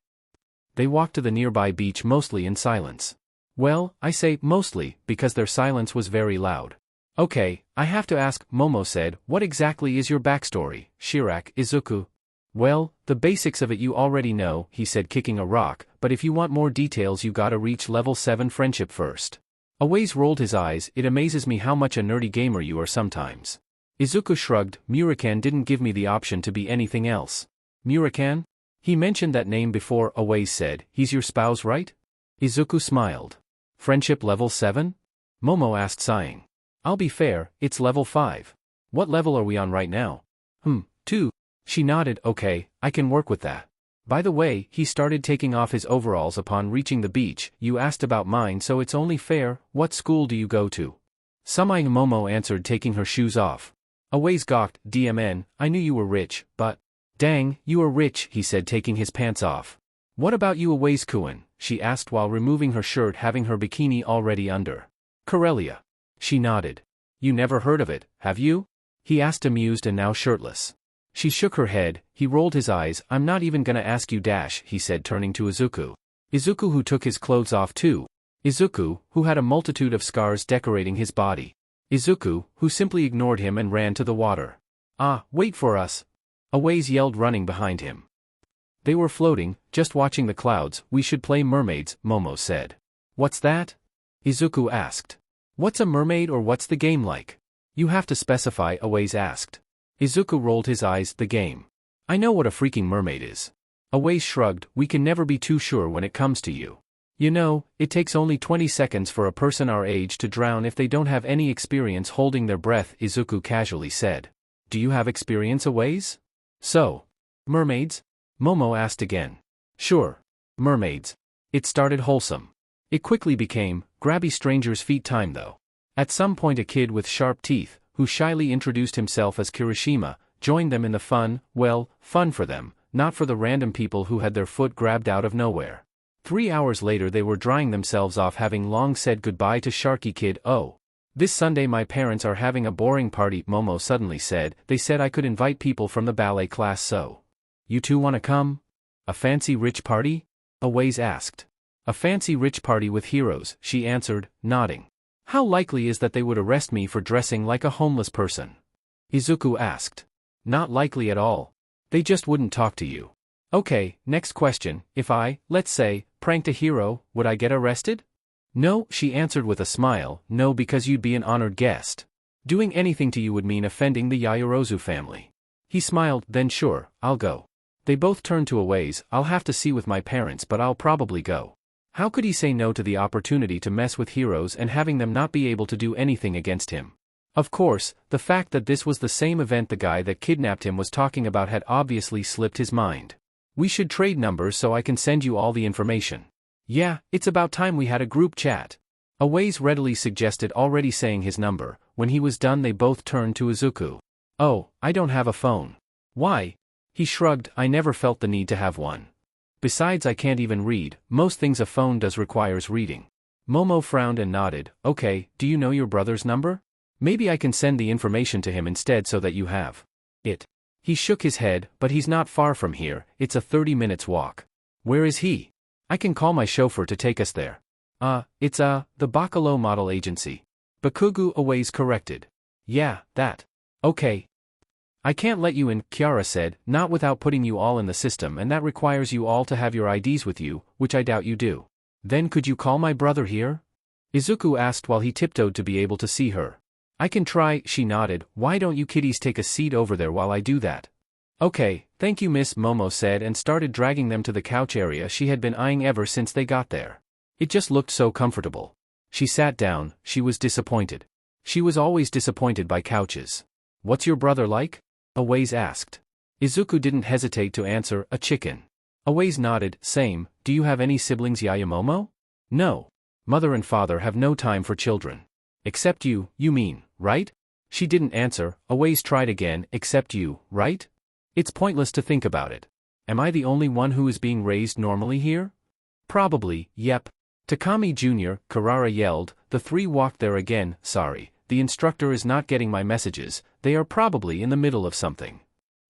They walked to the nearby beach mostly in silence. Well, I say mostly, because their silence was very loud. Okay, I have to ask, Momo said, what exactly is your backstory, Shirak, Izuku? Well, the basics of it you already know, he said kicking a rock, but if you want more details you gotta reach level 7 friendship first. Aways rolled his eyes, it amazes me how much a nerdy gamer you are sometimes. Izuku shrugged, Murakan didn't give me the option to be anything else. Murakan? He mentioned that name before, Aways said, he's your spouse right? Izuku smiled. Friendship level 7? Momo asked sighing. I'll be fair, it's level 5. What level are we on right now? 2. She nodded, okay, I can work with that. By the way, he started taking off his overalls upon reaching the beach, you asked about mine so it's only fair, what school do you go to? Summing Momo answered taking her shoes off. Aways gawked, DMN, I knew you were rich, but… Dang, you are rich, he said taking his pants off. What about you Aways-kun? She asked while removing her shirt having her bikini already under. Corellia. She nodded. You never heard of it, have you? He asked amused and now shirtless. She shook her head, he rolled his eyes, I'm not even gonna ask you dash, he said turning to Izuku. Izuku who took his clothes off too. Izuku, who had a multitude of scars decorating his body. Izuku, who simply ignored him and ran to the water. Wait for us. Aways yelled running behind him. They were floating, just watching the clouds, we should play mermaids, Momo said. What's that? Izuku asked. What's a mermaid or what's the game like? You have to specify, Aways asked. Izuku rolled his eyes, the game. I know what a freaking mermaid is. Aways shrugged, we can never be too sure when it comes to you. You know, it takes only 20 seconds for a person our age to drown if they don't have any experience holding their breath, Izuku casually said. Do you have experience, Aways? So. Mermaids? Momo asked again. Sure. Mermaids. It started wholesome. It quickly became, grabby strangers' feet time though. At some point a kid with sharp teeth, who shyly introduced himself as Kirishima, joined them in the fun, well, fun for them, not for the random people who had their foot grabbed out of nowhere. 3 hours later they were drying themselves off having long said goodbye to Sharky Kid. Oh. This Sunday my parents are having a boring party, Momo suddenly said. They said I could invite people from the ballet class, so. You two wanna come? A fancy rich party? Aways asked. A fancy rich party with heroes, she answered, nodding. How likely is that they would arrest me for dressing like a homeless person? Izuku asked. Not likely at all. They just wouldn't talk to you. Okay, next question. If I, let's say, pranked a hero, would I get arrested? No, she answered with a smile. No, because you'd be an honored guest. Doing anything to you would mean offending the Yaoyorozu family. He smiled. Then sure, I'll go. They both turned to Aways. I'll have to see with my parents, but I'll probably go. How could he say no to the opportunity to mess with heroes and having them not be able to do anything against him? Of course, the fact that this was the same event the guy that kidnapped him was talking about had obviously slipped his mind. We should trade numbers so I can send you all the information. Yeah, it's about time we had a group chat. Aways readily suggested, already saying his number. When he was done they both turned to Izuku. Oh, I don't have a phone. Why? He shrugged. I never felt the need to have one. Besides, I can't even read. Most things a phone does requires reading. Momo frowned and nodded. Okay, do you know your brother's number? Maybe I can send the information to him instead so that you have it. He shook his head, but he's not far from here. It's a 30 minutes walk. Where is he? I can call my chauffeur to take us there. It's the Bakalo Model Agency. Bakugu Aways corrected. Yeah, that. Okay. I can't let you in, Kiara said, not without putting you all in the system, and that requires you all to have your IDs with you, which I doubt you do. Then could you call my brother here? Izuku asked while he tiptoed to be able to see her. I can try, she nodded. Why don't you kiddies take a seat over there while I do that? Okay, thank you, Miss, Momo said and started dragging them to the couch area she had been eyeing ever since they got there. It just looked so comfortable. She sat down. She was disappointed. She was always disappointed by couches. What's your brother like? Aways asked. Izuku didn't hesitate to answer, a chicken. Aways nodded, same. Do you have any siblings, Yayamomo? No. Mother and father have no time for children. Except you mean, right? She didn't answer. Aways tried again, except you, right? It's pointless to think about it. Am I the only one who is being raised normally here? Probably, yep. Takami Jr., Karara yelled. The three walked there again. Sorry, the instructor is not getting my messages. They are probably in the middle of something.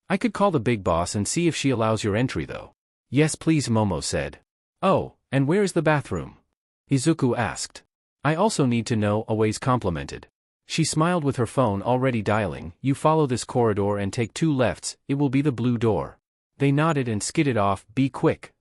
I could call the big boss and see if she allows your entry though. Yes please, Momo said. Oh, and where's the bathroom? Izuku asked. I also need to know, Aways complimented. She smiled with her phone already dialing. You follow this corridor and take 2 lefts, it will be the blue door. They nodded and skidded off. Be quick.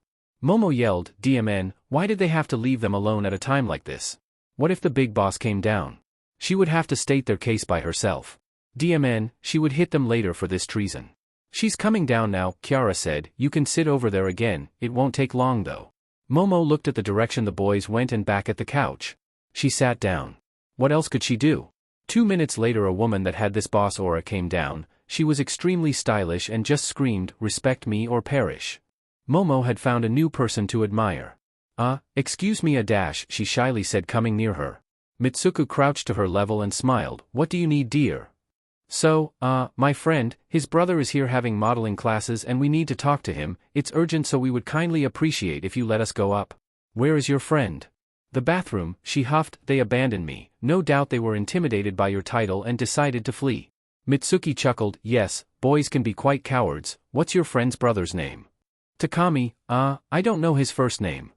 Momo yelled, DMN, why did they have to leave them alone at a time like this? What if the big boss came down? She would have to state their case by herself. DMN, she would hit them later for this treason. She's coming down now, Kiara said. You can sit over there again, it won't take long though. Momo looked at the direction the boys went and back at the couch. She sat down. What else could she do? 2 minutes later a woman that had this boss aura came down. She was extremely stylish and just screamed, respect me or perish. Momo had found a new person to admire. Excuse me a dash, she shyly said coming near her. Mitsuku crouched to her level and smiled. What do you need, dear? So, my friend, his brother is here having modeling classes and we need to talk to him. It's urgent, so we would kindly appreciate if you let us go up. Where is your friend? The bathroom, she huffed. They abandoned me. No doubt they were intimidated by your title and decided to flee. Mitsuki chuckled. Yes, boys can be quite cowards. What's your friend's brother's name? Takami. I don't know his first name.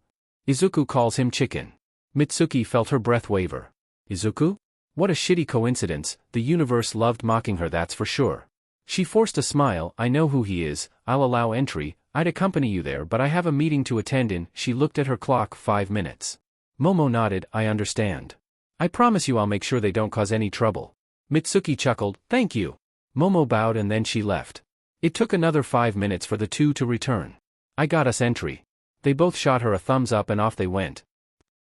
Izuku calls him Chicken. Mitsuki felt her breath waver. Izuku? What a shitty coincidence. The universe loved mocking her, that's for sure. She forced a smile. I know who he is. I'll allow entry. I'd accompany you there, but I have a meeting to attend in. She looked at her clock. 5 minutes. Momo nodded. I understand. I promise you I'll make sure they don't cause any trouble. Mitsuki chuckled. Thank you. Momo bowed and then she left. It took another 5 minutes for the two to return. I got us entry. They both shot her a thumbs up and off they went.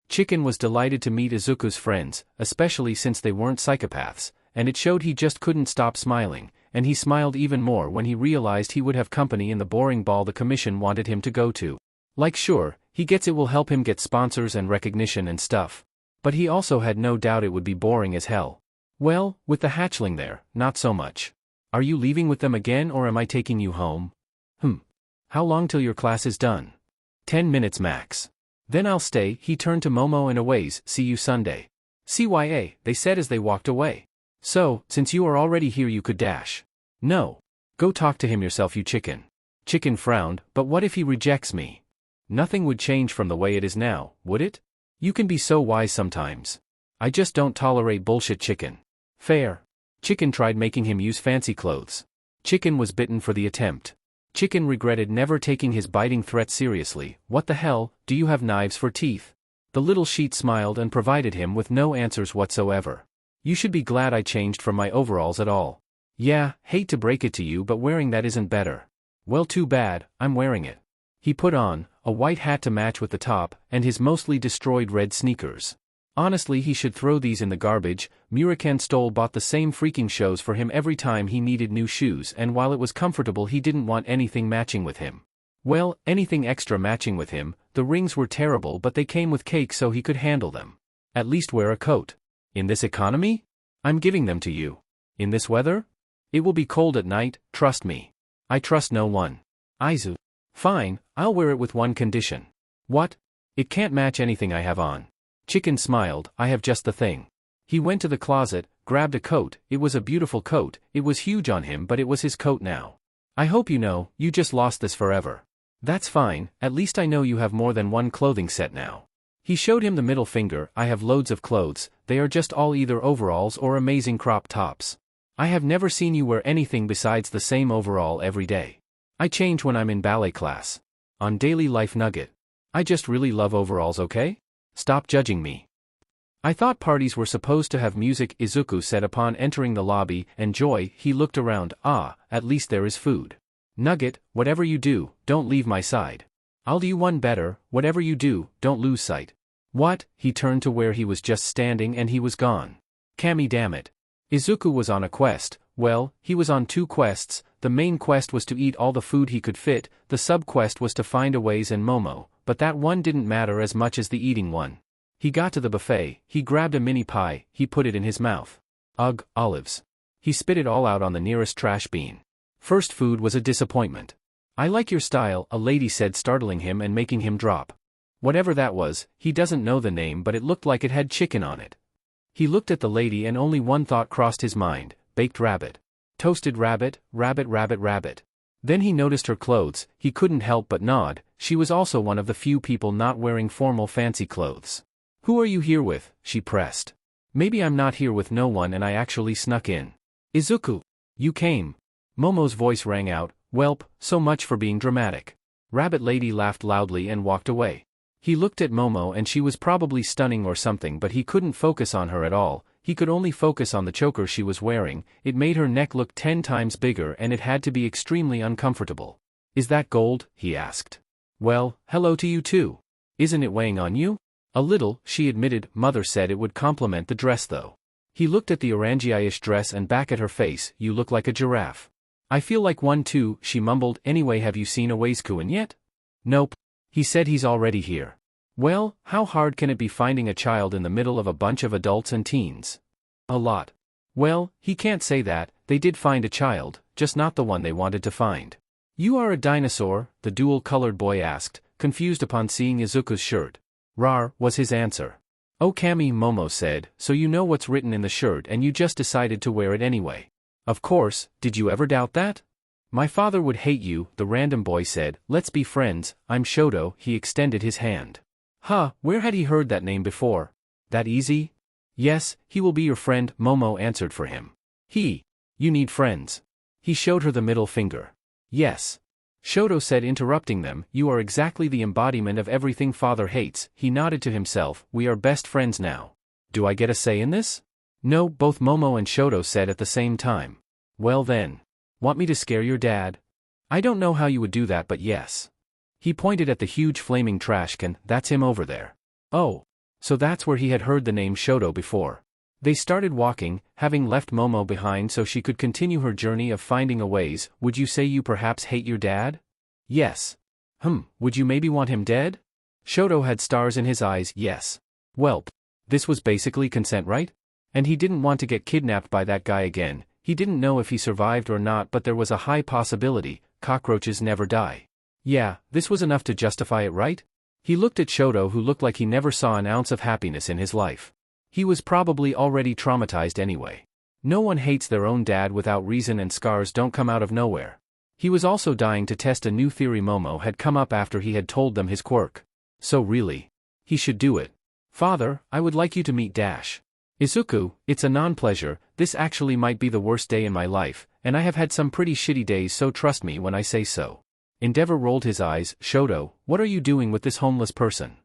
Chicken was delighted to meet Izuku's friends, especially since they weren't psychopaths, and it showed he just couldn't stop smiling, and he smiled even more when he realized he would have company in the boring ball the commission wanted him to go to. Like sure, he gets it will help him get sponsors and recognition and stuff. But he also had no doubt it would be boring as hell. Well, with the hatchling there, not so much. Are you leaving with them again or am I taking you home? How long till your class is done? 10 minutes max. Then I'll stay. He turned to Momo and Aways, see you Sunday. CYA, they said as they walked away. So, since you are already here you could dash. No. Go talk to him yourself you chicken. Chicken frowned, but what if he rejects me? Nothing would change from the way it is now, would it? You can be so wise sometimes. I just don't tolerate bullshit chicken. Fair. Chicken tried making him use fancy clothes. Chicken was bitten for the attempt. Chicken regretted never taking his biting threat seriously. What the hell, do you have knives for teeth? The little sheet smiled and provided him with no answers whatsoever. You should be glad I changed from my overalls at all. Yeah, hate to break it to you but wearing that isn't better. Well too bad, I'm wearing it. He put on a white hat to match with the top and his mostly destroyed red sneakers. Honestly he should throw these in the garbage. Murakami Stoll bought the same freaking shoes for him every time he needed new shoes and while it was comfortable he didn't want anything matching with him. Well, anything extra matching with him, the rings were terrible but they came with cake so he could handle them. At least wear a coat. In this economy? I'm giving them to you. In this weather? It will be cold at night, trust me. I trust no one. Izu. Fine, I'll wear it with one condition. What? It can't match anything I have on. Chicken smiled, I have just the thing. He went to the closet, grabbed a coat, it was a beautiful coat, it was huge on him but it was his coat now. I hope you know, you just lost this forever. That's fine, at least I know you have more than one clothing set now. He showed him the middle finger, I have loads of clothes, they are just all either overalls or amazing crop tops. I have never seen you wear anything besides the same overall every day. I change when I'm in ballet class. On Daily Life Nugget. I just really love overalls, okay? Stop judging me. I thought parties were supposed to have music, Izuku said upon entering the lobby, and joy, he looked around, at least there is food. Nugget, whatever you do, don't leave my side. I'll do you one better, whatever you do, don't lose sight. What? He turned to where he was just standing and he was gone. Kami damn it. Izuku was on a quest, well, he was on two quests, the main quest was to eat all the food he could fit, the sub-quest was to find Aways and Momo, but that one didn't matter as much as the eating one. He got to the buffet, he grabbed a mini pie, he put it in his mouth. Ugh, olives. He spit it all out on the nearest trash bin. First food was a disappointment. I like your style, a lady said startling him and making him drop. Whatever that was, he doesn't know the name but it looked like it had chicken on it. He looked at the lady and only one thought crossed his mind, baked rabbit. Toasted rabbit, rabbit rabbit rabbit. Then he noticed her clothes, he couldn't help but nod, she was also one of the few people not wearing formal fancy clothes. Who are you here with? She pressed. Maybe I'm not here with no one and I actually snuck in. Izuku. You came. Momo's voice rang out, welp, so much for being dramatic. Rabbit lady laughed loudly and walked away. He looked at Momo and she was probably stunning or something but he couldn't focus on her at all, he could only focus on the choker she was wearing, it made her neck look 10 times bigger and it had to be extremely uncomfortable. Is that gold? He asked. Well, hello to you too. Isn't it weighing on you? A little, she admitted, mother said it would complement the dress though. He looked at the orangish dress and back at her face, you look like a giraffe. I feel like one too, she mumbled, anyway have you seen Aways-kun yet? Nope. He said he's already here. Well, how hard can it be finding a child in the middle of a bunch of adults and teens? A lot. Well, he can't say that, they did find a child, just not the one they wanted to find. You are a dinosaur? The dual-colored boy asked, confused upon seeing Izuku's shirt. Rar, was his answer. Oh Kami, Momo said, so you know what's written in the shirt and you just decided to wear it anyway. Of course, did you ever doubt that? My father would hate you, the random boy said, let's be friends, I'm Shoto, he extended his hand. Huh, where had he heard that name before? That easy? Yes, he will be your friend, Momo answered for him. You need friends. He showed her the middle finger. Yes. Shoto said interrupting them, you are exactly the embodiment of everything father hates, he nodded to himself, we are best friends now. Do I get a say in this? No, both Momo and Shoto said at the same time. Well then. Want me to scare your dad? I don't know how you would do that but yes. He pointed at the huge flaming trash can, that's him over there. Oh. So that's where he had heard the name Shoto before. They started walking, having left Momo behind so she could continue her journey of finding a ways. Would you say you perhaps hate your dad? Yes. Would you maybe want him dead? Shoto had stars in his eyes. Yes. Welp. This was basically consent, right? And he didn't want to get kidnapped by that guy again. He didn't know if he survived or not, but there was a high possibility. Cockroaches never die. Yeah, this was enough to justify it, right? He looked at Shoto, who looked like he never saw an ounce of happiness in his life. He was probably already traumatized anyway. No one hates their own dad without reason, and scars don't come out of nowhere. He was also dying to test a new theory Momo had come up after he had told them his quirk. So really, he should do it. Father, I would like you to meet Dash. Izuku, it's a non-pleasure. This actually might be the worst day in my life, and I have had some pretty shitty days, so trust me when I say so. Endeavor rolled his eyes. Shoto, what are you doing with this homeless person?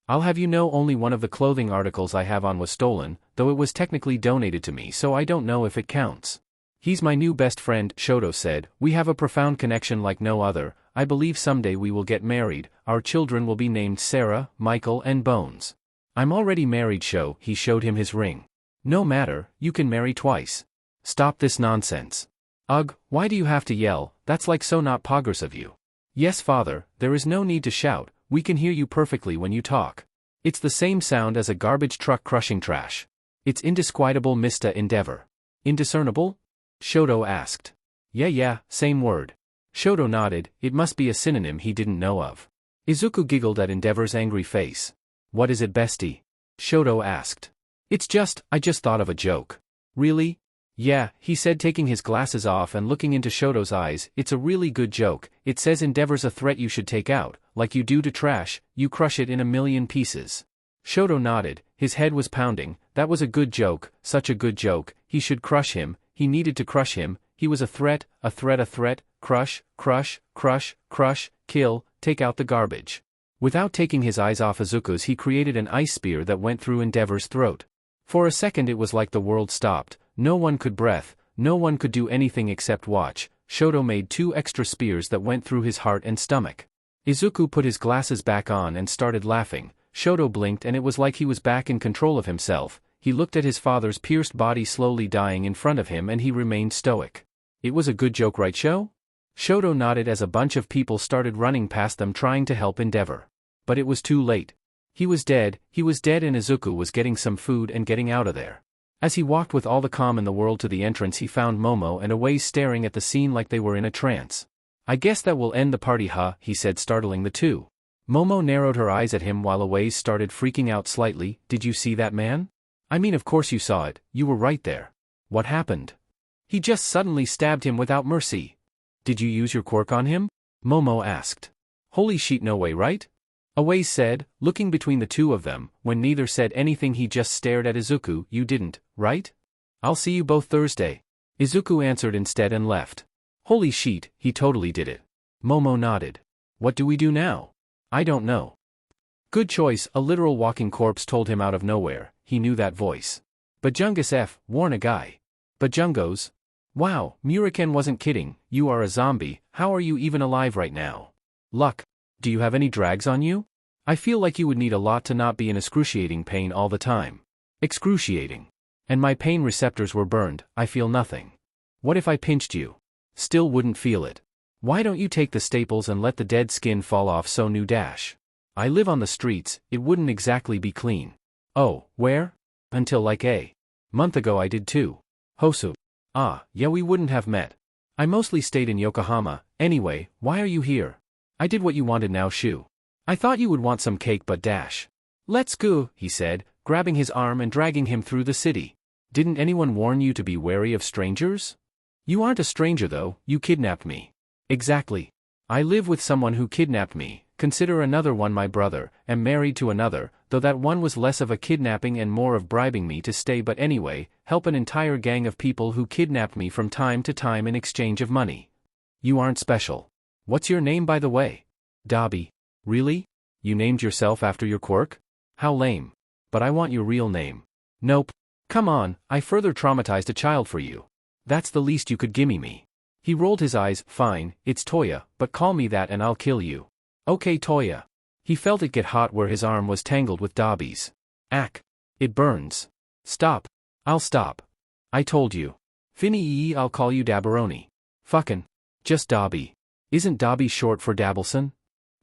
I'll have you know only one of the clothing articles I have on was stolen, though it was technically donated to me, so I don't know if it counts. He's my new best friend, Shoto said. We have a profound connection like no other. I believe someday we will get married. Our children will be named Sarah, Michael, and Bones. I'm already married, Sho. He showed him his ring. No matter, you can marry twice. Stop this nonsense. Ugh, why do you have to yell? That's like so not poggers of you. Yes, father, there is no need to shout. We can hear you perfectly when you talk. It's the same sound as a garbage truck crushing trash. It's indescribable, Mr. Endeavor. Indiscernible? Shoto asked. Yeah, same word. Shoto nodded. It must be a synonym he didn't know of. Izuku giggled at Endeavor's angry face. What is it, bestie? Shoto asked. I just thought of a joke. Really? Yeah, he said, taking his glasses off and looking into Shoto's eyes. It's a really good joke. It says Endeavor's a threat you should take out, like you do to trash, you crush it in a million pieces. Shoto nodded, his head was pounding. That was a good joke, such a good joke. He should crush him, he needed to crush him. He was a threat, crush, kill, take out the garbage. Without taking his eyes off Izuku's, he created an ice spear that went through Endeavor's throat. For a second it was like the world stopped. No one could breathe, no one could do anything except watch. Shoto made 2 extra spears that went through his heart and stomach. Izuku put his glasses back on and started laughing. Shoto blinked and it was like he was back in control of himself. He looked at his father's pierced body slowly dying in front of him and he remained stoic. It was a good joke, right, Sho? Shoto nodded as a bunch of people started running past them trying to help Endeavor. But it was too late. He was dead and Izuku was getting some food and getting out of there. As he walked with all the calm in the world to the entrance, he found Momo and Away staring at the scene like they were in a trance. I guess that will end the party, huh? He said, startling the two. Momo narrowed her eyes at him while Away started freaking out slightly. Did you see that man? I mean, of course you saw it, you were right there. What happened? He just suddenly stabbed him without mercy. Did you use your quirk on him? Momo asked. Holy shit, no way, right? Away said, looking between the two of them. When neither said anything, he just stared at Izuku. You didn't, right? I'll see you both Thursday. Izuku answered instead and left. Holy shit, he totally did it. Momo nodded. What do we do now? I don't know. Good choice, a literal walking corpse told him out of nowhere. He knew that voice. Bajungus F, warn a guy. Bajungos? Wow, Muriken wasn't kidding. You are a zombie. How are you even alive right now? Luck. Do you have any drags on you? I feel like you would need a lot to not be in excruciating pain all the time. Excruciating. And my pain receptors were burned, I feel nothing. What if I pinched you? Still wouldn't feel it. Why don't you take the staples and let the dead skin fall off? So new dash. I live on the streets, it wouldn't exactly be clean. Oh, where? Until like a month ago I did too. Hosu. Ah, yeah, we wouldn't have met. I mostly stayed in Yokohama. Anyway, why are you here? I did what you wanted now, Shu. I thought you would want some cake, but dash. Let's go, he said, grabbing his arm and dragging him through the city. Didn't anyone warn you to be wary of strangers? You aren't a stranger though, you kidnapped me. Exactly. I live with someone who kidnapped me, consider another one my brother, am married to another, though that one was less of a kidnapping and more of bribing me to stay, but anyway, help an entire gang of people who kidnapped me from time to time in exchange of money. You aren't special. What's your name, by the way? Dabi. Really? You named yourself after your quirk? How lame. But I want your real name. Nope. Come on, I further traumatized a child for you. That's the least you could gimme me. He rolled his eyes. Fine, it's Toya, but call me that and I'll kill you. Okay, Toya. He felt it get hot where his arm was tangled with Dabi's. Ack. It burns. Stop. I'll stop. I told you. Finny, I'll call you Dabberoni. Fuckin'. Just Dobby. Isn't Dobby short for Dabbleson?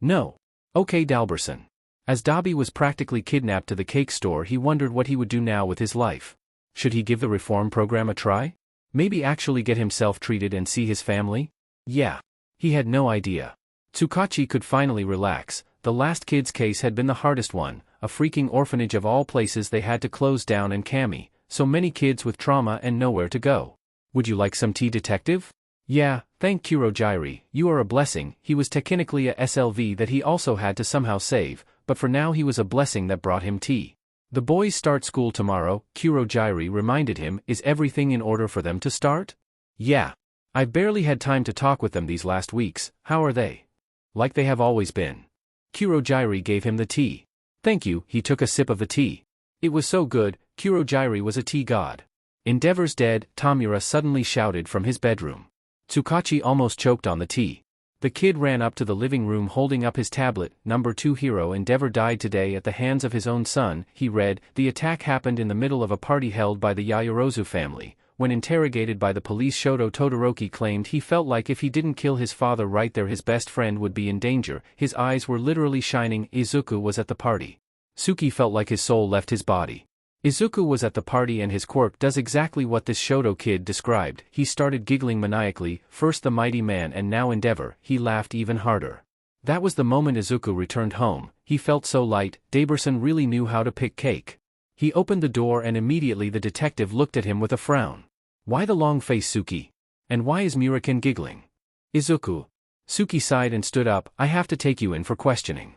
No. Okay, Dalberson. As Dobby was practically kidnapped to the cake store, he wondered what he would do now with his life. Should he give the reform program a try? Maybe actually get himself treated and see his family? Yeah. He had no idea. Tsukachi could finally relax. The last kid's case had been the hardest one, a freaking orphanage of all places they had to close down, and Kami, so many kids with trauma and nowhere to go. Would you like some tea, detective? Yeah, thank Kurojairi, you are a blessing. He was technically a SLV that he also had to somehow save, but for now he was a blessing that brought him tea. The boys start school tomorrow, Kurojairi reminded him. Is everything in order for them to start? Yeah. I've barely had time to talk with them these last weeks. How are they? Like they have always been. Kurojairi gave him the tea. Thank you. He took a sip of the tea. It was so good. Kurojairi was a tea god. Endeavor's dead, Tamura suddenly shouted from his bedroom. Tsukachi almost choked on the tea. The kid ran up to the living room holding up his tablet. Number 2 hero Endeavor died today at the hands of his own son, he read. The attack happened in the middle of a party held by the Yayorozu family. When interrogated by the police, Shoto Todoroki claimed he felt like if he didn't kill his father right there, his best friend would be in danger. His eyes were literally shining. Izuku was at the party. Suki felt like his soul left his body. Izuku was at the party and his quirk does exactly what this Shoto kid described. He started giggling maniacally, first the mighty man and now Endeavor. He laughed even harder. That was the moment Izuku returned home. He felt so light. Daberson really knew how to pick cake. He opened the door and immediately the detective looked at him with a frown. Why the long face, Suki? And why is Muraken giggling? Izuku. Suki sighed and stood up. I have to take you in for questioning.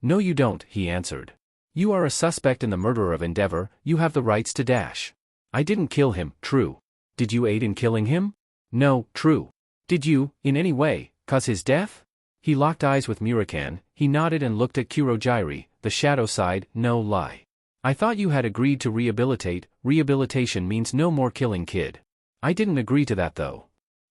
No you don't, he answered. You are a suspect in the murder of Endeavor. You have the rights to dash. I didn't kill him, true. Did you aid in killing him? No, true. Did you, in any way, cause his death? He locked eyes with Muraken. He nodded and looked at Kurojairi. The shadow sighed. No lie. I thought you had agreed to rehabilitate. Rehabilitation means no more killing, kid. I didn't agree to that though.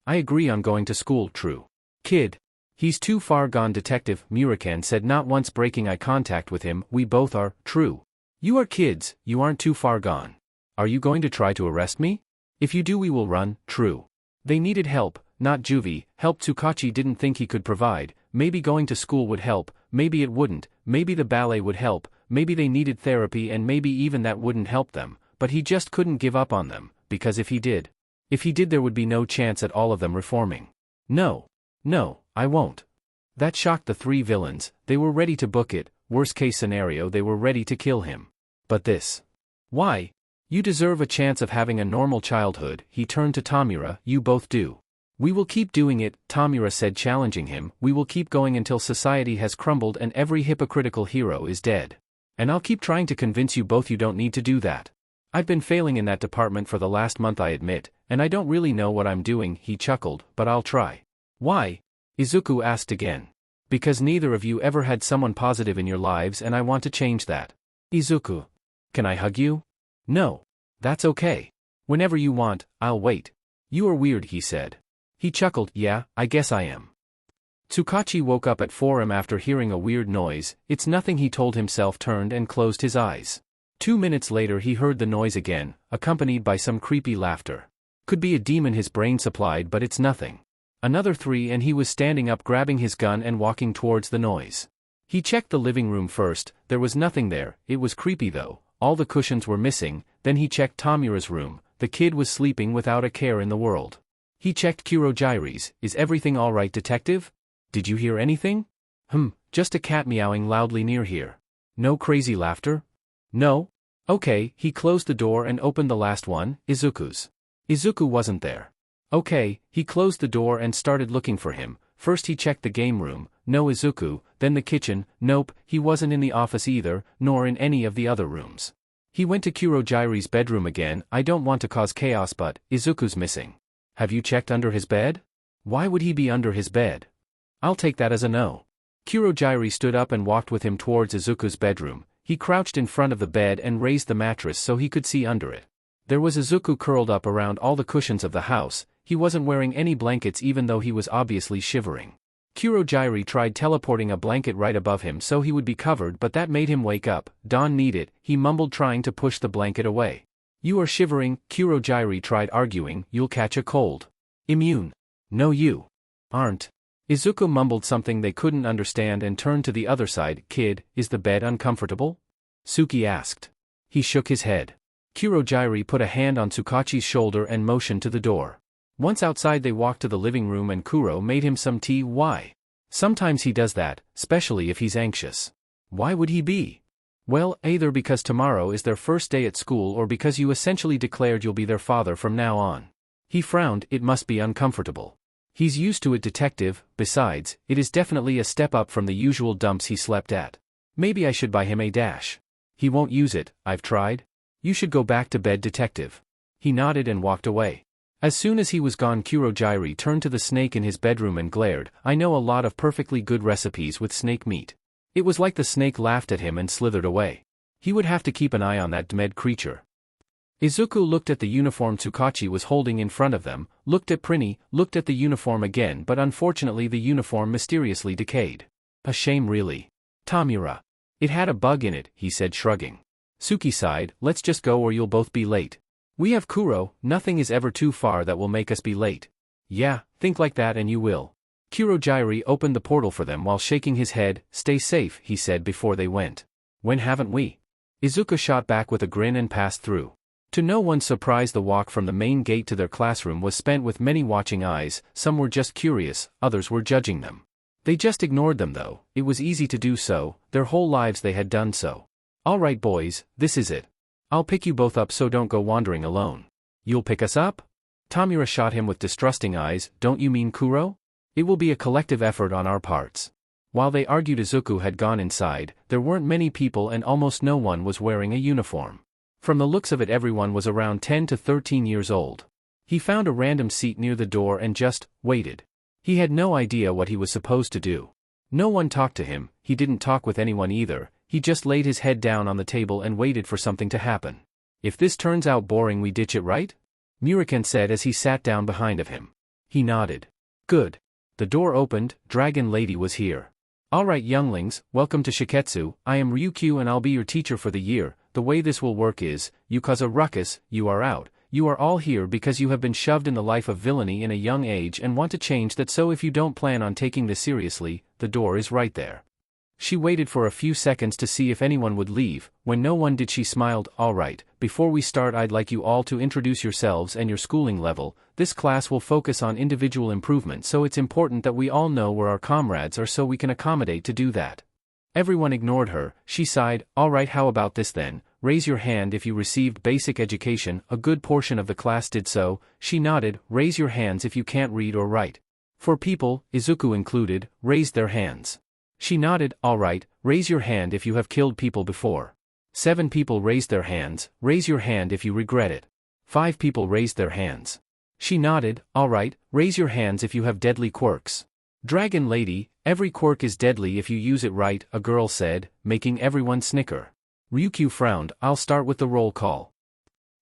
I agree on going to school, true. Kid. He's too far gone, detective, Muraken said, not once breaking eye contact with him. We both are, true. You are kids, you aren't too far gone. Are you going to try to arrest me? If you do we will run, true. They needed help, not juvie, help Tsukachi didn't think he could provide. Maybe going to school would help, maybe it wouldn't, maybe the ballet would help, maybe they needed therapy and maybe even that wouldn't help them, but he just couldn't give up on them, because if he did there would be no chance at all of them reforming. No, I won't. That shocked the three villains. They were ready to book it. Worst case scenario, they were ready to kill him. But this. Why? You deserve a chance of having a normal childhood. He turned to Tamura. You both do. We will keep doing it, Tamura said, challenging him. We will keep going until society has crumbled and every hypocritical hero is dead. And I'll keep trying to convince you both you don't need to do that. I've been failing in that department for the last month, I admit, and I don't really know what I'm doing, he chuckled, but I'll try. Why? Izuku asked again. Because neither of you ever had someone positive in your lives and I want to change that. Izuku. Can I hug you? No. That's okay. Whenever you want, I'll wait. You are weird, he said. He chuckled. Yeah, I guess I am. Tsukachi woke up at 4 am after hearing a weird noise. It's nothing, he told himself, turned and closed his eyes. 2 minutes later he heard the noise again, accompanied by some creepy laughter. Could be a demon his brain supplied, but it's nothing. Another 3 and he was standing up, grabbing his gun and walking towards the noise. He checked the living room first. There was nothing there. It was creepy though. All the cushions were missing. Then he checked Tamura's room. The kid was sleeping without a care in the world. He checked Kurojairi's. Is everything all right, detective? Did you hear anything? Just a cat meowing loudly near here. No crazy laughter? No? Okay. He closed the door and opened the last one, Izuku's. Izuku wasn't there. Okay. He closed the door and started looking for him. First he checked the game room. No Izuku. Then the kitchen. Nope, he wasn't in the office either, nor in any of the other rooms. He went to Kurojairi's bedroom again. I don't want to cause chaos, but Izuku's missing. Have you checked under his bed? Why would he be under his bed? I'll take that as a no. Kurojairi stood up and walked with him towards Izuku's bedroom. He crouched in front of the bed and raised the mattress so he could see under it. There was Izuku curled up around all the cushions of the house. He wasn't wearing any blankets even though he was obviously shivering. Kurojairi tried teleporting a blanket right above him so he would be covered, but that made him wake up. Don't need it, he mumbled, trying to push the blanket away. You are shivering, Kurojairi tried arguing, you'll catch a cold. Immune. No, you aren't. Izuku mumbled something they couldn't understand and turned to the other side. Kid, is the bed uncomfortable? Suki asked. He shook his head. Kurojairi put a hand on Tsukachi's shoulder and motioned to the door. Once outside they walked to the living room and Kuro made him some tea. Why? Sometimes he does that, especially if he's anxious. Why would he be? Well, either because tomorrow is their first day at school or because you essentially declared you'll be their father from now on. He frowned, it must be uncomfortable. He's used to it, detective, besides, it is definitely a step up from the usual dumps he slept at. Maybe I should buy him a dash. He won't use it, I've tried. You should go back to bed, detective. He nodded and walked away. As soon as he was gone, Kurojairi turned to the snake in his bedroom and glared. I know a lot of perfectly good recipes with snake meat. It was like the snake laughed at him and slithered away. He would have to keep an eye on that dead creature. Izuku looked at the uniform Tsukachi was holding in front of them, looked at Prinny, looked at the uniform again, but unfortunately the uniform mysteriously decayed. A shame, really. Tamura. It had a bug in it, he said, shrugging. Suki sighed, let's just go or you'll both be late. We have Kuro, nothing is ever too far that will make us be late. Yeah, think like that and you will. Kurojairi opened the portal for them while shaking his head. Stay safe, he said before they went. When haven't we? Izuku shot back with a grin and passed through. To no one's surprise, the walk from the main gate to their classroom was spent with many watching eyes. Some were just curious, others were judging them. They just ignored them though, it was easy to do so, their whole lives they had done so. Alright boys, this is it. I'll pick you both up, so don't go wandering alone. You'll pick us up? Tamura shot him with distrusting eyes. Don't you mean Kuro? It will be a collective effort on our parts. While they argued, Izuku had gone inside. There weren't many people and almost no one was wearing a uniform. From the looks of it, everyone was around 10 to 13 years old. He found a random seat near the door and just waited. He had no idea what he was supposed to do. No one talked to him, he didn't talk with anyone either. He just laid his head down on the table and waited for something to happen. If this turns out boring, we ditch it, right? Muraken said as he sat down behind of him. He nodded. Good. The door opened, Dragon Lady was here. Alright younglings, welcome to Shiketsu. I am Ryukyu and I'll be your teacher for the year. The way this will work is, you cause a ruckus, you are out. You are all here because you have been shoved in the life of villainy in a young age and want to change that, so if you don't plan on taking this seriously, the door is right there. She waited for a few seconds to see if anyone would leave. When no one did, she smiled. Alright, before we start, I'd like you all to introduce yourselves and your schooling level. This class will focus on individual improvement, so it's important that we all know where our comrades are so we can accommodate to do that. Everyone ignored her. She sighed. Alright, how about this then? Raise your hand if you received basic education. A good portion of the class did so. She nodded. Raise your hands if you can't read or write. 4 people, Izuku included, raised their hands. She nodded. Alright, raise your hand if you have killed people before. 7 people raised their hands. Raise your hand if you regret it. 5 people raised their hands. She nodded. Alright, raise your hands if you have deadly quirks. Dragon Lady, every quirk is deadly if you use it right, a girl said, making everyone snicker. Ryukyu frowned. I'll start with the roll call.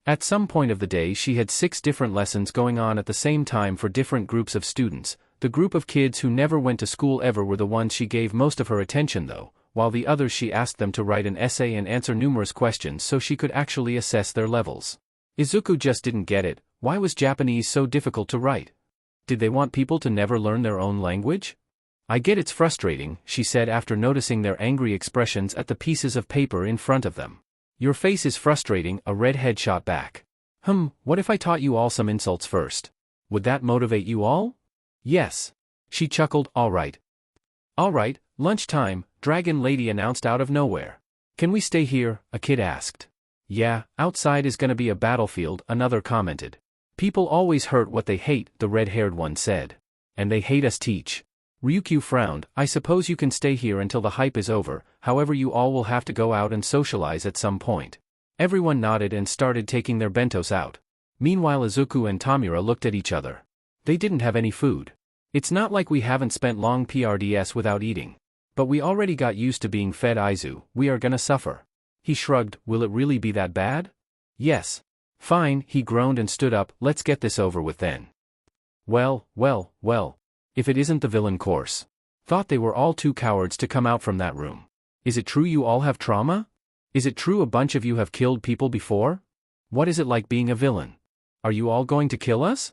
At some point of the day she had 6 different lessons going on at the same time for different groups of students. The group of kids who never went to school ever were the ones she gave most of her attention though, while the others she asked them to write an essay and answer numerous questions so she could actually assess their levels. Izuku just didn't get it. Why was Japanese so difficult to write? Did they want people to never learn their own language? I get it's frustrating, she said after noticing their angry expressions at the pieces of paper in front of them. Your face is frustrating, a redhead shot back. What if I taught you all some insults first? Would that motivate you all? Yes. She chuckled. Alright. Alright, lunchtime, Dragon Lady announced out of nowhere. Can we stay here? A kid asked. Yeah, outside is gonna be a battlefield, another commented. People always hurt what they hate, the red-haired one said. And they hate us teach. Ryukyu frowned. I suppose you can stay here until the hype is over, however you all will have to go out and socialize at some point. Everyone nodded and started taking their bentos out. Meanwhile Izuku and Tamura looked at each other. They didn't have any food. It's not like we haven't spent long PRDS without eating. But we already got used to being fed Izu, we are gonna suffer. He shrugged. Will it really be that bad? Yes. Fine, he groaned and stood up. Let's get this over with then. Well. If it isn't the villain course. Thought they were all too cowards to come out from that room. Is it true you all have trauma? Is it true a bunch of you have killed people before? What is it like being a villain? Are you all going to kill us?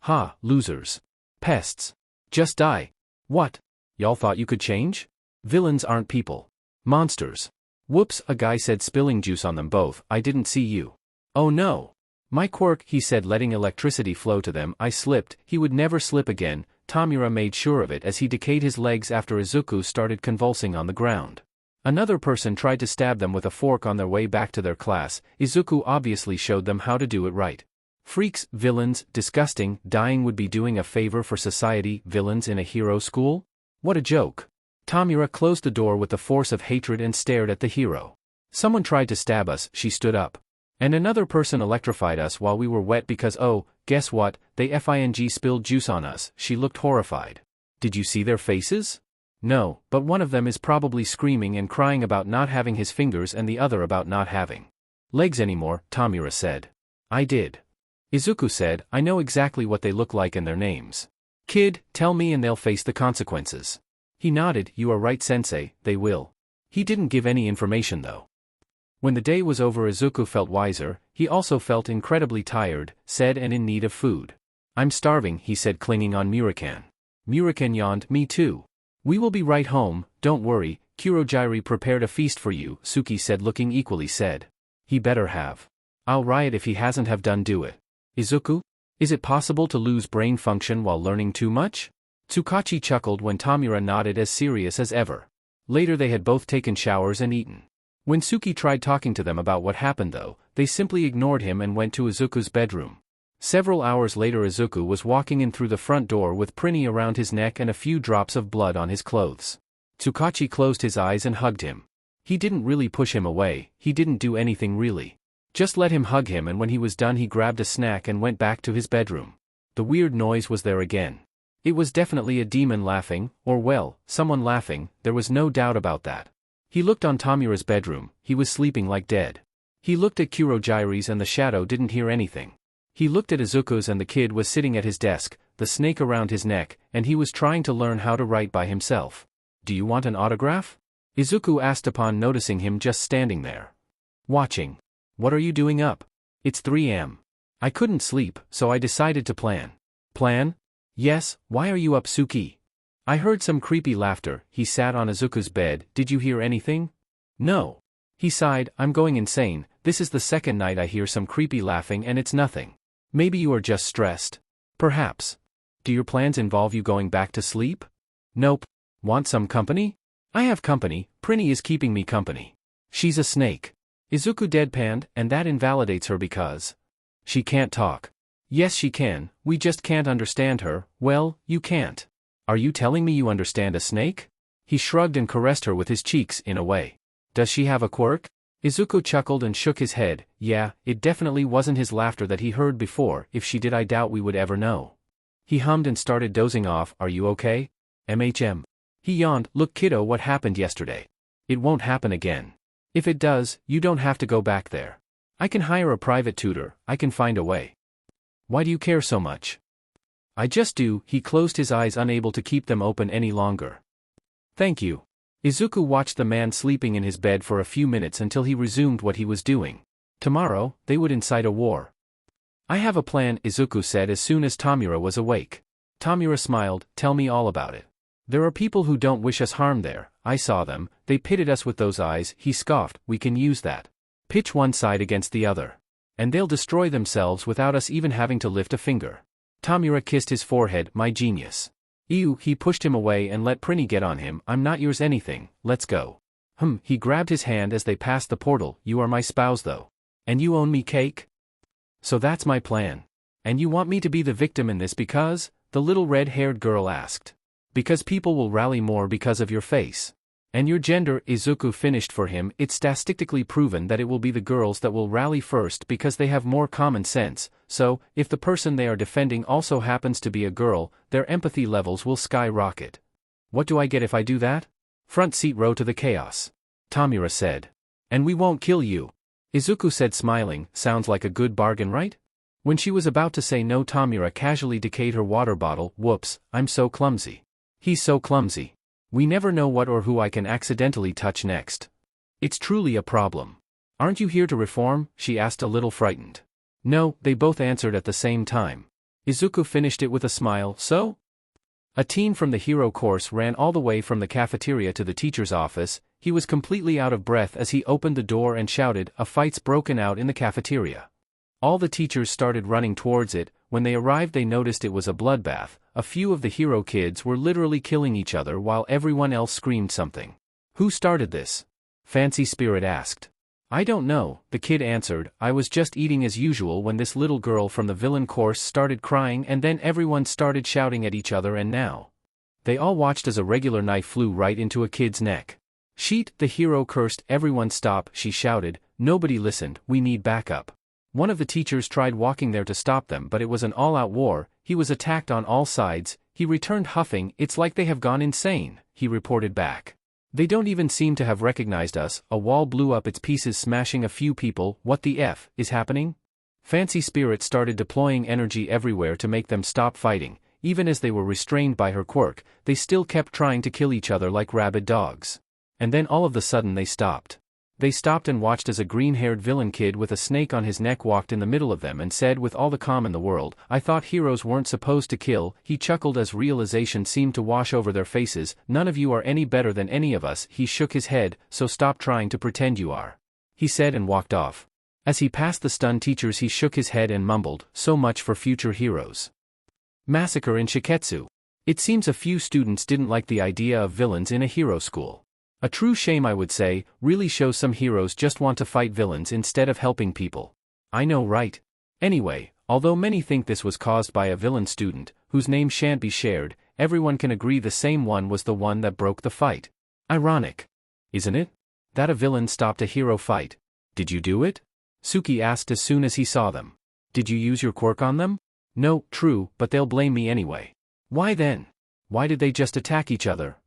Ha, losers. Pests. Just die. What? Y'all thought you could change? Villains aren't people. Monsters. Whoops, a guy said, spilling juice on them both. I didn't see you. Oh no. My quirk, he said, letting electricity flow to them. I slipped. He would never slip again. Tamura made sure of it as he decayed his legs after Izuku started convulsing on the ground. Another person tried to stab them with a fork on their way back to their class. Izuku obviously showed them how to do it right. Freaks, villains, disgusting, dying would be doing a favor for society, villains in a hero school? What a joke. Tamura closed the door with the force of hatred and stared at the hero. Someone tried to stab us, she stood up. And another person electrified us while we were wet because oh, guess what, they spilled juice on us. She looked horrified. Did you see their faces? No, but one of them is probably screaming and crying about not having his fingers and the other about not having legs anymore, Tamura said. I did. Izuku said, I know exactly what they look like and their names. Kid, tell me and they'll face the consequences. He nodded, you are right sensei, they will. He didn't give any information though. When the day was over, Izuku felt wiser. He also felt incredibly tired, sad and in need of food. I'm starving, he said, clinging on Murakan. Murakan yawned, me too. We will be right home, don't worry. Kurogiri prepared a feast for you, Suki said, looking equally sad. He better have. I'll riot if he hasn't have done do it. Izuku? Is it possible to lose brain function while learning too much? Tsukachi chuckled when Tamura nodded, as serious as ever. Later they had both taken showers and eaten. When Suki tried talking to them about what happened though, they simply ignored him and went to Izuku's bedroom. Several hours later, Izuku was walking in through the front door with Prinny around his neck and a few drops of blood on his clothes. Tsukachi closed his eyes and hugged him. He didn't really push him away, he didn't do anything really. Just let him hug him, and when he was done he grabbed a snack and went back to his bedroom. The weird noise was there again. It was definitely a demon laughing, or well, someone laughing, there was no doubt about that. He looked on Tamura's bedroom, he was sleeping like dead. He looked at Kurogiri's and the shadow didn't hear anything. He looked at Izuku's and the kid was sitting at his desk, the snake around his neck, and he was trying to learn how to write by himself. Do you want an autograph? Izuku asked upon noticing him just standing there. Watching. What are you doing up? It's 3 am. I couldn't sleep, so I decided to plan. Plan? Yes, why are you up, Suki? I heard some creepy laughter. He sat on Izuku's bed. Did you hear anything? No. He sighed, I'm going insane. This is the second night I hear some creepy laughing and it's nothing. Maybe you are just stressed. Perhaps. Do your plans involve you going back to sleep? Nope. Want some company? I have company. Prinny is keeping me company. She's a snake. Izuku deadpanned, and that invalidates her because she can't talk. Yes, she can, we just can't understand her. Well, you can't. Are you telling me you understand a snake? He shrugged and caressed her with his cheeks, in a way. Does she have a quirk? Izuku chuckled and shook his head. Yeah, it definitely wasn't his laughter that he heard before. If she did, I doubt we would ever know. He hummed and started dozing off. Are you okay? MHM. He yawned. Look kiddo, what happened yesterday? It won't happen again. If it does, you don't have to go back there. I can hire a private tutor, I can find a way. Why do you care so much? I just do. He closed his eyes, unable to keep them open any longer. Thank you. Izuku watched the man sleeping in his bed for a few minutes until he resumed what he was doing. Tomorrow, they would incite a war. I have a plan, Izuku said as soon as Tamura was awake. Tamura smiled. Tell me all about it. There are people who don't wish us harm there. I saw them, they pitted us with those eyes. He scoffed. We can use that. Pitch one side against the other. And they'll destroy themselves without us even having to lift a finger. Tamura kissed his forehead. My genius. Ew, he pushed him away and let Prinny get on him. I'm not yours anything, let's go. He grabbed his hand as they passed the portal. You are my spouse though. And you own me cake? So that's my plan. And you want me to be the victim in this because? The little red-haired girl asked. Because people will rally more because of your face. And your gender, Izuku finished for him. It's statistically proven that it will be the girls that will rally first because they have more common sense, so, if the person they are defending also happens to be a girl, their empathy levels will skyrocket. What do I get if I do that? Front seat row to the chaos. Tamura said. And we won't kill you. Izuku said smiling. Sounds like a good bargain, right? When she was about to say no, Tamura casually decayed her water bottle. Whoops, I'm so clumsy. He's so clumsy. We never know what or who I can accidentally touch next. It's truly a problem. Aren't you here to reform? She asked, a little frightened. No, they both answered at the same time. Izuku finished it with a smile. So? A teen from the hero course ran all the way from the cafeteria to the teacher's office. He was completely out of breath as he opened the door and shouted, "A fight's broken out in the cafeteria." All the teachers started running towards it. When they arrived, they noticed it was a bloodbath. A few of the hero kids were literally killing each other while everyone else screamed something. Who started this? Fancy Spirit asked. I don't know, the kid answered. I was just eating as usual when this little girl from the villain course started crying, and then everyone started shouting at each other, and now. They all watched as a regular knife flew right into a kid's neck. Sheet, the hero cursed. Everyone stop, she shouted. Nobody listened. We need backup. One of the teachers tried walking there to stop them, but it was an all-out war. He was attacked on all sides. He returned huffing. It's like they have gone insane, he reported back. They don't even seem to have recognized us. A wall blew up its pieces, smashing a few people. What the F is happening? Fancy Spirit started deploying energy everywhere to make them stop fighting. Even as they were restrained by her quirk, they still kept trying to kill each other like rabid dogs. And then all of a sudden they stopped. They stopped and watched as a green-haired villain kid with a snake on his neck walked in the middle of them and said with all the calm in the world, "I thought heroes weren't supposed to kill." He chuckled as realization seemed to wash over their faces. "None of you are any better than any of us." He shook his head. "So stop trying to pretend you are," he said, and walked off. As he passed the stunned teachers, he shook his head and mumbled, "So much for future heroes." Massacre in Shiketsu. It seems a few students didn't like the idea of villains in a hero school. A true shame, I would say. Really shows some heroes just want to fight villains instead of helping people. I know, right? Anyway, although many think this was caused by a villain student, whose name shan't be shared, everyone can agree the same one was the one that broke the fight. Ironic, isn't it? That a villain stopped a hero fight. Did you do it? Suki asked as soon as he saw them. Did you use your quirk on them? No, true, but they'll blame me anyway. Why then? Why did they just attack each other?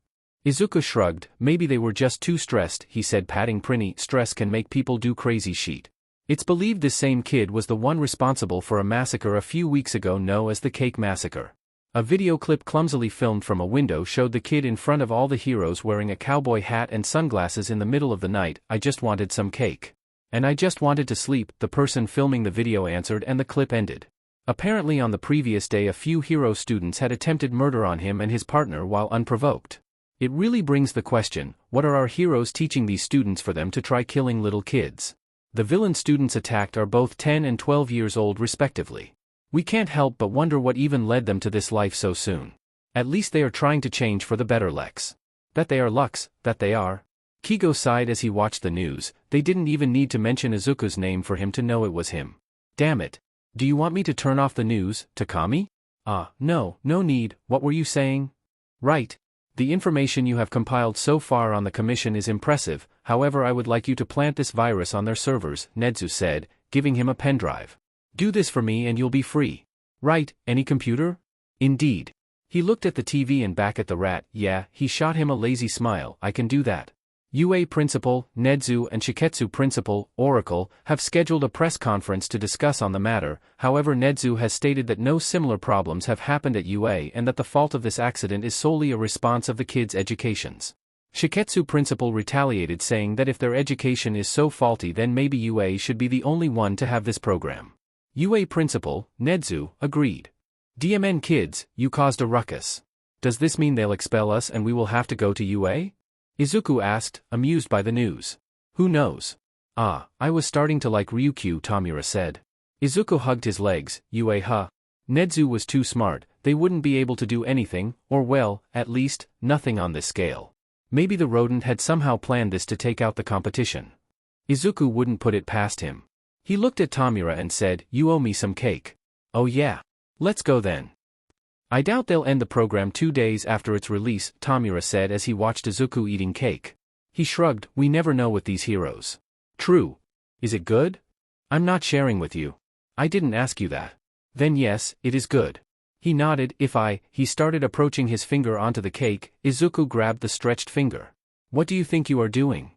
Izuku shrugged. Maybe they were just too stressed, he said, patting Prinny. Stress can make people do crazy shit. It's believed this same kid was the one responsible for a massacre a few weeks ago known as the Cake Massacre. A video clip clumsily filmed from a window showed the kid in front of all the heroes wearing a cowboy hat and sunglasses in the middle of the night. "I just wanted some cake. And I just wanted to sleep," the person filming the video answered, and the clip ended. Apparently on the previous day a few hero students had attempted murder on him and his partner while unprovoked. It really brings the question, what are our heroes teaching these students for them to try killing little kids? The villain students attacked are both 10 and 12 years old respectively. We can't help but wonder what even led them to this life so soon. At least they are trying to change for the better, Lex. That they are Lux, that they are. Kigo sighed as he watched the news. They didn't even need to mention Izuku's name for him to know it was him. Damn it. Do you want me to turn off the news, Takami? No need. What were you saying? Right. The information you have compiled so far on the commission is impressive. However, I would like you to plant this virus on their servers, Nedzu said, giving him a pen drive. Do this for me and you'll be free. Right, any computer? Indeed. He looked at the TV and back at the rat. Yeah, he shot him a lazy smile. I can do that. UA Principal, Nedzu and Shiketsu Principal, Oracle, have scheduled a press conference to discuss on the matter. However, Nedzu has stated that no similar problems have happened at UA and that the fault of this accident is solely a response of the kids' educations. Shiketsu Principal retaliated, saying that if their education is so faulty then maybe UA should be the only one to have this program. UA Principal, Nedzu, agreed. DMN kids, you caused a ruckus. Does this mean they'll expel us and we will have to go to UA? Izuku asked, amused by the news. Who knows? I was starting to like Ryukyu, Tamura said. Izuku hugged his legs. UA huh? Nedzu was too smart. They wouldn't be able to do anything, or well, at least, nothing on this scale. Maybe the rodent had somehow planned this to take out the competition. Izuku wouldn't put it past him. He looked at Tamura and said, you owe me some cake. Oh yeah. Let's go then. I doubt they'll end the program 2 days after its release, Tamura said as he watched Izuku eating cake. He shrugged. We never know with these heroes. True. Is it good? I'm not sharing with you. I didn't ask you that. Then yes, it is good. He nodded. He started approaching his finger onto the cake. Izuku grabbed the stretched finger. What do you think you are doing?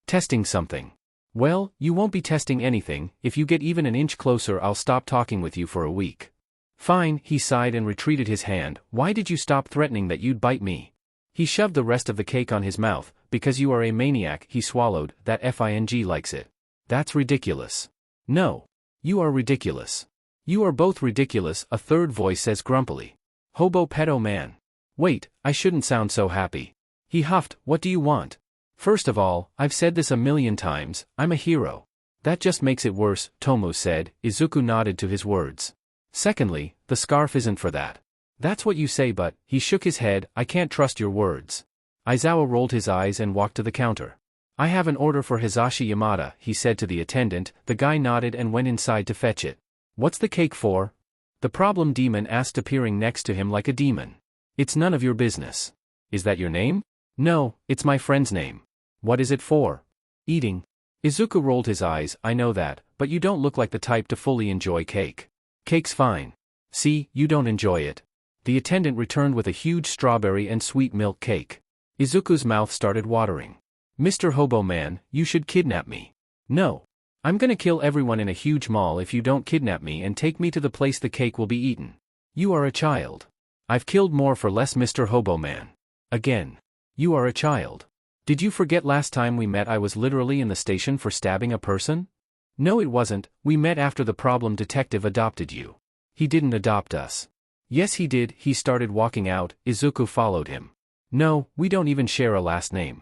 Testing something. Well, you won't be testing anything. If you get even an inch closer I'll stop talking with you for a week. Fine, he sighed and retreated his hand. Why did you stop threatening that you'd bite me? He shoved the rest of the cake on his mouth. Because you are a maniac, he swallowed, that FING likes it. That's ridiculous. No. You are ridiculous. You are both ridiculous, a third voice says grumpily. Hobo pedo man. Wait, I shouldn't sound so happy. He huffed, what do you want? First of all, I've said this 1,000,000 times, I'm a hero. That just makes it worse, Tomu said. Izuku nodded to his words. Secondly, the scarf isn't for that. That's what you say, but, he shook his head, I can't trust your words. Aizawa rolled his eyes and walked to the counter. I have an order for Hisashi Yamada, he said to the attendant. The guy nodded and went inside to fetch it. What's the cake for? The problem demon asked, appearing next to him like a demon. It's none of your business. Is that your name? No, it's my friend's name. What is it for? Eating. Izuku rolled his eyes, I know that, but you don't look like the type to fully enjoy cake. Cake's fine. See, you don't enjoy it. The attendant returned with a huge strawberry and sweet milk cake. Izuku's mouth started watering. Mr. Hobo Man, you should kidnap me. No. I'm gonna kill everyone in a huge mall if you don't kidnap me and take me to the place the cake will be eaten. You are a child. I've killed more for less, Mr. Hobo Man. Again. You are a child. Did you forget last time we met I was literally in the station for stabbing a person? No, it wasn't. We met after the problem detective adopted you. He didn't adopt us. Yes, he did. He started walking out. Izuku followed him. No, we don't even share a last name.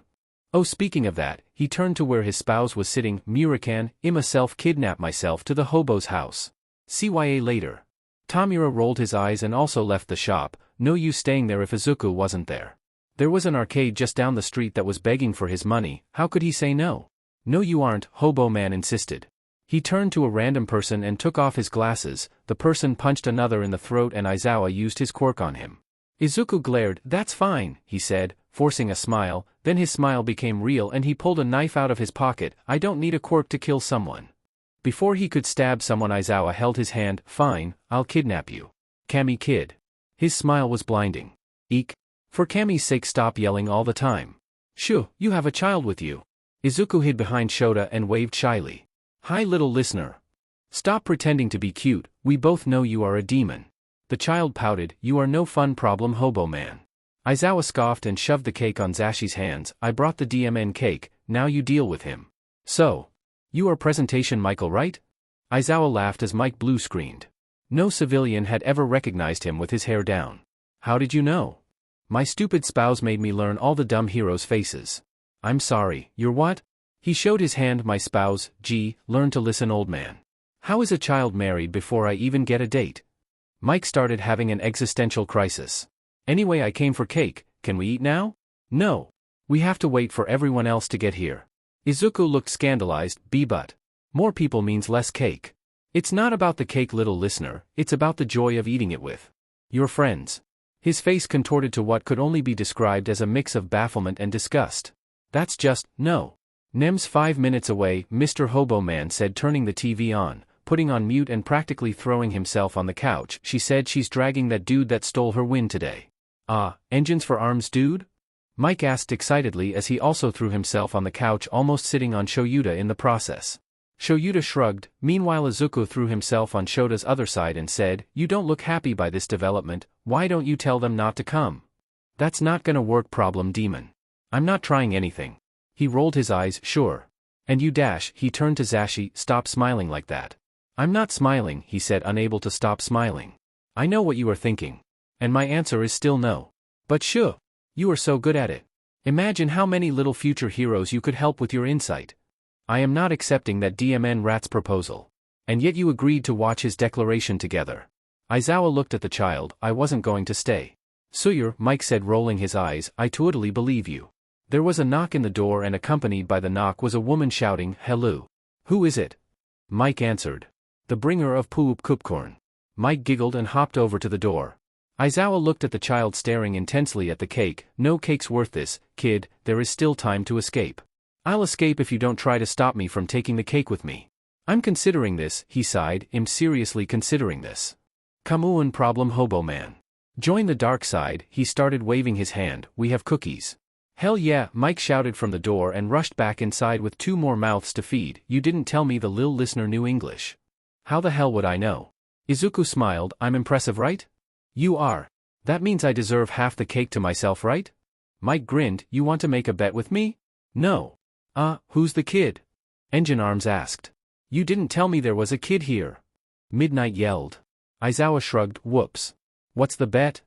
Oh, speaking of that, he turned to where his spouse was sitting. Murakan, I myself kidnapped myself to the hobo's house. CYA later. Tamura rolled his eyes and also left the shop. No use staying there if Izuku wasn't there. There was an arcade just down the street that was begging for his money. How could he say no? No, you aren't, Hobo Man insisted. He turned to a random person and took off his glasses. The person punched another in the throat and Aizawa used his quirk on him. Izuku glared. That's fine, he said, forcing a smile. Then his smile became real and he pulled a knife out of his pocket. I don't need a quirk to kill someone. Before he could stab someone, Aizawa held his hand. Fine, I'll kidnap you. Kami kid. His smile was blinding. Eek. For Kami's sake, stop yelling all the time. Shoo, you have a child with you. Izuku hid behind Shota and waved shyly. Hi, little listener. Stop pretending to be cute, we both know you are a demon. The child pouted, you are no fun problem, Hobo Man. Aizawa scoffed and shoved the cake on Zashi's hands. I brought the DMN cake, now you deal with him. So. You are Presentation Michael, right? Aizawa laughed as Mike Blue screamed. No civilian had ever recognized him with his hair down. How did you know? My stupid spouse made me learn all the dumb heroes' faces. I'm sorry, you're what? He showed his hand. My spouse. Gee, learn to listen, old man. How is a child married before I even get a date? Mike started having an existential crisis. Anyway, I came for cake, can we eat now? No. We have to wait for everyone else to get here. Izuku looked scandalized. But. More people means less cake. It's not about the cake, little listener, it's about the joy of eating it with your friends. His face contorted to what could only be described as a mix of bafflement and disgust. That's just, no. Nem's 5 minutes away, Mr. Hobo Man said, turning the TV on, putting on mute and practically throwing himself on the couch. She said she's dragging that dude that stole her win today. Ah, engines for arms dude? Mike asked excitedly as he also threw himself on the couch, almost sitting on Shoyuta in the process. Shoyuta shrugged. Meanwhile, Izuku threw himself on Shota's other side and said, you don't look happy by this development, why don't you tell them not to come? That's not gonna work, problem demon. I'm not trying anything. He rolled his eyes. Sure. And you dash. He turned to Zashi. Stop smiling like that. I'm not smiling, he said, unable to stop smiling. I know what you are thinking. And my answer is still no. But shoo. You are so good at it. Imagine how many little future heroes you could help with your insight. I am not accepting that DMN rat's proposal. And yet you agreed to watch his declaration together. Aizawa looked at the child. I wasn't going to stay. Suyer, Mike said, rolling his eyes, I totally believe you. There was a knock in the door and accompanied by the knock was a woman shouting, hello. Who is it? Mike answered. The bringer of poop kupcorn. Mike giggled and hopped over to the door. Aizawa looked at the child staring intensely at the cake. No cake's worth this, kid, there is still time to escape. I'll escape if you don't try to stop me from taking the cake with me. I'm considering this, he sighed. I'm seriously considering this. Kamuun problem Hobo Man. Join the dark side. He started waving his hand. We have cookies. Hell yeah, Mike shouted from the door and rushed back inside with 2 more mouths to feed. You didn't tell me the lil listener knew English. How the hell would I know? Izuku smiled. I'm impressive, right? You are. That means I deserve half the cake to myself, right? Mike grinned. You want to make a bet with me? No. Who's the kid? Engine Arms asked. You didn't tell me there was a kid here. Midnight yelled. Aizawa shrugged. Whoops. What's the bet?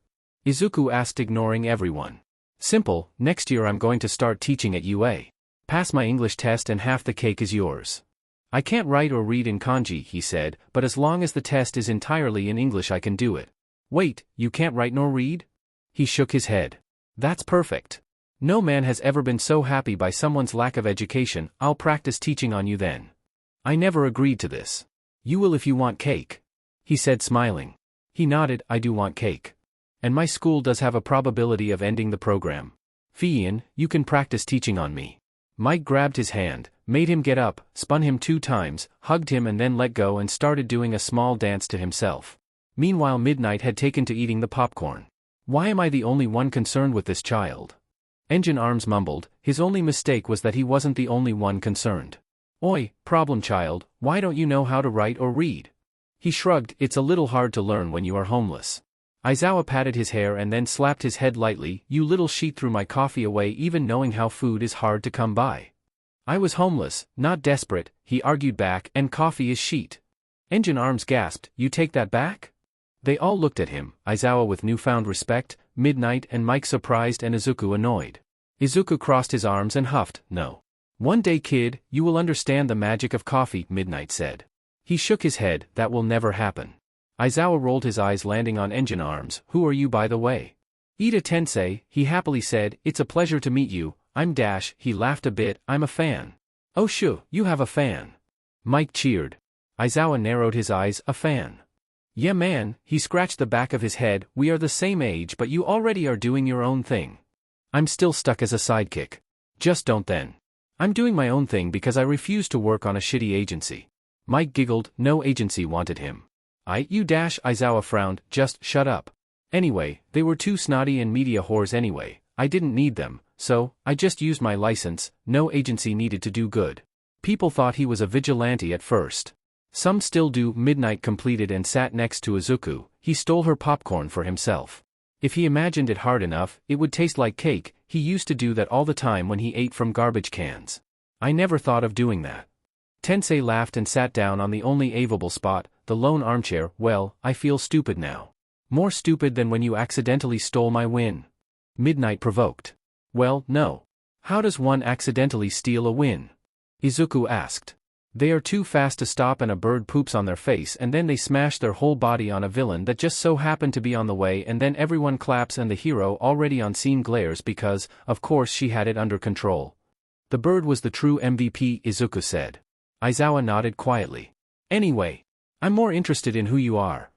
Izuku asked, ignoring everyone. Simple, next year I'm going to start teaching at UA. Pass my English test and half the cake is yours. I can't write or read in kanji, he said, but as long as the test is entirely in English I can do it. Wait, you can't write nor read? He shook his head. That's perfect. No man has ever been so happy by someone's lack of education. I'll practice teaching on you then. I never agreed to this. You will if you want cake. He said, smiling. He nodded. I do want cake. And my school does have a probability of ending the program. Fiyin, you can practice teaching on me. Mike grabbed his hand, made him get up, spun him 2 times, hugged him and then let go and started doing a small dance to himself. Meanwhile Midnight had taken to eating the popcorn. Why am I the only one concerned with this child? Engine Arms mumbled. His only mistake was that he wasn't the only one concerned. Oi, problem child, why don't you know how to write or read? He shrugged. It's a little hard to learn when you are homeless. Aizawa patted his hair and then slapped his head lightly. You little sheet, threw my coffee away even knowing how food is hard to come by. I was homeless, not desperate, he argued back, and coffee is sheet. Engine Arms gasped. You take that back? They all looked at him, Aizawa with newfound respect, Midnight and Mike surprised and Izuku annoyed. Izuku crossed his arms and huffed. No. One day kid, you will understand the magic of coffee, Midnight said. He shook his head. That will never happen. Aizawa rolled his eyes, landing on Engine Arms. Who are you, by the way? Ida Tensei, he happily said. It's a pleasure to meet you. I'm Dash. He laughed a bit. I'm a fan. Oh shoo, you have a fan. Mike cheered. Aizawa narrowed his eyes. A fan. Yeah man, he scratched the back of his head. We are the same age but you already are doing your own thing. I'm still stuck as a sidekick. Just don't then. I'm doing my own thing because I refuse to work on a shitty agency. Mike giggled. No agency wanted him. You Dash, Aizawa frowned. Just shut up. Anyway, they were too snotty and media whores anyway. I didn't need them, so I just used my license. No agency needed to do good. People thought he was a vigilante at first. Some still do. Midnight completed and sat next to Izuku. He stole her popcorn for himself. If he imagined it hard enough, it would taste like cake. He used to do that all the time when he ate from garbage cans. I never thought of doing that. Tensei laughed and sat down on the only available spot, the lone armchair. Well, I feel stupid now. More stupid than when you accidentally stole my win. Midnight provoked. Well, no. How does one accidentally steal a win? Izuku asked. They are too fast to stop and a bird poops on their face and then they smash their whole body on a villain that just so happened to be on the way and then everyone claps and the hero already on scene glares because, of course she had it under control. The bird was the true MVP, Izuku said. Aizawa nodded quietly. Anyway, I'm more interested in who you are.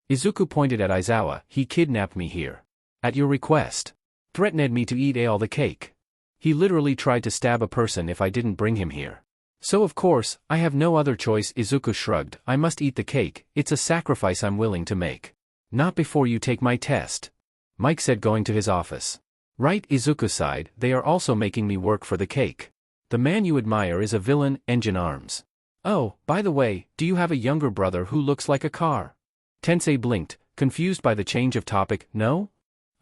Izuku pointed at Aizawa. He kidnapped me here. At your request. Threatened me to eat all the cake. He literally tried to stab a person if I didn't bring him here. So of course, I have no other choice. Izuku shrugged. I must eat the cake. It's a sacrifice I'm willing to make. Not before you take my test. Mike said, going to his office. Right, Izuku sighed. They are also making me work for the cake. The man you admire is a villain, Engine Arms. Oh, by the way, do you have a younger brother who looks like a car? Tensei blinked, confused by the change of topic. No?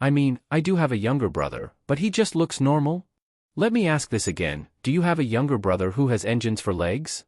I mean, I do have a younger brother, but he just looks normal. Let me ask this again, do you have a younger brother who has engines for legs?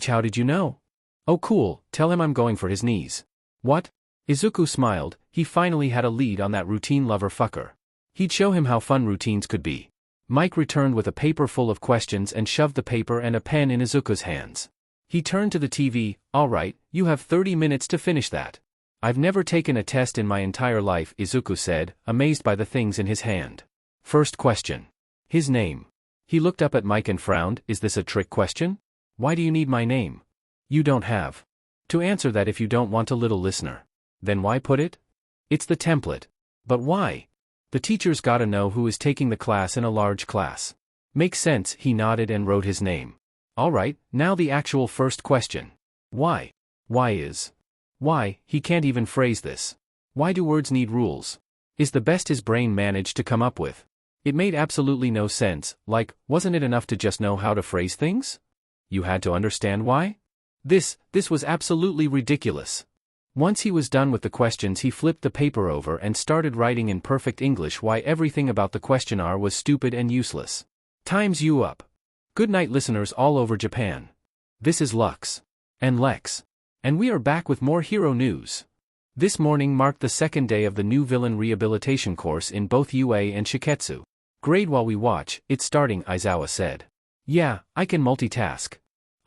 How did you know? Oh cool, tell him I'm going for his knees. What? Izuku smiled. He finally had a lead on that routine lover fucker. He'd show him how fun routines could be. Mike returned with a paper full of questions and shoved the paper and a pen in Izuku's hands. He turned to the TV. All right, you have 30 minutes to finish that. I've never taken a test in my entire life, Izuku said, amazed by the things in his hand. First question. His name. He looked up at Mike and frowned. Is this a trick question? Why do you need my name? You don't have to answer that if you don't want to, little listener. Then why put it? It's the template. But why? The teacher's gotta know who is taking the class in a large class. Makes sense, he nodded and wrote his name. Alright, now the actual first question. Why? Why, he can't even phrase this. Why do words need rules? Is the best his brain managed to come up with. It made absolutely no sense, like, wasn't it enough to just know how to phrase things? You had to understand why? This was absolutely ridiculous. Once he was done with the questions, he flipped the paper over and started writing in perfect English why everything about the questionnaire was stupid and useless. Time's you up. Good night, listeners all over Japan. This is Lux. And Lex. And we are back with more hero news. This morning marked the second day of the new villain rehabilitation course in both UA and Shiketsu. Grade while we watch, it's starting, Izawa said. Yeah, I can multitask.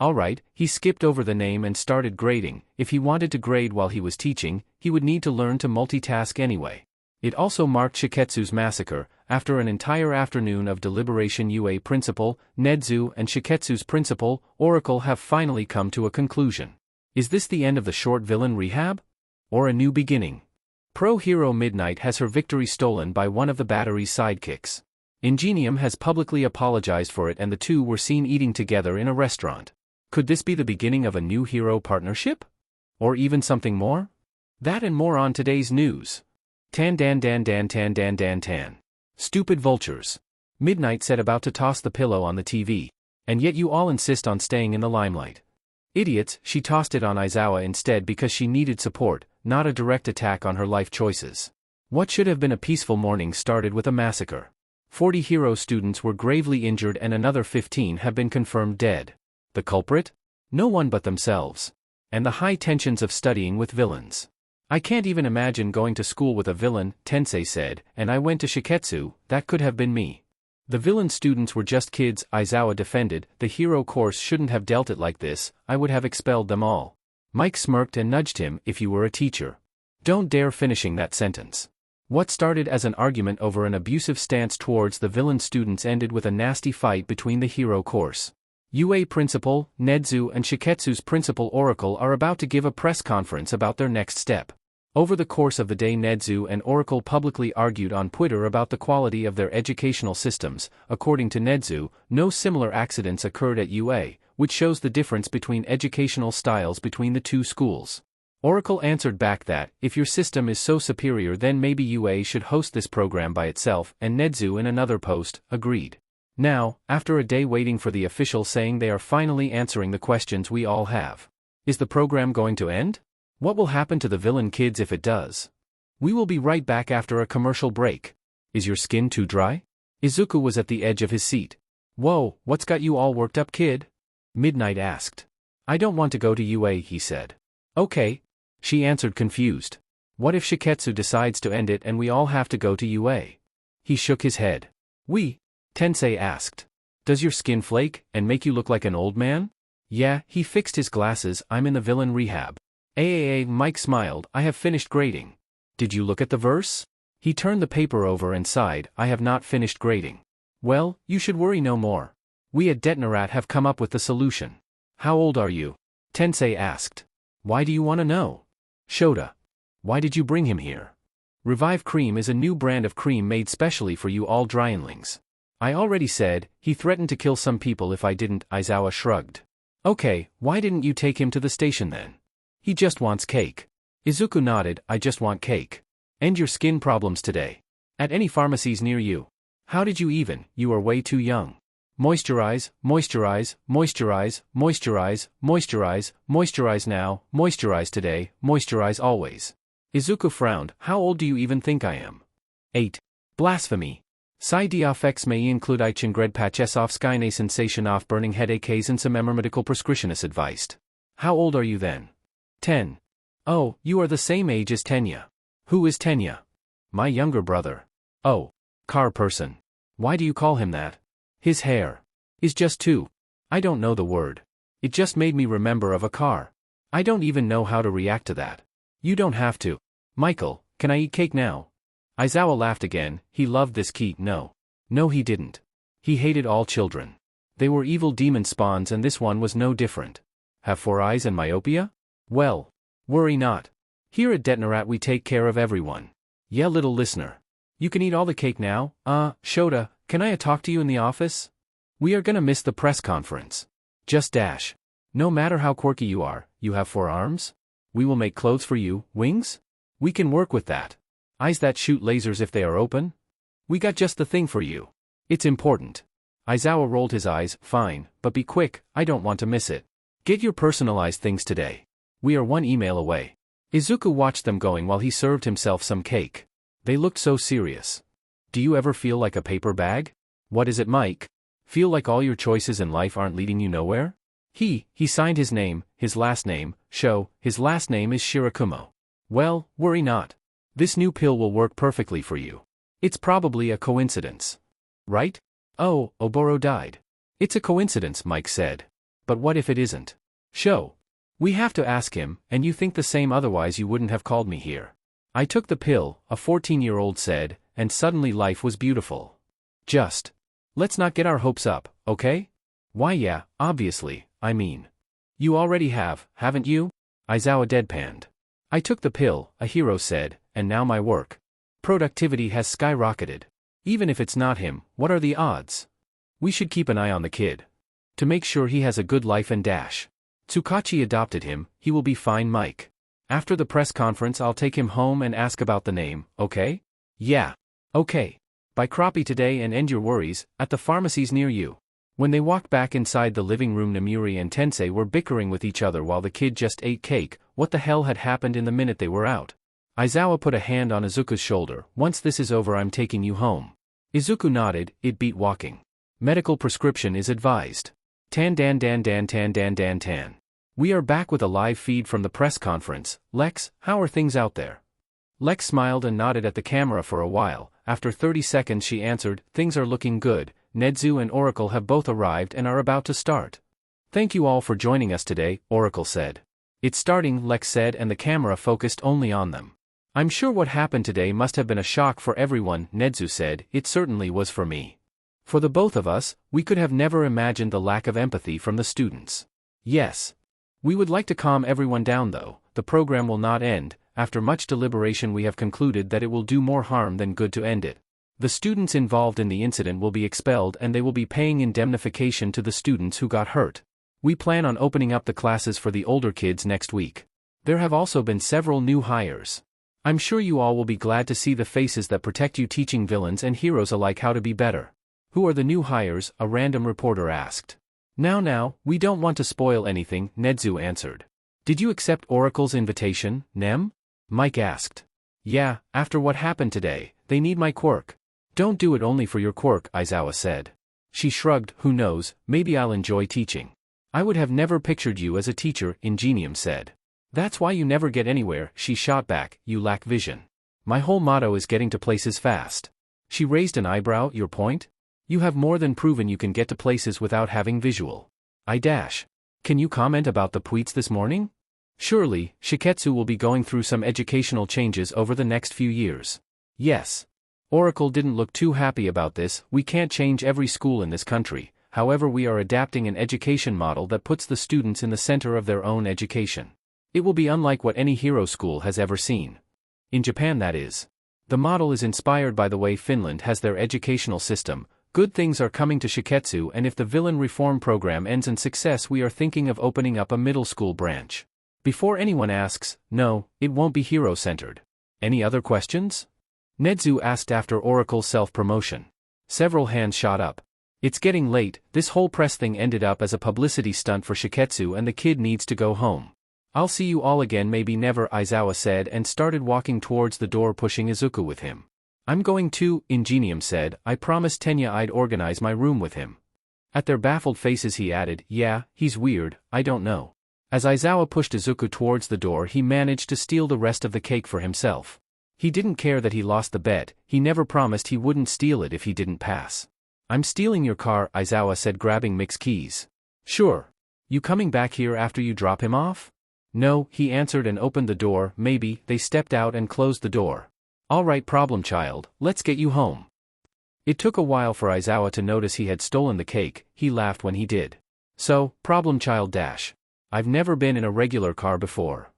Alright, he skipped over the name and started grading. If he wanted to grade while he was teaching, he would need to learn to multitask anyway. It also marked Shiketsu's massacre. After an entire afternoon of deliberation, UA principal, Nedzu, and Shiketsu's principal, Oracle, have finally come to a conclusion. Is this the end of the short villain rehab? Or a new beginning? Pro-hero Midnight has her victory stolen by one of the battery's sidekicks. Ingenium has publicly apologized for it, and the two were seen eating together in a restaurant. Could this be the beginning of a new hero partnership? Or even something more? That and more on today's news. Tan dan dan dan tan dan dan tan. Stupid vultures. Midnight said, about to toss the pillow on the TV. And yet you all insist on staying in the limelight. Idiots. She tossed it on Izawa instead because she needed support, not a direct attack on her life choices. What should have been a peaceful morning started with a massacre. 40 hero students were gravely injured and another 15 have been confirmed dead. The culprit? No one but themselves. And the high tensions of studying with villains. I can't even imagine going to school with a villain, Tensei said, and I went to Shiketsu. That could have been me. The villain students were just kids, Izawa defended. The hero course shouldn't have dealt it like this. I would have expelled them all. Mike smirked and nudged him. If you were a teacher. Don't dare finishing that sentence. What started as an argument over an abusive stance towards the villain students ended with a nasty fight between the hero course. UA principal, Nedzu, and Shiketsu's principal, Oracle, are about to give a press conference about their next step. Over the course of the day, Nedzu and Oracle publicly argued on Twitter about the quality of their educational systems. According to Nedzu, no similar accidents occurred at UA, which shows the difference between educational styles between the two schools. Oracle answered back that, if your system is so superior, then maybe UA should host this program by itself, and Nedzu in another post agreed. Now, after a day waiting for the official saying they are finally answering the questions we all have. Is the program going to end? What will happen to the villain kids if it does? We will be right back after a commercial break. Is your skin too dry? Izuku was at the edge of his seat. Whoa, what's got you all worked up, kid? Midnight asked. I don't want to go to UA, he said. Okay. She answered, confused. What if Shiketsu decides to end it and we all have to go to UA? He shook his head. Tensei asked. Does your skin flake and make you look like an old man? Yeah, he fixed his glasses. I'm in the villain rehab. Mike smiled. I have finished grading. Did you look at the verse? He turned the paper over and sighed. I have not finished grading. Well, you should worry no more. We at Detnarat have come up with the solution. How old are you? Tensei asked. Why do you want to know? Shota. Why did you bring him here? Revive Cream is a new brand of cream made specially for you all dryinlings. I already said. He threatened to kill some people if I didn't, Izawa shrugged. Okay, why didn't you take him to the station then? He just wants cake. Izuku nodded. I just want cake. End your skin problems today. At any pharmacies near you. How did you even? You are way too young. Moisturize, moisturize, moisturize, moisturize, moisturize, moisturize now, moisturize today, moisturize always. Izuku frowned. How old do you even think I am? 8. Blasphemy. Side effects may include Ichengred Pachesov Skyne sensation off burning headaches and some medical prescriptionist advised. How old are you then? 10. Oh, you are the same age as Tenya. Who is Tenya? My younger brother. Oh. Car person. Why do you call him that? His hair. Is just 2. I don't know the word. It just made me remember of a car. I don't even know how to react to that. You don't have to. Michael, can I eat cake now? Izawa laughed again. He loved this cake. No. No, he didn't. He hated all children. They were evil demon spawns, and this one was no different. Have 4 eyes and myopia? Well. Worry not. Here at Detnarat we take care of everyone. Yeah, little listener. You can eat all the cake now. Shota, can I talk to you in the office? We are gonna miss the press conference. Just dash. No matter how quirky you are, you have 4 arms? We will make clothes for you. Wings? We can work with that. Eyes that shoot lasers if they are open? We got just the thing for you. It's important. Izawa rolled his eyes. Fine, but be quick, I don't want to miss it. Get your personalized things today. We are 1 email away. Izuku watched them going while he served himself some cake. They looked so serious. Do you ever feel like a paper bag? What is it, Mike? Feel like all your choices in life aren't leading you nowhere? He signed his name, his last name, his last name is Shirakumo. Well, worry not. This new pill will work perfectly for you. It's probably a coincidence. Right? Oh, Oboro died. It's a coincidence, Mike said. But what if it isn't? We have to ask him, and you think the same, otherwise you wouldn't have called me here. I took the pill, a 14-year-old said, and suddenly life was beautiful. Let's not get our hopes up, okay? Why yeah, obviously, I mean. You already have, haven't you? Aizawa deadpanned. I took the pill, a hero said, and now my work productivity has skyrocketed. Even if it's not him, what are the odds? We should keep an eye on the kid. To make sure he has a good life and dash. Tsukachi adopted him, he will be fine, Mike. After the press conference I'll take him home and ask about the name, okay? Yeah. Okay. Buy crappie today and end your worries, at the pharmacies near you. When they walked back inside the living room, Namuri and Tensei were bickering with each other while the kid just ate cake. What the hell had happened in the minute they were out? Aizawa put a hand on Izuku's shoulder. Once this is over I'm taking you home. Izuku nodded, it beat walking. Medical prescription is advised. Tan. We are back with a live feed from the press conference. Lex, how are things out there? Lex smiled and nodded at the camera for a while. After 30 seconds she answered, things are looking good. Nedzu and Oracle have both arrived and are about to start. Thank you all for joining us today, Oracle said. It's starting, Lex said, and the camera focused only on them. I'm sure what happened today must have been a shock for everyone, Nedzu said. It certainly was for me. For the both of us, we could have never imagined the lack of empathy from the students. Yes. We would like to calm everyone down though. The program will not end. After much deliberation we have concluded that it will do more harm than good to end it. The students involved in the incident will be expelled and they will be paying indemnification to the students who got hurt. We plan on opening up the classes for the older kids next week. There have also been several new hires. I'm sure you all will be glad to see the faces that protect you, teaching villains and heroes alike how to be better. Who are the new hires? A random reporter asked. Now, we don't want to spoil anything, Nedzu answered. Did you accept Oracle's invitation, Nem? Mike asked. Yeah, after what happened today, they need my quirk. Don't do it only for your quirk, Aizawa said. She shrugged, who knows, maybe I'll enjoy teaching. I would have never pictured you as a teacher, Ingenium said. That's why you never get anywhere, she shot back, you lack vision. My whole motto is getting to places fast. She raised an eyebrow, your point? You have more than proven you can get to places without having visual. Can you comment about the tweets this morning? Surely, Shiketsu will be going through some educational changes over the next few years. Yes. Oracle didn't look too happy about this. We can't change every school in this country, however we are adapting an education model that puts the students in the center of their own education. It will be unlike what any hero school has ever seen. In Japan, that is. The model is inspired by the way Finland has their educational system. Good things are coming to Shiketsu, and if the villain reform program ends in success we are thinking of opening up a middle school branch. Before anyone asks, no, it won't be hero-centered. Any other questions? Nedzu asked after Oracle's self-promotion. Several hands shot up. It's getting late, this whole press thing ended up as a publicity stunt for Shiketsu and the kid needs to go home. I'll see you all again, maybe never, Aizawa said and started walking towards the door, pushing Izuku with him. I'm going too, Ingenium said. I promised Tenya I'd organize my room with him. At their baffled faces he added, yeah, he's weird, I don't know. As Aizawa pushed Izuku towards the door he managed to steal the rest of the cake for himself. He didn't care that he lost the bet, he never promised he wouldn't steal it if he didn't pass. I'm stealing your car, Aizawa said, grabbing Mick's keys. Sure. You coming back here after you drop him off? No, he answered and opened the door. Maybe. They stepped out and closed the door. All right, problem child, let's get you home. It took a while for Aizawa to notice he had stolen the cake. He laughed when he did. So, problem child dash. I've never been in a regular car before.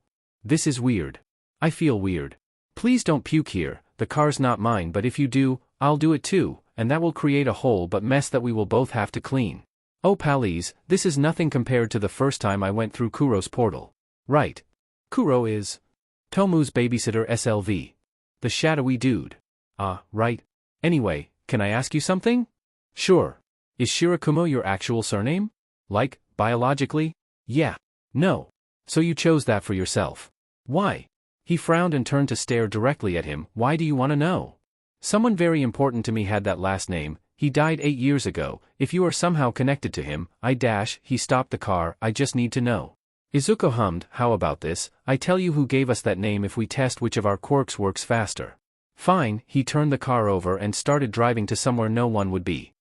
This is weird. I feel weird. Please don't puke here, the car's not mine, but if you do, I'll do it too, and that will create a whole but mess that we will both have to clean. Oh pals, this is nothing compared to the first time I went through Kuro's portal. Right. Kuro is Tomu's babysitter SLV. The shadowy dude. Right. Anyway, can I ask you something? Sure. Is Shirakumo your actual surname? Like, biologically? Yeah. No. So you chose that for yourself. Why? He frowned and turned to stare directly at him. Why do you want to know? Someone very important to me had that last name. He died 8 years ago. If you are somehow connected to him, he stopped the car. I just need to know. Izuku hummed, how about this? I tell you who gave us that name if we test which of our quirks works faster. Fine, he turned the car over and started driving to somewhere no one would be.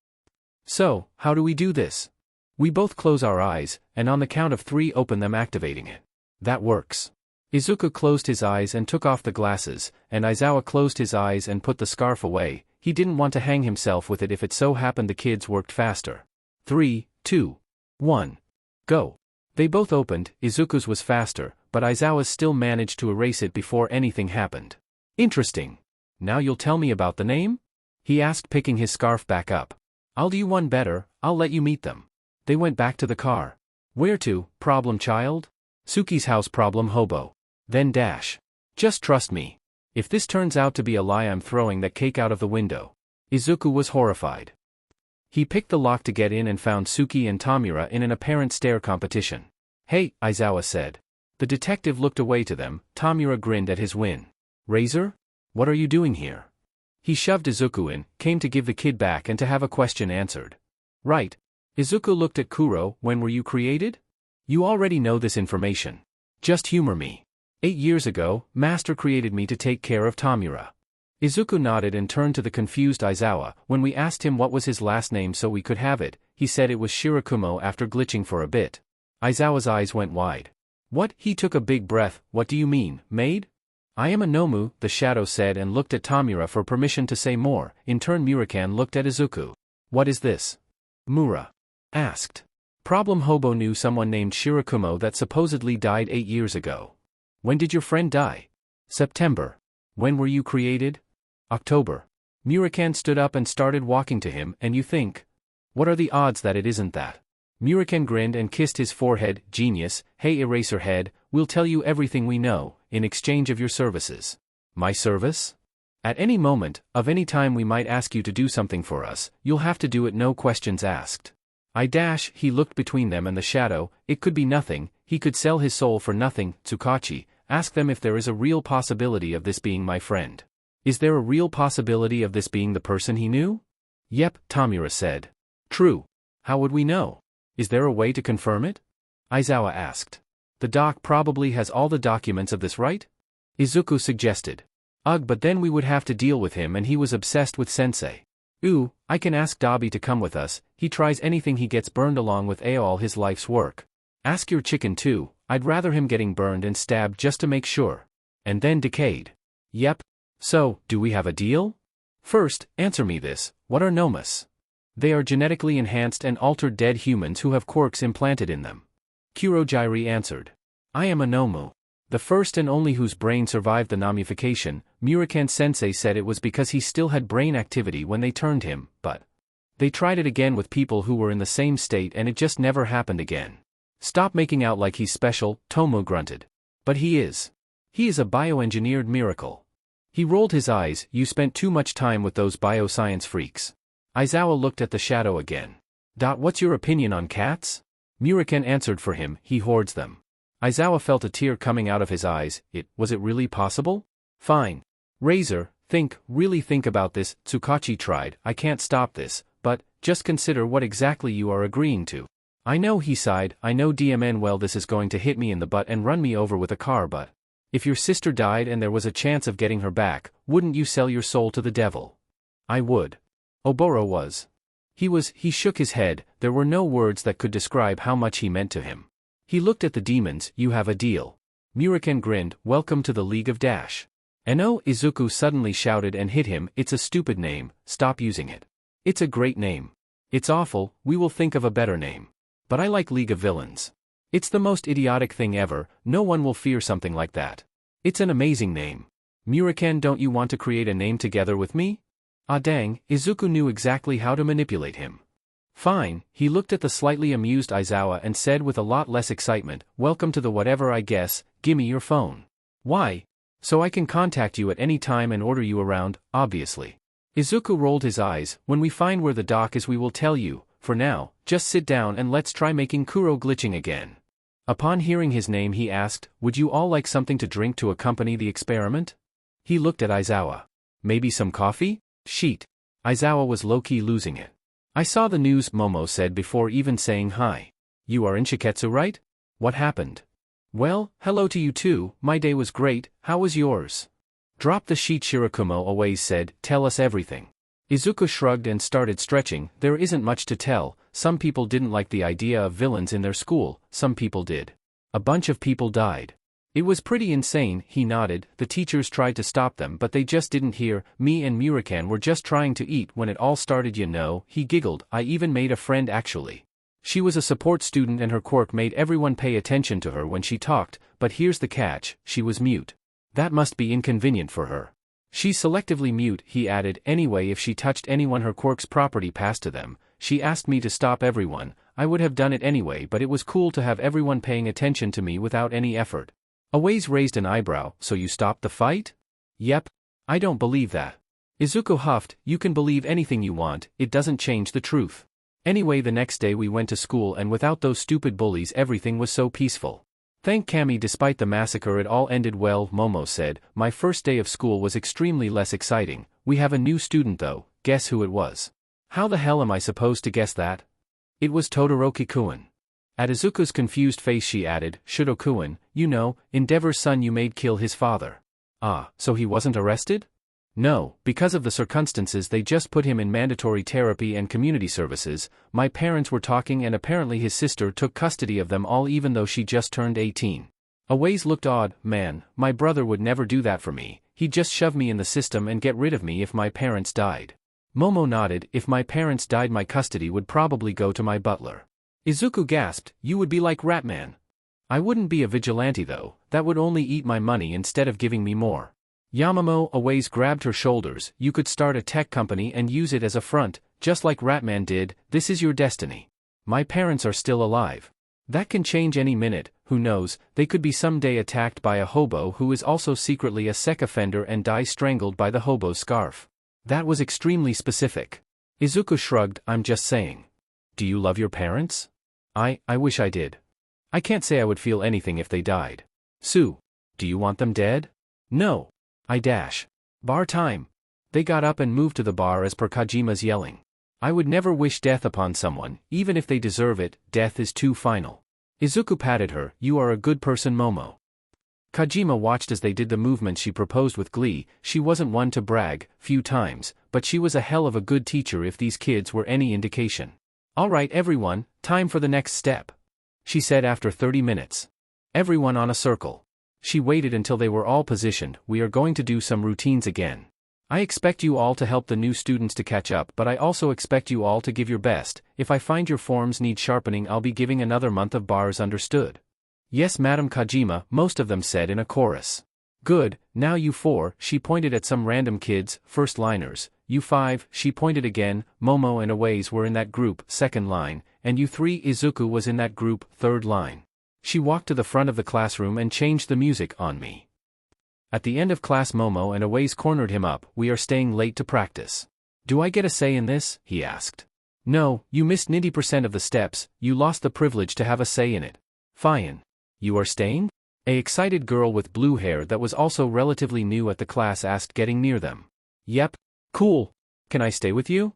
So, how do we do this? We both close our eyes, and on the count of 3 open them, activating it. That works. Izuku closed his eyes and took off the glasses, and Aizawa closed his eyes and put the scarf away. He didn't want to hang himself with it if it so happened the kids worked faster. 3, 2, 1. Go. They both opened. Izuku's was faster, but Aizawa's still managed to erase it before anything happened. Interesting. Now you'll tell me about the name? He asked, picking his scarf back up. I'll do you one better, I'll let you meet them. They went back to the car. Where to, problem child? Suki's house, problem hobo. Then just trust me. If this turns out to be a lie, I'm throwing that cake out of the window. Izuku was horrified. He picked the lock to get in and found Suki and Tamura in an apparent stare competition. Hey, Aizawa said. The detective looked away to them. Tamura grinned at his win. Razor? What are you doing here? He shoved Izuku in, came to give the kid back and to have a question answered. Right. Izuku looked at Kuro. When were you created? You already know this information. Just humor me. 8 years ago, Master created me to take care of Tamura. Izuku nodded and turned to the confused Aizawa. When we asked him what was his last name so we could have it, he said it was Shirakumo after glitching for a bit. Aizawa's eyes went wide. What? He took a big breath. What do you mean, maid? I am a Nomu, the shadow said and looked at Tamura for permission to say more. In turn Murakan looked at Izuku. What is this? Mura asked. Problem hobo knew someone named Shirakumo that supposedly died 8 years ago. When did your friend die? September. When were you created? October. Murakan stood up and started walking to him. And you think? What are the odds that it isn't that? Murakan grinned and kissed his forehead. Genius. Hey Eraserhead, we'll tell you everything we know, in exchange of your services. My service? At any moment, of any time we might ask you to do something for us, you'll have to do it, no questions asked. He looked between them and the shadow. It could be nothing, he could sell his soul for nothing. Tsukachi, ask them if there is a real possibility of this being my friend. Is there a real possibility of this being the person he knew? Yep, Tamura said. True. How would we know? Is there a way to confirm it? Aizawa asked. The doc probably has all the documents of this, right? Izuku suggested. Ugh, but then we would have to deal with him and he was obsessed with sensei. Ooh, I can ask Dabi to come with us. He tries anything, he gets burned along with all his life's work. Ask your chicken too. I'd rather him getting burned and stabbed just to make sure. And then decayed. Yep. So, do we have a deal? First, answer me this. What are nomus? They are genetically enhanced and altered dead humans who have quirks implanted in them. Kurojairi answered. I am a nomu. The first and only whose brain survived the nomification. Murakan-sensei said it was because he still had brain activity when they turned him, but they tried it again with people who were in the same state and it just never happened again. Stop making out like he's special, Tomo grunted. But he is. He is a bioengineered miracle. He rolled his eyes. You spent too much time with those bioscience freaks. Aizawa looked at the shadow again. What's your opinion on cats? Murakan answered for him. He hoards them. Aizawa felt a tear coming out of his eyes. Was it really possible? Fine. Razor, really think about this. Tsukachi tried. I can't stop this, but just consider what exactly you are agreeing to. I know, he sighed. I know DMN well, this is going to hit me in the butt and run me over with a car, but if your sister died and there was a chance of getting her back, wouldn't you sell your soul to the devil? I would. Oboro was. He shook his head. There were no words that could describe how much he meant to him. He looked at the demons. You have a deal. Murakan grinned. Welcome to the League of Dash. No, Izuku suddenly shouted and hit him. It's a stupid name, stop using it. It's a great name. It's awful, we will think of a better name. But I like League of Villains. It's the most idiotic thing ever, no one will fear something like that. It's an amazing name. Murakan, don't you want to create a name together with me? Ah dang, Izuku knew exactly how to manipulate him. Fine, he looked at the slightly amused Aizawa and said with a lot less excitement, welcome to the whatever I guess, gimme your phone. Why? So I can contact you at any time and order you around, obviously. Izuku rolled his eyes. When we find where the dock is we will tell you. For now, just sit down and let's try making Kuro glitching again. Upon hearing his name he asked, would you all like something to drink to accompany the experiment? He looked at Aizawa. Maybe some coffee? Sheet. Aizawa was low-key losing it. I saw the news, Momo said before even saying hi. You are in Shiketsu, right? What happened? Well, hello to you too, my day was great, how was yours? Drop the sheet, Shirakumo always said, tell us everything. Izuku shrugged and started stretching. There isn't much to tell. Some people didn't like the idea of villains in their school, some people did. A bunch of people died. It was pretty insane, he nodded. The teachers tried to stop them but they just didn't hear. Me and Murakan were just trying to eat when it all started, you know. He giggled. I even made a friend actually. She was a support student and her quirk made everyone pay attention to her when she talked, but here's the catch, she was mute. That must be inconvenient for her. She's selectively mute, he added. Anyway, if she touched anyone her quirk's property passed to them. She asked me to stop everyone. I would have done it anyway, but it was cool to have everyone paying attention to me without any effort. Awais raised an eyebrow. So you stopped the fight? Yep. I don't believe that. Izuku huffed. You can believe anything you want, it doesn't change the truth. Anyway, the next day we went to school and without those stupid bullies everything was so peaceful. Thank Kami, despite the massacre it all ended well, Momo said. My first day of school was extremely less exciting. We have a new student though, guess who it was? How the hell am I supposed to guess that? It was Todoroki-kun. At Izuku's confused face she added, Shudo-kun, you know, Endeavor's son you made kill his father. Ah, so he wasn't arrested? No, because of the circumstances they just put him in mandatory therapy and community services. My parents were talking and apparently his sister took custody of them all even though she just turned 18. Awais looked odd. Man, my brother would never do that for me, he'd just shove me in the system and get rid of me if my parents died. Momo nodded. If my parents died my custody would probably go to my butler. Izuku gasped, you would be like Ratman. I wouldn't be a vigilante though, that would only eat my money instead of giving me more. Yamamo Awais grabbed her shoulders. You could start a tech company and use it as a front, just like Ratman did. This is your destiny. My parents are still alive. That can change any minute, who knows, they could be someday attacked by a hobo who is also secretly a sex offender and die strangled by the hobo's scarf. That was extremely specific. Izuku shrugged, I'm just saying. Do you love your parents? I wish I did. I can't say I would feel anything if they died. Sue. Do you want them dead? No. Bar time. They got up and moved to the bar as per Kajima's yelling. I would never wish death upon someone, even if they deserve it, death is too final. Izuku patted her, you are a good person Momo. Kajima watched as they did the movements she proposed with glee. She wasn't one to brag, few times, but she was a hell of a good teacher if these kids were any indication. Alright everyone, time for the next step. She said after 30 minutes. Everyone on a circle. She waited until they were all positioned. We are going to do some routines again. I expect you all to help the new students to catch up, but I also expect you all to give your best. If I find your forms need sharpening I'll be giving another month of bars, understood? Yes Madam Kajima, most of them said in a chorus. Good, now you four, she pointed at some random kids, first-liners. You five, she pointed again, Momo and Awais were in that group, second line, and you three, Izuku was in that group, third line. She walked to the front of the classroom and changed the music on me. At the end of class Momo and Awais cornered him up. We are staying late to practice. Do I get a say in this? He asked. No, you missed 90% of the steps, you lost the privilege to have a say in it. Fine. You are staying? A excited girl with blue hair that was also relatively new at the class asked, getting near them. Yep. Cool. Can I stay with you?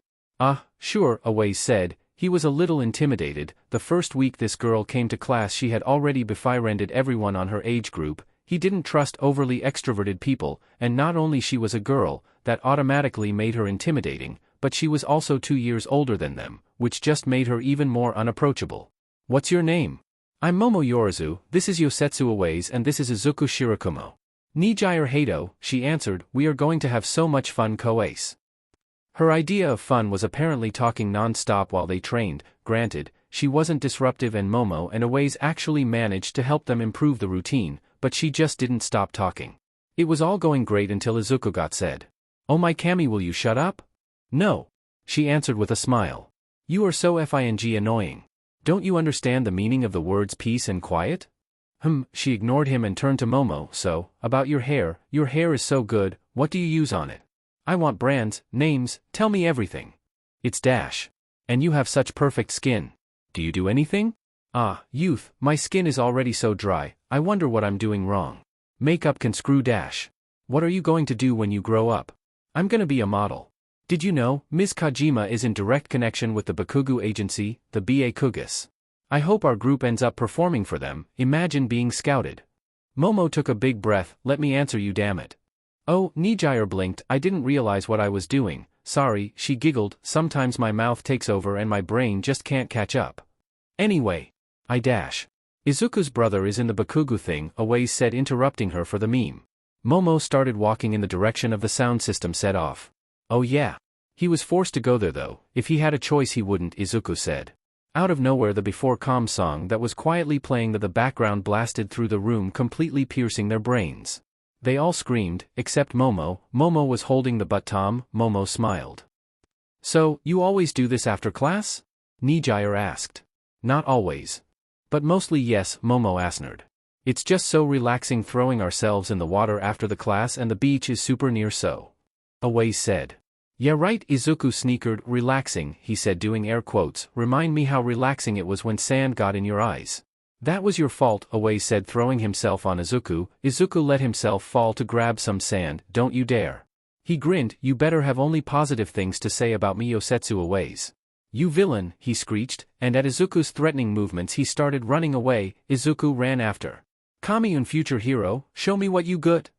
Sure, Awais said. He was a little intimidated. The first week this girl came to class she had already befriended everyone on her age group. He didn't trust overly extroverted people, and not only she was a girl, that automatically made her intimidating, but she was also 2 years older than them, which just made her even more unapproachable. What's your name? I'm Momo Yorizu, this is Yosetsu Awais and this is Izuku Shirakumo. Nijire Hato, she answered, we are going to have so much fun Koace. Her idea of fun was apparently talking non-stop while they trained. Granted, she wasn't disruptive and Momo and Awais actually managed to help them improve the routine, but she just didn't stop talking. It was all going great until Izuku got said. Oh my Kami, will you shut up? No. She answered with a smile. You are so f***ing annoying. Don't you understand the meaning of the words peace and quiet? She ignored him and turned to Momo. So, about your hair is so good, what do you use on it? I want brands, names, tell me everything. It's dash. And you have such perfect skin. Do you do anything? Ah, youth, my skin is already so dry, I wonder what I'm doing wrong. Makeup can screw dash. What are you going to do when you grow up? I'm gonna be a model. Did you know, Ms. Kojima is in direct connection with the Bakugu agency, the BA Kugus. I hope our group ends up performing for them, imagine being scouted. Momo took a big breath, let me answer you damn it. Oh, Nijire blinked, I didn't realize what I was doing, sorry, she giggled, sometimes my mouth takes over and my brain just can't catch up. Anyway. I dash. Izuku's brother is in the Bakugu thing, Awase said interrupting her for the meme. Momo started walking in the direction of the sound system set off. Oh yeah. He was forced to go there though, if he had a choice he wouldn't, Izuku said. Out of nowhere the before calm song that was quietly playing the background blasted through the room completely piercing their brains. They all screamed, except Momo. Momo was holding the butt tom. Momo smiled. So, you always do this after class? Nijire asked. Not always. But mostly yes, Momo answered. It's just so relaxing throwing ourselves in the water after the class and the beach is super near so. Awase said. Yeah right, Izuku sneered, relaxing, he said doing air quotes, remind me how relaxing it was when sand got in your eyes. That was your fault, Awase said throwing himself on Izuku. Izuku let himself fall to grab some sand, don't you dare. He grinned, you better have only positive things to say about me Yosetsu Awase. You villain, he screeched, and at Izuku's threatening movements he started running away. Izuku ran after. Kami-un future hero, show me what you got.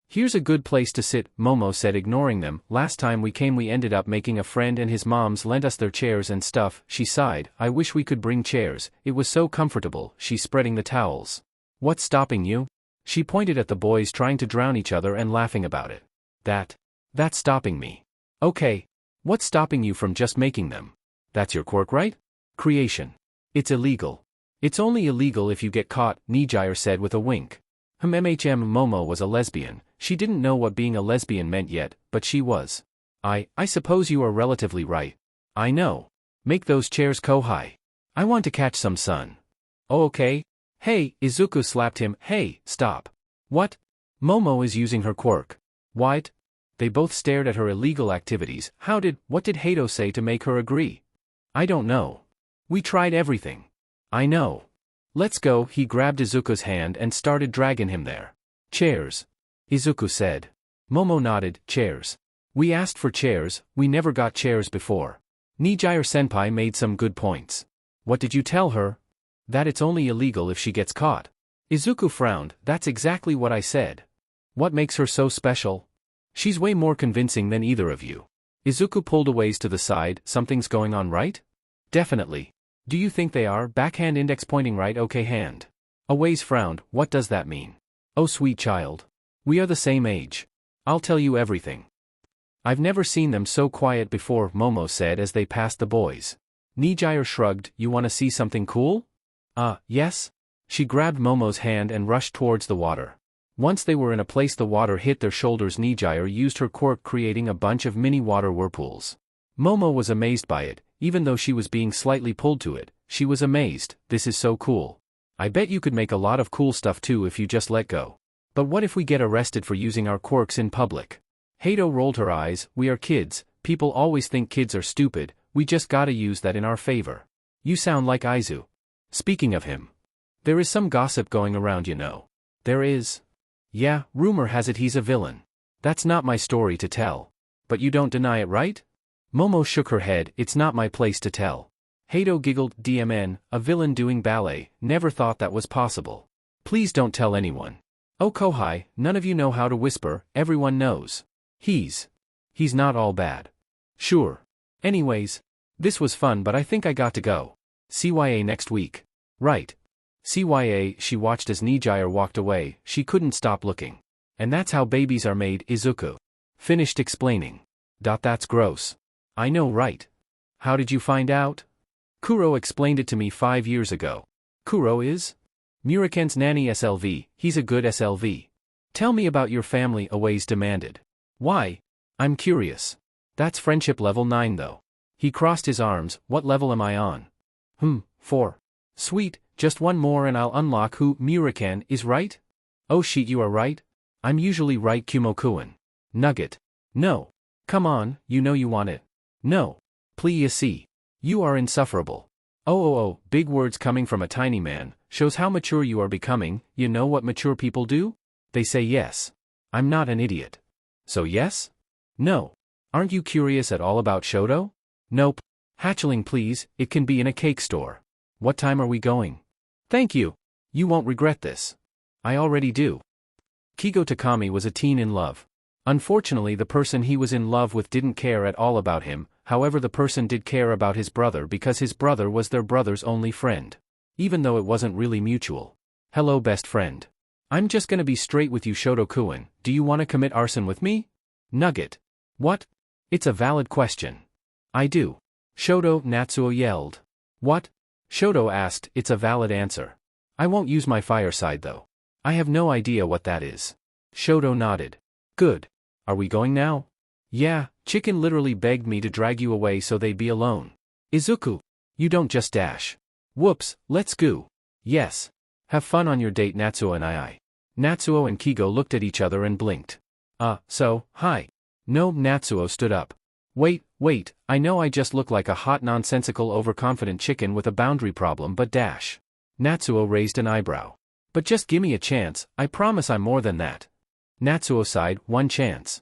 Here's a good place to sit, Momo said ignoring them, last time we came we ended up making a friend and his moms lent us their chairs and stuff, she sighed, I wish we could bring chairs, it was so comfortable, she's spreading the towels. What's stopping you? She pointed at the boys trying to drown each other and laughing about it. That's stopping me. Okay. What's stopping you from just making them? That's your quirk, right? Creation. It's illegal. It's only illegal if you get caught, Nijire said with a wink. Momo was a lesbian, she didn't know what being a lesbian meant yet, but she was. I suppose you are relatively right. I know. Make those chairs Kohai. I want to catch some sun. Oh okay. Hey, Izuku slapped him, hey, stop. What? Momo is using her quirk. What? They both stared at her illegal activities, what did Hato say to make her agree? I don't know. We tried everything. I know. Let's go, he grabbed Izuku's hand and started dragging him there. Chairs. Izuku said. Momo nodded, chairs. We asked for chairs, we never got chairs before. Nijire-senpai made some good points. What did you tell her? That it's only illegal if she gets caught. Izuku frowned, that's exactly what I said. What makes her so special? She's way more convincing than either of you. Izuku pulled Awase to the side, something's going on right? Definitely. Do you think they are? Backhand index pointing right okay hand. Awase frowned, what does that mean? Oh sweet child. We are the same age. I'll tell you everything. I've never seen them so quiet before, Momo said as they passed the boys. Nijire shrugged, you wanna see something cool? Yes? She grabbed Momo's hand and rushed towards the water. Once they were in a place the water hit their shoulders. Nijire used her quirk creating a bunch of mini water whirlpools. Momo was amazed by it, even though she was being slightly pulled to it, she was amazed, this is so cool. I bet you could make a lot of cool stuff too if you just let go. But what if we get arrested for using our quirks in public? Hato rolled her eyes, we are kids, people always think kids are stupid, we just gotta use that in our favor. You sound like Izu. Speaking of him. There is some gossip going around you know. There is? Yeah, rumor has it he's a villain. That's not my story to tell. But you don't deny it, right? Momo shook her head, it's not my place to tell. Hato giggled, DMN, a villain doing ballet, never thought that was possible. Please don't tell anyone. Oh Kohai, none of you know how to whisper, everyone knows. He's not all bad. Sure. Anyways, this was fun but I think I got to go. CYA next week. Right. CYA, she watched as Nijire walked away, she couldn't stop looking. And that's how babies are made, Izuku finished explaining. That's gross. I know right. How did you find out? Kuro explained it to me 5 years ago. Kuro is? Muraken's nanny SLV, he's a good SLV. Tell me about your family, Awase demanded. Why? I'm curious. That's friendship level 9 though. He crossed his arms, what level am I on? 4. Sweet, just one more and I'll unlock who Muraken is, right? Oh shit, you are right? I'm usually right, Kumo-kun. Nugget. No. Come on, you know you want it. No. Please see. You are insufferable. Oh, big words coming from a tiny man, shows how mature you are becoming. You know what mature people do? They say yes. I'm not an idiot. So yes? No. Aren't you curious at all about Shoto? Nope. Hatchling please, it can be in a cake store. What time are we going? Thank you. You won't regret this. I already do. Kigo Takami was a teen in love. Unfortunately, the person he was in love with didn't care at all about him. However, the person did care about his brother because his brother was their brother's only friend. Even though it wasn't really mutual. Hello, best friend. I'm just gonna be straight with you, Shoto-kun. Do you want to commit arson with me? Nugget. What? It's a valid question. I do. Shoto, Natsuo yelled. What? Shoto asked. It's a valid answer. I won't use my fireside though. I have no idea what that is. Shoto nodded. Good. Are we going now? Yeah, Chicken literally begged me to drag you away so they'd be alone. Izuku, you don't just dash. Whoops, let's go. Yes. Have fun on your date, Natsuo and I. Natsuo and Kigo looked at each other and blinked. Hi. No, Natsuo stood up. Wait, I know I just look like a hot nonsensical overconfident chicken with a boundary problem but dash. Natsuo raised an eyebrow. But just gimme a chance, I promise I'm more than that. Natsuo sighed, one chance.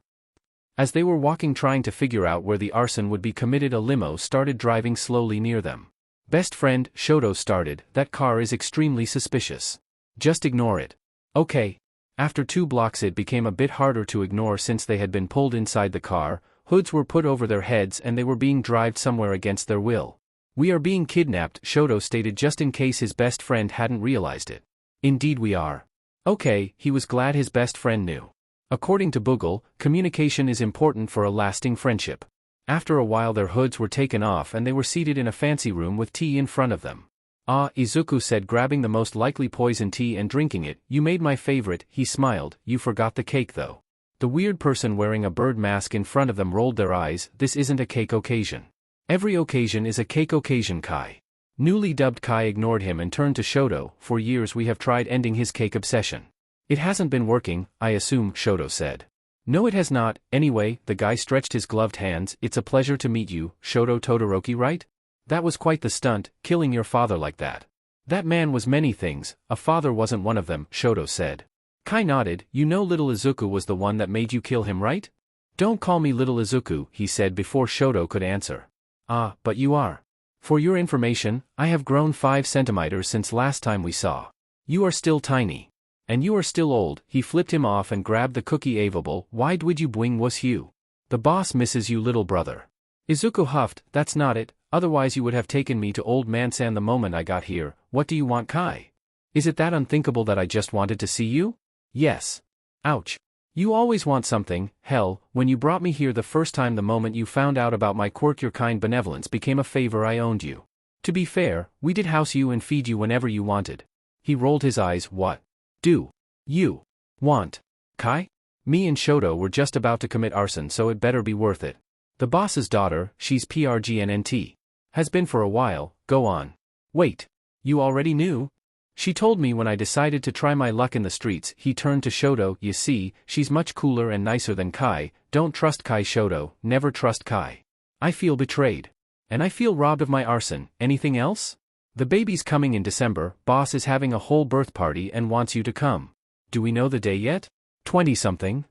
As they were walking trying to figure out where the arson would be committed, a limo started driving slowly near them. Best friend, Shoto started, that car is extremely suspicious. Just ignore it. Okay. After 2 blocks it became a bit harder to ignore since they had been pulled inside the car, hoods were put over their heads and they were being driven somewhere against their will. We are being kidnapped, Shoto stated just in case his best friend hadn't realized it. Indeed we are. Okay, he was glad his best friend knew. According to Boogle, communication is important for a lasting friendship. After a while their hoods were taken off and they were seated in a fancy room with tea in front of them. Ah, Izuku said, grabbing the most likely poison tea and drinking it. You made my favorite, he smiled. You forgot the cake though. The weird person wearing a bird mask in front of them rolled their eyes. This isn't a cake occasion. Every occasion is a cake occasion, Kai. Newly dubbed Kai ignored him and turned to Shoto. For years we have tried ending his cake obsession. It hasn't been working, I assume, Shoto said. No, it has not. Anyway, the guy stretched his gloved hands. It's a pleasure to meet you, Shoto Todoroki, right? That was quite the stunt, killing your father like that. That man was many things, a father wasn't one of them, Shoto said. Kai nodded. You know little Izuku was the one that made you kill him, right? Don't call me little Izuku, he said before Shoto could answer. Ah, but you are. For your information, I have grown 5 centimeters since last time we saw. You are still tiny. And you are still old. He flipped him off and grabbed the cookie avable. Why would you boing was you? The boss misses you, little brother. Izuku huffed. That's not it, otherwise you would have taken me to old man-san the moment I got here. What do you want, Kai? Is it that unthinkable that I just wanted to see you? Yes. Ouch. You always want something. Hell, when you brought me here the first time, the moment you found out about my quirk, your kind benevolence became a favor I owed you. To be fair, we did house you and feed you whenever you wanted. He rolled his eyes. What do you want, Kai? Me and Shoto were just about to commit arson, so it better be worth it. The boss's daughter, she's PRGNNT. Has been for a while. Go on. Wait. You already knew? She told me when I decided to try my luck in the streets. He turned to Shoto. You see, she's much cooler and nicer than Kai. Don't trust Kai, Shoto. Never trust Kai. I feel betrayed. And I feel robbed of my arson. Anything else? The baby's coming in December. Boss is having a whole birth party and wants you to come. Do we know the day yet? 20-something?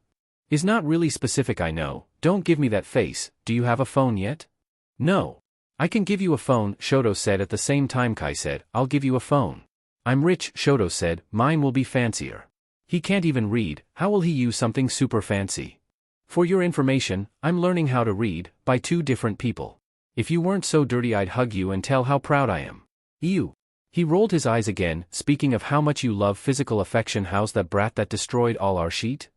Is not really specific, I know. Don't give me that face. Do you have a phone yet? No. I can give you a phone, Shoto said. At the same time Kai said, I'll give you a phone. I'm rich, Shoto said. Mine will be fancier. He can't even read. How will he use something super fancy? For your information, I'm learning how to read, by 2 different people. If you weren't so dirty I'd hug you and tell how proud I am. Ew. He rolled his eyes again. Speaking of how much you love physical affection, how's that brat that destroyed all our sheet?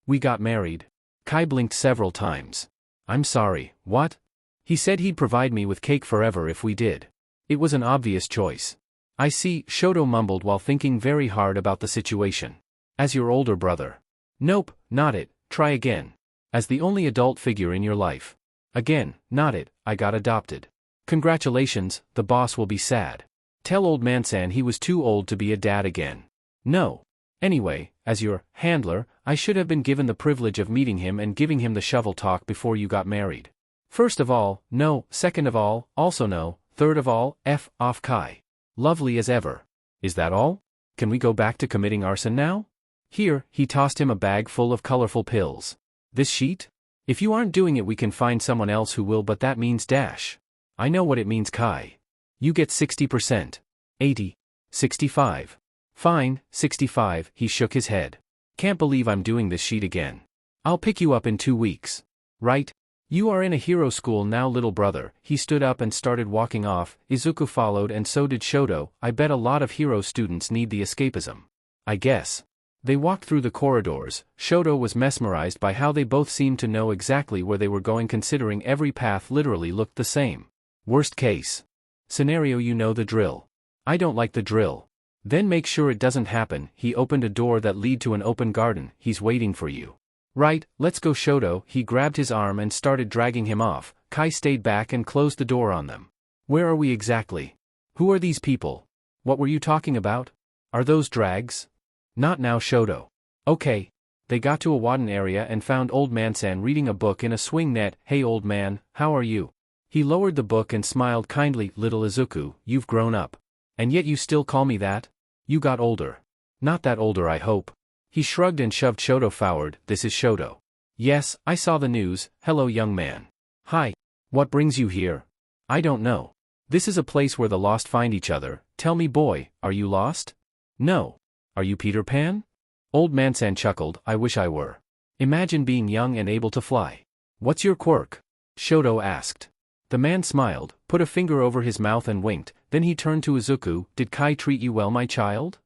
We got married. Kai blinked several times. I'm sorry, what? He said he'd provide me with cake forever if we did. It was an obvious choice. I see, Shoto mumbled while thinking very hard about the situation. As your older brother. Nope, not it, try again. As the only adult figure in your life. Again, not it, I got adopted. Congratulations, the boss will be sad. Tell old man-san he was too old to be a dad again. No. Anyway, as your handler, I should have been given the privilege of meeting him and giving him the shovel talk before you got married. First of all, no. Second of all, also no. third of all, F off Kai. Lovely as ever. Is that all? Can we go back to committing arson now? Here, he tossed him a bag full of colorful pills. This sheet? If you aren't doing it we can find someone else who will, but that means dash. I know what it means, Kai. You get 60%. 80. 65. Fine, 65, he shook his head. Can't believe I'm doing this sheet again. I'll pick you up in 2 weeks. Right? You are in a hero school now, little brother. He stood up and started walking off. Izuku followed and so did Shoto. I bet a lot of hero students need the escapism. I guess. They walked through the corridors. Shoto was mesmerized by how they both seemed to know exactly where they were going, considering every path literally looked the same. Worst case scenario, you know the drill. I don't like the drill. Then make sure it doesn't happen. He opened a door that led to an open garden. He's waiting for you. Right, let's go, Shoto. He grabbed his arm and started dragging him off. Kai stayed back and closed the door on them. Where are we exactly? Who are these people? What were you talking about? Are those drags? Not now, Shoto. Okay. They got to a Wadden area and found Old Man-san reading a book in a swing net. Hey old man, how are you? He lowered the book and smiled kindly. Little Izuku, you've grown up. And yet you still call me that? You got older. Not that older, I hope. He shrugged and shoved Shoto forward. This is Shoto. Yes, I saw the news. Hello, young man. Hi. What brings you here? I don't know. This is a place where the lost find each other. Tell me, boy, are you lost? No. Are you Peter Pan? Old Man-san chuckled. I wish I were. Imagine being young and able to fly. What's your quirk? Shoto asked. The man smiled, put a finger over his mouth and winked. Then he turned to Izuku. Did Kai treat you well, my child?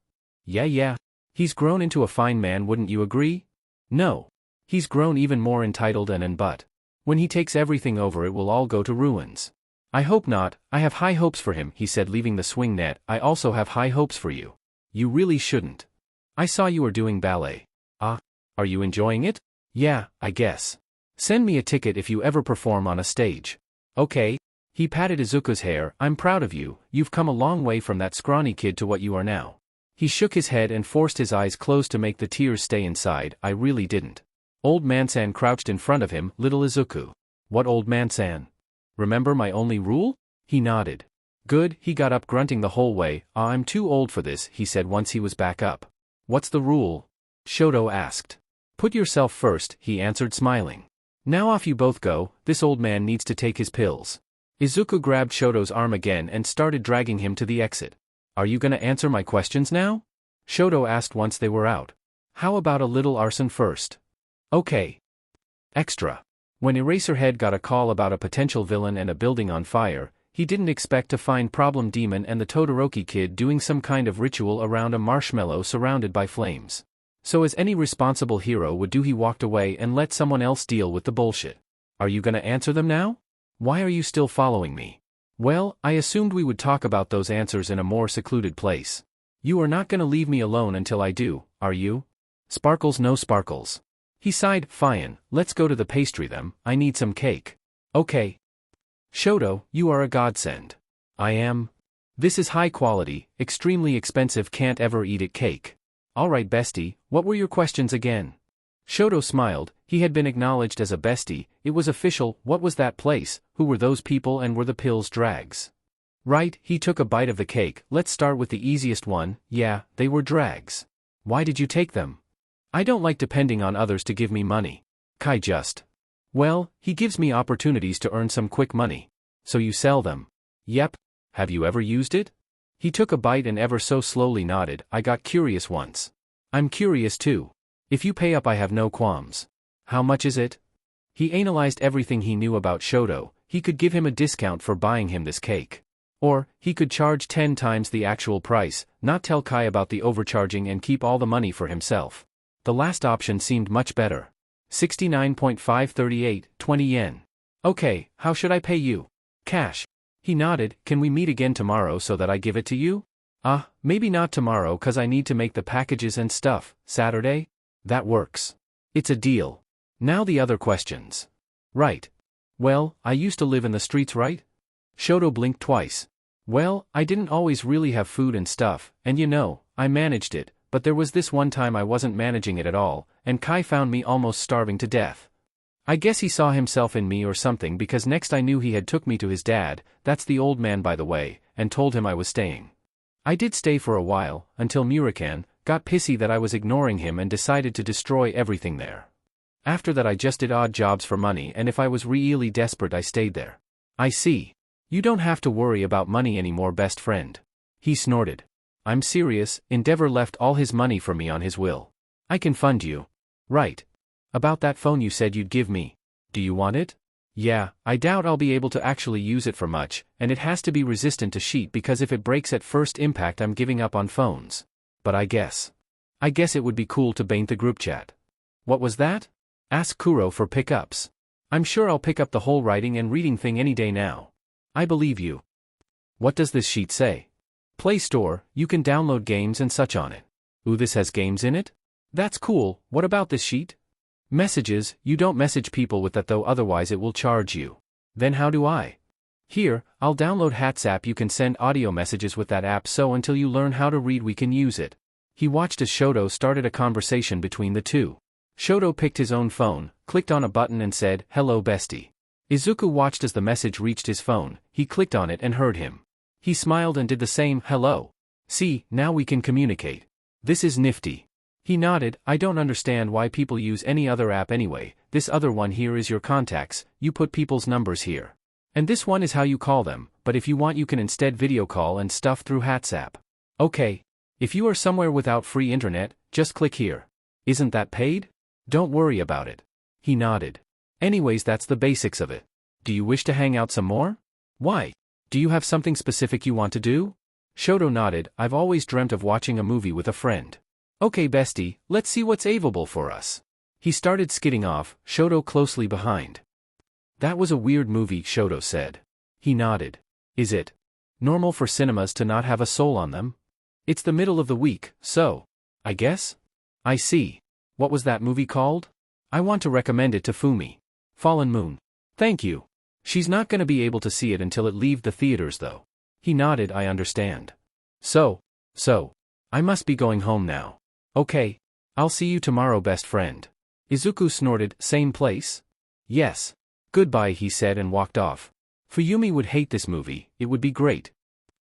Yeah. He's grown into a fine man, wouldn't you agree? No. He's grown even more entitled and but. When he takes everything over it will all go to ruins. I hope not. I have high hopes for him, he said, leaving the swing net. I also have high hopes for you. You really shouldn't. I saw you were doing ballet. Ah, are you enjoying it? Yeah, I guess. Send me a ticket if you ever perform on a stage. Okay. He patted Izuku's hair. I'm proud of you. You've come a long way from that scrawny kid to what you are now. He shook his head and forced his eyes closed to make the tears stay inside. I really didn't. Old Man-san crouched in front of him. Little Izuku. What Old Man-san? Remember my only rule? He nodded. Good. He got up grunting the whole way. I'm too old for this, he said once he was back up. What's the rule? Shoto asked. Put yourself first, he answered smiling. Now off you both go. This old man needs to take his pills. Izuku grabbed Shoto's arm again and started dragging him to the exit. Are you gonna answer my questions now? Shoto asked once they were out. How about a little arson first? Okay. Extra. When Eraserhead got a call about a potential villain and a building on fire, he didn't expect to find Problem Demon and the Todoroki kid doing some kind of ritual around a marshmallow surrounded by flames. So as any responsible hero would do, he walked away and let someone else deal with the bullshit. Are you gonna answer them now? Why are you still following me? Well, I assumed we would talk about those answers in a more secluded place. You are not gonna leave me alone until I do, are you? Sparkles no sparkles. He sighed. Fine, let's go to the pastry then. I need some cake. Okay. Shoto, you are a godsend. I am. This is high quality, extremely expensive, can't ever eat it cake. Alright bestie, what were your questions again? Shoto smiled. He had been acknowledged as a bestie. It was official. What was that place? Who were those people and were the pills drags? Right, he took a bite of the cake. Let's start with the easiest one. Yeah, they were drags. Why did you take them? I don't like depending on others to give me money. Kai just. Well, he gives me opportunities to earn some quick money. So you sell them? Yep. Have you ever used it? He took a bite and ever so slowly nodded. I got curious once. I'm curious too. If you pay up I have no qualms. How much is it? He analyzed everything he knew about Shoto. He could give him a discount for buying him this cake. Or, he could charge 10 times the actual price, not tell Kai about the overcharging and keep all the money for himself. The last option seemed much better. 69.538, 20 yen. Okay, how should I pay you? Cash. He nodded. Can we meet again tomorrow so that I give it to you? Maybe not tomorrow cause I need to make the packages and stuff. Saturday? That works. It's a deal. Now the other questions. Right. Well, I used to live in the streets, right? Shoto blinked twice. Well, I didn't always really have food and stuff, and you know, I managed it, but there was this one time I wasn't managing it at all, and Kai found me almost starving to death. I guess he saw himself in me or something because next I knew he had took me to his dad, that's the old man by the way, and told him I was staying. I did stay for a while, until Murakan got pissy that I was ignoring him and decided to destroy everything there. After that I just did odd jobs for money, and if I was really desperate I stayed there. I see. You don't have to worry about money anymore, best friend. He snorted. I'm serious, Endeavor left all his money for me on his will. I can fund you. Right. About that phone you said you'd give me. Do you want it? Yeah, I doubt I'll be able to actually use it for much, and it has to be resistant to sheet because if it breaks at first impact I'm giving up on phones. But I guess it would be cool to paint the group chat. What was that? Ask Kuro for pickups. I'm sure I'll pick up the whole writing and reading thing any day now. I believe you. What does this sheet say? Play Store, you can download games and such on it. Ooh, this has games in it? That's cool. What about this sheet? Messages, you don't message people with that though, otherwise it will charge you. Then how do I? Here, I'll download WhatsApp, you can send audio messages with that app, so until you learn how to read we can use it. He watched as Shoto started a conversation between the two. Shoto picked his own phone, clicked on a button and said, "Hello bestie." Izuku watched as the message reached his phone, he clicked on it and heard him. He smiled and did the same, "Hello. See, now we can communicate. This is nifty." He nodded. I don't understand why people use any other app anyway. This other one here is your contacts, you put people's numbers here. And this one is how you call them, but if you want you can instead video call and stuff through WhatsApp. Okay. If you are somewhere without free internet, just click here. Isn't that paid? Don't worry about it. He nodded. Anyways, that's the basics of it. Do you wish to hang out some more? Why? Do you have something specific you want to do? Shoto nodded. I've always dreamt of watching a movie with a friend. Okay bestie, let's see what's available for us. He started skidding off, Shoto closely behind. That was a weird movie, Shoto said. He nodded. Is it normal for cinemas to not have a soul on them? It's the middle of the week, so I guess? I see. What was that movie called? I want to recommend it to Fumi. Fallen Moon. Thank you. She's not gonna be able to see it until it leaves the theaters though. He nodded. I understand. So, I must be going home now. Okay. I'll see you tomorrow, best friend. Izuku snorted. Same place? Yes. Goodbye, he said and walked off. Fuyumi would hate this movie, it would be great.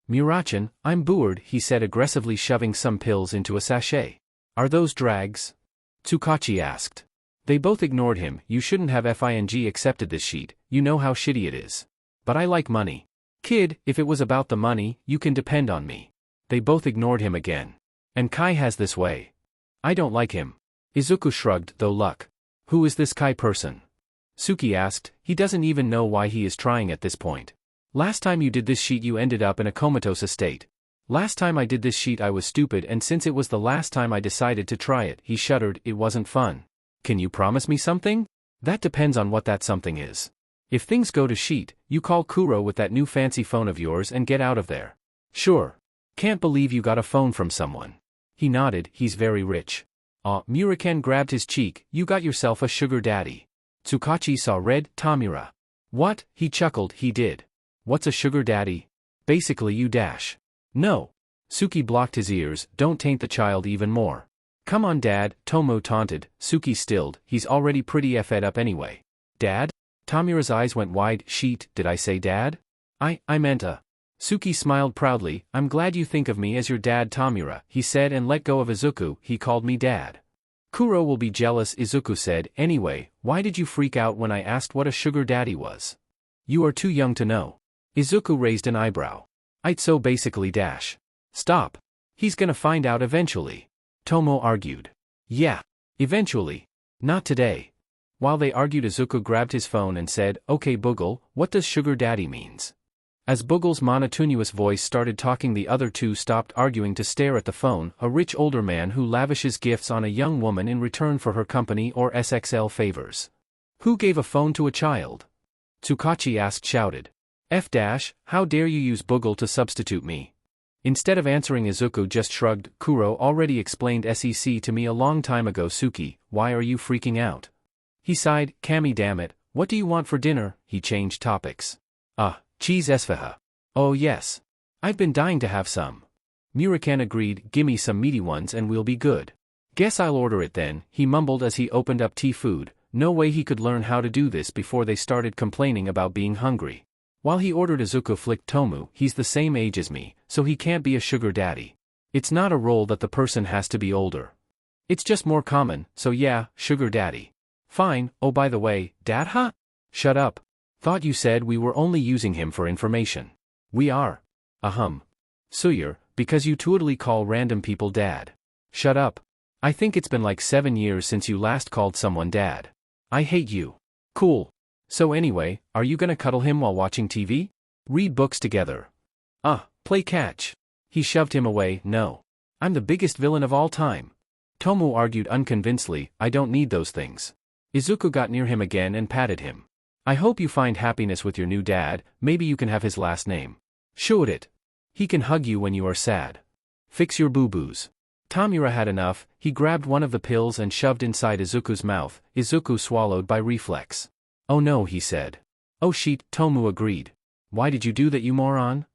Murachan, I'm bored, he said aggressively, shoving some pills into a sachet. Are those drags? Tsukachi asked. They both ignored him. You shouldn't have FING accepted this sheet, you know how shitty it is. But I like money. Kid, if it was about the money, you can depend on me. They both ignored him again. And Kai has this way. I don't like him. Izuku shrugged, though luck. Who is this Kai person? Suki asked. He doesn't even know why he is trying at this point. Last time you did this sheet you ended up in a comatose state. Last time I did this sheet I was stupid, and since it was the last time I decided to try it, he shuddered, it wasn't fun. Can you promise me something? That depends on what that something is. If things go to sheet, you call Kuro with that new fancy phone of yours and get out of there. Sure. Can't believe you got a phone from someone. He nodded, he's very rich. Murakan grabbed his cheek, you got yourself a sugar daddy. Tsukachi saw red. Tamura. What? He chuckled. He did. What's a sugar daddy? Basically you dash. No. Suki blocked his ears, don't taint the child even more. Come on dad, Tomo taunted. Suki stilled, he's already pretty fed up anyway. Dad? Tamura's eyes went wide. Sheet, did I say dad? I meant Suki smiled proudly. I'm glad you think of me as your dad, Tamura, he said, and let go of Izuku. He called me dad. Kuro will be jealous, Izuku said. Anyway, why did you freak out when I asked what a sugar daddy was? You are too young to know. Izuku raised an eyebrow. I'd so basically dash. Stop. He's gonna find out eventually. Tomo argued. Yeah. Eventually. Not today. While they argued, Izuku grabbed his phone and said, okay Boogle, what does sugar daddy means? As Boogle's monotonous voice started talking, the other two stopped arguing to stare at the phone. A rich older man who lavishes gifts on a young woman in return for her company or SXL favors. Who gave a phone to a child? Tsukachi asked, shouted. How dare you use Boogle to substitute me? Instead of answering, Izuku just shrugged. Kuro already explained SEC to me a long time ago. Suki, why are you freaking out? He sighed. Kami, damn it, what do you want for dinner? He changed topics. Cheese esfaha. Oh yes. I've been dying to have some. Murakan agreed. Gimme some meaty ones and we'll be good. Guess I'll order it then, he mumbled as he opened up tea food. no way he could learn how to do this before they started complaining about being hungry. While he ordered Izuku flicked Tomu, he's the same age as me, so he can't be a sugar daddy. It's not a role that the person has to be older. It's just more common, so yeah, sugar daddy. Fine. Oh by the way, dad huh? Shut up. Thought you said we were only using him for information. We are. Suyur, because you totally call random people dad. Shut up. I think it's been like 7 years since you last called someone dad. I hate you. Cool. So anyway, are you gonna cuddle him while watching TV? Read books together. Play catch. He shoved him away. No. I'm the biggest villain of all time. Tomu argued unconvincedly, I don't need those things. Izuku got near him again and patted him. I hope you find happiness with your new dad, maybe you can have his last name. Should it? He can hug you when you are sad. Fix your boo-boos. Tamura had enough, he grabbed one of the pills and shoved inside Izuku's mouth. Izuku swallowed by reflex. Oh no, he said. Oh shit, Tomu agreed. Why did you do that, you moron?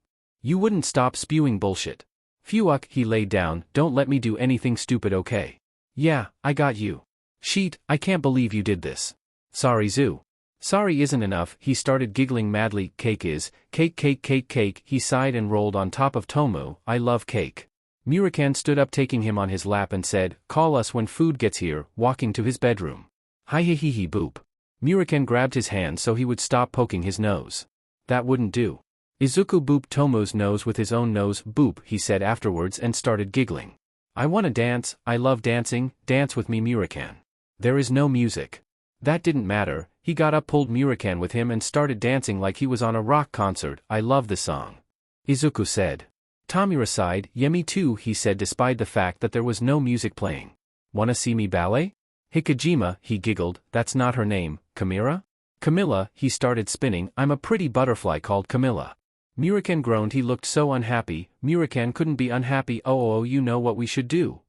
You wouldn't stop spewing bullshit. Phew, he laid down, don't let me do anything stupid, okay? Yeah, I got you. Sheet, I can't believe you did this. Sorry Zu. Sorry isn't enough, he started giggling madly. Cake is, cake, he sighed and rolled on top of Tomu. I love cake. Murakan stood up taking him on his lap and said, call us when food gets here, walking to his bedroom. Hi he boop. Murakan grabbed his hand so he would stop poking his nose. That wouldn't do. Izuku booped Tomo's nose with his own nose. Boop, he said afterwards and started giggling. I wanna dance, I love dancing, dance with me Murakan. There is no music. That didn't matter, he got up, pulled Murakan with him and started dancing like he was on a rock concert. I love the song. Izuku said. Tamura sighed. Yeah, me too, he said despite the fact that there was no music playing. Wanna see me ballet? Hikajima, he giggled, that's not her name, Camilla? Camilla, he started spinning, I'm a pretty butterfly called Camilla. Murakan groaned, he looked so unhappy. Murakan couldn't be unhappy. Oh, you know what we should do.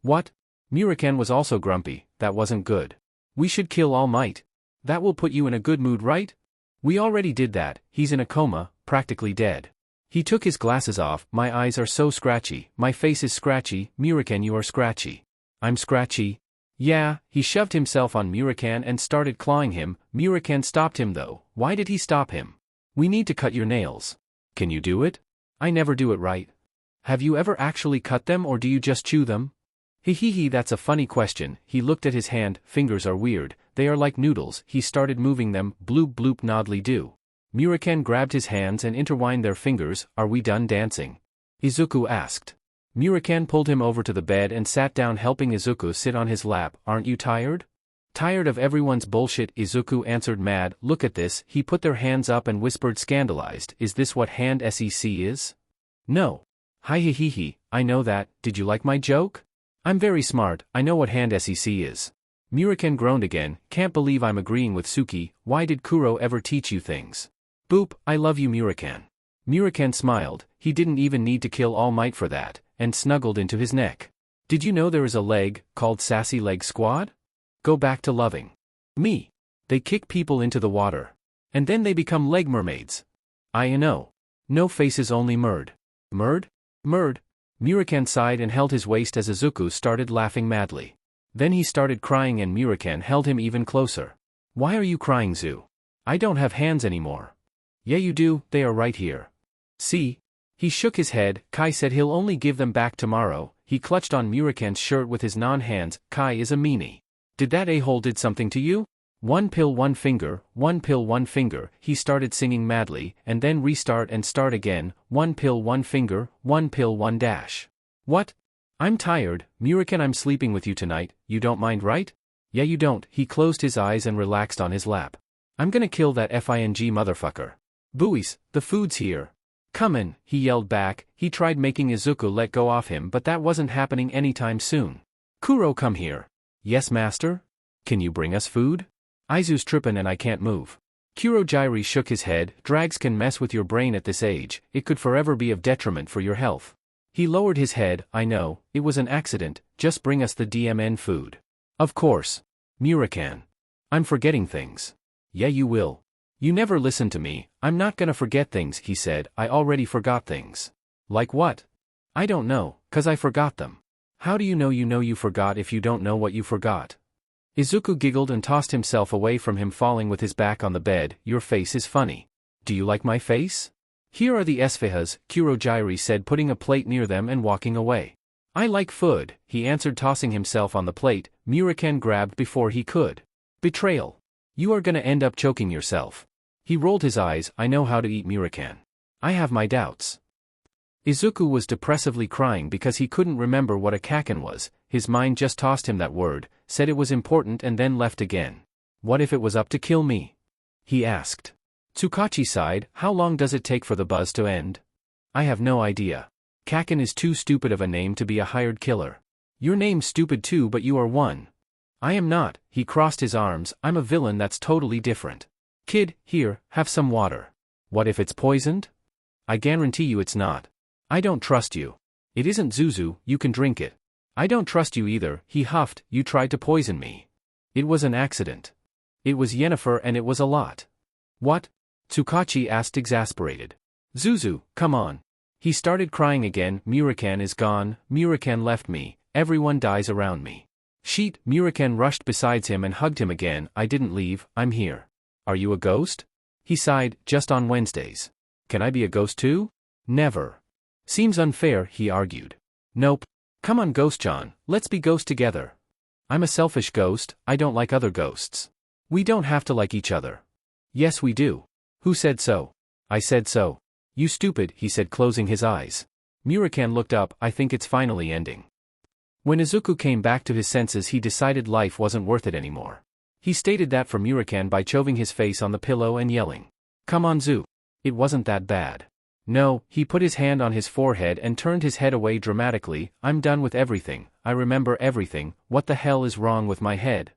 What? Murakan was also grumpy, that wasn't good. We should kill All Might. That will put you in a good mood, right? We already did that, he's in a coma, practically dead. He took his glasses off. My eyes are so scratchy, my face is scratchy. Murakan, you are scratchy. I'm scratchy. Yeah, he shoved himself on Murakan and started clawing him. Murakan stopped him though. Why did he stop him? We need to cut your nails. Can you do it? I never do it right. Have you ever actually cut them or do you just chew them? Hehehe, that's a funny question. He looked at his hand. Fingers are weird, they are like noodles. He started moving them. Bloop bloop noddly do. Murakan grabbed his hands and intertwined their fingers. Are we done dancing? Izuku asked. Murakan pulled him over to the bed and sat down, helping Izuku sit on his lap. Aren't you tired? Tired of everyone's bullshit, Izuku answered. Mad, look at this. He put their hands up and whispered scandalized. Is this what hand sec is? No. Hi hehehe, I know that. Did you like my joke? I'm very smart, I know what hand sec is. Murakan groaned again. Can't believe I'm agreeing with Suki. Why did Kuro ever teach you things? Boop, I love you Murakan. Murakan smiled, he didn't even need to kill All Might for that, and snuggled into his neck. Did you know there is a leg, called Sassy Leg Squad? Go back to loving me. They kick people into the water. And then they become leg mermaids. I know. No faces, only murd. Murd? Murd? Murakan sighed and held his waist as Izuku started laughing madly. Then he started crying and Murakan held him even closer. Why are you crying, Zu? I don't have hands anymore. Yeah you do, they are right here. See? He shook his head. Kai said he'll only give them back tomorrow. He clutched on Murakan's shirt with his non-hands. Kai is a meanie. Did that a-hole did something to you? One pill, one finger, one pill, one finger. He started singing madly, and then restart and start again. One pill, one finger, one pill, one dash. What? I'm tired, Murakan, I'm sleeping with you tonight. You don't mind, right? Yeah you don't. He closed his eyes and relaxed on his lap. I'm gonna kill that FING motherfucker. Buoys, the food's here. Comin', he yelled back. He tried making Izuku let go of him, but that wasn't happening anytime soon. Kuro, come here. Yes master? Can you bring us food? Izu's trippin' and I can't move. Kurogyri shook his head. Drags can mess with your brain at this age, it could forever be of detriment for your health. He lowered his head. I know, it was an accident, just bring us the DMN food. Of course. Murakan. I'm forgetting things. Yeah you will. You never listen to me. I'm not gonna forget things, he said. I already forgot things. Like what? I don't know, 'cause I forgot them. How do you know you forgot if you don't know what you forgot? Izuku giggled and tossed himself away from him, falling with his back on the bed. Your face is funny. Do you like my face? Here are the esfihas, Kurojiiri said, putting a plate near them and walking away. I like food, he answered, tossing himself on the plate. Murakami grabbed before he could. Betrayal. You are gonna end up choking yourself. He rolled his eyes. I know how to eat Murakami. I have my doubts. Izuku was depressively crying because he couldn't remember what a kaken was. His mind just tossed him that word, said it was important and then left again. What if it was up to kill me? He asked. Tsukachi sighed. How long does it take for the buzz to end? I have no idea. Kaken is too stupid of a name to be a hired killer. Your name's stupid too, but you are one. I am not. He crossed his arms. I'm a villain, that's totally different. Kid, here, have some water. What if it's poisoned? I guarantee you it's not. I don't trust you. It isn't Zuzu, you can drink it. I don't trust you either, he huffed. You tried to poison me. It was an accident. It was Yennefer and it was a lot. What? Tsukachi asked, exasperated. Zuzu, come on. He started crying again. Murakami is gone. Murakami left me. Everyone dies around me. Sheet. Murakami rushed beside him and hugged him again. I didn't leave, I'm here. Are you a ghost? He sighed. Just on Wednesdays. Can I be a ghost too? Never. Seems unfair, he argued. Nope. Come on, Ghost-chan, let's be ghosts together. I'm a selfish ghost, I don't like other ghosts. We don't have to like each other. Yes we do. Who said so? I said so. You stupid, he said, closing his eyes. Murakami looked up. I think it's finally ending. When Izuku came back to his senses, he decided life wasn't worth it anymore. He stated that for Murakami by shoving his face on the pillow and yelling. Come on, Zu. It wasn't that bad. No, he put his hand on his forehead and turned his head away dramatically. I'm done with everything, I remember everything. What the hell is wrong with my head?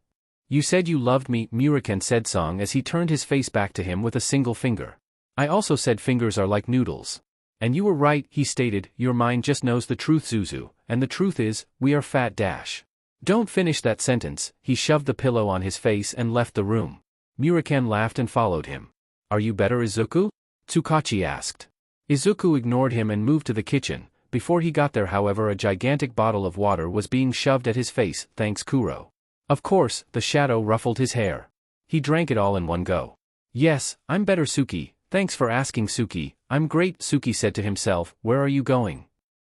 You said you loved me, Murakami said song as he turned his face back to him with a single finger. I also said fingers are like noodles. And you were right, he stated, your mind just knows the truth, Zuzu, and the truth is, we are fat dash. Don't finish that sentence. He shoved the pillow on his face and left the room. Murakami laughed and followed him. Are you better, Izuku? Tsukachi asked. Izuku ignored him and moved to the kitchen. Before he got there, however, a gigantic bottle of water was being shoved at his face. Thanks, Kuro. Of course, the shadow ruffled his hair. He drank it all in one go. Yes, I'm better, Suki. Thanks for asking, Suki. I'm great, Suki said to himself. Where are you going?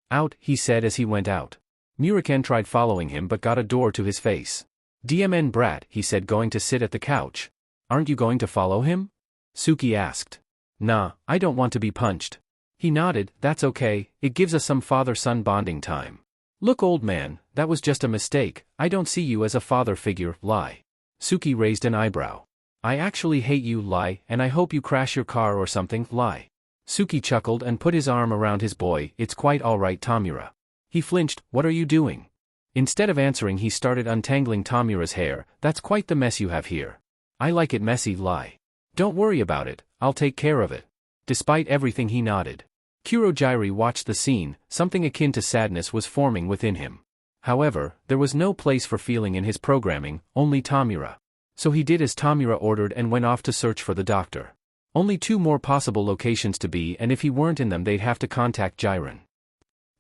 Out, he said as he went out. Murakami tried following him but got a door to his face. DMN brat, he said, going to sit at the couch. Aren't you going to follow him? Suki asked. Nah, I don't want to be punched. He nodded. That's okay, it gives us some father-son bonding time. Look, old man, that was just a mistake. I don't see you as a father figure, lie. Suki raised an eyebrow. I actually hate you, lie, and I hope you crash your car or something, lie. Suki chuckled and put his arm around his boy. It's quite alright, Tamura. He flinched. What are you doing? Instead of answering, he started untangling Tamura's hair. That's quite the mess you have here. I like it messy, lie. Don't worry about it, I'll take care of it. Despite everything, he nodded. Kurojiiri watched the scene. Something akin to sadness was forming within him. However, there was no place for feeling in his programming, only Tamura. So he did as Tamura ordered and went off to search for the doctor. Only 2 more possible locations to be, and if he weren't in them they'd have to contact Jiren.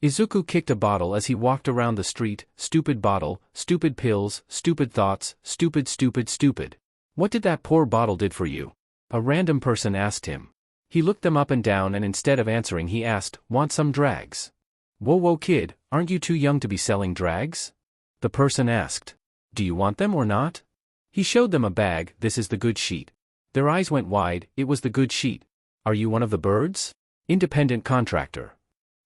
Izuku kicked a bottle as he walked around the street. Stupid bottle, stupid pills, stupid thoughts, stupid stupid stupid. What did that poor bottle did for you? A random person asked him. He looked them up and down and instead of answering he asked, want some drags? Whoa kid, aren't you too young to be selling drags? The person asked. Do you want them or not? He showed them a bag. This is the good sheet. Their eyes went wide. It was the good sheet. Are you one of the birds? Independent contractor.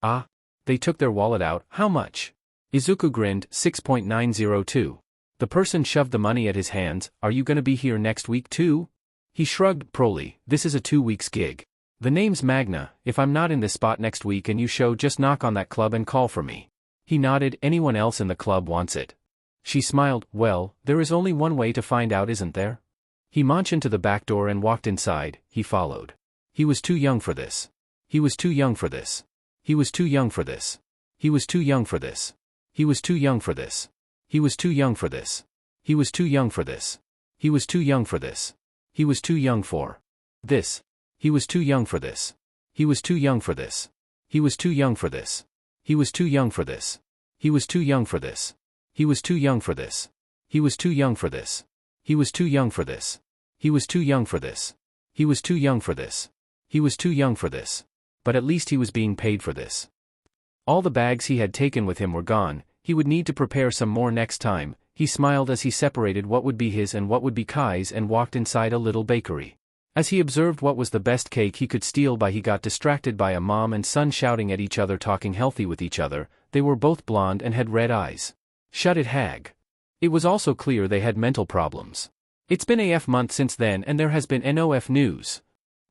Ah. They took their wallet out. How much? Izuku grinned. 6.902. The person shoved the money at his hands. Are you gonna be here next week too? He shrugged. Proly, this is a 2 weeks gig. The name's Magna. If I'm not in this spot next week and you show, just knock on that club and call for me. He nodded. Anyone else in the club wants it? She smiled. Well, there is only one way to find out, isn't there? He motioned to the back door and walked inside. He followed. He was too young for this. He was too young for this. He was too young for this. He was too young for this. He was too young for this. He was too young for this. He was too young for this. He was too young for this. He was too young for this. He was too young for this. He was too young for this. He was too young for this. He was too young for this. He was too young for this. He was too young for this. He was too young for this. He was too young for this. He was too young for this. He was too young for this. He was too young for this. But at least he was being paid for this. All the bags he had taken with him were gone. He would need to prepare some more next time. He smiled as he separated what would be his and what would be Kai's and walked inside a little bakery. As he observed what was the best cake he could steal by, he got distracted by a mom and son shouting at each other, talking healthy with each other. They were both blonde and had red eyes. Shut it, hag. It was also clear they had mental problems. It's been AF month since then and there has been NOF news.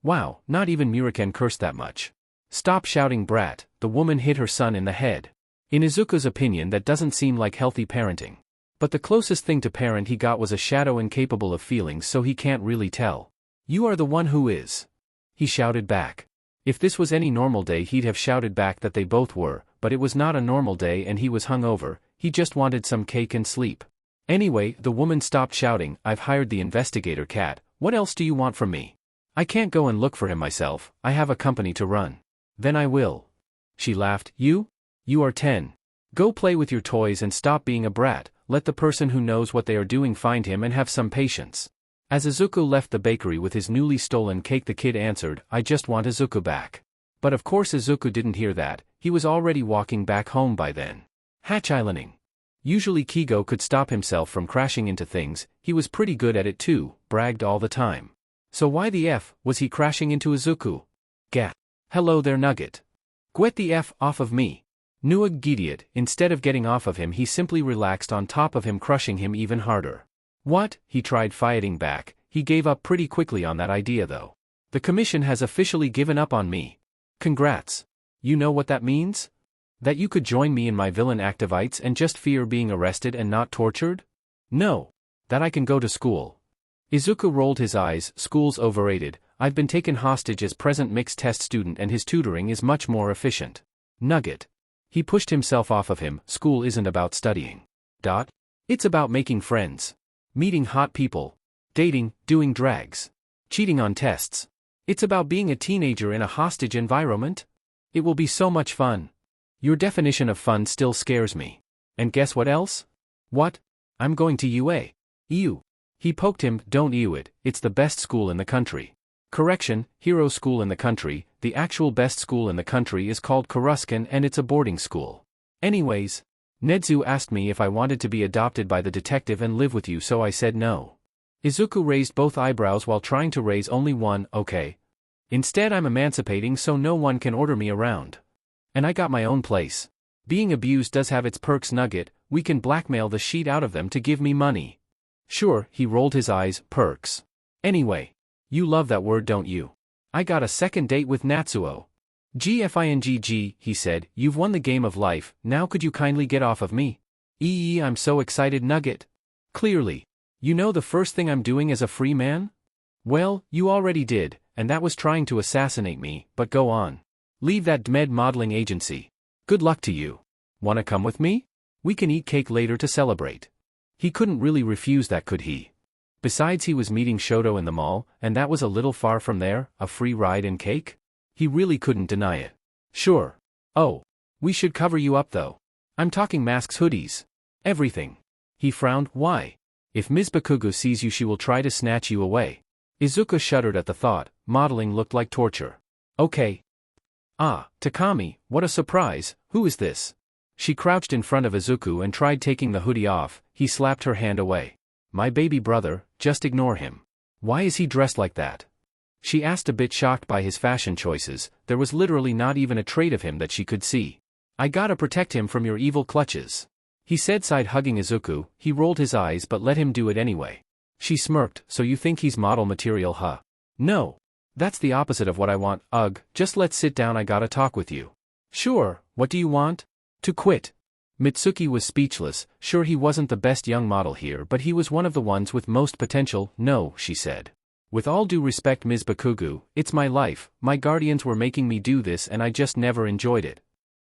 Wow, not even Muriken cursed that much. Stop shouting, brat, the woman hit her son in the head. In Izuku's opinion, that doesn't seem like healthy parenting. But the closest thing to parent he got was a shadow incapable of feelings, so he can't really tell. You are the one who is. He shouted back. If this was any normal day he'd have shouted back that they both were, but it was not a normal day and he was hungover. He just wanted some cake and sleep. Anyway, the woman stopped shouting. I've hired the investigator cat. What else do you want from me? I can't go and look for him myself. I have a company to run. Then I will. She laughed. You? You are 10. Go play with your toys and stop being a brat. Let the person who knows what they are doing find him and have some patience. As Izuku left the bakery with his newly stolen cake, the kid answered, I just want Izuku back. But of course Izuku didn't hear that. He was already walking back home by then. Hatch islanding. Usually Kigo could stop himself from crashing into things. He was pretty good at it too, bragged all the time. So why the F was he crashing into Izuku? Gah. Hello there, Nugget. Get the F off of me. Nuig Gideot. Instead of getting off of him, he simply relaxed on top of him, crushing him even harder. What? He tried fighting back. He gave up pretty quickly on that idea though. The commission has officially given up on me. Congrats. You know what that means? That you could join me in my villain activites and just fear being arrested and not tortured? No. That I can go to school. Izuku rolled his eyes. School's overrated. I've been taken hostage as present mixed test student and his tutoring is much more efficient. Nugget. He pushed himself off of him. School isn't about studying. It's about making friends. Meeting hot people. Dating, doing drags. Cheating on tests. It's about being a teenager in a hostage environment. It will be so much fun. Your definition of fun still scares me. And guess what else? What? I'm going to UA. EU. He poked him. Don't EU it, it's the best school in the country. Correction, hero school in the country. The actual best school in the country is called Kuruskin and it's a boarding school. Anyways, Nedzu asked me if I wanted to be adopted by the detective and live with you, so I said no. Izuku raised both eyebrows while trying to raise only one. Okay. Instead I'm emancipating so no one can order me around. And I got my own place. Being abused does have its perks, Nugget. We can blackmail the shit out of them to give me money. Sure, he rolled his eyes. Perks. Anyway. You love that word, don't you? I got a second date with Natsuo. GFINGG, he said, you've won the game of life, now could you kindly get off of me? I'm so excited, Nugget. Clearly. You know the first thing I'm doing as a free man? Well, you already did, and that was trying to assassinate me, but go on. Leave that DMED modeling agency. Good luck to you. Wanna come with me? We can eat cake later to celebrate. He couldn't really refuse that, could he? Besides, he was meeting Shoto in the mall, and that was a little far from there. A free ride and cake? He really couldn't deny it. Sure. Oh. We should cover you up though. I'm talking masks, hoodies. Everything. He frowned. Why? If Ms. Bakugo sees you she will try to snatch you away. Izuku shuddered at the thought. Modeling looked like torture. Okay. Ah, Takami, what a surprise. Who is this? She crouched in front of Izuku and tried taking the hoodie off. He slapped her hand away. My baby brother, just ignore him. Why is he dressed like that? She asked, a bit shocked by his fashion choices. There was literally not even a trait of him that she could see. I gotta protect him from your evil clutches. He said, side hugging Izuku. He rolled his eyes but let him do it anyway. She smirked. So you think he's model material, huh? No. That's the opposite of what I want. Ugh, just let's sit down, I gotta talk with you. Sure, what do you want? To quit. Mitsuki was speechless. Sure, he wasn't the best young model here, but he was one of the ones with most potential. No, she said. With all due respect, Ms. Bakugo, it's my life. My guardians were making me do this and I just never enjoyed it.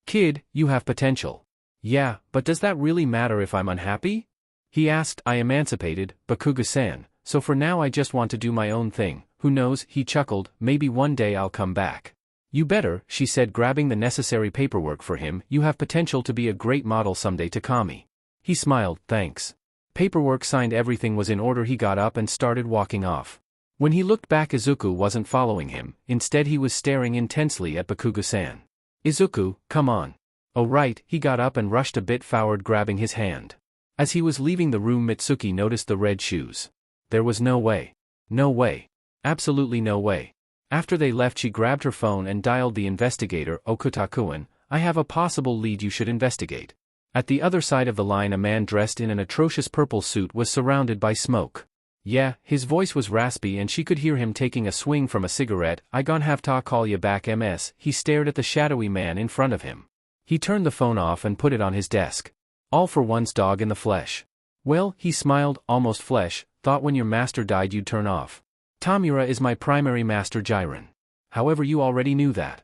Kid, you have potential. Yeah, but does that really matter if I'm unhappy? He asked. I emancipated, Bakugo-san, so for now I just want to do my own thing. Who knows, he chuckled, maybe one day I'll come back. You better, she said, grabbing the necessary paperwork for him. You have potential to be a great model someday, Takami. He smiled. Thanks. Paperwork signed, everything was in order. He got up and started walking off. When he looked back, Izuku wasn't following him, instead he was staring intensely at Bakugo-san. Izuku, come on. Oh right, he got up and rushed a bit forward, grabbing his hand. As he was leaving the room, Mitsuki noticed the red shoes. There was no way. No way. Absolutely no way. After they left, she grabbed her phone and dialed the investigator. Okutakuin, I have a possible lead you should investigate. At the other side of the line, a man dressed in an atrocious purple suit was surrounded by smoke. Yeah, his voice was raspy and she could hear him taking a swing from a cigarette. I gon' have to call ya back, ms. He stared at the shadowy man in front of him. He turned the phone off and put it on his desk. All for one's dog in the flesh. Well, he smiled, almost flesh, thought when your master died you'd turn off. Tamura is my primary master, Jiren. However, you already knew that.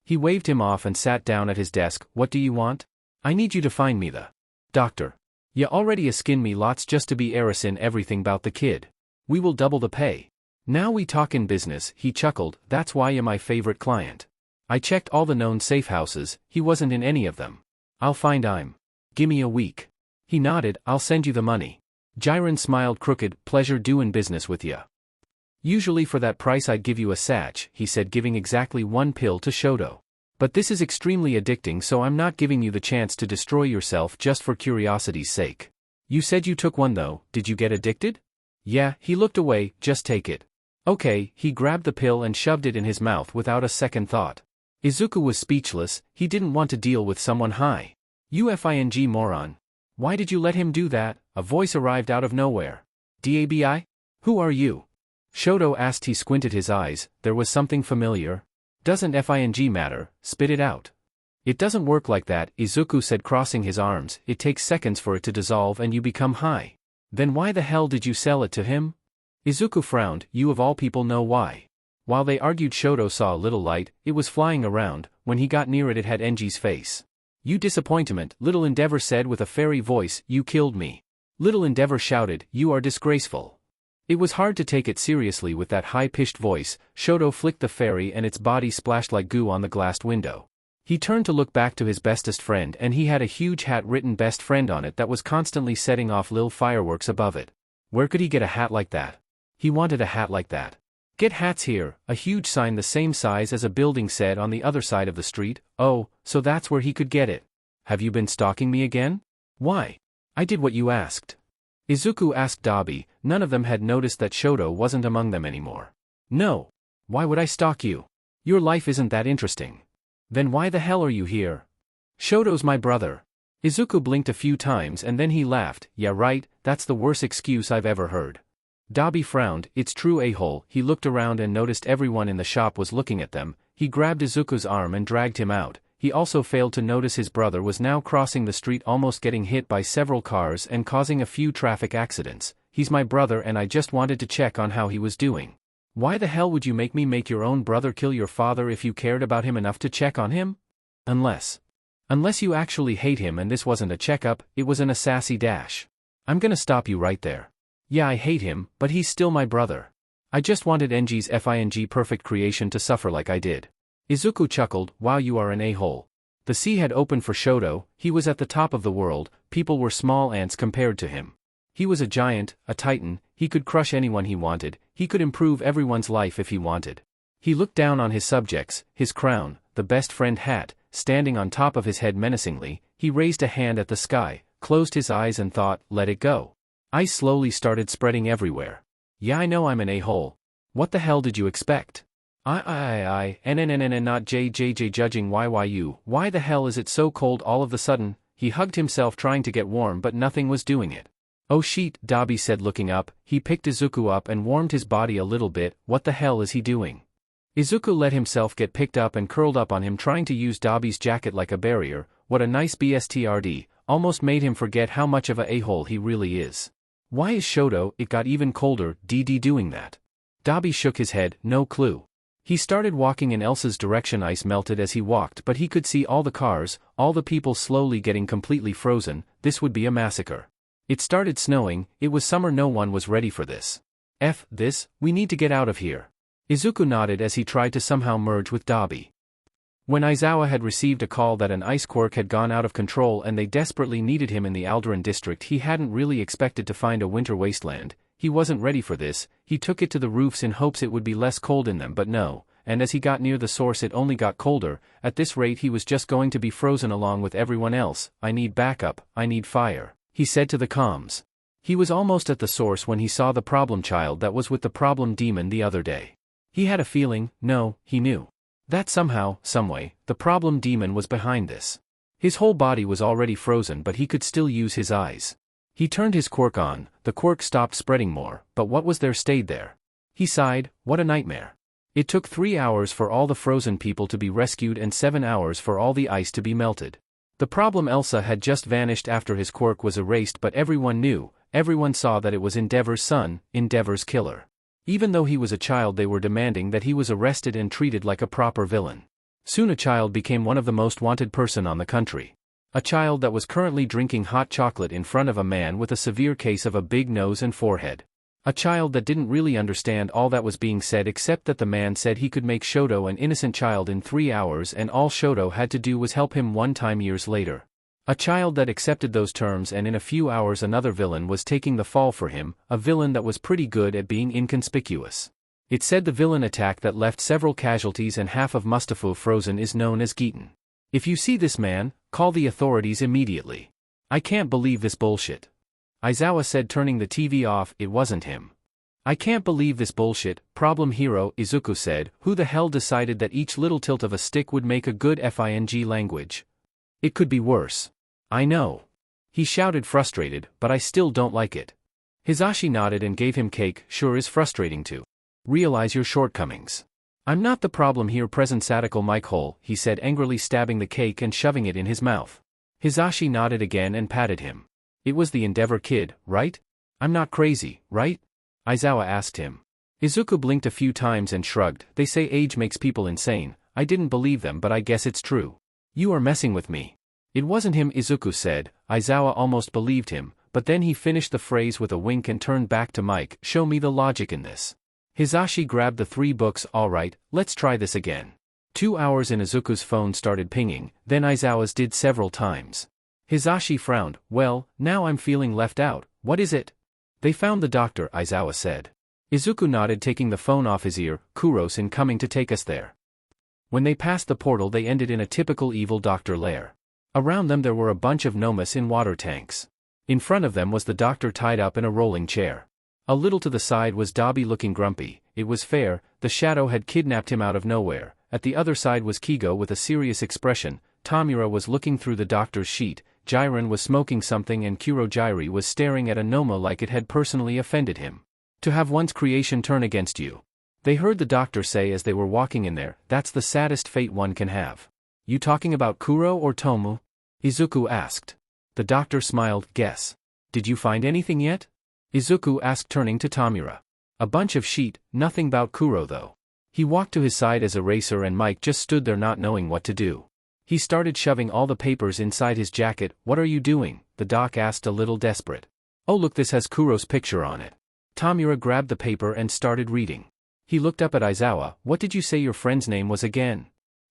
He waved him off and sat down at his desk. What do you want? I need you to find me the doctor. Ya already a skin me lots just to be heiress in everything bout the kid. We will double the pay. Now we talk in business, he chuckled, that's why ya my favorite client. I checked all the known safe houses, he wasn't in any of them. I'll find him. Gimme a week. He nodded, I'll send you the money. Jiren smiled crooked, pleasure doin' business with ya. Usually for that price I'd give you a satch, he said, giving exactly one pill to Shoto. But this is extremely addicting, so I'm not giving you the chance to destroy yourself just for curiosity's sake. You said you took one though, did you get addicted? Yeah, he looked away, just take it. Okay, he grabbed the pill and shoved it in his mouth without a second thought. Izuku was speechless, he didn't want to deal with someone high. You fing moron. Why did you let him do that? A voice arrived out of nowhere. Dabi? Who are you? Shoto asked. He squinted his eyes, there was something familiar. Doesn't fing matter, spit it out. It doesn't work like that, Izuku said, crossing his arms, it takes seconds for it to dissolve and you become high. Then why the hell did you sell it to him? Izuku frowned, you of all people know why. While they argued, Shoto saw a little light, it was flying around, when he got near it it had Enji's face. You disappointment, Little Endeavor said with a fairy voice, you killed me. Little Endeavor shouted, you are disgraceful. It was hard to take it seriously with that high-pitched voice. Shoto flicked the fairy and its body splashed like goo on the glassed window. He turned to look back to his bestest friend and he had a huge hat written best friend on it that was constantly setting off lil fireworks above it. Where could he get a hat like that? He wanted a hat like that. Get hats here, a huge sign the same size as a building said on the other side of the street. Oh, so that's where he could get it. Have you been stalking me again? Why? I did what you asked. Izuku asked Dabi. None of them had noticed that Shoto wasn't among them anymore. No. Why would I stalk you? Your life isn't that interesting. Then why the hell are you here? Shoto's my brother. Izuku blinked a few times and then he laughed. Yeah right, that's the worst excuse I've ever heard. Dabi frowned, it's true a-hole. He looked around and noticed everyone in the shop was looking at them. He grabbed Izuku's arm and dragged him out. He also failed to notice his brother was now crossing the street, almost getting hit by several cars and causing a few traffic accidents. He's my brother and I just wanted to check on how he was doing. Why the hell would you make me make your own brother kill your father if you cared about him enough to check on him? Unless you actually hate him and this wasn't a checkup, it was an sassy dash. I'm gonna stop you right there. Yeah, I hate him, but he's still my brother. I just wanted Enji's fing perfect creation to suffer like I did. Izuku chuckled, wow, you are an a-hole. The sea had opened for Shoto, he was at the top of the world, people were small ants compared to him. He was a giant, a titan, he could crush anyone he wanted, he could improve everyone's life if he wanted. He looked down on his subjects, his crown, the best friend hat, standing on top of his head menacingly. He raised a hand at the sky, closed his eyes and thought, let it go. Ice slowly started spreading everywhere. Yeah, I know I'm an a-hole. What the hell did you expect? Not JJJ judging YYU, why the hell is it so cold all of a sudden? He hugged himself trying to get warm but nothing was doing it. Oh shit, Dabi said looking up. He picked Izuku up and warmed his body a little bit. What the hell is he doing? Izuku let himself get picked up and curled up on him, trying to use Dabi's jacket like a barrier. What a nice BSTRD, almost made him forget how much of a a-hole he really is. Why is Shoto, it got even colder, doing that? Dabi shook his head, no clue. He started walking in Elsa's direction. Ice melted as he walked, but he could see all the cars, all the people slowly getting completely frozen. This would be a massacre. It started snowing, it was summer, no one was ready for this. F this, we need to get out of here. Izuku nodded as he tried to somehow merge with Dabi. When Aizawa had received a call that an ice quirk had gone out of control and they desperately needed him in the Alderan district, he hadn't really expected to find a winter wasteland. He wasn't ready for this. He took it to the roofs in hopes it would be less cold in them, but no, and as he got near the source it only got colder. At this rate he was just going to be frozen along with everyone else. I need backup, I need fire, he said to the comms. He was almost at the source when he saw the problem child that was with the problem demon the other day. He had a feeling, no, he knew, that somehow, someway, the problem demon was behind this. His whole body was already frozen but he could still use his eyes. He turned his quirk on, the quirk stopped spreading more, but what was there stayed there. He sighed, what a nightmare. It took 3 hours for all the frozen people to be rescued and 7 hours for all the ice to be melted. The problem Elsa had just vanished after his quirk was erased, but everyone knew, everyone saw that it was Endeavor's son, Endeavor's killer. Even though he was a child, they were demanding that he was arrested and treated like a proper villain. Soon a child became one of the most wanted person on the country. A child that was currently drinking hot chocolate in front of a man with a severe case of a big nose and forehead. A child that didn't really understand all that was being said except that the man said he could make Shoto an innocent child in 3 hours and all Shoto had to do was help him one time years later. A child that accepted those terms, and in a few hours another villain was taking the fall for him, a villain that was pretty good at being inconspicuous. It said the villain attack that left several casualties and half of Mustafa frozen is known as Gitan. If you see this man, call the authorities immediately. I can't believe this bullshit, Aizawa said, turning the TV off. It wasn't him. I can't believe this bullshit, problem hero, Izuku said. Who the hell decided that each little tilt of a stick would make a good FING language? It could be worse. I know, he shouted, frustrated, but I still don't like it. Hisashi nodded and gave him cake. Sure is frustrating to realize your shortcomings. I'm not the problem here, present Sadako Mike Hole, he said angrily, stabbing the cake and shoving it in his mouth. Hisashi nodded again and patted him. It was the Endeavor kid, right? I'm not crazy, right? Aizawa asked him. Izuku blinked a few times and shrugged. They say age makes people insane. I didn't believe them, but I guess it's true. You are messing with me. It wasn't him, Izuku said. Aizawa almost believed him, but then he finished the phrase with a wink and turned back to Mike. Show me the logic in this. Hisashi grabbed the 3 books. Alright, let's try this again. 2 hours in. Izuku's phone started pinging, then Aizawa's did several times. Hisashi frowned. Well, now I'm feeling left out. What is it? They found the doctor, Aizawa said. Izuku nodded, taking the phone off his ear. Kuros in coming to take us there. When they passed the portal they ended in a typical evil doctor lair. Around them there were a bunch of nomas in water tanks. In front of them was the doctor tied up in a rolling chair. A little to the side was Dabi looking grumpy. It was fair, the shadow had kidnapped him out of nowhere. At the other side was Kigo with a serious expression. Tamura was looking through the doctor's sheet. Jiren was smoking something and Kurojairi was staring at a Noma like it had personally offended him. To have one's creation turn against you. They heard the doctor say as they were walking in there, that's the saddest fate one can have. You talking about Kuro or Tomu? Izuku asked. The doctor smiled. Guess. Did you find anything yet? Izuku asked, turning to Tamura. A bunch of sheet, nothing about Kuro though. He walked to his side as Eraser and Mike just stood there not knowing what to do. He started shoving all the papers inside his jacket. What are you doing? The doc asked, a little desperate. Oh look, this has Kuro's picture on it. Tamura grabbed the paper and started reading. He looked up at Aizawa. What did you say your friend's name was again?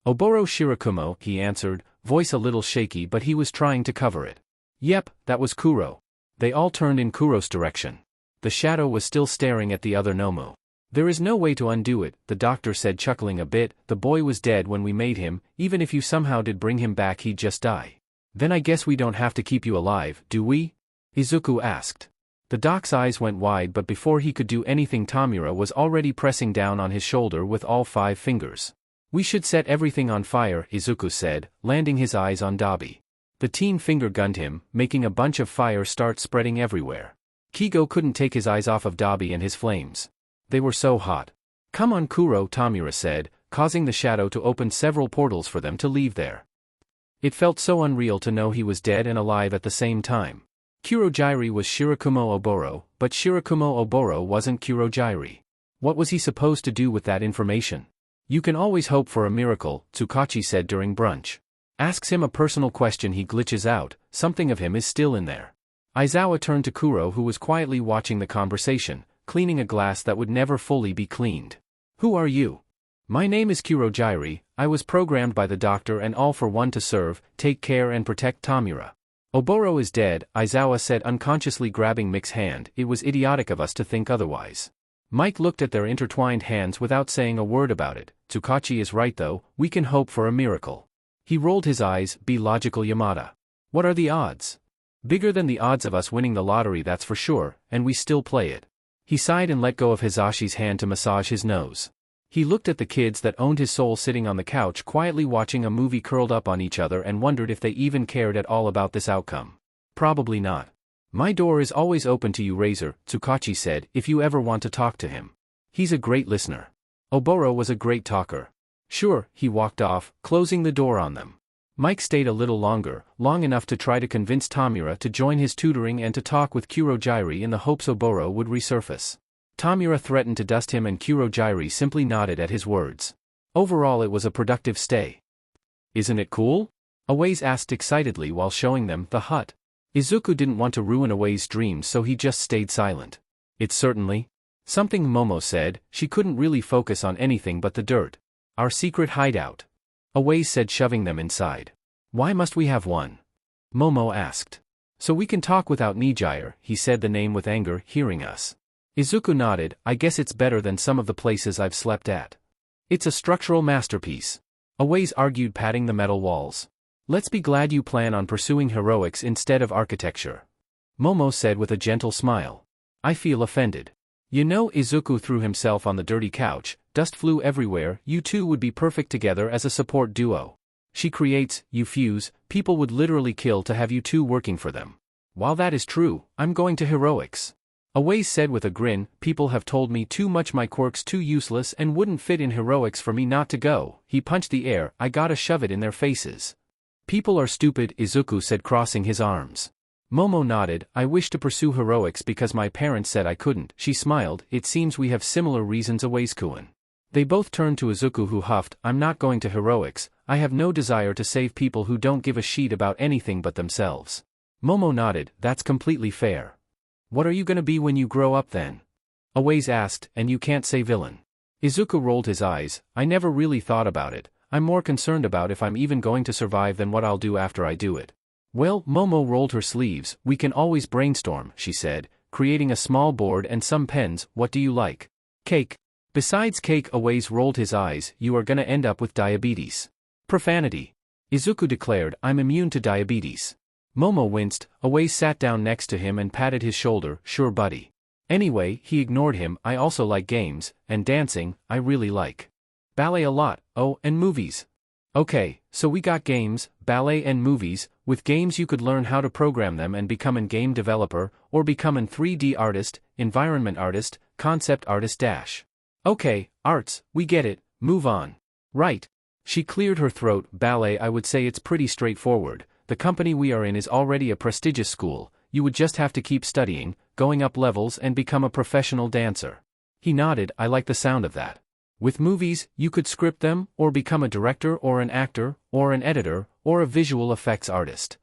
Oboro Shirakumo, he answered, voice a little shaky but he was trying to cover it. Yep, that was Kuro. They all turned in Kuro's direction. The shadow was still staring at the other Nomu. There is no way to undo it, the doctor said, chuckling a bit. The boy was dead when we made him. Even if you somehow did bring him back he'd just die. Then I guess we don't have to keep you alive, do we? Izuku asked. The doc's eyes went wide, but before he could do anything Tamura was already pressing down on his shoulder with all 5 fingers. We should set everything on fire, Izuku said, landing his eyes on Dabi. The teen finger-gunned him, making a bunch of fire start spreading everywhere. Kigo couldn't take his eyes off of Dabi and his flames. They were so hot. Come on Kuro, Tamura said, causing the shadow to open several portals for them to leave there. It felt so unreal to know he was dead and alive at the same time. Kurojairi was Shirakumo Oboro, but Shirakumo Oboro wasn't Kurojairi. What was he supposed to do with that information? You can always hope for a miracle, Tsukachi said during brunch. Asks him a personal question, he glitches out. Something of him is still in there. Aizawa turned to Kuro, who was quietly watching the conversation, cleaning a glass that would never fully be cleaned. Who are you? My name is Kurojairi. I was programmed by the doctor and all for one to serve, take care and protect Tamura. Oboro is dead, Aizawa said unconsciously grabbing Mick's hand. It was idiotic of us to think otherwise. Mike looked at their intertwined hands without saying a word about it. Tsukachi is right though, we can hope for a miracle. He rolled his eyes, be logical Yamada. What are the odds? Bigger than the odds of us winning the lottery, that's for sure, and we still play it. He sighed and let go of Hisashi's hand to massage his nose. He looked at the kids that owned his soul sitting on the couch quietly watching a movie curled up on each other and wondered if they even cared at all about this outcome. Probably not. My door is always open to you, Razor, Tsukachi said, if you ever want to talk to him. He's a great listener. Oboro was a great talker. Sure, he walked off, closing the door on them. Mike stayed a little longer, long enough to try to convince Tamura to join his tutoring and to talk with Kurojairi in the hopes Oboro would resurface. Tamura threatened to dust him and Kurojairi simply nodded at his words. Overall it was a productive stay. Isn't it cool? Awase asked excitedly while showing them the hut. Izuku didn't want to ruin Awase's dreams so he just stayed silent. It's certainly something, Momo said. She couldn't really focus on anything but the dirt. Our secret hideout. Awase said, shoving them inside. Why must we have one? Momo asked. So we can talk without Nijire, he said, the name with anger, hearing us. Izuku nodded. I guess it's better than some of the places I've slept at. It's a structural masterpiece. Awase argued, patting the metal walls. Let's be glad you plan on pursuing heroics instead of architecture. Momo said with a gentle smile. I feel offended. You know, Izuku threw himself on the dirty couch, dust flew everywhere, you two would be perfect together as a support duo. She creates, you fuse, people would literally kill to have you two working for them. While that is true, I'm going to heroics. Awase said with a grin, people have told me too much my quirk's too useless and wouldn't fit in heroics for me not to go. He punched the air, I gotta shove it in their faces. People are stupid, Izuku said, crossing his arms. Momo nodded, I wish to pursue heroics because my parents said I couldn't. She smiled, it seems we have similar reasons, Awase-kun. They both turned to Izuku who huffed, I'm not going to heroics, I have no desire to save people who don't give a shit about anything but themselves. Momo nodded, that's completely fair. What are you gonna be when you grow up then? Awase asked, and you can't say villain. Izuku rolled his eyes, I never really thought about it, I'm more concerned about if I'm even going to survive than what I'll do after I do it. Well, Momo rolled her sleeves, we can always brainstorm, she said, creating a small board and some pens. What do you like? Cake. Besides cake, Awase rolled his eyes, you are gonna end up with diabetes. Profanity. Izuku declared, I'm immune to diabetes. Momo winced. Awase sat down next to him and patted his shoulder, sure buddy. Anyway, he ignored him, I also like games, and dancing, I really like ballet a lot, oh, and movies. Okay, so we got games, ballet and movies. With games you could learn how to program them and become an game developer, or become an 3D artist, environment artist, concept artist dash. Okay, arts, we get it, move on. Right. She cleared her throat. Ballet, I would say it's pretty straightforward. The company we are in is already a prestigious school, you would just have to keep studying, going up levels and become a professional dancer. He nodded, I like the sound of that. With movies, you could script them, or become a director or an actor, or an editor, or a visual effects artist.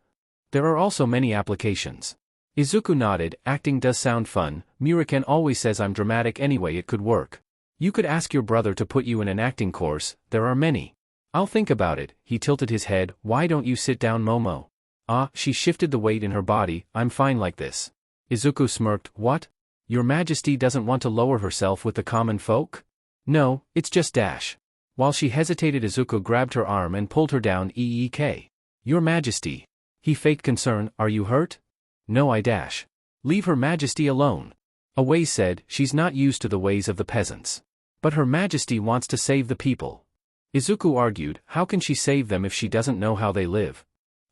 There are also many applications. Izuku nodded, acting does sound fun, Muraken always says I'm dramatic anyway, it could work. You could ask your brother to put you in an acting course, there are many. I'll think about it. He tilted his head, why don't you sit down, Momo? Ah, she shifted the weight in her body, I'm fine like this. Izuku smirked, what? Your Majesty doesn't want to lower herself with the common folk? No, it's just dash. While she hesitated, Izuku grabbed her arm and pulled her down. Eek. Your Majesty. He faked concern, are you hurt? No, I dash. Leave Her Majesty alone. Awase said, she's not used to the ways of the peasants. But Her Majesty wants to save the people. Izuku argued, how can she save them if she doesn't know how they live?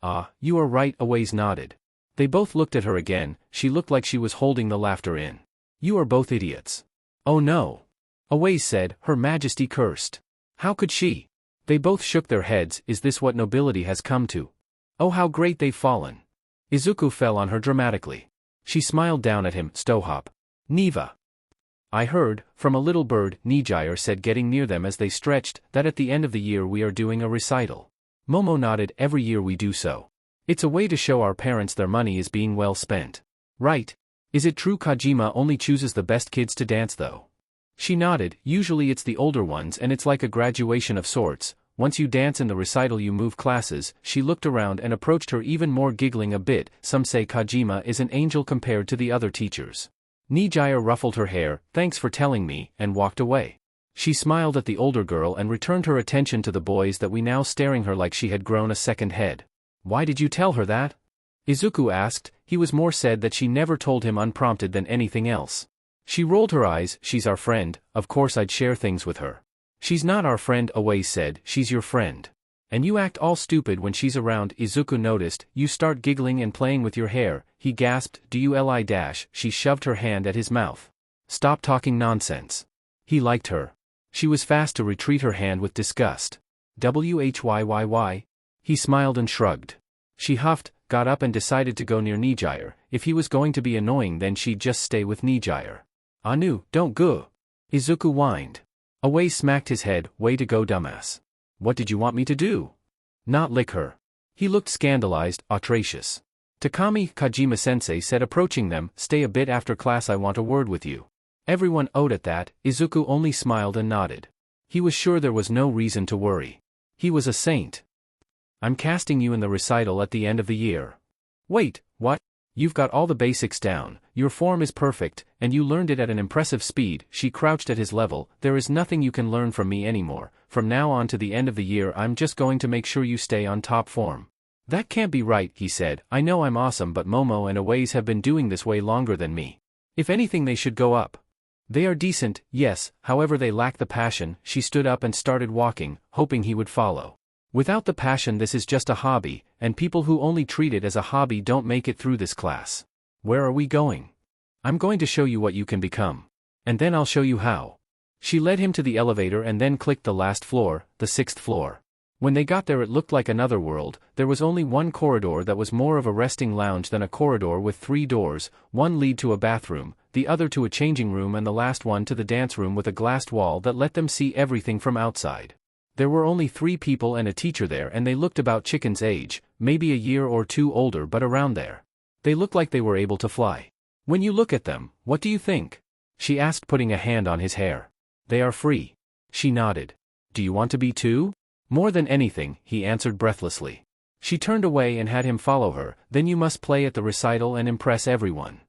Ah, you are right, Awase nodded. They both looked at her again, she looked like she was holding the laughter in. You are both idiots. Oh no. Awase said, Her Majesty cursed. How could she? They both shook their heads, is this what nobility has come to? Oh how great they've fallen. Izuku fell on her dramatically. She smiled down at him, Stohop. Neva. I heard, from a little bird, Nijire said getting near them as they stretched, that at the end of the year we are doing a recital. Momo nodded, every year we do so. It's a way to show our parents their money is being well spent. Right. Is it true Kajima only chooses the best kids to dance though? She nodded, usually it's the older ones and it's like a graduation of sorts, once you dance in the recital you move classes." She looked around and approached her even more, giggling a bit. "Some say Kojima is an angel compared to the other teachers." Nijaya ruffled her hair, "Thanks for telling me," and walked away. She smiled at the older girl and returned her attention to the boys that were now staring her like she had grown a second head. "Why did you tell her that?" Izuku asked. He was more sad that she never told him unprompted than anything else. She rolled her eyes. "She's our friend, of course I'd share things with her." "She's not our friend," Away said. "She's your friend. And you act all stupid when she's around." Izuku noticed. "You start giggling and playing with your hair," he gasped. "Do you lie dash?" She shoved her hand at his mouth. "Stop talking nonsense." He liked her. She was fast to retreat her hand with disgust. "Whyy?" He smiled and shrugged. She huffed, got up and decided to go near Nijaya. If he was going to be annoying then she'd just stay with Nijaya. "Anu, don't go," Izuku whined. Away smacked his head. "Way to go, dumbass. What did you want me to do?" "Not lick her." He looked scandalized. "Outrageous." "Takami," Kojima-sensei said, approaching them, "Stay a bit after class, I want a word with you." Everyone owed at that. Izuku only smiled and nodded. He was sure there was no reason to worry. He was a saint. "I'm casting you in the recital at the end of the year." "Wait, what?" "You've got all the basics down, your form is perfect, and you learned it at an impressive speed." She crouched at his level. "There is nothing you can learn from me anymore. From now on to the end of the year I'm just going to make sure you stay on top form." "That can't be right," he said. "I know I'm awesome, but Momo and Aways have been doing this way longer than me. If anything they should go up." "They are decent, yes, however they lack the passion." She stood up and started walking, hoping he would follow. "Without the passion this is just a hobby, and people who only treat it as a hobby don't make it through this class." "Where are we going?" "I'm going to show you what you can become. And then I'll show you how." She led him to the elevator and then clicked the last floor, the 6th floor. When they got there it looked like another world. There was only one corridor that was more of a resting lounge than a corridor, with 3 doors, one lead to a bathroom, the other to a changing room, and the last one to the dance room with a glassed wall that let them see everything from outside. There were only 3 people and a teacher there, and they looked about Chicken's age, maybe a year or 2 older, but around there. They looked like they were able to fly. "When you look at them, what do you think?" she asked, putting a hand on his hair. "They are free." She nodded. "Do you want to be too?" "More than anything," he answered breathlessly. She turned away and had him follow her. "Then you must play at the recital and impress everyone."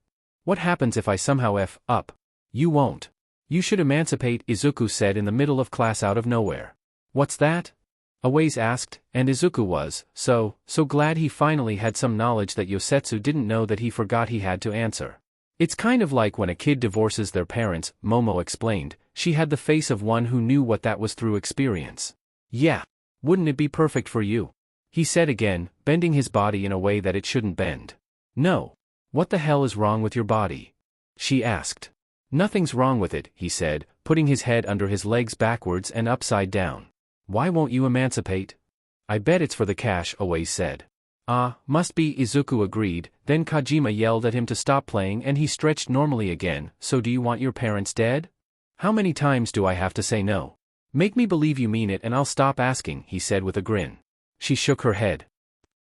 "What happens if I somehow F up?" "You won't. You should emancipate," Izuku said in the middle of class out of nowhere. "What's that?" Aways asked, and Izuku was so glad he finally had some knowledge that Yosetsu didn't know that he forgot he had to answer. "It's kind of like when a kid divorces their parents," Momo explained. She had the face of one who knew what that was through experience. "Yeah. Wouldn't it be perfect for you?" he said again, bending his body in a way that it shouldn't bend. "No. What the hell is wrong with your body?" she asked. "Nothing's wrong with it," he said, putting his head under his legs backwards and upside down. "Why won't you emancipate?" "I bet it's for the cash," Aways said. "Ah, must be," Izuku agreed. Then Kojima yelled at him to stop playing and he stretched normally again. "So do you want your parents dead?" "How many times do I have to say no?" "Make me believe you mean it and I'll stop asking," he said with a grin. She shook her head.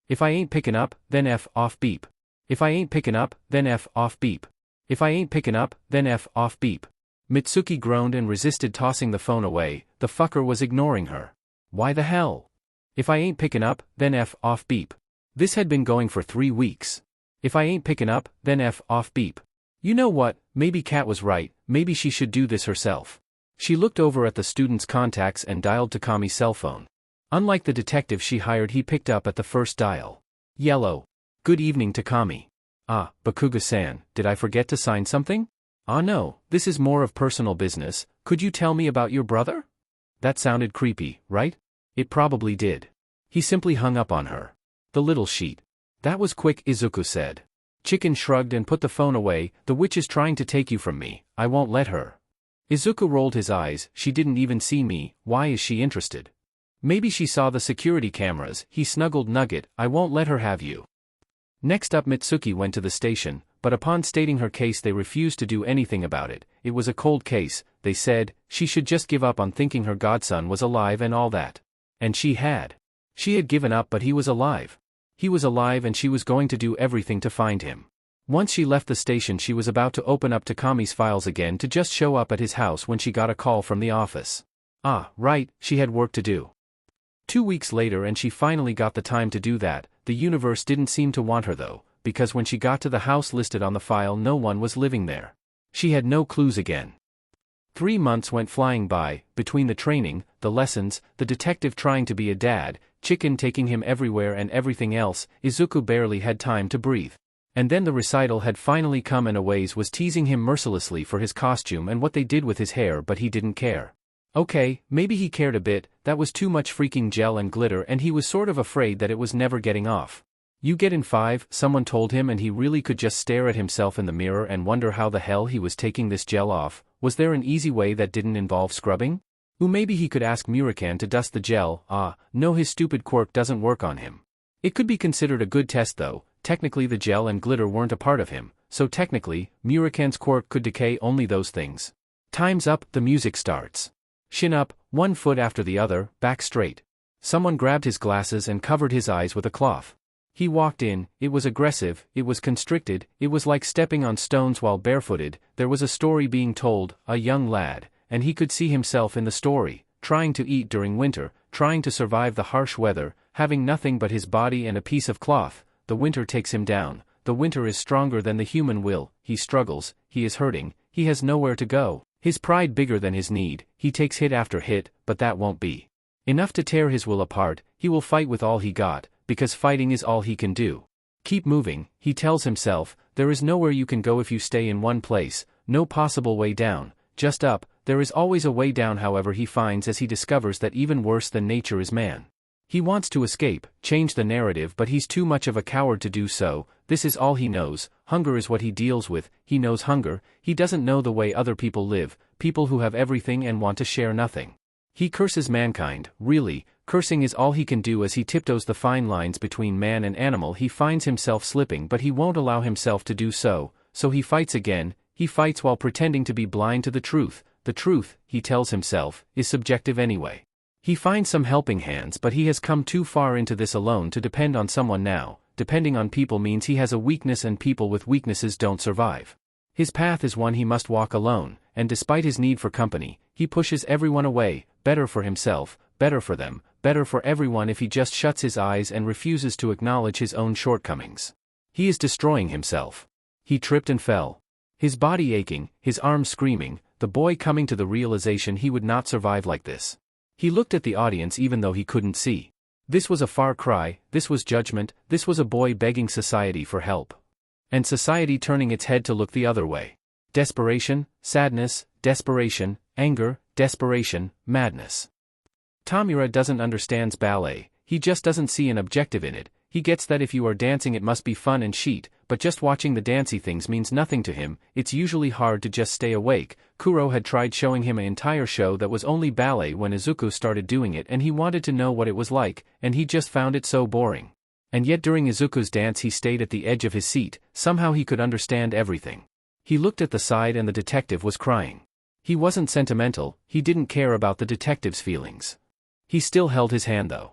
"If I ain't picking up, then F off beep. If I ain't picking up, then F off beep. If I ain't picking up, then F off beep." Mitsuki groaned and resisted tossing the phone away. The fucker was ignoring her. "Why the hell? If I ain't picking up, then F off beep." This had been going for 3 weeks. "If I ain't picking up, then F off beep." You know what, maybe Kat was right, maybe she should do this herself. She looked over at the student's contacts and dialed Takami's cell phone. Unlike the detective she hired, he picked up at the first dial. "Yellow. Good evening, Takami." "Ah, Bakuga-san, did I forget to sign something?" "Ah no, this is more of personal business. Could you tell me about your brother?" That sounded creepy, right? It probably did. He simply hung up on her. The little sheet. "That was quick," Izuku said. Chicken shrugged and put the phone away. "The witch is trying to take you from me. I won't let her." Izuku rolled his eyes. "She didn't even see me. Why is she interested?" "Maybe she saw the security cameras." He snuggled Nugget. "I won't let her have you." Next up, Mitsuki went to the station, but upon stating her case they refused to do anything about it. It was a cold case, they said. She should just give up on thinking her godson was alive and all that. And she had. She had given up, but he was alive. He was alive and she was going to do everything to find him. Once she left the station she was about to open up Takami's files again to just show up at his house when she got a call from the office. Ah, right, she had work to do. 2 weeks later and she finally got the time to do that. The universe didn't seem to want her though, because when she got to the house listed on the file no one was living there. She had no clues again. 3 months went flying by, between the training, the lessons, the detective trying to be a dad, Chicken taking him everywhere and everything else. Izuku barely had time to breathe. And then the recital had finally come and Aways was teasing him mercilessly for his costume and what they did with his hair, but he didn't care. Okay, maybe he cared a bit, that was too much freaking gel and glitter and he was sort of afraid that it was never getting off. You get in 5, someone told him, and he really could just stare at himself in the mirror and wonder how the hell he was taking this gel off. Was there an easy way that didn't involve scrubbing? Or maybe he could ask Murakan to dust the gel. No, his stupid quirk doesn't work on him. It could be considered a good test though. Technically the gel and glitter weren't a part of him, so technically, Murakan's quirk could decay only those things. Time's up, the music starts. Shin up, 1 foot after the other, back straight. Someone grabbed his glasses and covered his eyes with a cloth. He walked in, it was aggressive, it was constricted, it was like stepping on stones while barefooted. There was a story being told, a young lad, and he could see himself in the story, trying to eat during winter, trying to survive the harsh weather, having nothing but his body and a piece of cloth. The winter takes him down, the winter is stronger than the human will, he struggles, he is hurting, he has nowhere to go, his pride bigger than his need, he takes hit after hit, but that won't be enough to tear his will apart. He will fight with all he got, because fighting is all he can do. Keep moving, he tells himself, there is nowhere you can go if you stay in one place, no possible way down, just up. There is always a way down, however he finds as he discovers that even worse than nature is man. He wants to escape, change the narrative, but he's too much of a coward to do so. This is all he knows, hunger is what he deals with, he knows hunger, he doesn't know the way other people live, people who have everything and want to share nothing. He curses mankind, really, cursing is all he can do as he tiptoes the fine lines between man and animal. He finds himself slipping but he won't allow himself to do so he fights again, he fights while pretending to be blind to the truth. The truth, he tells himself, is subjective anyway. He finds some helping hands but he has come too far into this alone to depend on someone now. Depending on people means he has a weakness and people with weaknesses don't survive. His path is one he must walk alone, and despite his need for company, he pushes everyone away. Better for himself, better for them, better for everyone if he just shuts his eyes and refuses to acknowledge his own shortcomings. He is destroying himself. He tripped and fell. His body aching, his arms screaming, the boy coming to the realization he would not survive like this. He looked at the audience even though he couldn't see. This was a far cry, this was judgment, this was a boy begging society for help. And society turning its head to look the other way. Desperation, sadness, desperation, anger, desperation, madness. Tamura doesn't understand ballet, he just doesn't see an objective in it. He gets that if you are dancing it must be fun and sheet, but just watching the dancey things means nothing to him. It's usually hard to just stay awake. Kuro had tried showing him an entire show that was only ballet when Izuku started doing it and he wanted to know what it was like, and he just found it so boring. And yet during Izuku's dance he stayed at the edge of his seat, somehow he could understand everything. He looked at the side and the detective was crying. He wasn't sentimental, he didn't care about the detective's feelings. He still held his hand though.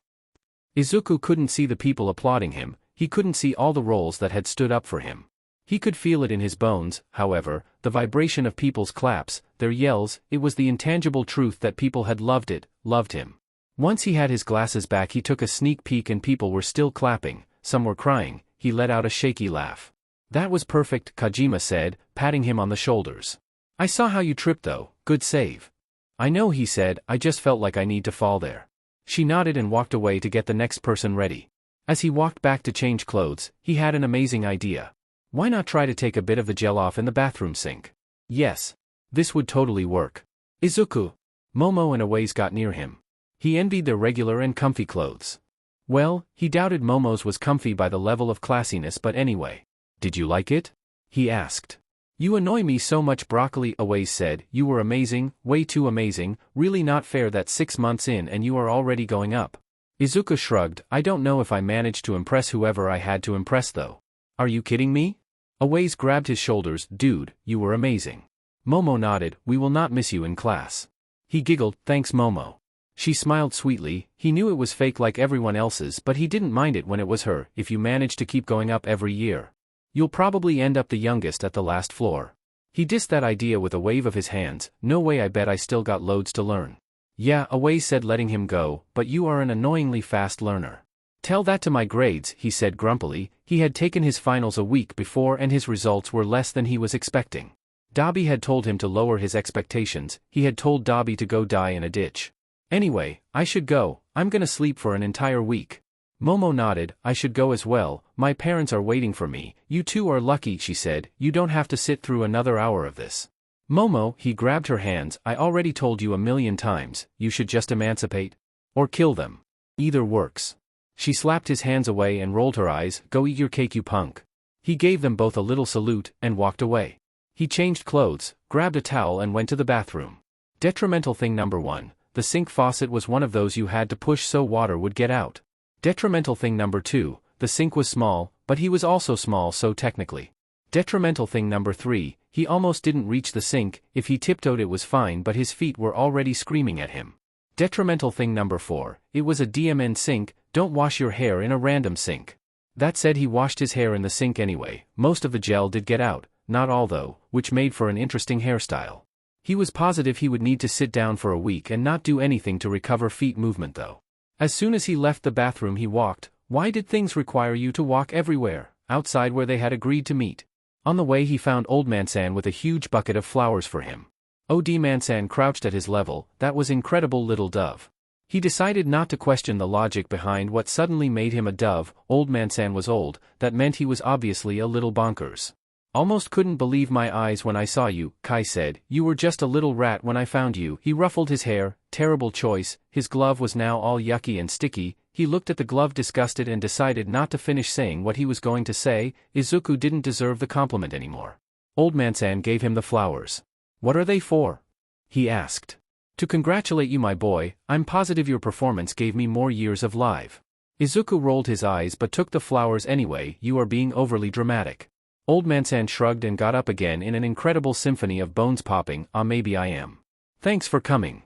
Izuku couldn't see the people applauding him, he couldn't see all the roles that had stood up for him. He could feel it in his bones, however, the vibration of people's claps, their yells. It was the intangible truth that people had loved it, loved him. Once he had his glasses back he took a sneak peek and people were still clapping, some were crying. He let out a shaky laugh. That was perfect, Kojima said, patting him on the shoulders. I saw how you tripped though, good save. I know, he said, I just felt like I need to fall there. She nodded and walked away to get the next person ready. As he walked back to change clothes, he had an amazing idea. Why not try to take a bit of the gel off in the bathroom sink? Yes. This would totally work. Izuku. Momo and Aways got near him. He envied their regular and comfy clothes. Well, he doubted Momo's was comfy by the level of classiness, but anyway. Did you like it? He asked. You annoy me so much, Broccoli, Aways said. You were amazing, way too amazing, really not fair that 6 months in and you are already going up. Izuku shrugged. I don't know if I managed to impress whoever I had to impress though. Are you kidding me? Aways grabbed his shoulders. Dude, you were amazing. Momo nodded. We will not miss you in class. He giggled. Thanks, Momo. She smiled sweetly. He knew it was fake like everyone else's, but he didn't mind it when it was her. If you manage to keep going up every year, you'll probably end up the youngest at the last floor. He dissed that idea with a wave of his hands. No way, I bet I still got loads to learn. Yeah, Away said, letting him go, but you are an annoyingly fast learner. Tell that to my grades, he said grumpily. He had taken his finals a week before and his results were less than he was expecting. Dobby had told him to lower his expectations. He had told Dobby to go die in a ditch. Anyway, I should go. I'm gonna sleep for an entire week. Momo nodded. I should go as well. My parents are waiting for me. You two are lucky, she said. You don't have to sit through another hour of this. Momo, he grabbed her hands. I already told you 1,000,000 times. You should just emancipate. Or kill them. Either works. She slapped his hands away and rolled her eyes. Go eat your cake, you punk. He gave them both a little salute and walked away. He changed clothes, grabbed a towel and went to the bathroom. Detrimental thing number 1. The sink faucet was one of those you had to push so water would get out. Detrimental thing number 2. The sink was small, but he was also small, so technically. Detrimental thing number 3. He almost didn't reach the sink. If he tiptoed it was fine, but his feet were already screaming at him. Detrimental thing number 4. It was a DMN sink. Don't wash your hair in a random sink. That said, he washed his hair in the sink anyway. Most of the gel did get out, not all though, which made for an interesting hairstyle. He was positive he would need to sit down for a week and not do anything to recover feet movement though. As soon as he left the bathroom he walked. Why did things require you to walk everywhere? Outside where they had agreed to meet. On the way he found Old Mansan with a huge bucket of flowers for him. Od Mansan crouched at his level. That was incredible, little dove. He decided not to question the logic behind what suddenly made him a dove. Old Mansan was old. That meant he was obviously a little bonkers. Almost couldn't believe my eyes when I saw you, Kai said. You were just a little rat when I found you. He ruffled his hair. Terrible choice. His glove was now all yucky and sticky. He looked at the glove disgusted and decided not to finish saying what he was going to say. Izuku didn't deserve the compliment anymore. Old Mansan gave him the flowers. What are they for? He asked. To congratulate you, my boy. I'm positive your performance gave me more years of life. Izuku rolled his eyes but took the flowers anyway. You are being overly dramatic. Old Mansan shrugged and got up again in an incredible symphony of bones popping. Maybe I am. Thanks for coming.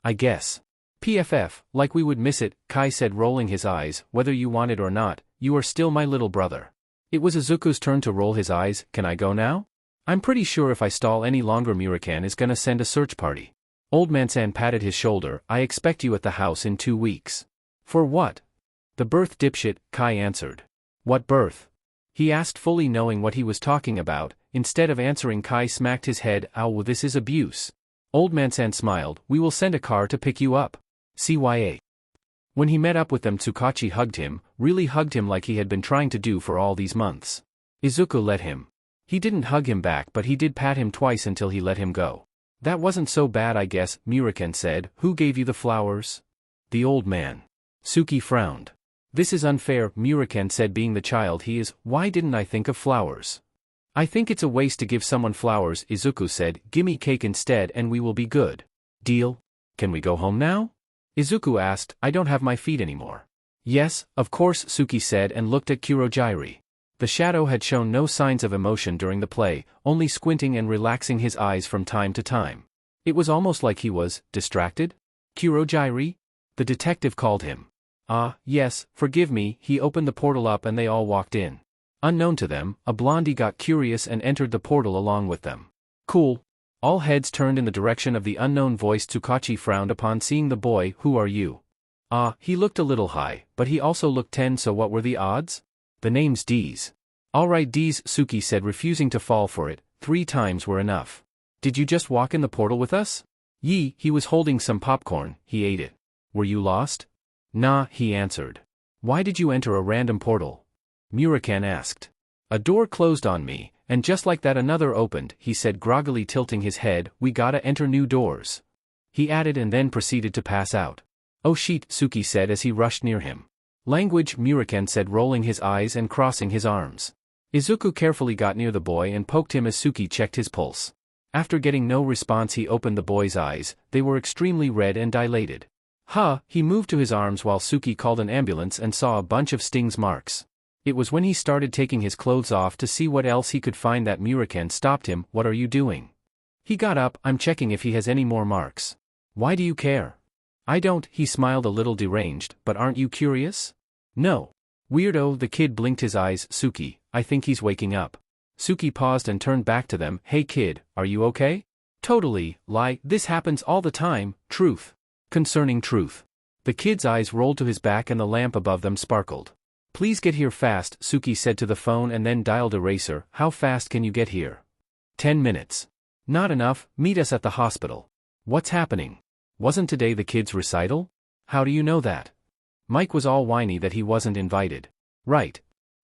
I guess. PFF, like we would miss it, Kai said, rolling his eyes. Whether you want it or not, you are still my little brother. It was Izuku's turn to roll his eyes. Can I go now? I'm pretty sure if I stall any longer Murakan is gonna send a search party. Old Mansan patted his shoulder. I expect you at the house in 2 weeks. For what? The birth, dipshit, Kai answered. What birth? He asked, fully knowing what he was talking about. Instead of answering, Kai smacked his head. Ow, this is abuse. Old Mansan smiled. We will send a car to pick you up. CYA. When he met up with them, Tsukachi hugged him, really hugged him like he had been trying to do for all these months. Izuku let him. He didn't hug him back, but he did pat him twice until he let him go. That wasn't so bad, I guess, Murakan said. Who gave you the flowers? The old man. Suki frowned. This is unfair, Murakan said, being the child he is. Why didn't I think of flowers? I think it's a waste to give someone flowers, Izuku said. Gimme cake instead and we will be good. Deal? Can we go home now? Izuku asked. I don't have my feet anymore. Yes, of course, Suki said and looked at Kurojairi. The shadow had shown no signs of emotion during the play, only squinting and relaxing his eyes from time to time. It was almost like he was distracted. Kurojairi? The detective called him. Yes, forgive me. He opened the portal up and they all walked in. Unknown to them, a blondie got curious and entered the portal along with them. Cool. All heads turned in the direction of the unknown voice. Tsukachi frowned upon seeing the boy. Who are you? He looked a little high, but he also looked 10, so what were the odds? The name's Dees. Alright Dees, Suki said, refusing to fall for it. 3 times were enough. Did you just walk in the portal with us? He was holding some popcorn. He ate it. Were you lost? Nah, he answered. Why did you enter a random portal? Murakan asked. A door closed on me, and just like that another opened, he said, groggily tilting his head. We gotta enter new doors. He added and then proceeded to pass out. Oh shit, Suki said as he rushed near him. Language, Murakan said, rolling his eyes and crossing his arms. Izuku carefully got near the boy and poked him as Suki checked his pulse. After getting no response, he opened the boy's eyes. They were extremely red and dilated. He moved to his arms while Suki called an ambulance and saw a bunch of stings marks. It was when he started taking his clothes off to see what else he could find that Murakan stopped him. What are you doing? He got up. I'm checking if he has any more marks. Why do you care? I don't, he smiled, a little deranged, but aren't you curious? No. Weirdo, the kid blinked his eyes. Suki, I think he's waking up. Suki paused and turned back to them. Hey kid, are you okay? Totally, lie, this happens all the time. Truth. Concerning truth. The kid's eyes rolled to his back and the lamp above them sparkled. Please get here fast, Suki said to the phone and then dialed Eraser. How fast can you get here? 10 minutes. Not enough, meet us at the hospital. What's happening? Wasn't today the kid's recital? How do you know that? Mike was all whiny that he wasn't invited. Right.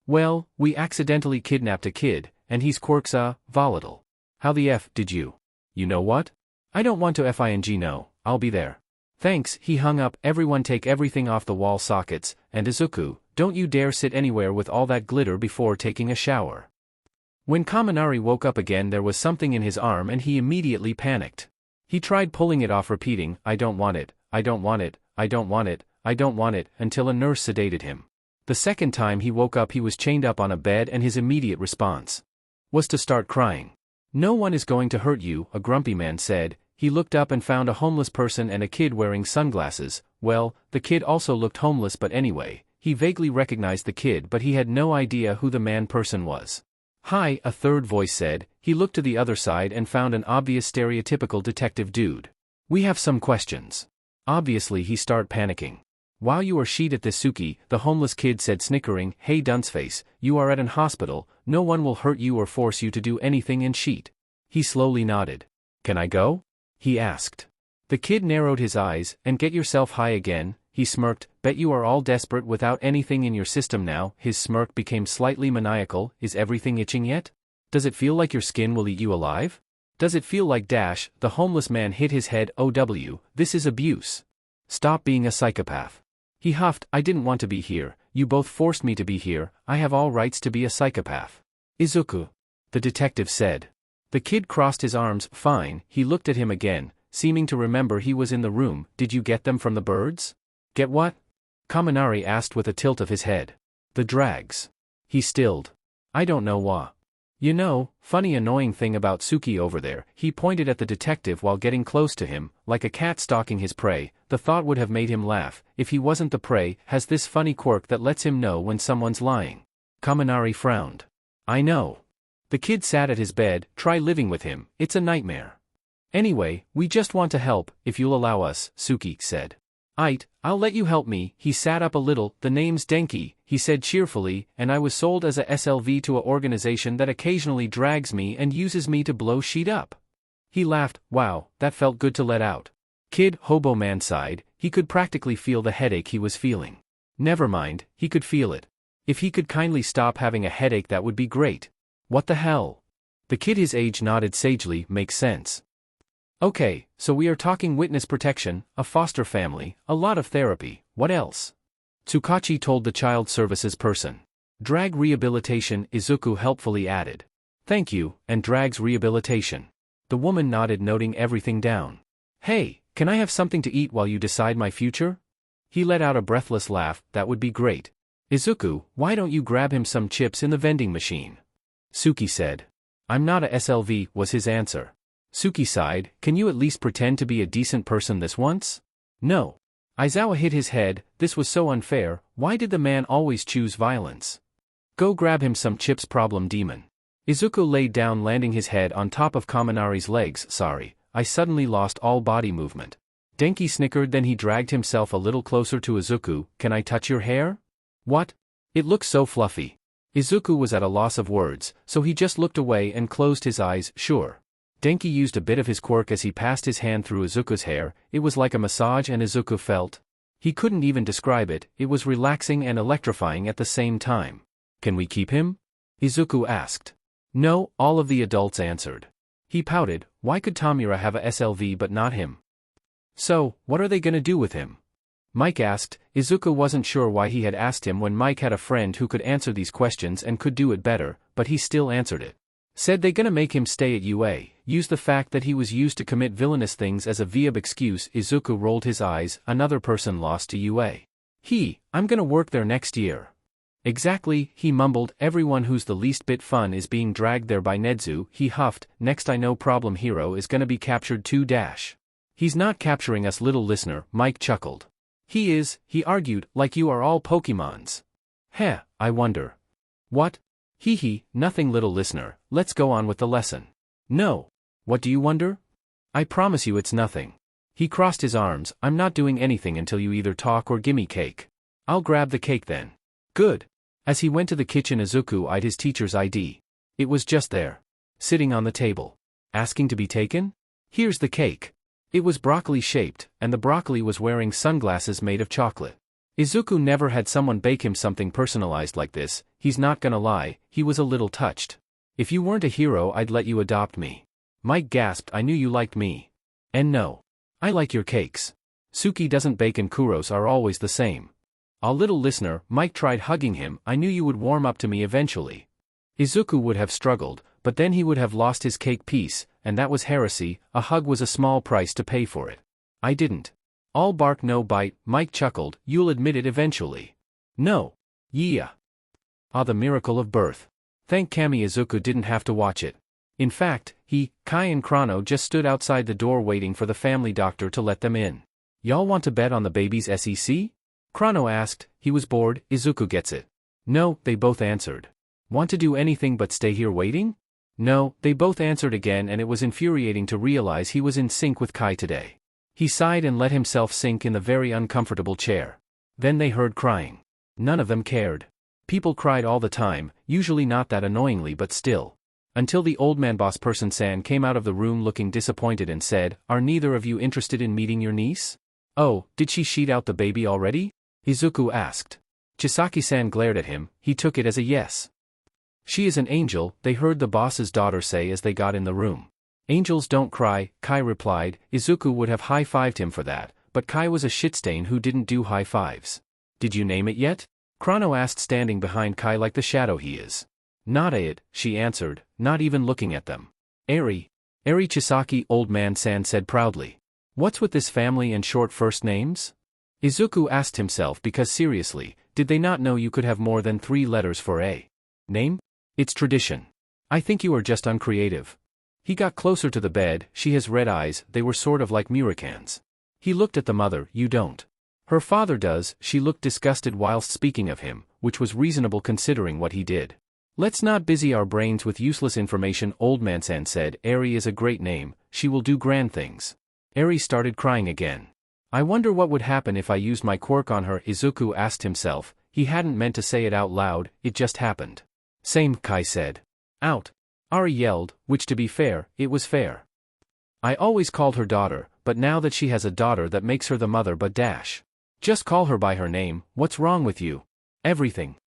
Well, we accidentally kidnapped a kid, and he's Quirk's volatile. How the F did you? You know what? I don't want to FING no, I'll be there. Thanks, he hung up. Everyone take everything off the wall sockets, and Izuku, don't you dare sit anywhere with all that glitter before taking a shower. When Kaminari woke up again there was something in his arm and he immediately panicked. He tried pulling it off repeating, I don't want it, I don't want it, I don't want it, I don't want it, until a nurse sedated him. The second time he woke up he was chained up on a bed and his immediate response was to start crying. No one is going to hurt you, a grumpy man said. He looked up and found a homeless person and a kid wearing sunglasses. Well, the kid also looked homeless but anyway, he vaguely recognized the kid but he had no idea who the man-person was. Hi, a third voice said. He looked to the other side and found an obvious stereotypical detective dude. We have some questions. Obviously he started panicking. While you are sheet at this Suki, the homeless kid said snickering, hey dunceface, you are at an hospital, no one will hurt you or force you to do anything in sheet. He slowly nodded. Can I go? He asked. The kid narrowed his eyes, and get yourself high again, he smirked, bet you are all desperate without anything in your system now. His smirk became slightly maniacal. Is everything itching yet? Does it feel like your skin will eat you alive? Does it feel like dash? The homeless man hit his head. OW, this is abuse. Stop being a psychopath. He huffed, I didn't want to be here, you both forced me to be here, I have all rights to be a psychopath. Izuku. The detective said. The kid crossed his arms. Fine. He looked at him again, seeming to remember he was in the room. Did you get them from the birds? Get what? Kaminari asked with a tilt of his head. The drags. He stilled. I don't know why. You know, funny annoying thing about Suki over there, he pointed at the detective while getting close to him, like a cat stalking his prey. The thought would have made him laugh, if he wasn't the prey, has this funny quirk that lets him know when someone's lying. Kaminari frowned. I know. The kid sat at his bed, try living with him, it's a nightmare. Anyway, we just want to help, if you'll allow us, Suki said. I'll let you help me. He sat up a little. The name's Denki, he said cheerfully, and I was sold as a SLV to a organization that occasionally drags me and uses me to blow sheet up. He laughed. Wow, that felt good to let out. Kid Hobo Man sighed. He could practically feel the headache he was feeling. Never mind, he could feel it. If he could kindly stop having a headache that would be great. What the hell? The kid his age nodded sagely. Makes sense. Okay, so we are talking witness protection, a foster family, a lot of therapy, what else? Tsukachi told the child services person. Drag rehabilitation, Izuku helpfully added. Thank you, and drags rehabilitation. The woman nodded, noting everything down. Hey, can I have something to eat while you decide my future? He let out a breathless laugh. That would be great. Izuku, why don't you grab him some chips in the vending machine? Suki said. I'm not a SLV, was his answer. Suki sighed. Can you at least pretend to be a decent person this once? No. Aizawa hit his head. This was so unfair. Why did the man always choose violence? Go grab him some chips, problem demon. Izuku laid down, landing his head on top of Kaminari's legs. Sorry, I suddenly lost all body movement. Denki snickered, then he dragged himself a little closer to Izuku. Can I touch your hair? What? It looks so fluffy. Izuku was at a loss of words, so he just looked away and closed his eyes. Sure. Denki used a bit of his quirk as he passed his hand through Izuku's hair. It was like a massage, and Izuku felt. He couldn't even describe it. It was relaxing and electrifying at the same time. Can we keep him? Izuku asked. No, all of the adults answered. He pouted. Why could Tamura have a SLV but not him? So, what are they gonna do with him? Mike asked. Izuku wasn't sure why he had asked him when Mike had a friend who could answer these questions and could do it better, but he still answered it. Said they gonna make him stay at UA, use the fact that he was used to commit villainous things as a viab excuse. Izuku rolled his eyes. Another person lost to UA. I'm gonna work there next year. Exactly, he mumbled. Everyone who's the least bit fun is being dragged there by Nedzu. He huffed. Next I know problem hero is gonna be captured too. He's not capturing us, little listener, Mike chuckled. He is, he argued, like you are all Pokemons. Heh, I wonder. What? Nothing, little listener, let's go on with the lesson. No. What do you wonder? I promise you it's nothing. He crossed his arms. I'm not doing anything until you either talk or gimme cake. I'll grab the cake then. Good. As he went to the kitchen, Izuku eyed his teacher's ID. It was just there. Sitting on the table. Asking to be taken? Here's the cake. It was broccoli-shaped, and the broccoli was wearing sunglasses made of chocolate. Izuku never had someone bake him something personalized like this. He's not gonna lie, he was a little touched. If you weren't a hero, I'd let you adopt me. Mike gasped. I knew you liked me. And no. I like your cakes. Suki doesn't bake and Kuros are always the same. A little listener, Mike tried hugging him. I knew you would warm up to me eventually. Izuku would have struggled, but then he would have lost his cake piece, and that was heresy. A hug was a small price to pay for it. I didn't. All bark no bite, Mike chuckled. You'll admit it eventually. No. Yeah. Ah, the miracle of birth. Thank Kami Izuku didn't have to watch it. In fact, Kai and Chrono just stood outside the door waiting for the family doctor to let them in. Y'all want to bet on the baby's SEC? Chrono asked. He was bored. Izuku gets it. No, they both answered. Want to do anything but stay here waiting? No, they both answered again, and it was infuriating to realize he was in sync with Kai today. He sighed and let himself sink in the very uncomfortable chair. Then they heard crying. None of them cared. People cried all the time, usually not that annoyingly but still. Until the old man boss person San came out of the room looking disappointed and said, Are neither of you interested in meeting your niece? Oh, did she sheet out the baby already? Izuku asked. Chisaki-san glared at him. He took it as a yes. She is an angel, they heard the boss's daughter say as they got in the room. Angels don't cry, Kai replied. Izuku would have high-fived him for that, but Kai was a shitstain who didn't do high-fives. Did you name it yet? Chrono asked, standing behind Kai like the shadow he is. Not it, she answered, not even looking at them. Eri Chisaki, old man San said proudly. What's with this family and short first names? Izuku asked himself because seriously, did they not know you could have more than 3 letters for a name? It's tradition. I think you are just uncreative. He got closer to the bed. She has red eyes, they were sort of like Murakan's. He looked at the mother. You don't. Her father does. She looked disgusted whilst speaking of him, which was reasonable considering what he did. Let's not busy our brains with useless information, old man San said. Eri is a great name, she will do grand things. Eri started crying again. I wonder what would happen if I used my quirk on her, Izuku asked himself. He hadn't meant to say it out loud, it just happened. Same, Kai said. Out. Ari yelled, which to be fair, it was fair. I always called her daughter, but now that she has a daughter that makes her the mother but dash. Just call her by her name, what's wrong with you? Everything.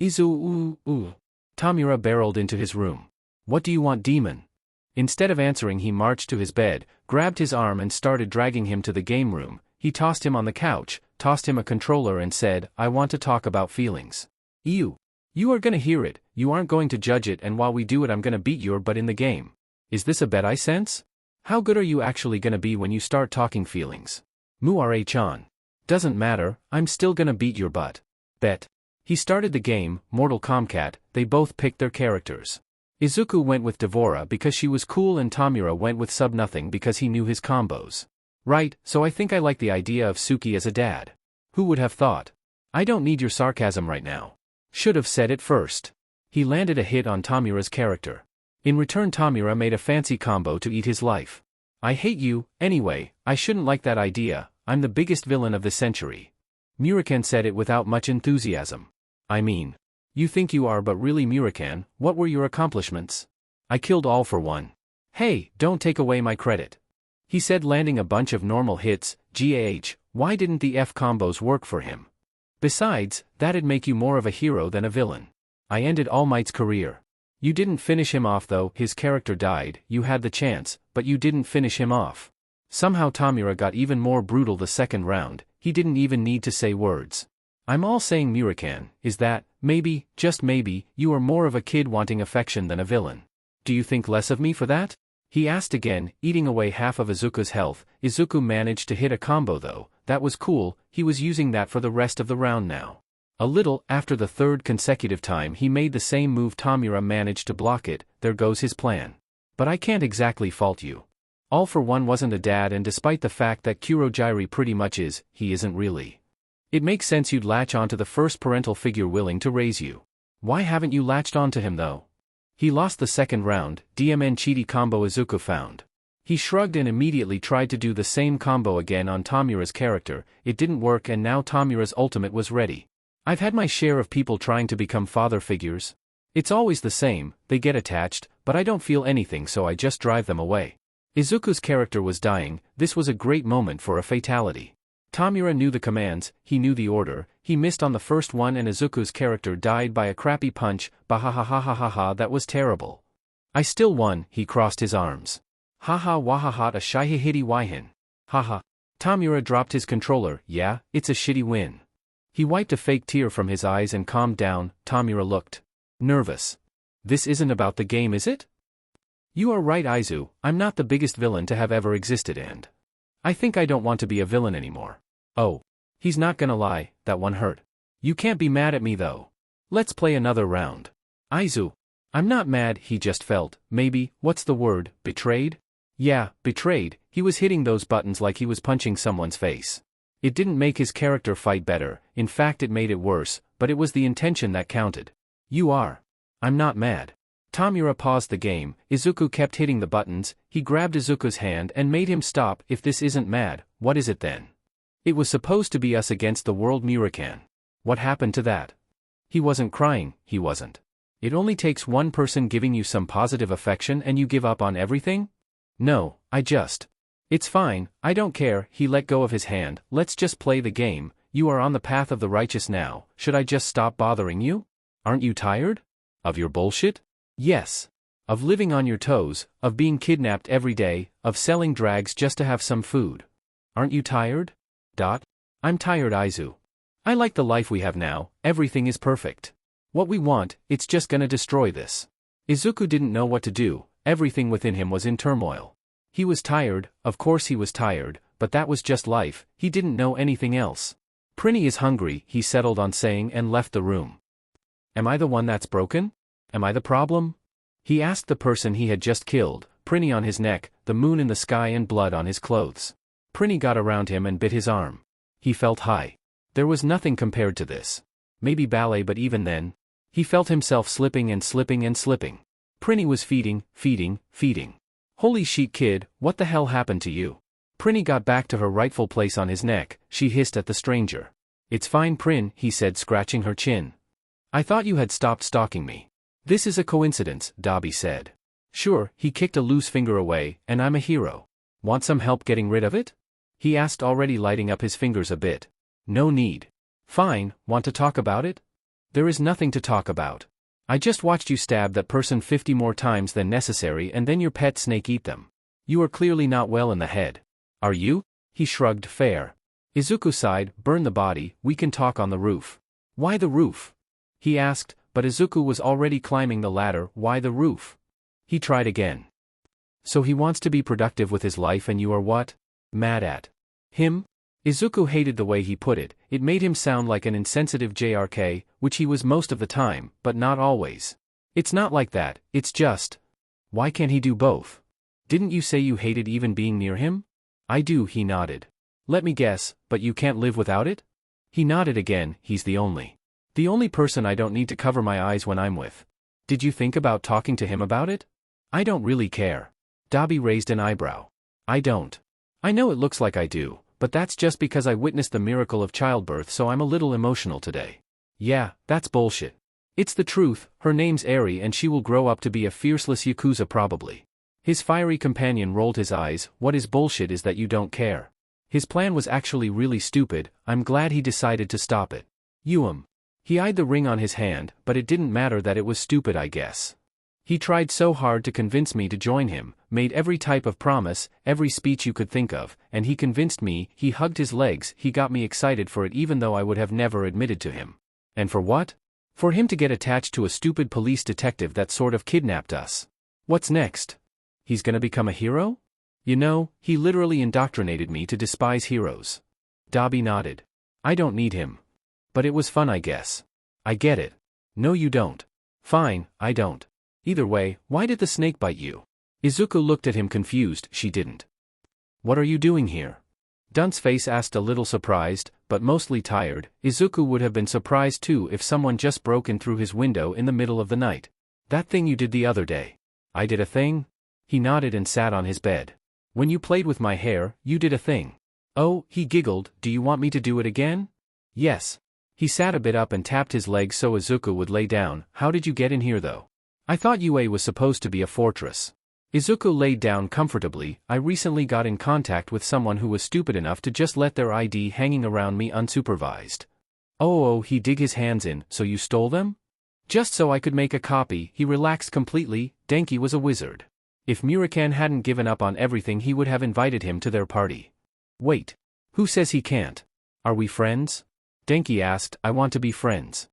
Tamura barreled into his room. What do you want, demon? Instead of answering, he marched to his bed, grabbed his arm and started dragging him to the game room. He tossed him on the couch, tossed him a controller and said, I want to talk about feelings. You are gonna hear it, you aren't going to judge it, and while we do it I'm gonna beat your butt in the game. Is this a bet I sense? How good are you actually gonna be when you start talking feelings? Muare-chan. Doesn't matter, I'm still gonna beat your butt. Bet. He started the game, Mortal Kombat. They both picked their characters. Izuku went with Devora because she was cool and Tamura went with Sub-Nothing because he knew his combos. Right, so I think I like the idea of Suki as a dad. Who would have thought? I don't need your sarcasm right now. Should have said it first. He landed a hit on Tamura's character. In return, Tamura made a fancy combo to eat his life. I hate you, anyway, I shouldn't like that idea, I'm the biggest villain of the century. Murakan said it without much enthusiasm. I mean, you think you are, but really, Murakan, what were your accomplishments? I killed all for one. Hey, don't take away my credit. He said, landing a bunch of normal hits. GAH, why didn't the F combos work for him? Besides, that'd make you more of a hero than a villain. I ended All Might's career. You didn't finish him off though, his character died, you had the chance, but you didn't finish him off. Somehow Tamura got even more brutal the second round, he didn't even need to say words. I'm all saying, Murakan, is that, maybe, just maybe, you are more of a kid wanting affection than a villain. Do you think less of me for that? He asked again, eating away half of Izuku's health. Izuku managed to hit a combo though, that was cool, he was using that for the rest of the round now. A little after the third consecutive time he made the same move, Tamura managed to block it. There goes his plan. But I can't exactly fault you. All for One wasn't a dad, and despite the fact that Kurogyri pretty much is, he isn't really. It makes sense you'd latch onto the first parental figure willing to raise you. Why haven't you latched onto him though? He lost the second round. DMN cheaty combo Izuku found. He shrugged and immediately tried to do the same combo again on Tamura's character. It didn't work and now Tamura's ultimate was ready. I've had my share of people trying to become father figures. It's always the same, they get attached, but I don't feel anything so I just drive them away. Izuku's character was dying. This was a great moment for a fatality. Tamura knew the commands, he knew the order, he missed on the first one and Izuku's character died by a crappy punch. Bahahahahaha, that was terrible. I still won. He crossed his arms. Haha wahaha a shihihidi waihin. Haha. Tamura dropped his controller. Yeah, it's a shitty win. He wiped a fake tear from his eyes and calmed down. Tamura looked nervous. This isn't about the game, is it? You are right, Izu, I'm not the biggest villain to have ever existed and I think I don't want to be a villain anymore. Oh. He's not gonna lie, that one hurt. You can't be mad at me though. Let's play another round. Izu. I'm not mad, he just felt, maybe, what's the word, betrayed? Yeah, betrayed. He was hitting those buttons like he was punching someone's face. It didn't make his character fight better, in fact it made it worse, but it was the intention that counted. You are. I'm not mad. Tamura paused the game. Izuku kept hitting the buttons. He grabbed Izuku's hand and made him stop. If this isn't mad, what is it then? It was supposed to be us against the world Murakan. What happened to that? He wasn't crying, he wasn't. It only takes one person giving you some positive affection and you give up on everything? No, It's fine, I don't care. He let go of his hand. Let's just play the game. You are on the path of the righteous now. Should I just stop bothering you? Aren't you tired? Of your bullshit? Yes. Of living on your toes, of being kidnapped every day, of selling drags just to have some food. Aren't you tired? I'm tired, Izu. I like the life we have now, everything is perfect. What we want, it's just gonna destroy this. Izuku didn't know what to do, everything within him was in turmoil. He was tired, of course he was tired, but that was just life, he didn't know anything else. Prinny is hungry, he settled on saying and left the room. Am I the one that's broken? Am I the problem? He asked the person he had just killed, Prinny on his neck, the moon in the sky and blood on his clothes. Prinny got around him and bit his arm. He felt high. There was nothing compared to this. Maybe ballet, but even then, he felt himself slipping and slipping and slipping. Prinny was feeding. Holy shit, kid, what the hell happened to you? Prinny got back to her rightful place on his neck. She hissed at the stranger. It's fine, Prin, he said, scratching her chin. I thought you had stopped stalking me. This is a coincidence, Dabi said. Sure, he kicked a loose finger away, and I'm a hero. Want some help getting rid of it? He asked, already lighting up his fingers a bit. No need. Fine, want to talk about it? There is nothing to talk about. I just watched you stab that person 50 more times than necessary and then your pet snake eat them. You are clearly not well in the head. Are you? He shrugged. Fair. Izuku sighed. Burn the body, we can talk on the roof. Why the roof? He asked, but Izuku was already climbing the ladder. Why the roof? He tried again. So he wants to be productive with his life and you are what? Mad at him? Izuku hated the way he put it. It made him sound like an insensitive JRK, which he was most of the time, but not always. It's not like that, it's just. Why can't he do both? Didn't you say you hated even being near him? I do, he nodded. Let me guess, but you can't live without it? He nodded again. He's the only person I don't need to cover my eyes when I'm with. Did you think about talking to him about it? I don't really care. Dabi raised an eyebrow. I don't. I know it looks like I do, but that's just because I witnessed the miracle of childbirth, so I'm a little emotional today. Yeah, that's bullshit. It's the truth. Her name's Eri and she will grow up to be a fierceless Yakuza probably. His fiery companion rolled his eyes. What is bullshit is that you don't care. His plan was actually really stupid. I'm glad he decided to stop it. He eyed the ring on his hand, but it didn't matter that it was stupid, I guess. He tried so hard to convince me to join him, made every type of promise, every speech you could think of, and he convinced me. He hugged his legs. He got me excited for it even though I would have never admitted to him. And for what? For him to get attached to a stupid police detective that sort of kidnapped us. What's next? He's gonna become a hero? You know, he literally indoctrinated me to despise heroes. Dabi nodded. I don't need him. But it was fun, I guess. I get it. No, you don't. Fine, I don't. Either way, why did the snake bite you? Izuku looked at him confused. She didn't. What are you doing here? Dunt's face asked, a little surprised, but mostly tired. Izuku would have been surprised too if someone just broke in through his window in the middle of the night. That thing you did the other day. I did a thing? He nodded and sat on his bed. When you played with my hair, you did a thing. Oh, he giggled, do you want me to do it again? Yes. He sat a bit up and tapped his legs so Izuku would lay down. How did you get in here though? I thought UA was supposed to be a fortress. Izuku laid down comfortably. I recently got in contact with someone who was stupid enough to just let their ID hanging around me unsupervised. Oh, he dug his hands in, so you stole them? Just so I could make a copy. He relaxed completely. Denki was a wizard. If Murakan hadn't given up on everything he would have invited him to their party. Wait. Who says he can't? Are we friends? Denki asked. I want to be friends.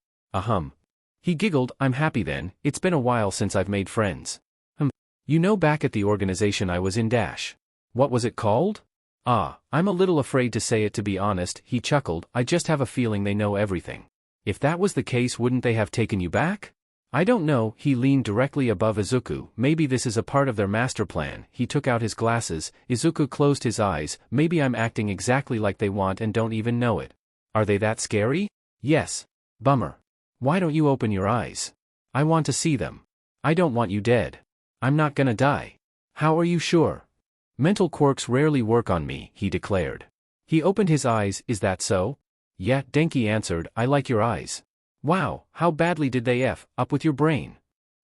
He giggled. I'm happy then, it's been a while since I've made friends. You know, back at the organization I was in dash. What was it called? I'm a little afraid to say it, to be honest, he chuckled. I just have a feeling they know everything. If that was the case, wouldn't they have taken you back? I don't know. He leaned directly above Izuku. Maybe this is a part of their master plan. He took out his glasses. Izuku closed his eyes. Maybe I'm acting exactly like they want and don't even know it. Are they that scary? Yes. Bummer. Why don't you open your eyes? I want to see them. I don't want you dead. I'm not gonna die. How are you sure? Mental quirks rarely work on me, he declared. He opened his eyes. Is that so? Yeah, Denki answered. I like your eyes. Wow, how badly did they F up with your brain?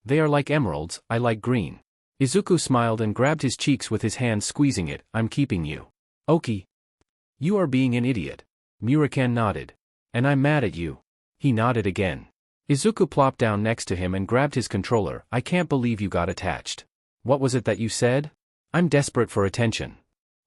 They are like emeralds. I like green. Izuku smiled and grabbed his cheeks with his hand, squeezing it. I'm keeping you. Oki. You are being an idiot. Murakan nodded. And I'm mad at you. He nodded again. Izuku plopped down next to him and grabbed his controller. I can't believe you got attached. What was it that you said? I'm desperate for attention.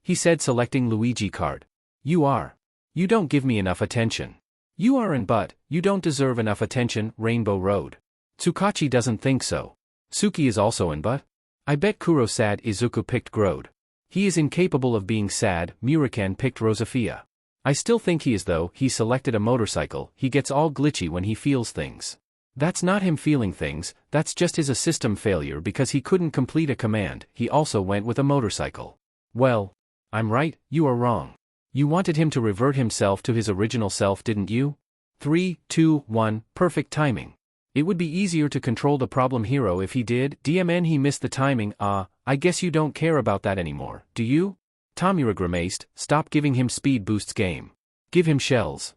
He said, selecting Luigi card. You are. You don't give me enough attention. You aren't, but you don't deserve enough attention. Rainbow Road. Tsukachi doesn't think so. Suki is also in, but I bet Kuro's sad. Izuku picked Grode. He is incapable of being sad. Murakan picked Rosafia. I still think he is though. He selected a motorcycle. He gets all glitchy when he feels things. That's not him feeling things, that's just his a system failure because he couldn't complete a command. He also went with a motorcycle. Well, I'm right, you are wrong. You wanted him to revert himself to his original self, didn't you? 3, 2, 1, perfect timing. It would be easier to control the problem hero if he did. DMN, he missed the timing. I guess you don't care about that anymore, do you? Tamura grimaced. Stop giving him speed boosts game. Give him shells.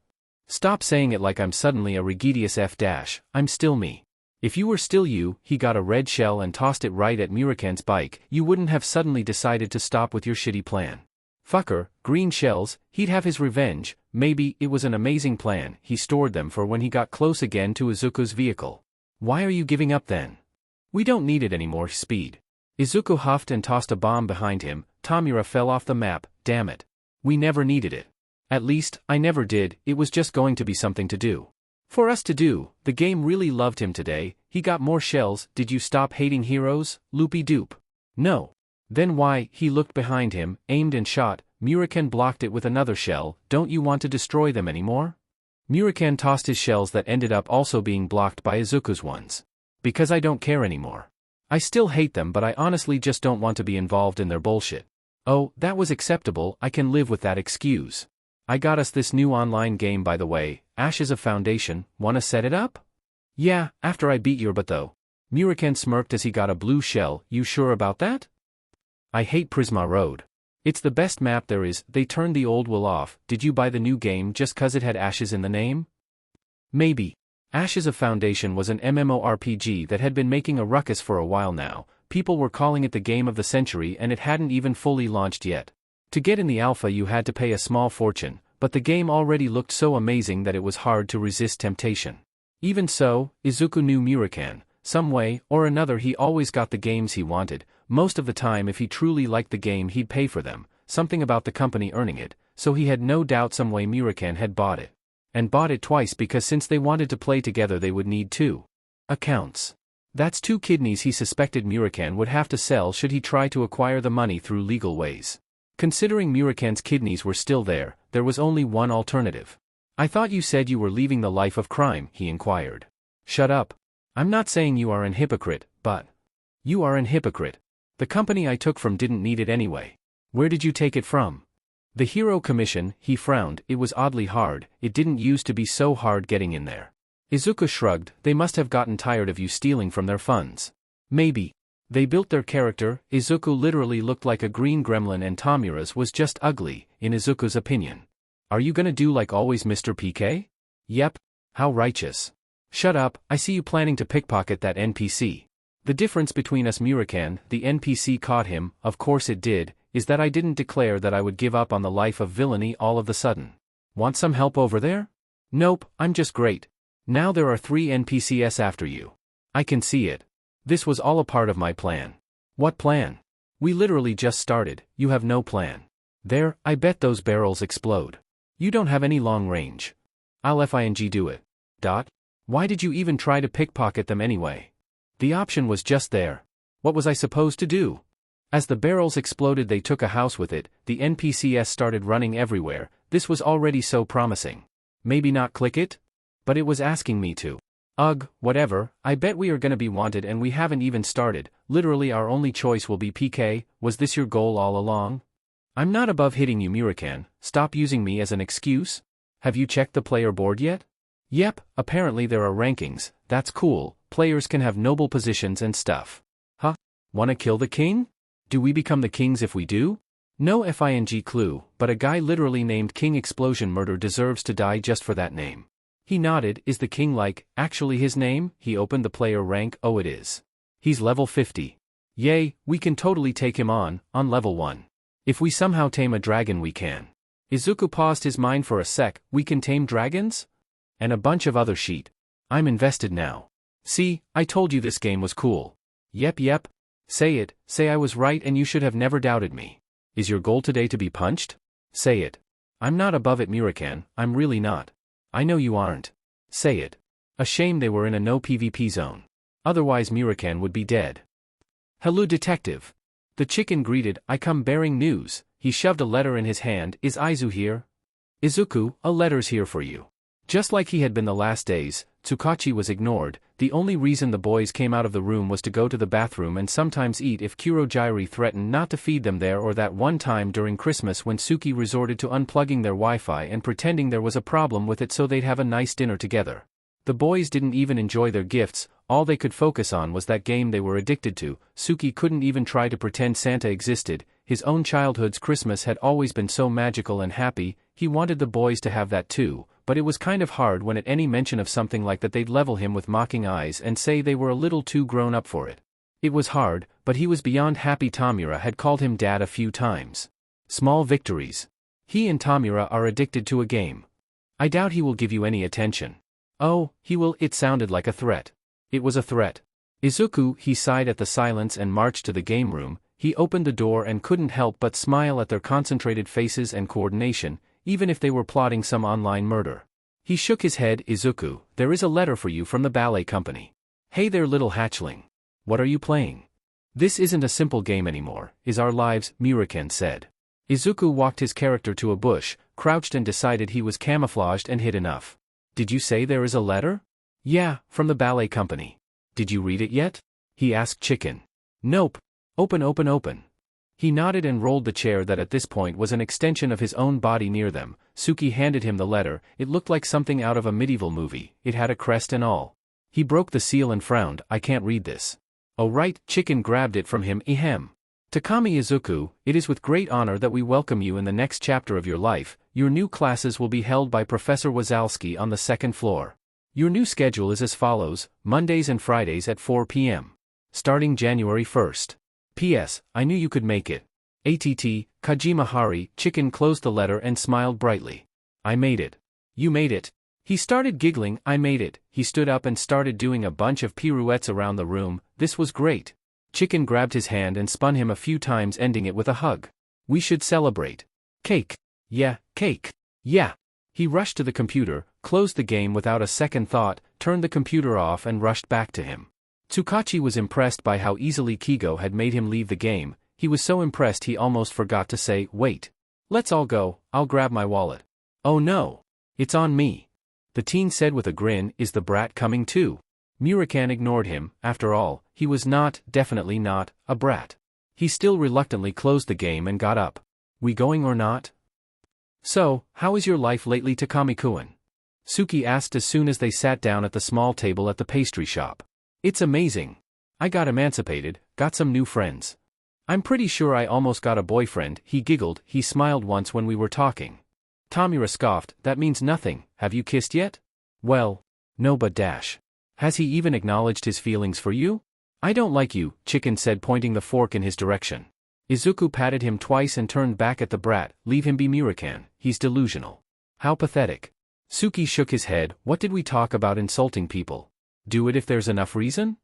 Stop saying it like I'm suddenly a Regidius F-. I'm still me. If you were still you, he got a red shell and tossed it right at Murakan's bike, you wouldn't have suddenly decided to stop with your shitty plan. Fucker, green shells, he'd have his revenge. Maybe it was an amazing plan. He stored them for when he got close again to Izuku's vehicle. Why are you giving up then? We don't need it anymore. Speed. Izuku huffed and tossed a bomb behind him. Tamura fell off the map. Damn it. We never needed it. At least, I never did. It was just going to be something to do. For us to do. The game really loved him today. He got more shells. Did you stop hating heroes? Loopy-doop. No. Then why? He looked behind him, aimed and shot. Murakan blocked it with another shell. Don't you want to destroy them anymore? Murakan tossed his shells that ended up also being blocked by Izuku's ones. Because I don't care anymore. I still hate them, but I honestly just don't want to be involved in their bullshit. Oh, that was acceptable. I can live with that excuse. I got us this new online game, by the way, Ashes of Foundation. Wanna set it up? Yeah, after I beat your butt though. Murakan smirked as he got a blue shell. You sure about that? I hate Prisma Road. It's the best map there is. They turned the old will off. Did you buy the new game just cause it had Ashes in the name? Maybe. Ashes of Foundation was an MMORPG that had been making a ruckus for a while now. People were calling it the game of the century and it hadn't even fully launched yet. To get in the alpha you had to pay a small fortune, but the game already looked so amazing that it was hard to resist temptation. Even so, Izuku knew Murakan. Some way or another he always got the games he wanted. Most of the time if he truly liked the game he'd pay for them, something about the company earning it, so he had no doubt some way Murakan had bought it. And bought it twice because since they wanted to play together they would need 2 accounts. That's 2 kidneys he suspected Murakan would have to sell should he try to acquire the money through legal ways. Considering Murakan's kidneys were still there was only one alternative. I thought you said you were leaving the life of crime, he inquired. Shut up. I'm not saying you are an hypocrite, but you are an hypocrite. The company I took from didn't need it anyway. Where did you take it from? The Hero Commission, he frowned. It was oddly hard. It didn't used to be so hard getting in there. Izuku shrugged. They must have gotten tired of you stealing from their funds. Maybe. They built their character. Izuku literally looked like a green gremlin and Tamura's was just ugly, in Izuku's opinion. Are you gonna do like always, Mr. PK? Yep. How righteous. Shut up, I see you planning to pickpocket that NPC. The difference between us, Murakan, the NPC caught him, of course it did, is that I didn't declare that I would give up on the life of villainy all of the sudden. Want some help over there? Nope, I'm just great. Now there are 3 NPCs after you. I can see it. This was all a part of my plan. What plan? We literally just started, you have no plan. There, I bet those barrels explode. You don't have any long range. I'll FING do it. Why did you even try to pickpocket them anyway? The option was just there. What was I supposed to do? As the barrels exploded, they took a house with it. The NPCs started running everywhere. This was already so promising. Maybe not click it? But it was asking me to. Ugh, whatever, I bet we are gonna be wanted and we haven't even started. Literally our only choice will be PK. Was this your goal all along? I'm not above hitting you, Murakan. Stop using me as an excuse. Have you checked the player board yet? Yep, apparently there are rankings. That's cool. Players can have noble positions and stuff. Huh? Wanna kill the king? Do we become the kings if we do? No FING clue, but a guy literally named King Explosion Murder deserves to die just for that name. He nodded. Is the king like, actually his name? He opened the player rank. Oh, it is. He's level 50. Yay, we can totally take him on level 1. If we somehow tame a dragon we can. Izuku paused his mind for a sec. We can tame dragons? And a bunch of other shit. I'm invested now. See, I told you this game was cool. Yep. Say it, say I was right and you should have never doubted me. Is your goal today to be punched? Say it. I'm not above it, Murakan, I'm really not. I know you aren't. Say it. A shame they were in a no PvP zone. Otherwise Murakan would be dead. Hello, detective. The chicken greeted. I come bearing news. He shoved a letter in his hand. Is Izu here? Izuku, a letter's here for you. Just like he had been the last days, Tsukachi was ignored. The only reason the boys came out of the room was to go to the bathroom and sometimes eat if Kurogiri threatened not to feed them there, or that one time during Christmas when Suki resorted to unplugging their Wi-Fi and pretending there was a problem with it so they'd have a nice dinner together. The boys didn't even enjoy their gifts, all they could focus on was that game they were addicted to. Suki couldn't even try to pretend Santa existed. His own childhood's Christmas had always been so magical and happy. He wanted the boys to have that too, but it was kind of hard when at any mention of something like that they'd level him with mocking eyes and say they were a little too grown up for it. It was hard, but he was beyond happy. Tamura had called him dad a few times. Small victories. He and Tamura are addicted to a game. I doubt he will give you any attention. Oh, he will. It sounded like a threat. It was a threat. Izuku, he sighed at the silence and marched to the game room. He opened the door and couldn't help but smile at their concentrated faces and coordination, even if they were plotting some online murder. He shook his head. Izuku, there is a letter for you from the ballet company. Hey there, little hatchling. What are you playing? This isn't a simple game anymore, is our lives, Murakan said. Izuku walked his character to a bush, crouched and decided he was camouflaged and hid enough. Did you say there is a letter? Yeah, from the ballet company. Did you read it yet? He asked Chicken. Nope. Open. He nodded and rolled the chair that at this point was an extension of his own body near them. Suki handed him the letter. It looked like something out of a medieval movie. It had a crest and all. He broke the seal and frowned. I can't read this. Oh right, Chicken grabbed it from him. Ahem. Takami Izuku, it is with great honor that we welcome you in the next chapter of your life. Your new classes will be held by Professor Wazowski on the second floor. Your new schedule is as follows: Mondays and Fridays at 4 p.m. Starting January 1st. P.S. I knew you could make it. ATT, Kajima Hari. Chicken closed the letter and smiled brightly. I made it. You made it. He started giggling. I made it. He stood up and started doing a bunch of pirouettes around the room. This was great. Chicken grabbed his hand and spun him a few times, ending it with a hug. We should celebrate. Cake. Yeah, cake. Yeah. He rushed to the computer, closed the game without a second thought, turned the computer off and rushed back to him. Tsukachi was impressed by how easily Kigo had made him leave the game. He was so impressed he almost forgot to say, wait. Let's all go, I'll grab my wallet. Oh no. It's on me. The teen said with a grin. Is the brat coming too? Murakan ignored him. After all, he was not, definitely not, a brat. He still reluctantly closed the game and got up. We going or not? So, how is your life lately, Takami-kun? Suki asked as soon as they sat down at the small table at the pastry shop. It's amazing. I got emancipated, got some new friends. I'm pretty sure I almost got a boyfriend, he giggled, he smiled once when we were talking. Tamura scoffed, that means nothing, have you kissed yet? Well, no but dash. Has he even acknowledged his feelings for you? I don't like you, Chicken said pointing the fork in his direction. Izuku patted him twice and turned back at the brat, leave him be Murakan, he's delusional. How pathetic. Suki shook his head, what did we talk about insulting people? Do it if there's enough reason?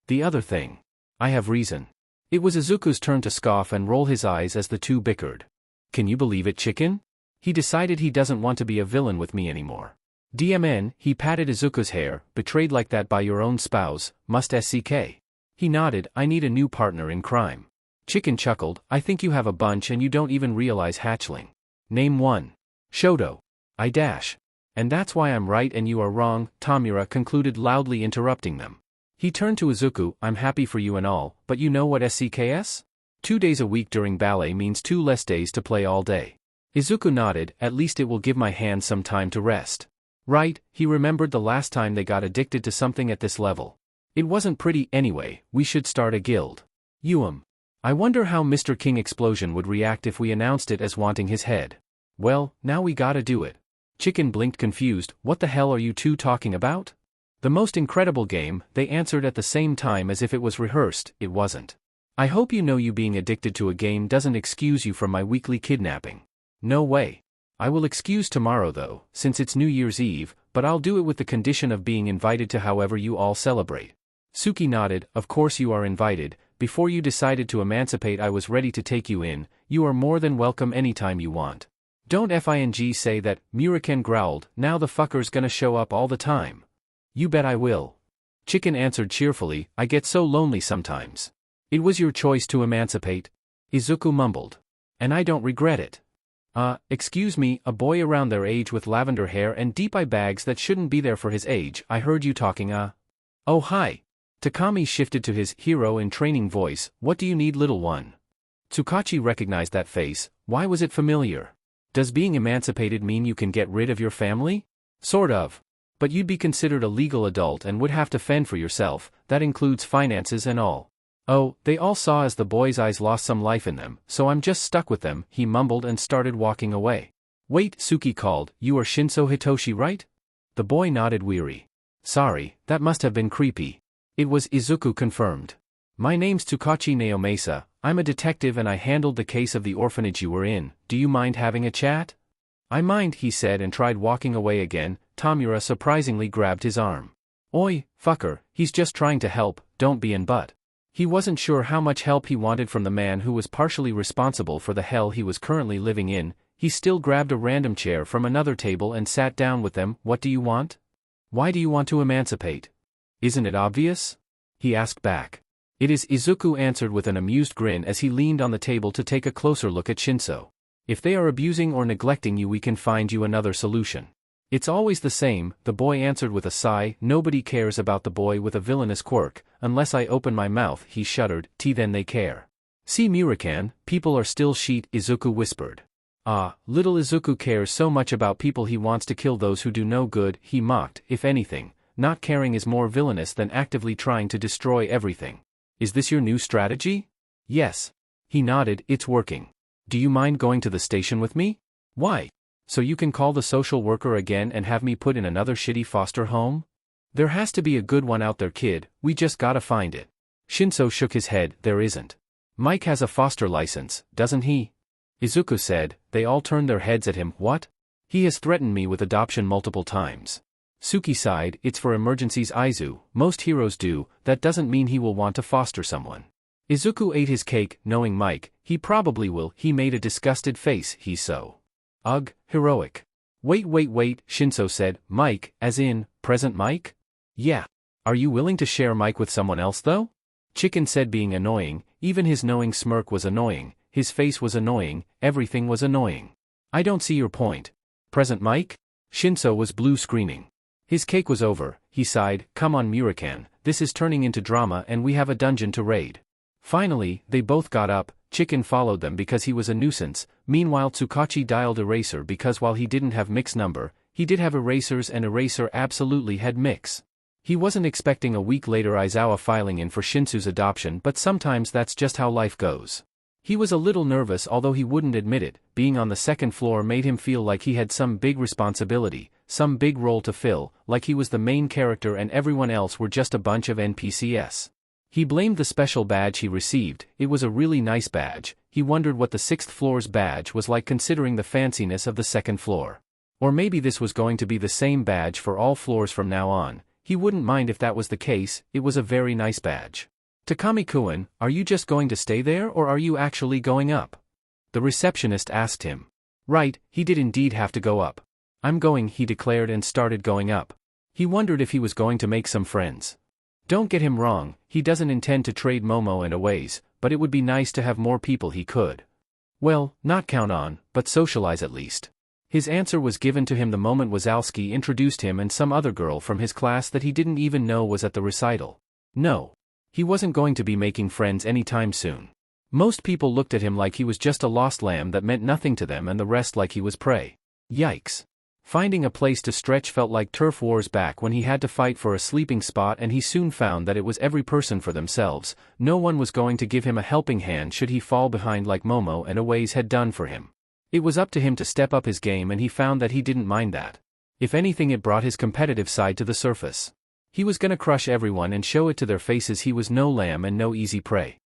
The other thing. I have reason. It was Izuku's turn to scoff and roll his eyes as the two bickered. Can you believe it, Chicken? He decided he doesn't want to be a villain with me anymore. DMN, he patted Izuku's hair, betrayed like that by your own spouse, must SCK. He nodded, I need a new partner in crime. Chicken chuckled, I think you have a bunch and you don't even realize hatchling. Name one. Shoto. I dash. And that's why I'm right and you are wrong, Tamura concluded loudly interrupting them. He turned to Izuku, I'm happy for you and all, but you know what SCKS? 2 days a week during ballet means 2 less days to play all day. Izuku nodded, at least it will give my hands some time to rest. Right, he remembered the last time they got addicted to something at this level. It wasn't pretty anyway, we should start a guild. I wonder how Mr. King Explosion would react if we announced it as wanting his head. Well, now we gotta do it. Chicken blinked confused, what the hell are you two talking about? The most incredible game, they answered at the same time as if it was rehearsed, it wasn't. I hope you know you being addicted to a game doesn't excuse you from my weekly kidnapping. No way. I will excuse tomorrow though, since it's New Year's Eve, but I'll do it with the condition of being invited to however you all celebrate. Suki nodded, of course you are invited, before you decided to emancipate I was ready to take you in, you are more than welcome anytime you want. Don't FING say that, Murakan growled, now the fucker's gonna show up all the time. You bet I will. Chicken answered cheerfully, I get so lonely sometimes. It was your choice to emancipate. Izuku mumbled. And I don't regret it. Excuse me, a boy around their age with lavender hair and deep eye bags that shouldn't be there for his age, I heard you talking Oh hi. Takami shifted to his hero-in-training voice, what do you need little one? Tsukachi recognized that face, why was it familiar? Does being emancipated mean you can get rid of your family? Sort of. But you'd be considered a legal adult and would have to fend for yourself, that includes finances and all. Oh, they all saw as the boy's eyes lost some life in them, so I'm just stuck with them, he mumbled and started walking away. Wait, Suki called, you are Shinso Hitoshi, right? The boy nodded weary. Sorry, that must have been creepy. It was, Izuku confirmed. My name's Tsukachi Naomesa, I'm a detective and I handled the case of the orphanage you were in, do you mind having a chat? I mind, he said and tried walking away again. Tamura surprisingly grabbed his arm. Oi, fucker, he's just trying to help, don't be an butt. He wasn't sure how much help he wanted from the man who was partially responsible for the hell he was currently living in. He still grabbed a random chair from another table and sat down with them. What do you want? Why do you want to emancipate? Isn't it obvious? He asked back. It is, Izuku answered with an amused grin as he leaned on the table to take a closer look at Shinso. If they are abusing or neglecting you we can find you another solution. It's always the same, the boy answered with a sigh, nobody cares about the boy with a villainous quirk, unless I open my mouth, he shuddered, then they care. See Murakan, people are still sheet, Izuku whispered. Ah, little Izuku cares so much about people he wants to kill those who do no good, he mocked, if anything, not caring is more villainous than actively trying to destroy everything. Is this your new strategy? Yes. He nodded, it's working. Do you mind going to the station with me? Why? So you can call the social worker again and have me put in another shitty foster home? There has to be a good one out there, kid, we just gotta find it. Shinso shook his head, there isn't. Mike has a foster license, doesn't he? Izuku said. They all turned their heads at him, what? He has threatened me with adoption multiple times. Suki sighed, it's for emergencies Izu, most heroes do, that doesn't mean he will want to foster someone. Izuku ate his cake, knowing Mike, he probably will, he made a disgusted face, he's so. Ugh, heroic. Wait, Shinso said, Mike, as in, present Mike? Yeah. Are you willing to share Mike with someone else though? Chicken said being annoying, even his knowing smirk was annoying, his face was annoying, everything was annoying. I don't see your point. Present Mike? Shinso was blue screaming. His cake was over, he sighed, come on Murakan, this is turning into drama and we have a dungeon to raid. Finally, they both got up, Chicken followed them because he was a nuisance, meanwhile Tsukachi dialed Eraser because while he didn't have Mix number, he did have Erasers and Eraser absolutely had Mix. He wasn't expecting a week later Aizawa filing in for Shinsu's adoption, but sometimes that's just how life goes. He was a little nervous, although he wouldn't admit it. Being on the second floor made him feel like he had some big responsibility, some big role to fill, like he was the main character and everyone else were just a bunch of NPCs. He blamed the special badge he received. It was a really nice badge. He wondered what the sixth floor's badge was like considering the fanciness of the second floor. Or maybe this was going to be the same badge for all floors from now on. He wouldn't mind if that was the case. It was a very nice badge. Takami-kun, are you just going to stay there or are you actually going up? The receptionist asked him. Right, he did indeed have to go up. I'm going, he declared and started going up. He wondered if he was going to make some friends. Don't get him wrong, he doesn't intend to trade Momo and Aways, but it would be nice to have more people he could. Well, not count on, but socialize at least. His answer was given to him the moment Wazowski introduced him and some other girl from his class that he didn't even know was at the recital. No. He wasn't going to be making friends anytime soon. Most people looked at him like he was just a lost lamb that meant nothing to them and the rest like he was prey. Yikes. Finding a place to stretch felt like turf wars back when he had to fight for a sleeping spot, and he soon found that it was every person for themselves. No one was going to give him a helping hand should he fall behind like Momo and Aways had done for him. It was up to him to step up his game, and he found that he didn't mind that. If anything, it brought his competitive side to the surface. He was gonna crush everyone and show it to their faces he was no lamb and no easy prey.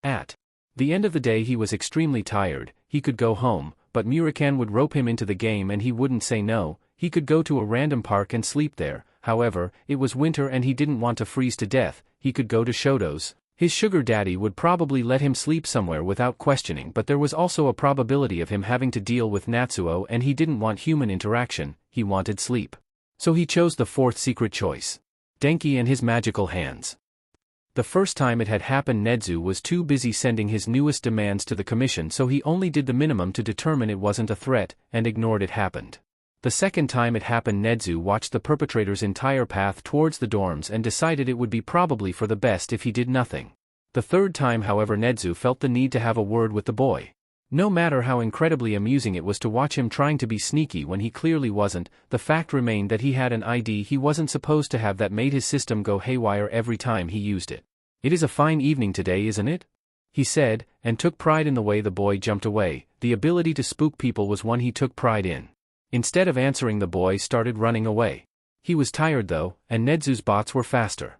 At the end of the day he was extremely tired. He could go home, but Murakan would rope him into the game and he wouldn't say no. He could go to a random park and sleep there. However, it was winter and he didn't want to freeze to death. He could go to Shoto's. His sugar daddy would probably let him sleep somewhere without questioning, but there was also a probability of him having to deal with Natsuo, and he didn't want human interaction, he wanted sleep. So he chose the fourth secret choice. Denki and his magical hands. The first time it had happened, Nedzu was too busy sending his newest demands to the commission, so he only did the minimum to determine it wasn't a threat, and ignored it happened. The second time it happened, Nedzu watched the perpetrator's entire path towards the dorms and decided it would be probably for the best if he did nothing. The third time, however, Nedzu felt the need to have a word with the boy. No matter how incredibly amusing it was to watch him trying to be sneaky when he clearly wasn't, the fact remained that he had an ID he wasn't supposed to have that made his system go haywire every time he used it. "It is a fine evening today, isn't it?" he said, and took pride in the way the boy jumped away. The ability to spook people was one he took pride in. Instead of answering, the boy started running away. He was tired though, and Nedzu's bots were faster.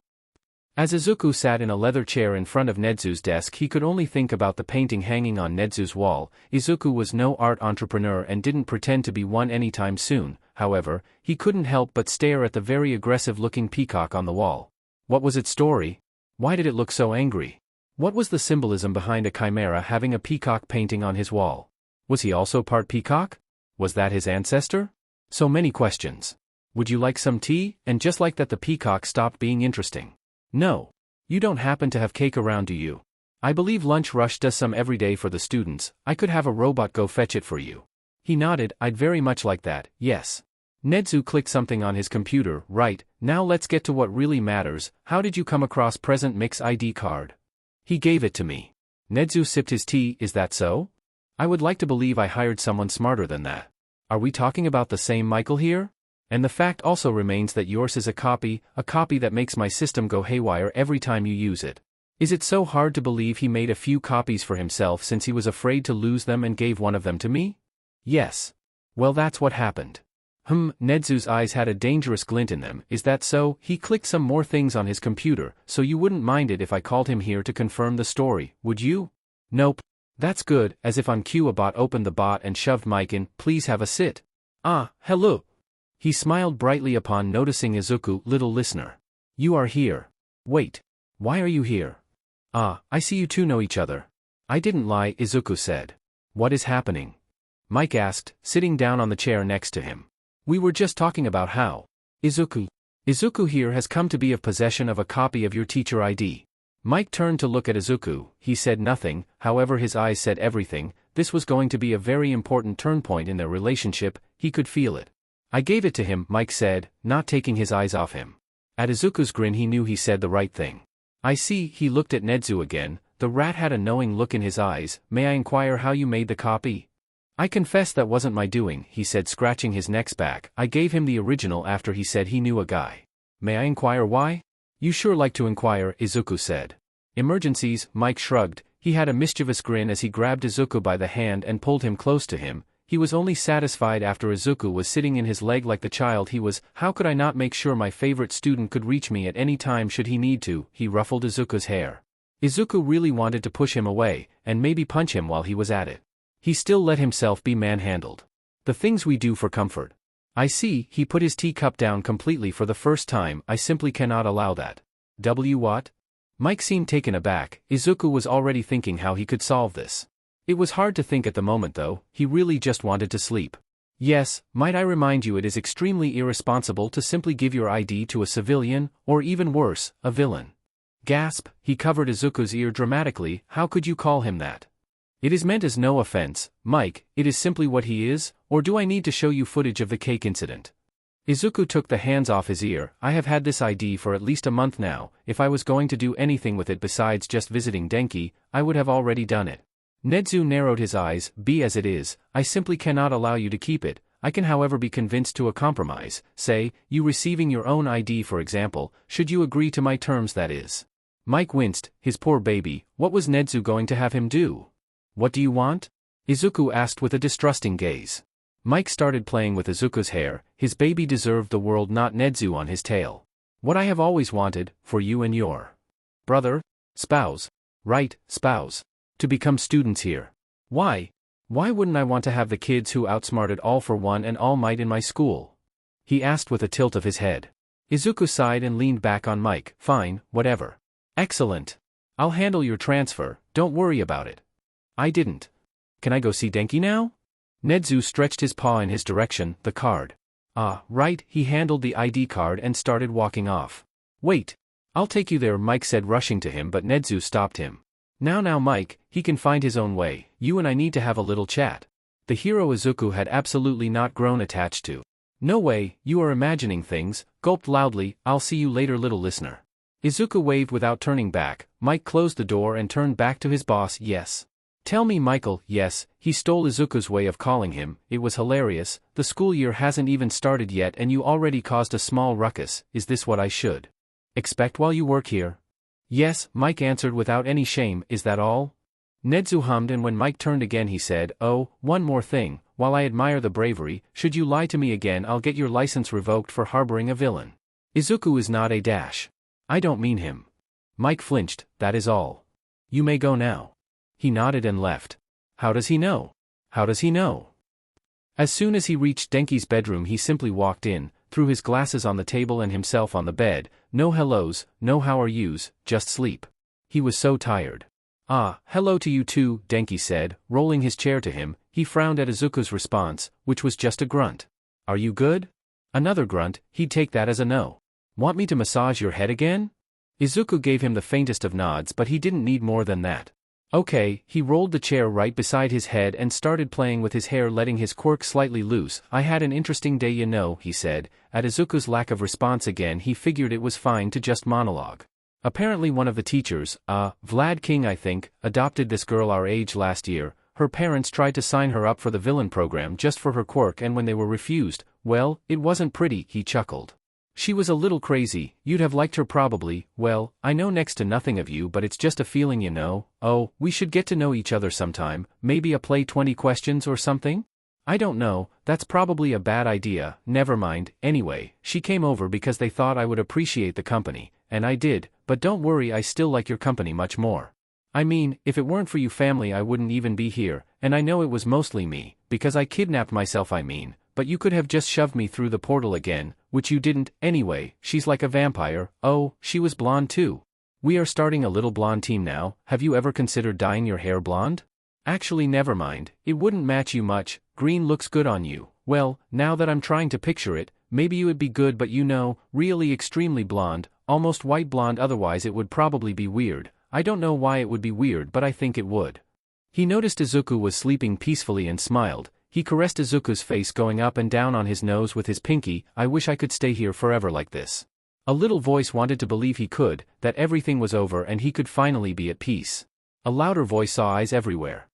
As Izuku sat in a leather chair in front of Nedzu's desk, he could only think about the painting hanging on Nedzu's wall. Izuku was no art entrepreneur and didn't pretend to be one anytime soon. However, he couldn't help but stare at the very aggressive-looking peacock on the wall. What was its story? Why did it look so angry? What was the symbolism behind a chimera having a peacock painting on his wall? Was he also part peacock? Was that his ancestor? So many questions. "Would you like some tea?" And just like that, the peacock stopped being interesting. "No. You don't happen to have cake around, do you? I believe Lunch Rush does some every day for the students. I could have a robot go fetch it for you." He nodded. "I'd very much like that, yes." Nedzu clicked something on his computer. "Right, now let's get to what really matters. How did you come across Present Mix ID card?" "He gave it to me." Nedzu sipped his tea. "Is that so? I would like to believe I hired someone smarter than that. Are we talking about the same Michael here? And the fact also remains that yours is a copy that makes my system go haywire every time you use it. Is it so hard to believe he made a few copies for himself since he was afraid to lose them and gave one of them to me?" "Yes. Well, that's what happened." Nedzu's eyes had a dangerous glint in them. "Is that so?" He clicked some more things on his computer. "So you wouldn't mind it if I called him here to confirm the story, would you?" "Nope. That's good." As if on cue, a bot opened the bot and shoved Mike in. "Please have a sit." "Ah, hello." He smiled brightly upon noticing Izuku. "Little listener. You are here. Wait. Why are you here?" "Ah, I see you two know each other." "I didn't lie," Izuku said. "What is happening?" Mike asked, sitting down on the chair next to him. "We were just talking about how Izuku here has come to be of possession of a copy of your teacher ID." Mike turned to look at Izuku. He said nothing, however his eyes said everything. This was going to be a very important turn point in their relationship. He could feel it. "I gave it to him," Mike said, not taking his eyes off him. At Izuku's grin, he knew he said the right thing. "I see." He looked at Nedzu again. The rat had a knowing look in his eyes. "May I inquire how you made the copy?" "I confess that wasn't my doing," he said, scratching his neck's back. "I gave him the original after he said he knew a guy May I inquire why? You sure like to inquire, Izuku said. Emergencies, Mike shrugged. He had a mischievous grin as he grabbed Izuku by the hand and pulled him close to him. He was only satisfied after Izuku was sitting in his leg like the child he was. How could I not make sure my favorite student could reach me at any time should he need to? He ruffled Izuku's hair. Izuku really wanted to push him away, and maybe punch him while he was at it. He still let himself be manhandled. The things we do for comfort. I see. He put his teacup down completely for the first time. I simply cannot allow that. What? Mike seemed taken aback. Izuku was already thinking how he could solve this. It was hard to think at the moment though, he really just wanted to sleep. Yes, might I remind you, it is extremely irresponsible to simply give your ID to a civilian, or even worse, a villain. Gasp, he covered Izuku's ear dramatically. How could you call him that? It is meant as no offense, Mike, it is simply what he is, or do I need to show you footage of the cake incident? Izuku took the hands off his ear. I have had this ID for at least a month now. If I was going to do anything with it besides just visiting Denki, I would have already done it. Nedzu narrowed his eyes. Be as it is, I simply cannot allow you to keep it. I can however be convinced to a compromise, say, you receiving your own ID for example, should you agree to my terms that is. Mike winced. His poor baby, what was Nedzu going to have him do? What do you want? Izuku asked with a distrusting gaze. Mike started playing with Izuku's hair. His baby deserved the world, not Nedzu on his tail. What I have always wanted, for you and your brother? Spouse. Right, spouse. To become students here. Why? Why wouldn't I want to have the kids who outsmarted All for One and All Might in my school? He asked with a tilt of his head. Izuku sighed and leaned back on Mike. Fine, whatever. Excellent. I'll handle your transfer, don't worry about it. I didn't. Can I go see Denki now? Nedzu stretched his paw in his direction. The card. Ah, right, he handled the ID card and started walking off. Wait. I'll take you there, Mike said, rushing to him, but Nedzu stopped him. Now Mike, he can find his own way. You and I need to have a little chat. The hero Izuku had absolutely not grown attached to. No way, you are imagining things, gulped loudly. I'll see you later, little listener. Izuku waved without turning back. Mike closed the door and turned back to his boss. Yes. Tell me, Michael. Yes, he stole Izuku's way of calling him. It was hilarious. The school year hasn't even started yet and you already caused a small ruckus. Is this what I should expect while you work here? Yes, Mike answered without any shame. Is that all? Nedzu hummed, and when Mike turned again he said, oh, one more thing. While I admire the bravery, should you lie to me again I'll get your license revoked for harboring a villain. Izuku is not a dash. I don't mean him. Mike flinched. That is all. You may go now. He nodded and left. How does he know? How does he know? As soon as he reached Denki's bedroom he simply walked in, threw his glasses on the table and himself on the bed. No hellos, no how are yous, just sleep. He was so tired. Ah, hello to you too, Denki said, rolling his chair to him. He frowned at Izuku's response, which was just a grunt. Are you good? Another grunt. He'd take that as a no. Want me to massage your head again? Izuku gave him the faintest of nods, but he didn't need more than that. Okay, he rolled the chair right beside his head and started playing with his hair, letting his quirk slightly loose. I had an interesting day, you know, he said. At Izuku's lack of response again he figured it was fine to just monologue. Apparently one of the teachers, Vlad King I think, adopted this girl our age last year. Her parents tried to sign her up for the villain program just for her quirk, and when they were refused, well, it wasn't pretty, he chuckled. She was a little crazy. You'd have liked her probably. Well, I know next to nothing of you, but it's just a feeling, you know. Oh, we should get to know each other sometime. Maybe a play 20 questions or something? I don't know, that's probably a bad idea. Never mind. Anyway, she came over because they thought I would appreciate the company, and I did, but don't worry, I still like your company much more. I mean, if it weren't for you family I wouldn't even be here, and I know it was mostly me, because I kidnapped myself I mean, but you could have just shoved me through the portal again, which you didn't. Anyway, she's like a vampire. Oh, she was blonde too. We are starting a little blonde team now. Have you ever considered dyeing your hair blonde? Actually never mind, it wouldn't match you much. Green looks good on you. Well, now that I'm trying to picture it, maybe you would be good, but you know, really extremely blonde, almost white blonde, otherwise it would probably be weird. I don't know why it would be weird, but I think it would. He noticed Izuku was sleeping peacefully and smiled. He caressed Izuku's face, going up and down on his nose with his pinky. I wish I could stay here forever like this. A little voice wanted to believe he could, that everything was over and he could finally be at peace. A louder voice saw eyes everywhere.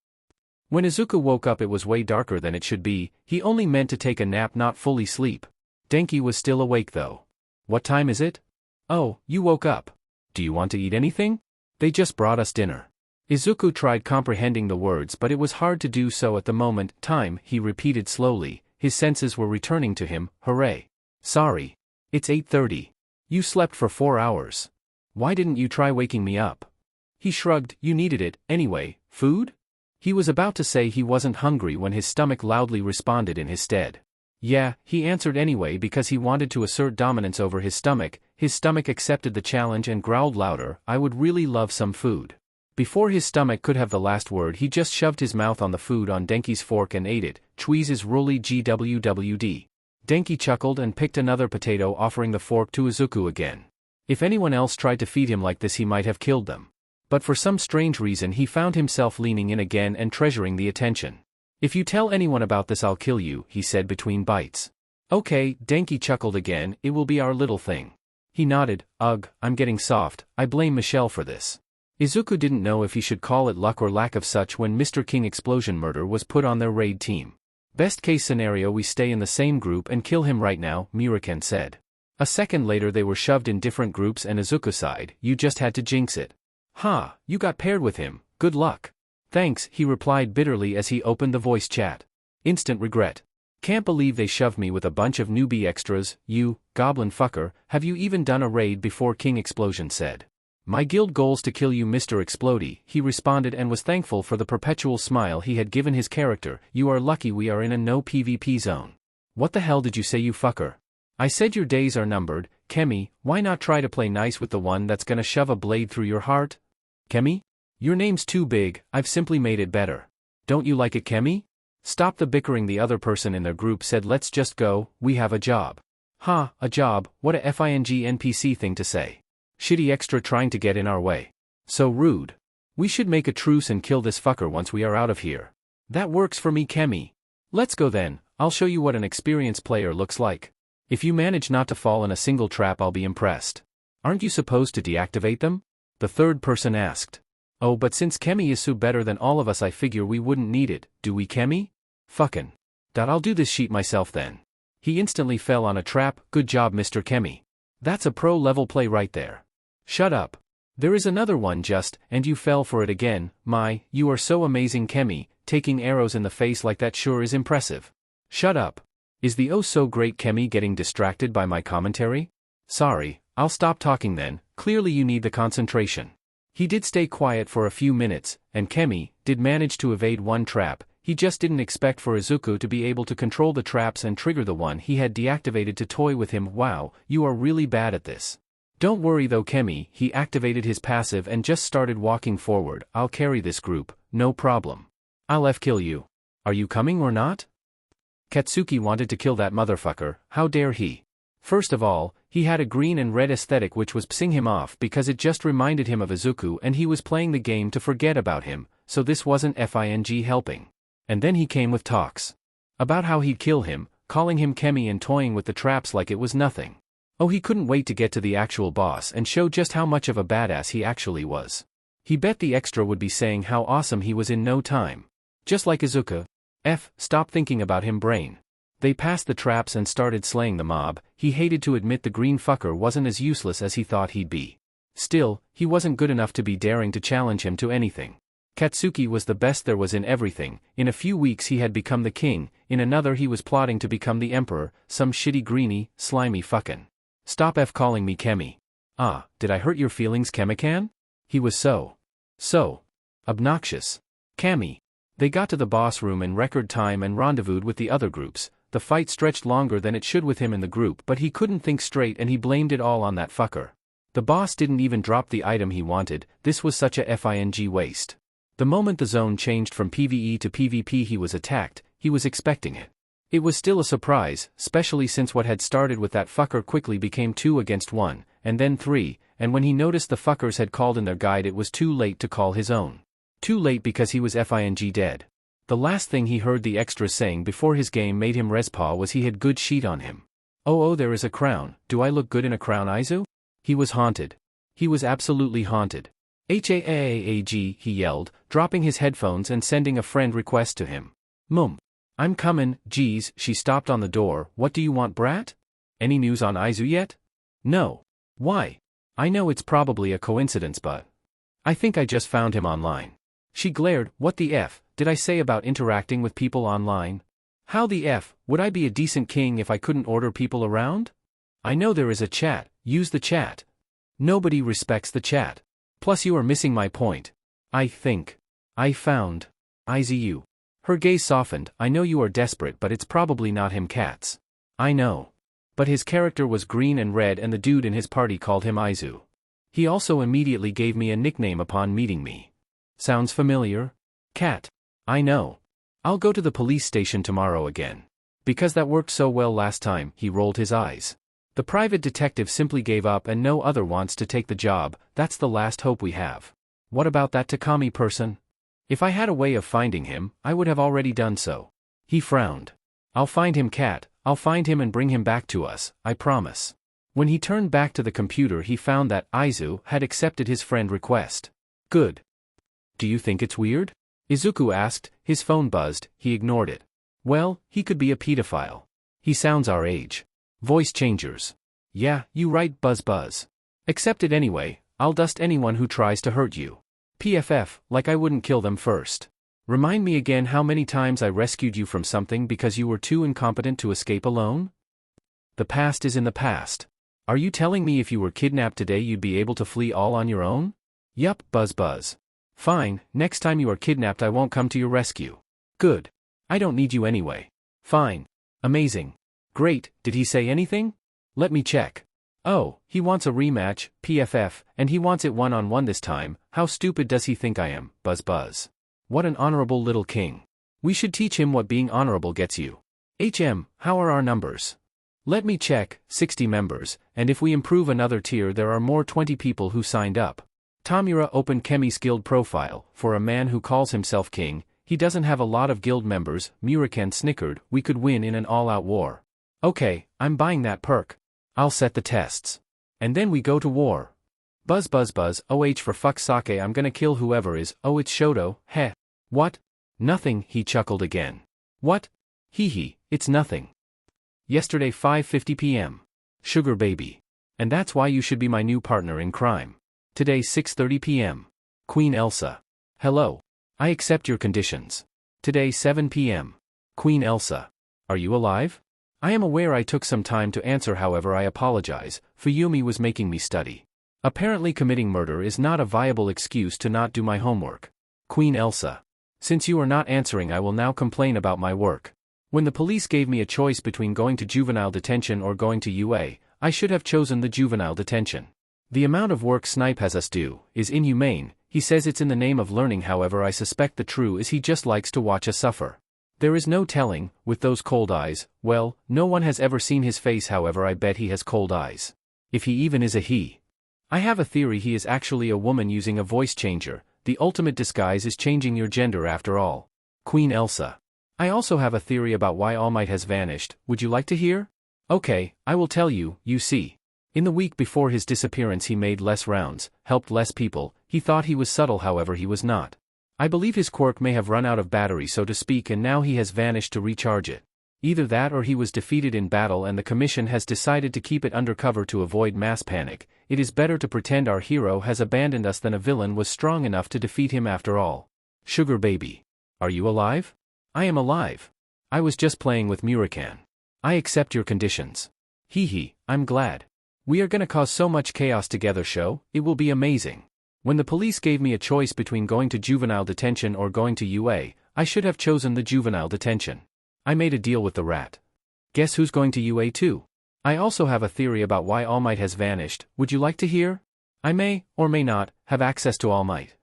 When Izuku woke up it was way darker than it should be. He only meant to take a nap, not fully sleep. Denki was still awake though. What time is it? Oh, you woke up. Do you want to eat anything? They just brought us dinner. Izuku tried comprehending the words, but it was hard to do so at the moment. Time, he repeated slowly, his senses were returning to him. Hooray. Sorry. It's 8:30. You slept for 4 hours. Why didn't you try waking me up? He shrugged. You needed it, anyway. Food? He was about to say he wasn't hungry when his stomach loudly responded in his stead. Yeah, he answered anyway because he wanted to assert dominance over his stomach. His stomach accepted the challenge and growled louder, I would really love some food. Before his stomach could have the last word, he just shoved his mouth on the food on Denki's fork and ate it. Chweezes Rolly GWWD. Denki chuckled and picked another potato, offering the fork to Izuku again. If anyone else tried to feed him like this, he might have killed them. But for some strange reason he found himself leaning in again and treasuring the attention. If you tell anyone about this, I'll kill you, he said between bites. Okay, Denki chuckled again, it will be our little thing. He nodded. Ugh, I'm getting soft, I blame Michelle for this. Izuku didn't know if he should call it luck or lack of such when Mr. King Explosion Murder was put on their raid team. Best case scenario, we stay in the same group and kill him right now, Miraken said. A second later they were shoved in different groups and Izuku sighed, you just had to jinx it. Ha, you got paired with him, good luck. Thanks, he replied bitterly as he opened the voice chat. Instant regret. Can't believe they shoved me with a bunch of newbie extras, you, goblin fucker, have you even done a raid before? King Explosion said. My guild goal's to kill you, Mr. Explodey, he responded and was thankful for the perpetual smile he had given his character. You are lucky we are in a no PvP zone. What the hell did you say, you fucker? I said your days are numbered, Kemi, why not try to play nice with the one that's gonna shove a blade through your heart? Kemi? Your name's too big, I've simply made it better. Don't you like it, Kemi? Stop the bickering, the other person in their group said. Let's just go, we have a job. Ha, a job, what a FING NPC thing to say. Shitty extra trying to get in our way. So rude. We should make a truce and kill this fucker once we are out of here. That works for me, Kemi. Let's go then, I'll show you what an experienced player looks like. If you manage not to fall in a single trap, I'll be impressed. Aren't you supposed to deactivate them? The third person asked. Oh, but since Kemi is so better than all of us, I figure we wouldn't need it, do we, Kemi? Fuckin'. I'll do this sheet myself then. He instantly fell on a trap. Good job, Mr. Kemi. That's a pro-level play right there. Shut up. There is another one just, and you fell for it again. My, you are so amazing, Kemi. Taking arrows in the face like that sure is impressive. Shut up. Is the oh so great Kemi getting distracted by my commentary? Sorry, I'll stop talking then, clearly you need the concentration. He did stay quiet for a few minutes, and Kemi did manage to evade one trap. He just didn't expect for Izuku to be able to control the traps and trigger the one he had deactivated to toy with him. Wow, you are really bad at this. Don't worry though, Kemi, he activated his passive and just started walking forward. I'll carry this group, no problem. I'll kill you. Are you coming or not? Katsuki wanted to kill that motherfucker, how dare he? First of all, he had a green and red aesthetic which was pissing him off because it just reminded him of Izuku and he was playing the game to forget about him, so this wasn't FING helping. And then he came with talks about how he'd kill him, calling him Kemi and toying with the traps like it was nothing. Oh, he couldn't wait to get to the actual boss and show just how much of a badass he actually was. He bet the extra would be saying how awesome he was in no time. Just like Izuku. Stop thinking about him, brain. They passed the traps and started slaying the mob. He hated to admit the green fucker wasn't as useless as he thought he'd be. Still, he wasn't good enough to be daring to challenge him to anything. Katsuki was the best there was in everything. In a few weeks he had become the king, in another he was plotting to become the emperor, some shitty greeny, slimy fuckin'. Stop calling me Kemi. Ah, did I hurt your feelings, Kemikan? He was so obnoxious. Kami. They got to the boss room in record time and rendezvoused with the other groups. The fight stretched longer than it should with him in the group, but he couldn't think straight and he blamed it all on that fucker. The boss didn't even drop the item he wanted. This was such a FING waste. The moment the zone changed from PvE to PvP he was attacked. He was expecting it. It was still a surprise, especially since what had started with that fucker quickly became 2 against 1, and then 3, and when he noticed the fuckers had called in their guide it was too late to call his own. Too late because he was FING dead. The last thing he heard the extras saying before his game made him respawn was he had good sheet on him. Oh, there is a crown. Do I look good in a crown, Izu? He was haunted. He was absolutely haunted. HAAAG, he yelled, dropping his headphones and sending a friend request to him. Mum. I'm coming, geez, she stopped on the door. What do you want, brat? Any news on Izu yet? No. Why? I know it's probably a coincidence, but I think I just found him online. She glared. What the F did I say about interacting with people online? How the F would I be a decent king if I couldn't order people around? I know there is a chat, use the chat. Nobody respects the chat. Plus you are missing my point. I think I found Izuku. Her gaze softened. I know you are desperate, but it's probably not him, cats. I know. But his character was green and red and the dude in his party called him Izu. He also immediately gave me a nickname upon meeting me. Sounds familiar? Cat. I know. I'll go to the police station tomorrow again. Because that worked so well last time. He rolled his eyes. The private detective simply gave up and no other wants to take the job. That's the last hope we have. What about that Takami person? If I had a way of finding him, I would have already done so. He frowned. I'll find him, cat. I'll find him and bring him back to us, I promise. When he turned back to the computer, he found that Izu had accepted his friend request. Good. Do you think it's weird? Izuku asked. His phone buzzed. He ignored it. Well, he could be a pedophile. He sounds our age. Voice changers. Yeah, you right, buzz buzz. Accept it anyway. I'll dust anyone who tries to hurt you. PFF, like I wouldn't kill them first. Remind me again how many times I rescued you from something because you were too incompetent to escape alone? The past is in the past. Are you telling me if you were kidnapped today you'd be able to flee all on your own? Yup, buzz buzz. Fine, next time you are kidnapped I won't come to your rescue. Good. I don't need you anyway. Fine. Amazing. Great, did he say anything? Let me check. Oh, he wants a rematch, PFF, and he wants it one-on-one this time. How stupid does he think I am, buzz buzz. What an honorable little king. We should teach him what being honorable gets you. How are our numbers? Let me check, 60 members, and if we improve another tier there are more 20 people who signed up. Tamura opened Kemi's guild profile. For a man who calls himself king, he doesn't have a lot of guild members. Murakami snickered. We could win in an all-out war. Okay, I'm buying that perk. I'll set the tests. And then we go to war. Buzz buzz buzz, for fuck's sake I'm gonna kill whoever is. Oh, it's Shoto, heh. What? Nothing, he chuckled again. What? Hee, it's nothing. Yesterday 5:50 p.m. Sugar baby. And that's why you should be my new partner in crime. Today 6:30 p.m. Queen Elsa. Hello. I accept your conditions. Today 7 p.m. Queen Elsa. Are you alive? I am aware I took some time to answer, however I apologize. Fuyumi was making me study. Apparently committing murder is not a viable excuse to not do my homework. Queen Elsa. Since you are not answering I will now complain about my work. When the police gave me a choice between going to juvenile detention or going to UA, I should have chosen the juvenile detention. The amount of work Snipe has us do is inhumane. He says it's in the name of learning, however I suspect the true is he just likes to watch us suffer. There is no telling, with those cold eyes. Well, no one has ever seen his face, however I bet he has cold eyes. If he even is a he. I have a theory he is actually a woman using a voice changer. The ultimate disguise is changing your gender after all. Queen Elsa. I also have a theory about why All Might has vanished. Would you like to hear? Okay, I will tell you. You see. In the week before his disappearance he made less rounds, helped less people. He thought he was subtle, however he was not. I believe his quirk may have run out of battery, so to speak, and now he has vanished to recharge it. Either that or he was defeated in battle and the commission has decided to keep it undercover to avoid mass panic. It is better to pretend our hero has abandoned us than a villain was strong enough to defeat him after all. Sugar baby. Are you alive? I am alive. I was just playing with Murakami. I accept your conditions. I'm glad. We are gonna cause so much chaos together, show. It will be amazing. When the police gave me a choice between going to juvenile detention or going to UA, I should have chosen the juvenile detention. I made a deal with the rat. Guess who's going to UA too? I also have a theory about why All Might has vanished. Would you like to hear? I may, or may not, have access to All Might.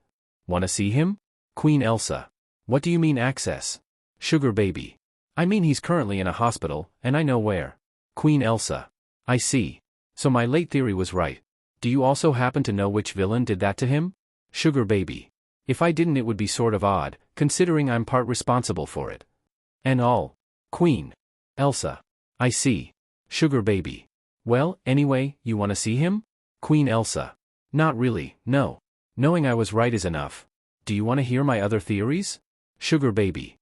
Wanna see him? Queen Elsa. What do you mean access? Sugar baby. I mean he's currently in a hospital, and I know where. Queen Elsa. I see. So my late theory was right. Do you also happen to know which villain did that to him? Sugar baby. If I didn't it would be sort of odd, considering I'm part responsible for it. And all. Queen Elsa. I see. Sugar baby. Well, anyway, you wanna see him? Queen Elsa. Not really, no. Knowing I was right is enough. Do you wanna hear my other theories? Sugar baby.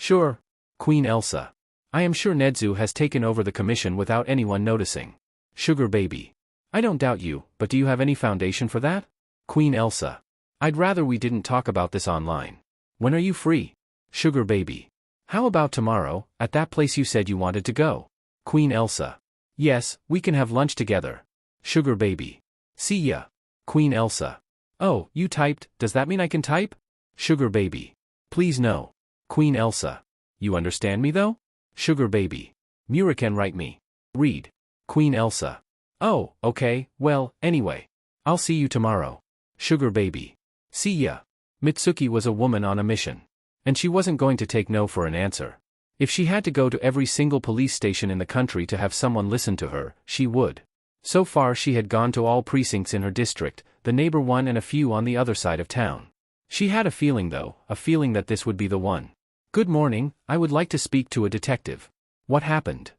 Sure. Queen Elsa. I am sure Nedzu has taken over the commission without anyone noticing. Sugar baby. I don't doubt you, but do you have any foundation for that? Queen Elsa. I'd rather we didn't talk about this online. When are you free? Sugar baby. How about tomorrow, at that place you said you wanted to go? Queen Elsa. Yes, we can have lunch together. Sugar baby. See ya. Queen Elsa. Oh, you typed, does that mean I can type? Sugar baby. Please no. Queen Elsa. You understand me though? Sugar baby. Mura can write me. Read. Queen Elsa. Oh, okay, well, anyway. I'll see you tomorrow. Sugar baby. See ya. Mitsuki was a woman on a mission. And she wasn't going to take no for an answer. If she had to go to every single police station in the country to have someone listen to her, she would. So far she had gone to all precincts in her district, the neighbor one and a few on the other side of town. She had a feeling though, a feeling that this would be the one. Good morning, I would like to speak to a detective. What happened?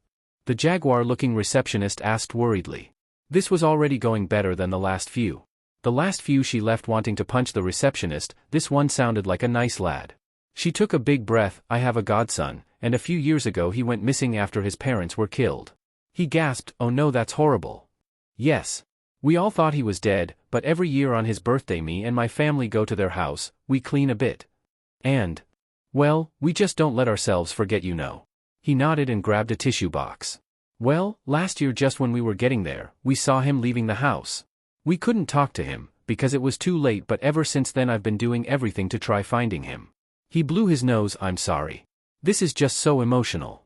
The jaguar-looking receptionist asked worriedly. This was already going better than the last few. The last few she left wanting to punch the receptionist, this one sounded like a nice lad. She took a big breath. I have a godson, and a few years ago he went missing after his parents were killed. He gasped, oh no, that's horrible. Yes. We all thought he was dead, but every year on his birthday me and my family go to their house, we clean a bit. And, well, we just don't let ourselves forget, you know. He nodded and grabbed a tissue box. Well, last year just when we were getting there, we saw him leaving the house. We couldn't talk to him, because it was too late, but ever since then I've been doing everything to try finding him. He blew his nose. I'm sorry. This is just so emotional.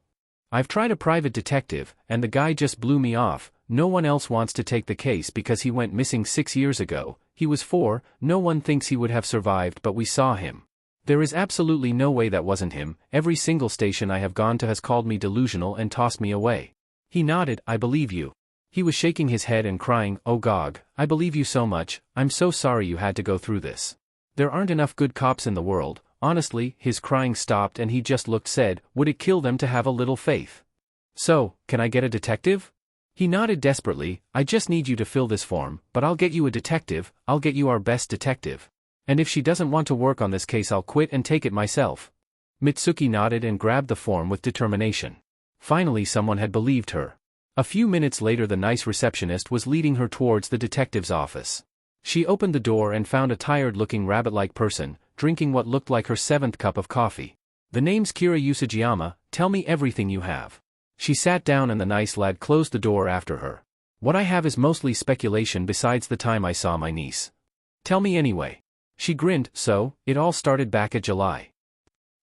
I've tried a private detective, and the guy just blew me off. No one else wants to take the case because he went missing 6 years ago. He was 4, no one thinks he would have survived, but we saw him. There is absolutely no way that wasn't him. Every single station I have gone to has called me delusional and tossed me away. He nodded. I believe you. He was shaking his head and crying, oh Gog, I believe you so much. I'm so sorry you had to go through this. There aren't enough good cops in the world. Honestly, his crying stopped and he just looked, said, would it kill them to have a little faith? So, can I get a detective? He nodded desperately. I just need you to fill this form, but I'll get you a detective. I'll get you our best detective. And if she doesn't want to work on this case, I'll quit and take it myself. Mitsuki nodded and grabbed the form with determination. Finally someone had believed her. A few minutes later the nice receptionist was leading her towards the detective's office. She opened the door and found a tired-looking rabbit-like person, drinking what looked like her 7th cup of coffee. The name's Kira Usajiyama, tell me everything you have. She sat down and the nice lad closed the door after her. What I have is mostly speculation besides the time I saw my niece. Tell me anyway. She grinned. So, it all started back at July.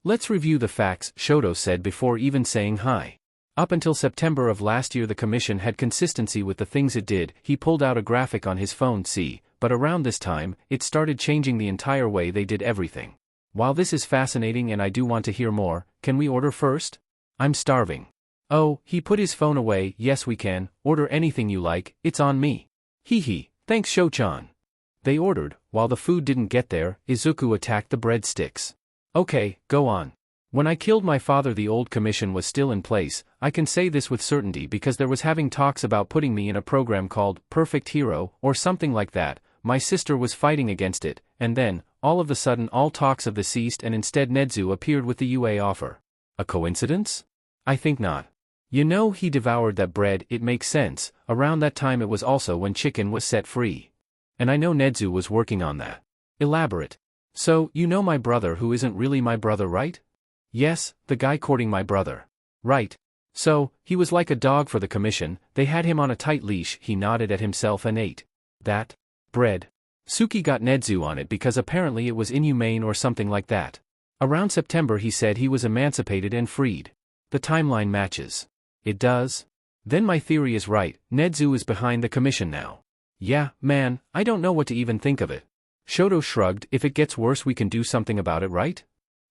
Let's review the facts, Shoto said before even saying hi. Up until September of last year the commission had consistency with the things it did. He pulled out a graphic on his phone, see, but around this time, it started changing the entire way they did everything. While this is fascinating and I do want to hear more, can we order first? I'm starving. Oh, he put his phone away. Yes we can, order anything you like, it's on me. Hee hee, thanks Sho-chan. They ordered. While the food didn't get there, Izuku attacked the breadsticks. Okay, go on. When I killed my father the old commission was still in place. I can say this with certainty because there was having talks about putting me in a program called Perfect Hero or something like that. My sister was fighting against it, and then, all of a sudden all talks of this ceased and instead Nedzu appeared with the UA offer. A coincidence? I think not. You know, he devoured that bread. It makes sense. Around that time it was also when Chicken was set free. And I know Nedzu was working on that. Elaborate. So, you know my brother who isn't really my brother, right? Yes, the guy courting my brother. Right. So, he was like a dog for the commission. They had him on a tight leash. He nodded at himself and ate that bread. Suki got Nedzu on it because apparently it was inhumane or something like that. Around September he said he was emancipated and freed. The timeline matches. It does? Then my theory is right. Nedzu is behind the commission now. Yeah, man, I don't know what to even think of it. Shoto shrugged. If it gets worse we can do something about it, right?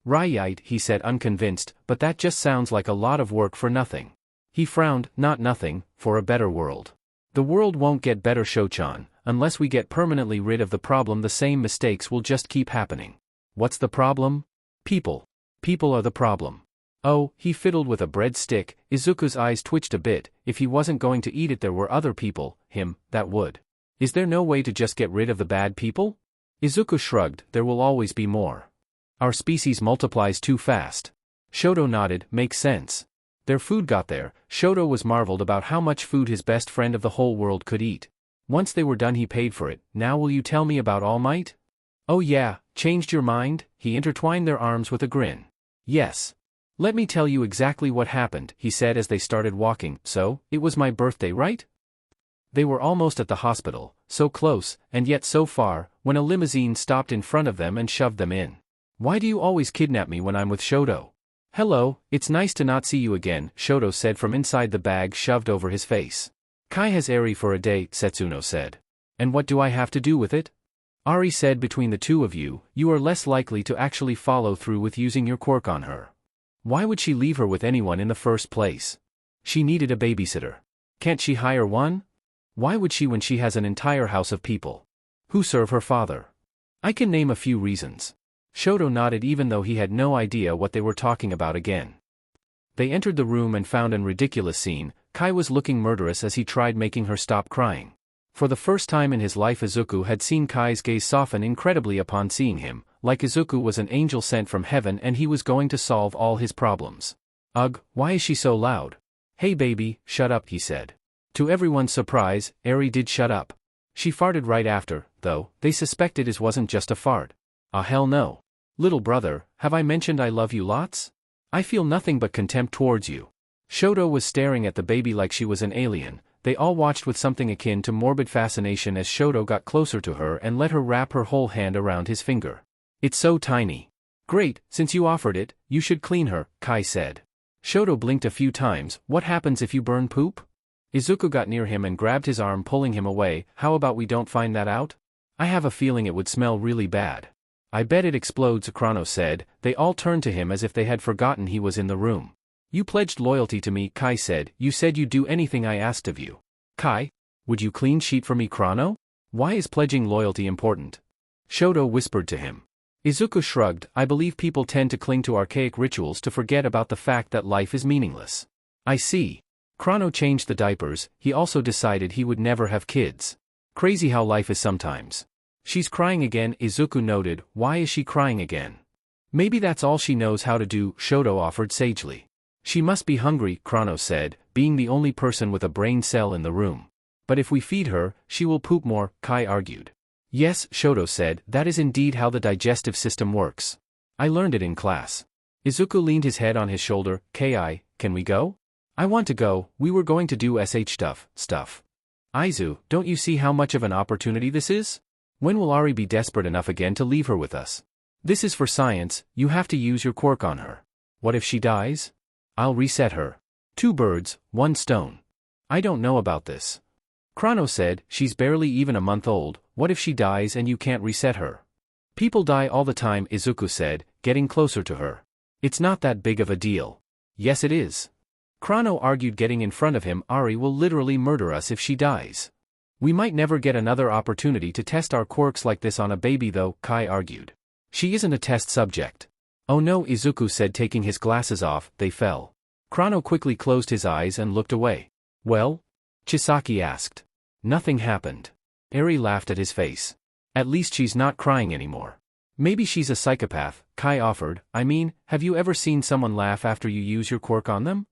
Right, he said unconvinced, but that just sounds like a lot of work for nothing. He frowned. Not nothing, for a better world. The world won't get better, Sho-chan, unless we get permanently rid of the problem. The same mistakes will just keep happening. What's the problem? People. People are the problem. Oh, he fiddled with a breadstick. Izuku's eyes twitched a bit. If he wasn't going to eat it there were other people, him, that would. Is there no way to just get rid of the bad people? Izuku shrugged. There will always be more. Our species multiplies too fast. Shoto nodded. Makes sense. Their food got there. Shoto was marveled about how much food his best friend of the whole world could eat. Once they were done he paid for it. Now will you tell me about All Might? Oh yeah, changed your mind? He intertwined their arms with a grin. Yes. Let me tell you exactly what happened, he said as they started walking. So, it was my birthday, right? They were almost at the hospital, so close, and yet so far, when a limousine stopped in front of them and shoved them in. Why do you always kidnap me when I'm with Shoto? Hello, it's nice to not see you again, Shoto said from inside the bag shoved over his face. Kai has Eri for a day, Setsuno said. And what do I have to do with it? Ari said between the two of you, you are less likely to actually follow through with using your quirk on her. Why would she leave her with anyone in the first place? She needed a babysitter. Can't she hire one? Why would she when she has an entire house of people who serve her father? I can name a few reasons. Shoto nodded even though he had no idea what they were talking about again. They entered the room and found an ridiculous scene. Kai was looking murderous as he tried making her stop crying. For the first time in his life Izuku had seen Kai's gaze soften incredibly upon seeing him, like Izuku was an angel sent from heaven and he was going to solve all his problems. Ugh, why is she so loud? Hey baby, shut up, he said. To everyone's surprise, Eri did shut up. She farted right after, though. They suspected it wasn't just a fart. Ah hell no. Little brother, have I mentioned I love you lots? I feel nothing but contempt towards you. Shoto was staring at the baby like she was an alien. They all watched with something akin to morbid fascination as Shoto got closer to her and let her wrap her whole hand around his finger. It's so tiny. Great, since you offered it, you should clean her, Kai said. Shoto blinked a few times. What happens if you burn poop? Izuku got near him and grabbed his arm, pulling him away. How about we don't find that out? I have a feeling it would smell really bad. I bet it explodes, Chrono said. They all turned to him as if they had forgotten he was in the room. You pledged loyalty to me, Kai said. You said you'd do anything I asked of you. Kai? Would you clean sheet for me, Chrono? Why is pledging loyalty important? Shoto whispered to him. Izuku shrugged. I believe people tend to cling to archaic rituals to forget about the fact that life is meaningless. I see. Chrono changed the diapers. He also decided he would never have kids. Crazy how life is sometimes. She's crying again, Izuku noted. Why is she crying again? Maybe that's all she knows how to do, Shoto offered sagely. She must be hungry, Chrono said, being the only person with a brain cell in the room. But if we feed her, she will poop more, Kai argued. Yes, Shoto said, that is indeed how the digestive system works. I learned it in class. Izuku leaned his head on his shoulder. Ki, can we go? I want to go. We were going to do SH stuff. Izu, don't you see how much of an opportunity this is? When will Ari be desperate enough again to leave her with us? This is for science. You have to use your quirk on her. What if she dies? I'll reset her. 2 birds, 1 stone. I don't know about this. Chrono said, she's barely even a month old. What if she dies and you can't reset her? People die all the time, Izuku said, getting closer to her. It's not that big of a deal. Yes it is. Chrono argued, getting in front of him. Ari will literally murder us if she dies. We might never get another opportunity to test our quirks like this on a baby though, Kai argued. She isn't a test subject. Oh no, Izuku said, taking his glasses off. They fell. Chrono quickly closed his eyes and looked away. Well? Chisaki asked. Nothing happened. Eri laughed at his face. At least she's not crying anymore. Maybe she's a psychopath, Kai offered. I mean, have you ever seen someone laugh after you use your quirk on them?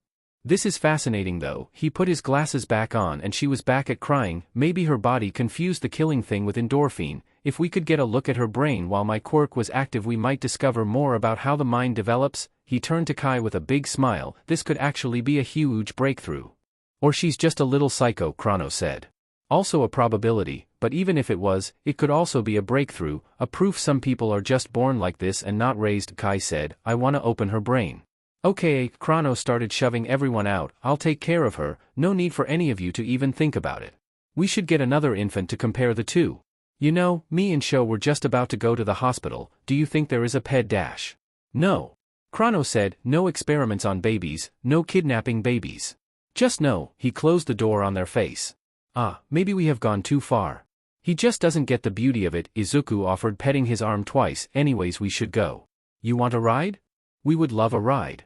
This is fascinating though. He put his glasses back on and she was back at crying. Maybe her body confused the killing thing with endorphin. If we could get a look at her brain while my quirk was active we might discover more about how the mind develops. He turned to Kai with a big smile. This could actually be a huge breakthrough. Or she's just a little psycho, Chrono said. Also a probability, but even if it was, it could also be a breakthrough, a proof some people are just born like this and not raised, Kai said. I want to open her brain. Okay, Chrono started shoving everyone out. I'll take care of her. No need for any of you to even think about it. We should get another infant to compare the two. You know, me and Sho were just about to go to the hospital. Do you think there is a ped dash? No. Chrono said, no experiments on babies, no kidnapping babies. Just no. He closed the door on their face. Ah, maybe we have gone too far. He just doesn't get the beauty of it, Izuku offered, petting his arm twice. Anyways, we should go. You want a ride? We would love a ride.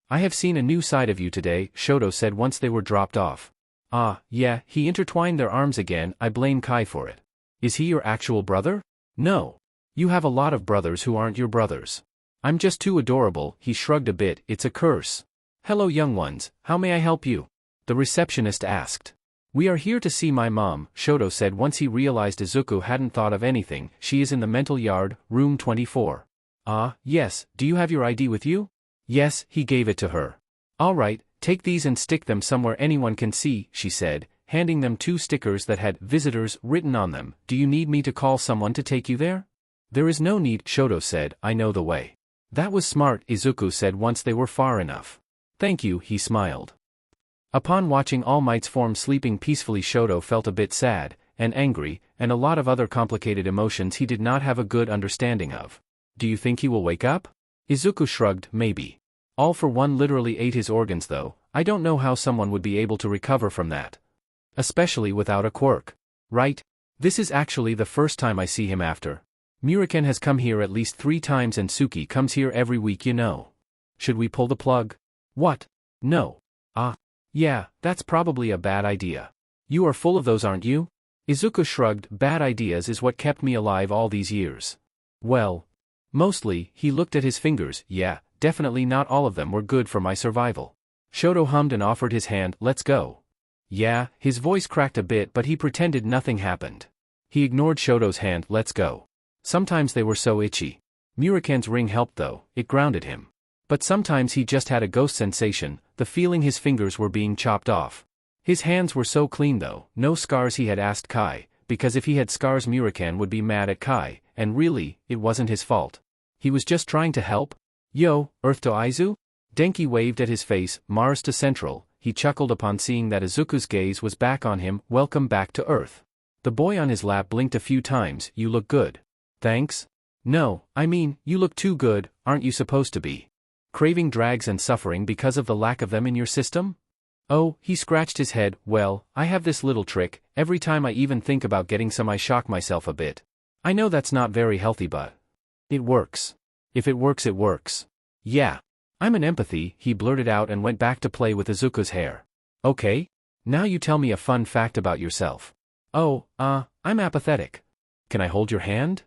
I have seen a new side of you today, Shoto said once they were dropped off. Ah, yeah, he intertwined their arms again. I blame Kai for it. Is he your actual brother? No. You have a lot of brothers who aren't your brothers. I'm just too adorable. He shrugged a bit. It's a curse. Hello young ones, how may I help you? The receptionist asked. We are here to see my mom, Shoto said once he realized Izuku hadn't thought of anything. She is in the mental yard, room 24. Ah, yes, do you have your ID with you? Yes, he gave it to her. Alright, take these and stick them somewhere anyone can see, she said, handing them 2 stickers that had visitors written on them. Do you need me to call someone to take you there? There is no need, Shoto said, I know the way. That was smart, Izuku said once they were far enough. Thank you, he smiled. Upon watching All Might's form sleeping peacefully, Shoto felt a bit sad, and angry, and a lot of other complicated emotions he did not have a good understanding of. Do you think he will wake up? Izuku shrugged, maybe. All for One literally ate his organs though. I don't know how someone would be able to recover from that. Especially without a quirk. Right? This is actually the first time I see him after. Muraken has come here at least 3 times and Suki comes here every week, you know. Should we pull the plug? What? No. Ah. Yeah, that's probably a bad idea. You are full of those, aren't you? Izuku shrugged. Bad ideas is what kept me alive all these years. Well. Mostly, he looked at his fingers. Yeah, definitely not all of them were good for my survival. Shoto hummed and offered his hand. Let's go. Yeah, his voice cracked a bit but he pretended nothing happened. He ignored Shoto's hand. Let's go. Sometimes they were so itchy. Muraken's ring helped though, it grounded him. But sometimes he just had a ghost sensation, the feeling his fingers were being chopped off. His hands were so clean though, no scars. He had asked Kai, because if he had scars Muraken would be mad at Kai, and really, it wasn't his fault. He was just trying to help. Yo, Earth to Aizu? Denki waved at his face. Mars to Central. He chuckled upon seeing that Izuku's gaze was back on him. Welcome back to Earth. The boy on his lap blinked a few times. You look good. Thanks? No, I mean, you look too good, aren't you supposed to be? Craving drags and suffering because of the lack of them in your system? Oh, he scratched his head. Well, I have this little trick. Every time I even think about getting some I shock myself a bit. I know that's not very healthy but it works. If it works it works. Yeah. I'm an empathy, he blurted out and went back to play with Izuku's hair. Okay? Now you tell me a fun fact about yourself. Oh, I'm apathetic. Can I hold your hand?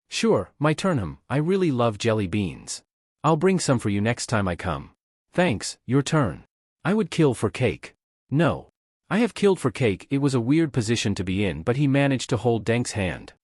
Sure, my turn. I really love jelly beans. I'll bring some for you next time I come. Thanks, your turn. I would kill for cake. No. I have killed for cake. It was a weird position to be in but he managed to hold Denk's hand.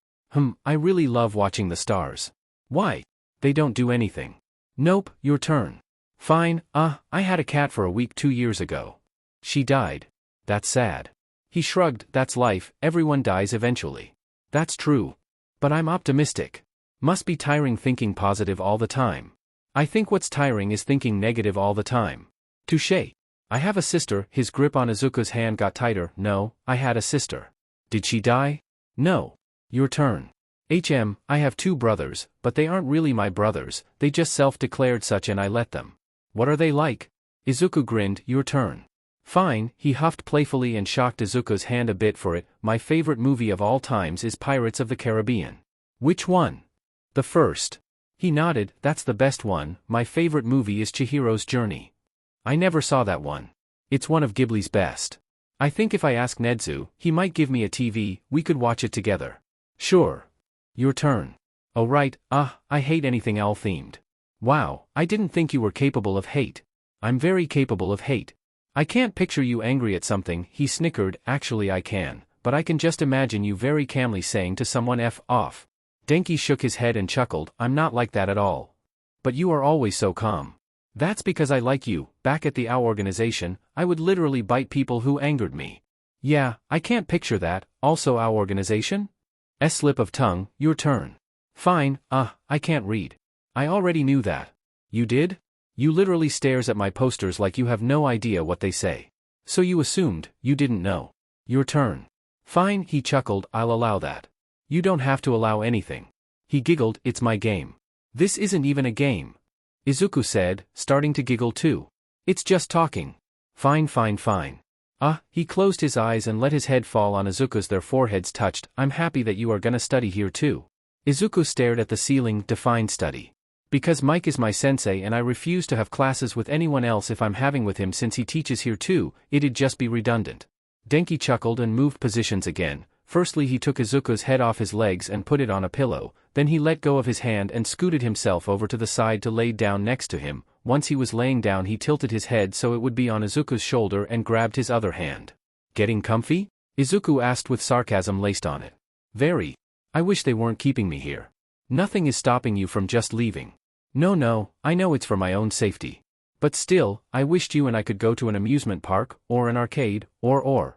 I really love watching the stars. Why? They don't do anything. Nope, your turn. Fine, I had a cat for a week 2 years ago. She died. That's sad. He shrugged. That's life, everyone dies eventually. That's true. But I'm optimistic. Must be tiring thinking positive all the time. I think what's tiring is thinking negative all the time. Touché. I have a sister. His grip on Izuku's hand got tighter. No, I had a sister. Did she die? No. Your turn. I have 2 brothers, but they aren't really my brothers, they just self-declared such and I let them. What are they like? Izuku grinned. Your turn. Fine, he huffed playfully and shocked Izuku's hand a bit for it. My favorite movie of all times is Pirates of the Caribbean. Which one? The first. He nodded. That's the best one. My favorite movie is Chihiro's Journey. I never saw that one. It's one of Ghibli's best. I think if I ask Nedzu, he might give me a TV, we could watch it together. Sure. Your turn. Oh right, I hate anything owl themed. Wow, I didn't think you were capable of hate. I'm very capable of hate. I can't picture you angry at something, he snickered. Actually I can, but I can just imagine you very calmly saying to someone F off. Denki shook his head and chuckled. I'm not like that at all. But you are always so calm. That's because I like you. Back at the OW organization, I would literally bite people who angered me. Yeah, I can't picture that. Also OW organization? Slip of tongue. Your turn. Fine, I can't read. I already knew that. You did? You literally stares at my posters like you have no idea what they say. So you assumed, you didn't know. Your turn. Fine, he chuckled. I'll allow that. You don't have to allow anything. He giggled. It's my game. This isn't even a game. Izuku said, starting to giggle too. It's just talking. Fine. He closed his eyes and let his head fall on Izuku's. Their foreheads touched. I'm happy that you are gonna study here too. Izuku stared at the ceiling. Define study. Because Mike is my sensei and I refuse to have classes with anyone else if I'm having with him since he teaches here too, it'd just be redundant. Denki chuckled and moved positions again. Firstly he took Izuku's head off his legs and put it on a pillow, then he let go of his hand and scooted himself over to the side to lay down next to him. Once he was laying down he tilted his head so it would be on Izuku's shoulder and grabbed his other hand. Getting comfy? Izuku asked with sarcasm laced on it. Very. I wish they weren't keeping me here. Nothing is stopping you from just leaving. No, I know it's for my own safety. But still, I wished you and I could go to an amusement park, or an arcade, or.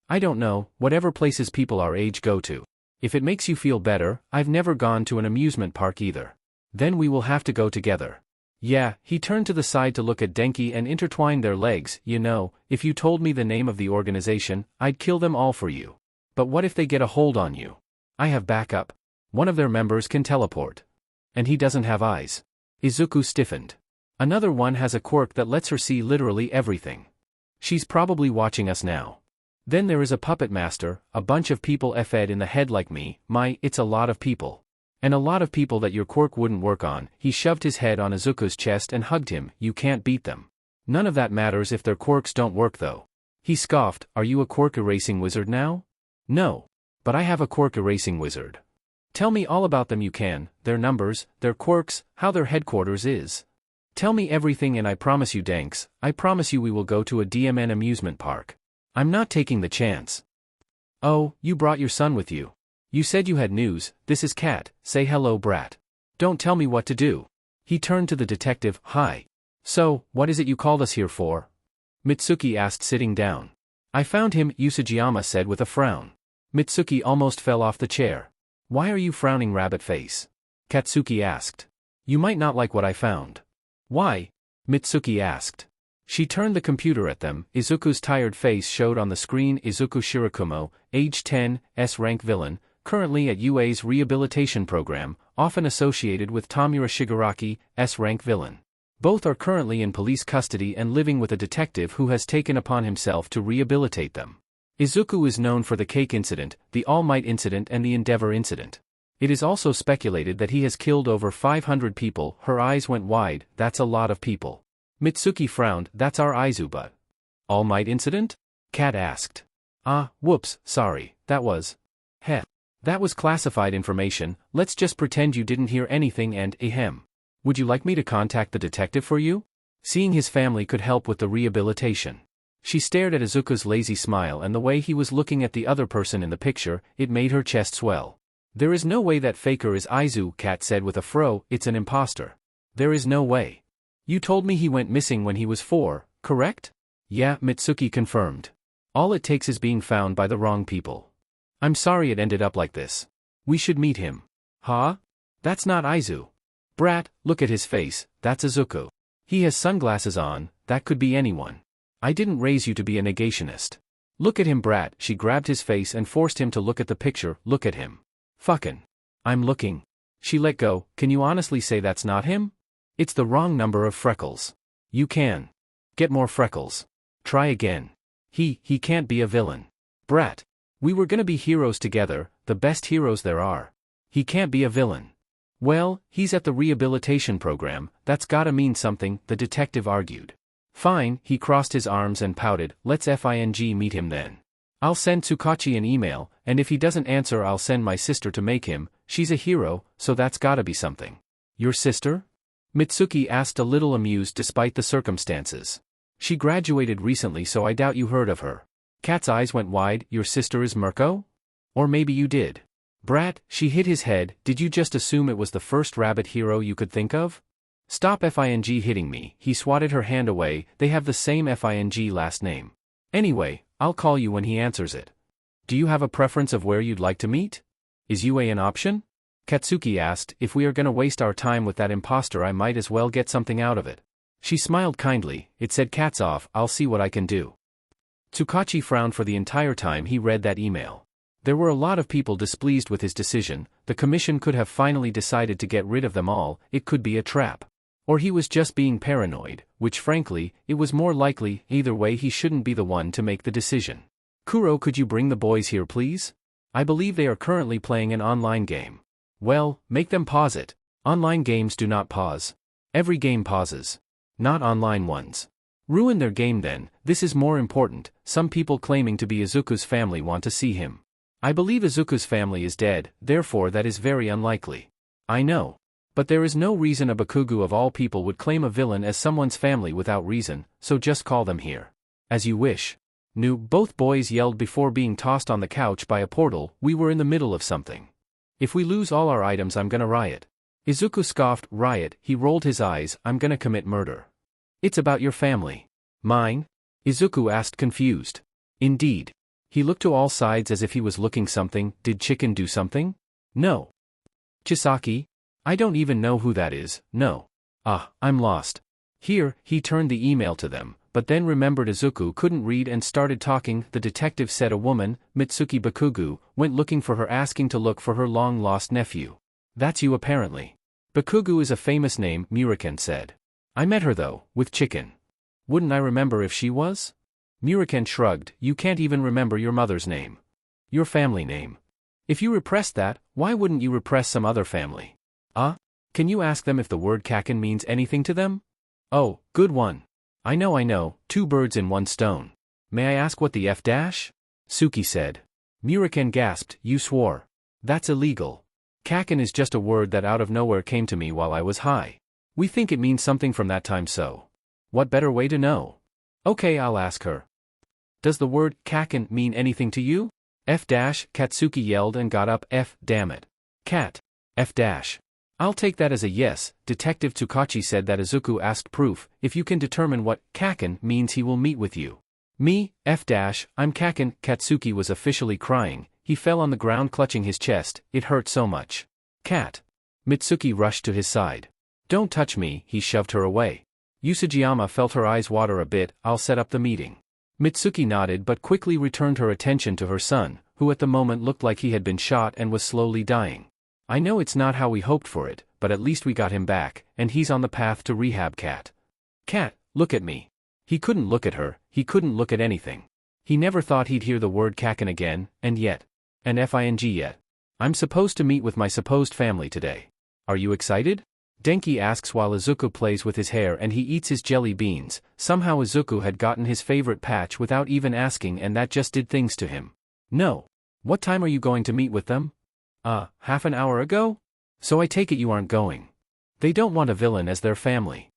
I don't know, whatever places people our age go to. If it makes you feel better, I've never gone to an amusement park either. Then we will have to go together. Yeah, he turned to the side to look at Denki and intertwined their legs. You know, if you told me the name of the organization, I'd kill them all for you. But what if they get a hold on you? I have backup. One of their members can teleport. And he doesn't have eyes. Izuku stiffened. Another one has a quirk that lets her see literally everything. She's probably watching us now. Then there is a puppet master, a bunch of people fed in the head like me. It's a lot of people. And a lot of people that your quirk wouldn't work on. He shoved his head on Izuku's chest and hugged him. You can't beat them. None of that matters if their quirks don't work though. He scoffed. Are you a quirk erasing wizard now? No. But I have a quirk erasing wizard. Tell me all about them you can, their numbers, their quirks, how their headquarters is. Tell me everything and I promise you Danks, I promise you we will go to a DMN amusement park. I'm not taking the chance. Oh, you brought your son with you. You said you had news. This is Cat. Say hello brat. Don't tell me what to do. He turned to the detective. Hi. So, what is it you called us here for? Mitsuki asked sitting down. I found him, Usujiyama said with a frown. Mitsuki almost fell off the chair. Why are you frowning rabbit face? Katsuki asked. You might not like what I found. Why? Mitsuki asked. She turned the computer at them. Izuku's tired face showed on the screen. Izuku Shirakumo, age 10, S-rank villain, currently at UA's rehabilitation program, often associated with Tamura Shigaraki, S-rank villain. Both are currently in police custody and living with a detective who has taken upon himself to rehabilitate them. Izuku is known for the Cake Incident, the All Might Incident and the Endeavor Incident. It is also speculated that he has killed over 500 people. Her eyes went wide. That's a lot of people. Mitsuki frowned. That's our Aizu but. All Might Incident? Kat asked. Whoops, sorry, that was. Heh. That was classified information. Let's just pretend you didn't hear anything and ahem. Would you like me to contact the detective for you? Seeing his family could help with the rehabilitation. She stared at Izuku's lazy smile and the way he was looking at the other person in the picture, it made her chest swell. There is no way that faker is Aizu, Kat said with a fro, it's an imposter. There is no way. You told me he went missing when he was 4, correct? Yeah, Mitsuki confirmed. All it takes is being found by the wrong people. I'm sorry it ended up like this. We should meet him. Huh? That's not Aizu. Brat, look at his face, that's Izuku. He has sunglasses on, that could be anyone. I didn't raise you to be a negationist. Look at him brat, she grabbed his face and forced him to look at the picture, look at him. Fuckin'. I'm looking. She let go. Can you honestly say that's not him? It's the wrong number of freckles. You can. Get more freckles. Try again. He can't be a villain. Brat. We were gonna be heroes together, the best heroes there are. He can't be a villain. Well, he's at the rehabilitation program, that's gotta mean something, the detective argued. Fine, he crossed his arms and pouted, let's meet him then. I'll send Tsukachi an email, and if he doesn't answer I'll send my sister to make him. She's a hero, so that's gotta be something. Your sister? Mitsuki asked a little amused despite the circumstances. She graduated recently so I doubt you heard of her. Kat's eyes went wide. Your sister is Mirko? Or maybe you did. Brat, she hit his head. Did you just assume it was the first rabbit hero you could think of? Stop hitting me. He swatted her hand away. They have the same last name. Anyway, I'll call you when he answers it. Do you have a preference of where you'd like to meet? Is UA an option? Katsuki asked. If we are gonna waste our time with that imposter I might as well get something out of it. She smiled kindly. It said cats off, I'll see what I can do. Tsukachi frowned for the entire time he read that email. There were a lot of people displeased with his decision. The commission could have finally decided to get rid of them all. It could be a trap. Or he was just being paranoid, which frankly, it was more likely. Either way he shouldn't be the one to make the decision. Kuro, could you bring the boys here please? I believe they are currently playing an online game. Well, make them pause it. Online games do not pause. Every game pauses. Not online ones. Ruin their game then, this is more important. Some people claiming to be Izuku's family want to see him. I believe Izuku's family is dead, therefore that is very unlikely. I know. But there is no reason a Bakugu of all people would claim a villain as someone's family without reason, so just call them here. As you wish. Nu, both boys yelled before being tossed on the couch by a portal. We were in the middle of something. If we lose all our items, I'm gonna riot. Izuku scoffed. Riot? He rolled his eyes. I'm gonna commit murder. It's about your family. Mine? Izuku asked, confused. Indeed. He looked to all sides as if he was looking something. Did Chicken do something? No. Chisaki? I don't even know who that is. No. I'm lost. Here, he turned the email to them, but then remembered Izuku couldn't read and started talking. The detective said a woman, Mitsuki Bakugu, went looking for her, asking to look for her long-lost nephew. That's you apparently. Bakugu is a famous name, Muraken said. I met her though, with Chicken. Wouldn't I remember if she was? Muraken shrugged. You can't even remember your mother's name. Your family name. If you repressed that, why wouldn't you repress some other family? Can you ask them if the word Kaken means anything to them? Oh, good one. I know, 2 birds in 1 stone. May I ask what the F dash? Suki said. Muraken gasped. You swore. That's illegal. Kaken is just a word that out of nowhere came to me while I was high. We think it means something from that time, so. What better way to know? Okay, I'll ask her. Does the word Kaken mean anything to you? F dash, Katsuki yelled and got up. F, damn it. Cat. F dash. I'll take that as a yes. Detective Tsukachi said that Izuku asked proof. If you can determine what Kaken means, he will meet with you. Me, F dash, I'm Kaken. Katsuki was officially crying. He fell on the ground clutching his chest. It hurt so much. Cat. Mitsuki rushed to his side. Don't touch me, he shoved her away. Usujiyama felt her eyes water a bit. I'll set up the meeting. Mitsuki nodded but quickly returned her attention to her son, who at the moment looked like he had been shot and was slowly dying. I know it's not how we hoped for it, but at least we got him back, and he's on the path to rehab. Cat. Cat, look at me. He couldn't look at her, he couldn't look at anything. He never thought he'd hear the word Kaken again, and yet. And FING yet. I'm supposed to meet with my supposed family today. Are you excited? Denki asks while Izuku plays with his hair and he eats his jelly beans. Somehow Izuku had gotten his favorite patch without even asking, and that just did things to him. No. What time are you going to meet with them? Half an hour ago? So I take it you aren't going. They don't want a villain as their family.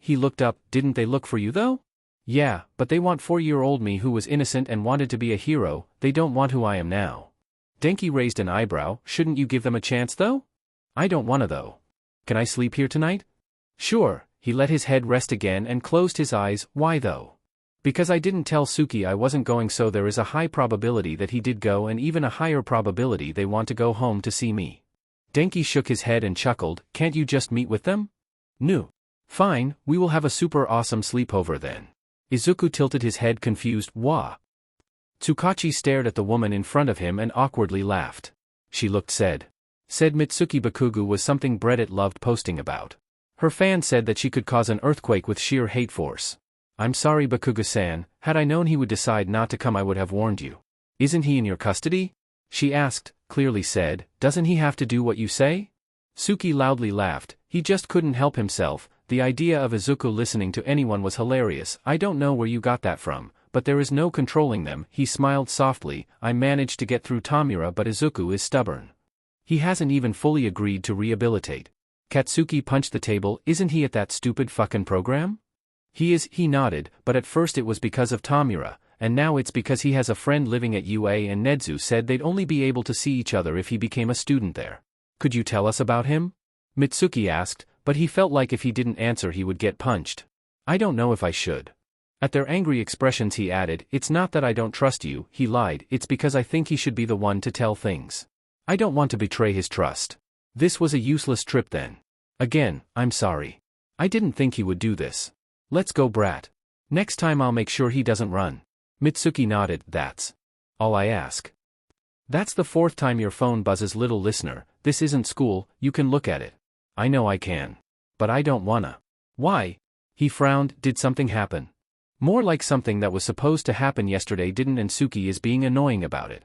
He looked up. Didn't they look for you though? Yeah, but they want 4-year-old me who was innocent and wanted to be a hero. They don't want who I am now. Denki raised an eyebrow. Shouldn't you give them a chance though? I don't wanna though. Can I sleep here tonight? Sure. He let his head rest again and closed his eyes. Why though? Because I didn't tell Suki I wasn't going, so there is a high probability that he did go, and even a higher probability they want to go home to see me. Denki shook his head and chuckled. Can't you just meet with them? No. Fine, we will have a super awesome sleepover then. Izuku tilted his head confused. Wah. Tsukachi stared at the woman in front of him and awkwardly laughed. She looked sad. Said Mitsuki Bakugu was something Reddit loved posting about. Her fan said that she could cause an earthquake with sheer hate force. I'm sorry Bakugu-san, had I known he would decide not to come I would have warned you. Isn't he in your custody? She asked, clearly said, doesn't he have to do what you say? Suki loudly laughed. He just couldn't help himself. The idea of Izuku listening to anyone was hilarious. I don't know where you got that from, but there is no controlling them. He smiled softly. I managed to get through Tamura, but Izuku is stubborn. He hasn't even fully agreed to rehabilitate. Katsuki punched the table. Isn't he at that stupid fucking program? He is, he nodded, but at first it was because of Tamura, and now it's because he has a friend living at UA, and Nedzu said they'd only be able to see each other if he became a student there. Could you tell us about him? Mitsuki asked, but he felt like if he didn't answer he would get punched. I don't know if I should. At their angry expressions he added, it's not that I don't trust you, he lied, it's because I think he should be the one to tell things. I don't want to betray his trust. This was a useless trip then. Again, I'm sorry. I didn't think he would do this. Let's go, brat. Next time I'll make sure he doesn't run. Mitsuki nodded. That's all I ask. That's the 4th time your phone buzzes, little listener. This isn't school, you can look at it. I know I can. But I don't wanna. Why? He frowned. Did something happen? More like something that was supposed to happen yesterday didn't, and Suki is being annoying about it.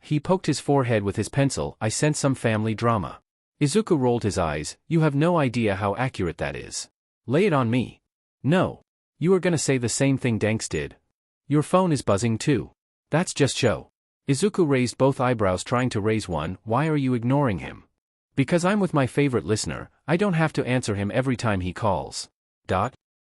He poked his forehead with his pencil. I sense some family drama. Izuku rolled his eyes. You have no idea how accurate that is. Lay it on me. No. You are gonna say the same thing Danks did. Your phone is buzzing too. That's just show. Izuku raised both eyebrows, trying to raise one. Why are you ignoring him? Because I'm with my favorite listener. I don't have to answer him every time he calls.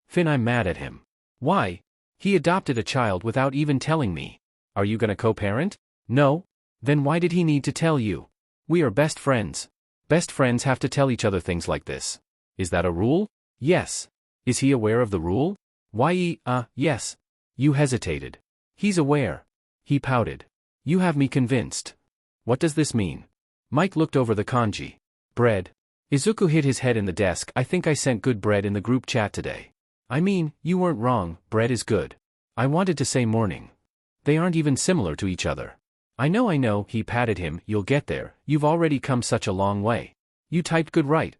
Finn, I'm mad at him. Why? He adopted a child without even telling me. Are you gonna co-parent? No? Then why did he need to tell you? We are best friends. Best friends have to tell each other things like this. Is that a rule? Yes. Is he aware of the rule? Yes. You hesitated. He's aware. He pouted. You have me convinced. What does this mean? Mike looked over the kanji. Bread. Izuku hit his head in the desk. I think I sent good bread in the group chat today. I mean, you weren't wrong, bread is good. I wanted to say morning. They aren't even similar to each other. I know, he patted him, you'll get there, you've already come such a long way. You typed good right?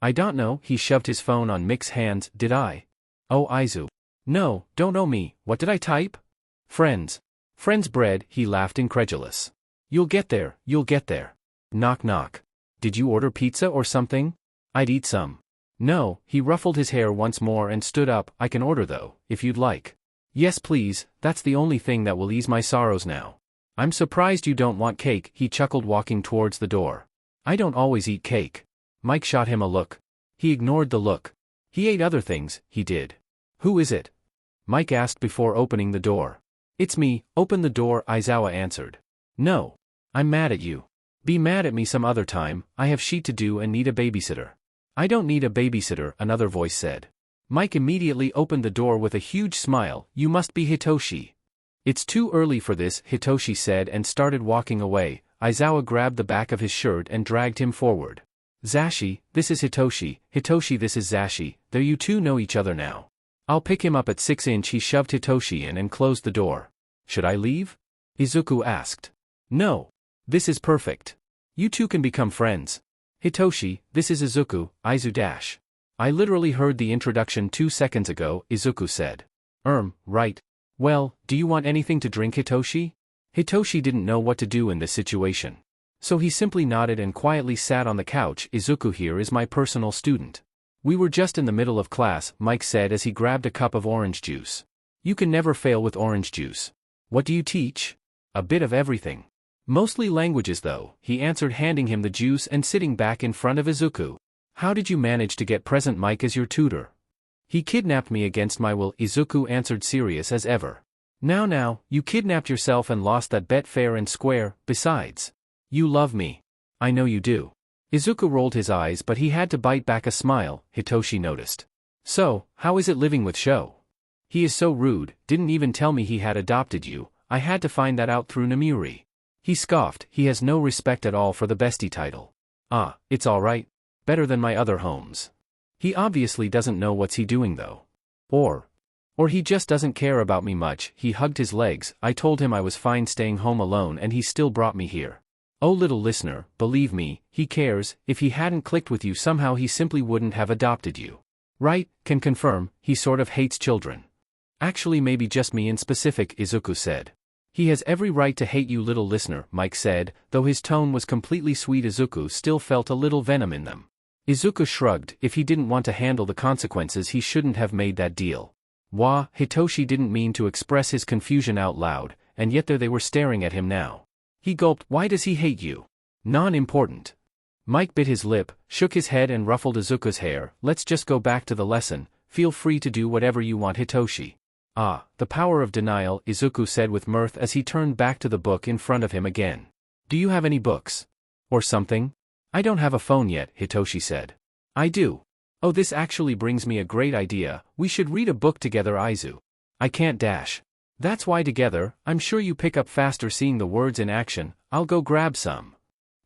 I don't know, he shoved his phone on Mick's hands, did I? Oh Izu. No, don't know me, what did I type? Friends. Friends bread, he laughed incredulous. You'll get there. Knock knock. Did you order pizza or something? I'd eat some. No, he ruffled his hair once more and stood up, I can order though, if you'd like. Yes please, that's the only thing that will ease my sorrows now. I'm surprised you don't want cake, he chuckled walking towards the door. I don't always eat cake. Mike shot him a look. He ignored the look. He ate other things, he did. Who is it? Mike asked before opening the door. It's me, open the door, Aizawa answered. No. I'm mad at you. Be mad at me some other time, I have shit to do and need a babysitter. I don't need a babysitter, another voice said. Mike immediately opened the door with a huge smile, you must be Hitoshi. It's too early for this, Hitoshi said and started walking away. Aizawa grabbed the back of his shirt and dragged him forward. Zashi, this is Hitoshi, Hitoshi this is Zashi, there you two know each other now. I'll pick him up at 6-inch. He shoved Hitoshi in and closed the door. Should I leave? Izuku asked. No. This is perfect. You two can become friends. Hitoshi, this is Izuku, Izu dash. I literally heard the introduction 2 seconds ago, Izuku said. Right. Well, do you want anything to drink, Hitoshi? Hitoshi didn't know what to do in this situation. So he simply nodded and quietly sat on the couch. Izuku here is my personal student. We were just in the middle of class, Mike said as he grabbed a cup of orange juice. You can never fail with orange juice. What do you teach? A bit of everything. Mostly languages though, he answered handing him the juice and sitting back in front of Izuku. How did you manage to get present Mike as your tutor? He kidnapped me against my will, Izuku answered serious as ever. Now, you kidnapped yourself and lost that bet fair and square, besides. You love me. I know you do. Izuku rolled his eyes but he had to bite back a smile, Hitoshi noticed. So, how is it living with Sho? He is so rude, didn't even tell me he had adopted you, I had to find that out through Namuri. He scoffed, he has no respect at all for the bestie title. It's alright. Better than my other homes. He obviously doesn't know what's he doing though. Or he just doesn't care about me much. He hugged his legs, I told him I was fine staying home alone and he still brought me here. Oh little listener, believe me, he cares, if he hadn't clicked with you somehow he simply wouldn't have adopted you. Right, can confirm, he sort of hates children. Actually maybe just me in specific, Izuku said. He has every right to hate you little listener, Mike said, though his tone was completely sweet. Izuku still felt a little venom in them. Izuku shrugged, if he didn't want to handle the consequences he shouldn't have made that deal. Hitoshi didn't mean to express his confusion out loud, and yet there they were staring at him now. He gulped, why does he hate you? Non-important. Mike bit his lip, shook his head and ruffled Izuku's hair, let's just go back to the lesson, feel free to do whatever you want Hitoshi. The power of denial, Izuku said with mirth as he turned back to the book in front of him again. Do you have any books? Or something? I don't have a phone yet, Hitoshi said. I do. Oh, this actually brings me a great idea, we should read a book together Izu. I can't dash. That's why together, I'm sure you pick up faster seeing the words in action, I'll go grab some.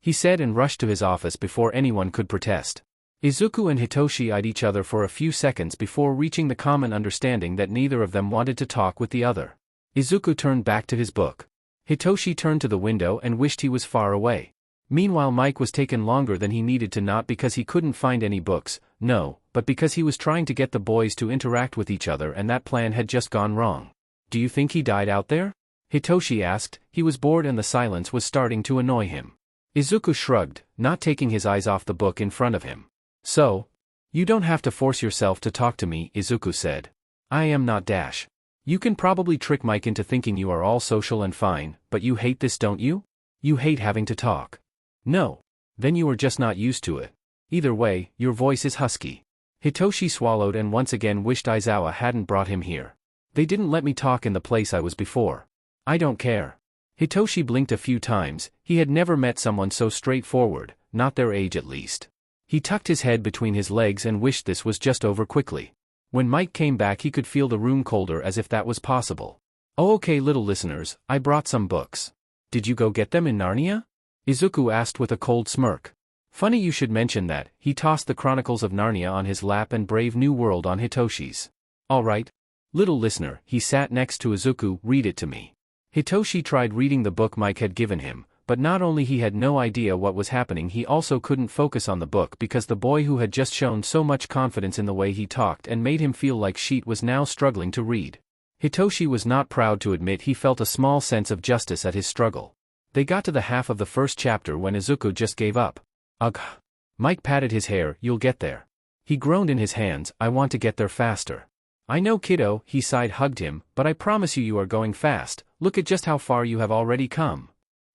He said and rushed to his office before anyone could protest. Izuku and Hitoshi eyed each other for a few seconds before reaching the common understanding that neither of them wanted to talk with the other. Izuku turned back to his book. Hitoshi turned to the window and wished he was far away. Meanwhile Mike was taken longer than he needed to, not because he couldn't find any books, no, but because he was trying to get the boys to interact with each other and that plan had just gone wrong. Do you think he died out there? Hitoshi asked, he was bored and the silence was starting to annoy him. Izuku shrugged, not taking his eyes off the book in front of him. So? You don't have to force yourself to talk to me, Izuku said. I am not dash. You can probably trick Mike into thinking you are all social and fine, but you hate this, don't you? You hate having to talk. No. Then you are just not used to it. Either way, your voice is husky. Hitoshi swallowed and once again wished Aizawa hadn't brought him here. They didn't let me talk in the place I was before. I don't care. Hitoshi blinked a few times. He had never met someone so straightforward, not their age at least. He tucked his head between his legs and wished this was just over quickly. When Mike came back he could feel the room colder, as if that was possible. Oh, okay, little listeners, I brought some books. Did you go get them in Narnia? Izuku asked with a cold smirk. Funny you should mention that. He tossed the Chronicles of Narnia on his lap and Brave New World on Hitoshi's. All right. Little listener, he sat next to Izuku, read it to me. Hitoshi tried reading the book Mike had given him, but not only he had no idea what was happening, he also couldn't focus on the book because the boy who had just shown so much confidence in the way he talked and made him feel like shit was now struggling to read. Hitoshi was not proud to admit he felt a small sense of justice at his struggle. They got to the half of the first chapter when Izuku just gave up. Ugh. Mike patted his hair. You'll get there. He groaned in his hands. I want to get there faster. I know, kiddo, he sighed, hugged him, but I promise you are going fast. Look at just how far you have already come.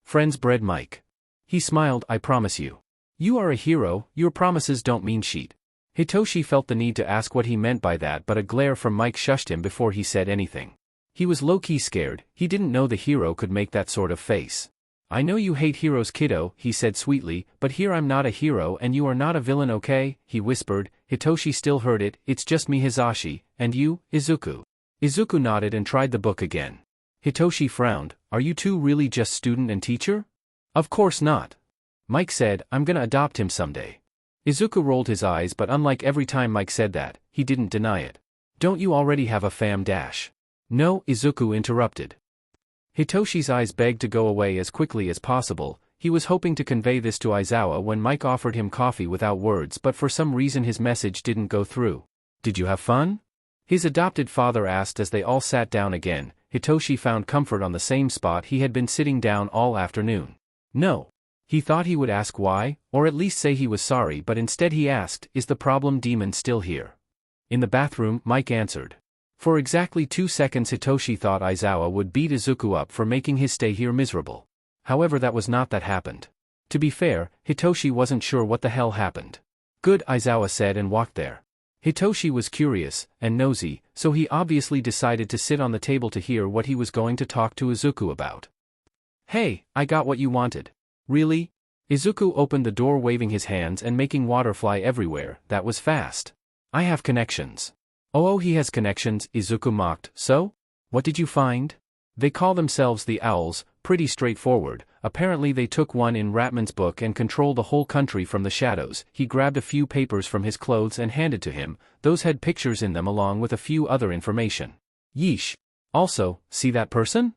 Friends bred Mike. He smiled. I promise you. You are a hero. Your promises don't mean shit. Hitoshi felt the need to ask what he meant by that, but a glare from Mike shushed him before he said anything. He was low-key scared. He didn't know the hero could make that sort of face. I know you hate heroes, kiddo, he said sweetly, but here I'm not a hero and you are not a villain, okay? He whispered. Hitoshi still heard it. It's just me, Hisashi, and you, Izuku. Izuku nodded and tried the book again. Hitoshi frowned. Are you two really just student and teacher? Of course not. Mike said, I'm gonna adopt him someday. Izuku rolled his eyes, but unlike every time Mike said that, he didn't deny it. Don't you already have a fam dash? No, Izuku interrupted. Hitoshi's eyes begged to go away as quickly as possible. He was hoping to convey this to Aizawa when Mike offered him coffee without words, but for some reason his message didn't go through. Did you have fun? His adopted father asked as they all sat down again. Hitoshi found comfort on the same spot he had been sitting down all afternoon. No. He thought he would ask why, or at least say he was sorry, but instead he asked, is the problem demon still here? In the bathroom, Mike answered. For exactly 2 seconds Hitoshi thought Aizawa would beat Izuku up for making his stay here miserable. However, that was not that happened. To be fair, Hitoshi wasn't sure what the hell happened. Good, Aizawa said and walked there. Hitoshi was curious and nosy, so he obviously decided to sit on the table to hear what he was going to talk to Izuku about. Hey, I got what you wanted. Really? Izuku opened the door waving his hands and making water fly everywhere. That was fast. I have connections. Oh, he has connections, Izuku mocked. So? What did you find? They call themselves the Owls, pretty straightforward. Apparently they took one in Ratman's book and control the whole country from the shadows. He grabbed a few papers from his clothes and handed to him. Those had pictures in them along with a few other information. Yeesh. Also, see that person?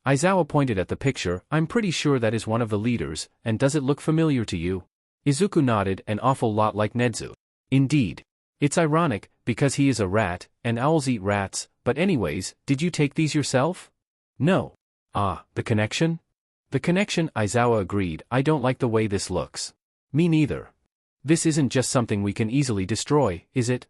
Aizawa pointed at the picture. I'm pretty sure that is one of the leaders, and does it look familiar to you? Izuku nodded, an awful lot like Nedzu. Indeed. It's ironic, because he is a rat, and owls eat rats, but anyways, did you take these yourself? No. Ah, the connection? The connection, Aizawa agreed. I don't like the way this looks. Me neither. This isn't just something we can easily destroy, is it?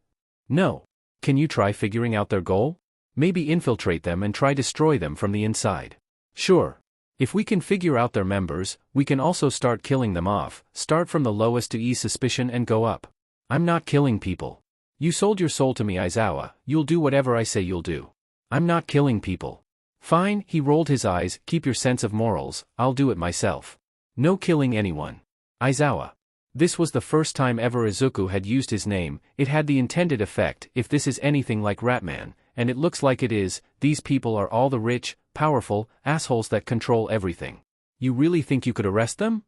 No. Can you try figuring out their goal? Maybe infiltrate them and try destroy them from the inside. Sure. If we can figure out their members, we can also start killing them off, start from the lowest to ease suspicion and go up. I'm not killing people. You sold your soul to me, Aizawa. You'll do whatever I say you'll do. I'm not killing people. Fine, he rolled his eyes. Keep your sense of morals. I'll do it myself. No killing anyone. Aizawa. This was the first time ever Izuku had used his name. It had the intended effect. If this is anything like Ratman, and it looks like it is, these people are all the rich, powerful assholes that control everything. You really think you could arrest them?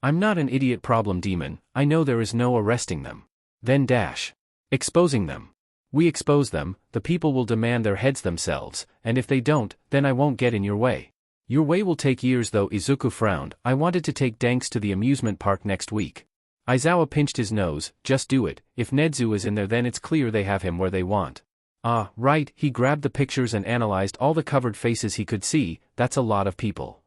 I'm not an idiot problem demon. I know there is no arresting them. Then dash. Exposing them. We expose them, the people will demand their heads themselves, and if they don't, then I won't get in your way. Your way will take years though. Izuku frowned. I wanted to take Danks to the amusement park next week. Aizawa pinched his nose. Just do it. If Nedzu is in there then it's clear they have him where they want. Ah, right. He grabbed the pictures and analyzed all the covered faces he could see. That's a lot of people.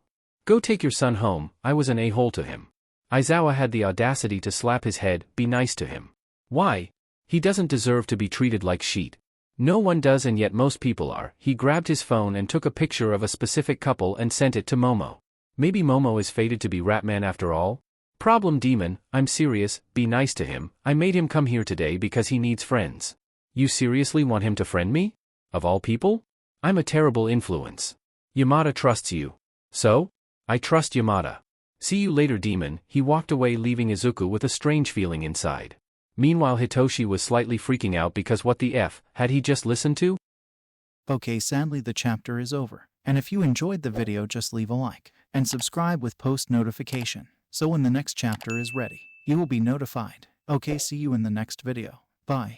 Go take your son home. I was an a-hole to him. Aizawa had the audacity to slap his head. Be nice to him. Why? He doesn't deserve to be treated like shit. No one does, and yet most people are. He grabbed his phone and took a picture of a specific couple and sent it to Momo. Maybe Momo is fated to be Ratman after all? Problem demon, I'm serious. Be nice to him. I made him come here today because he needs friends. You seriously want him to friend me? Of all people? I'm a terrible influence. Yamada trusts you. So? I trust Yamada. See you later, demon. He walked away, leaving Izuku with a strange feeling inside. Meanwhile, Hitoshi was slightly freaking out because what the F had he just listened to? Okay, sadly the chapter is over. And if you enjoyed the video, just leave a like and subscribe with post notification. So when the next chapter is ready, you will be notified. Okay, see you in the next video. Bye.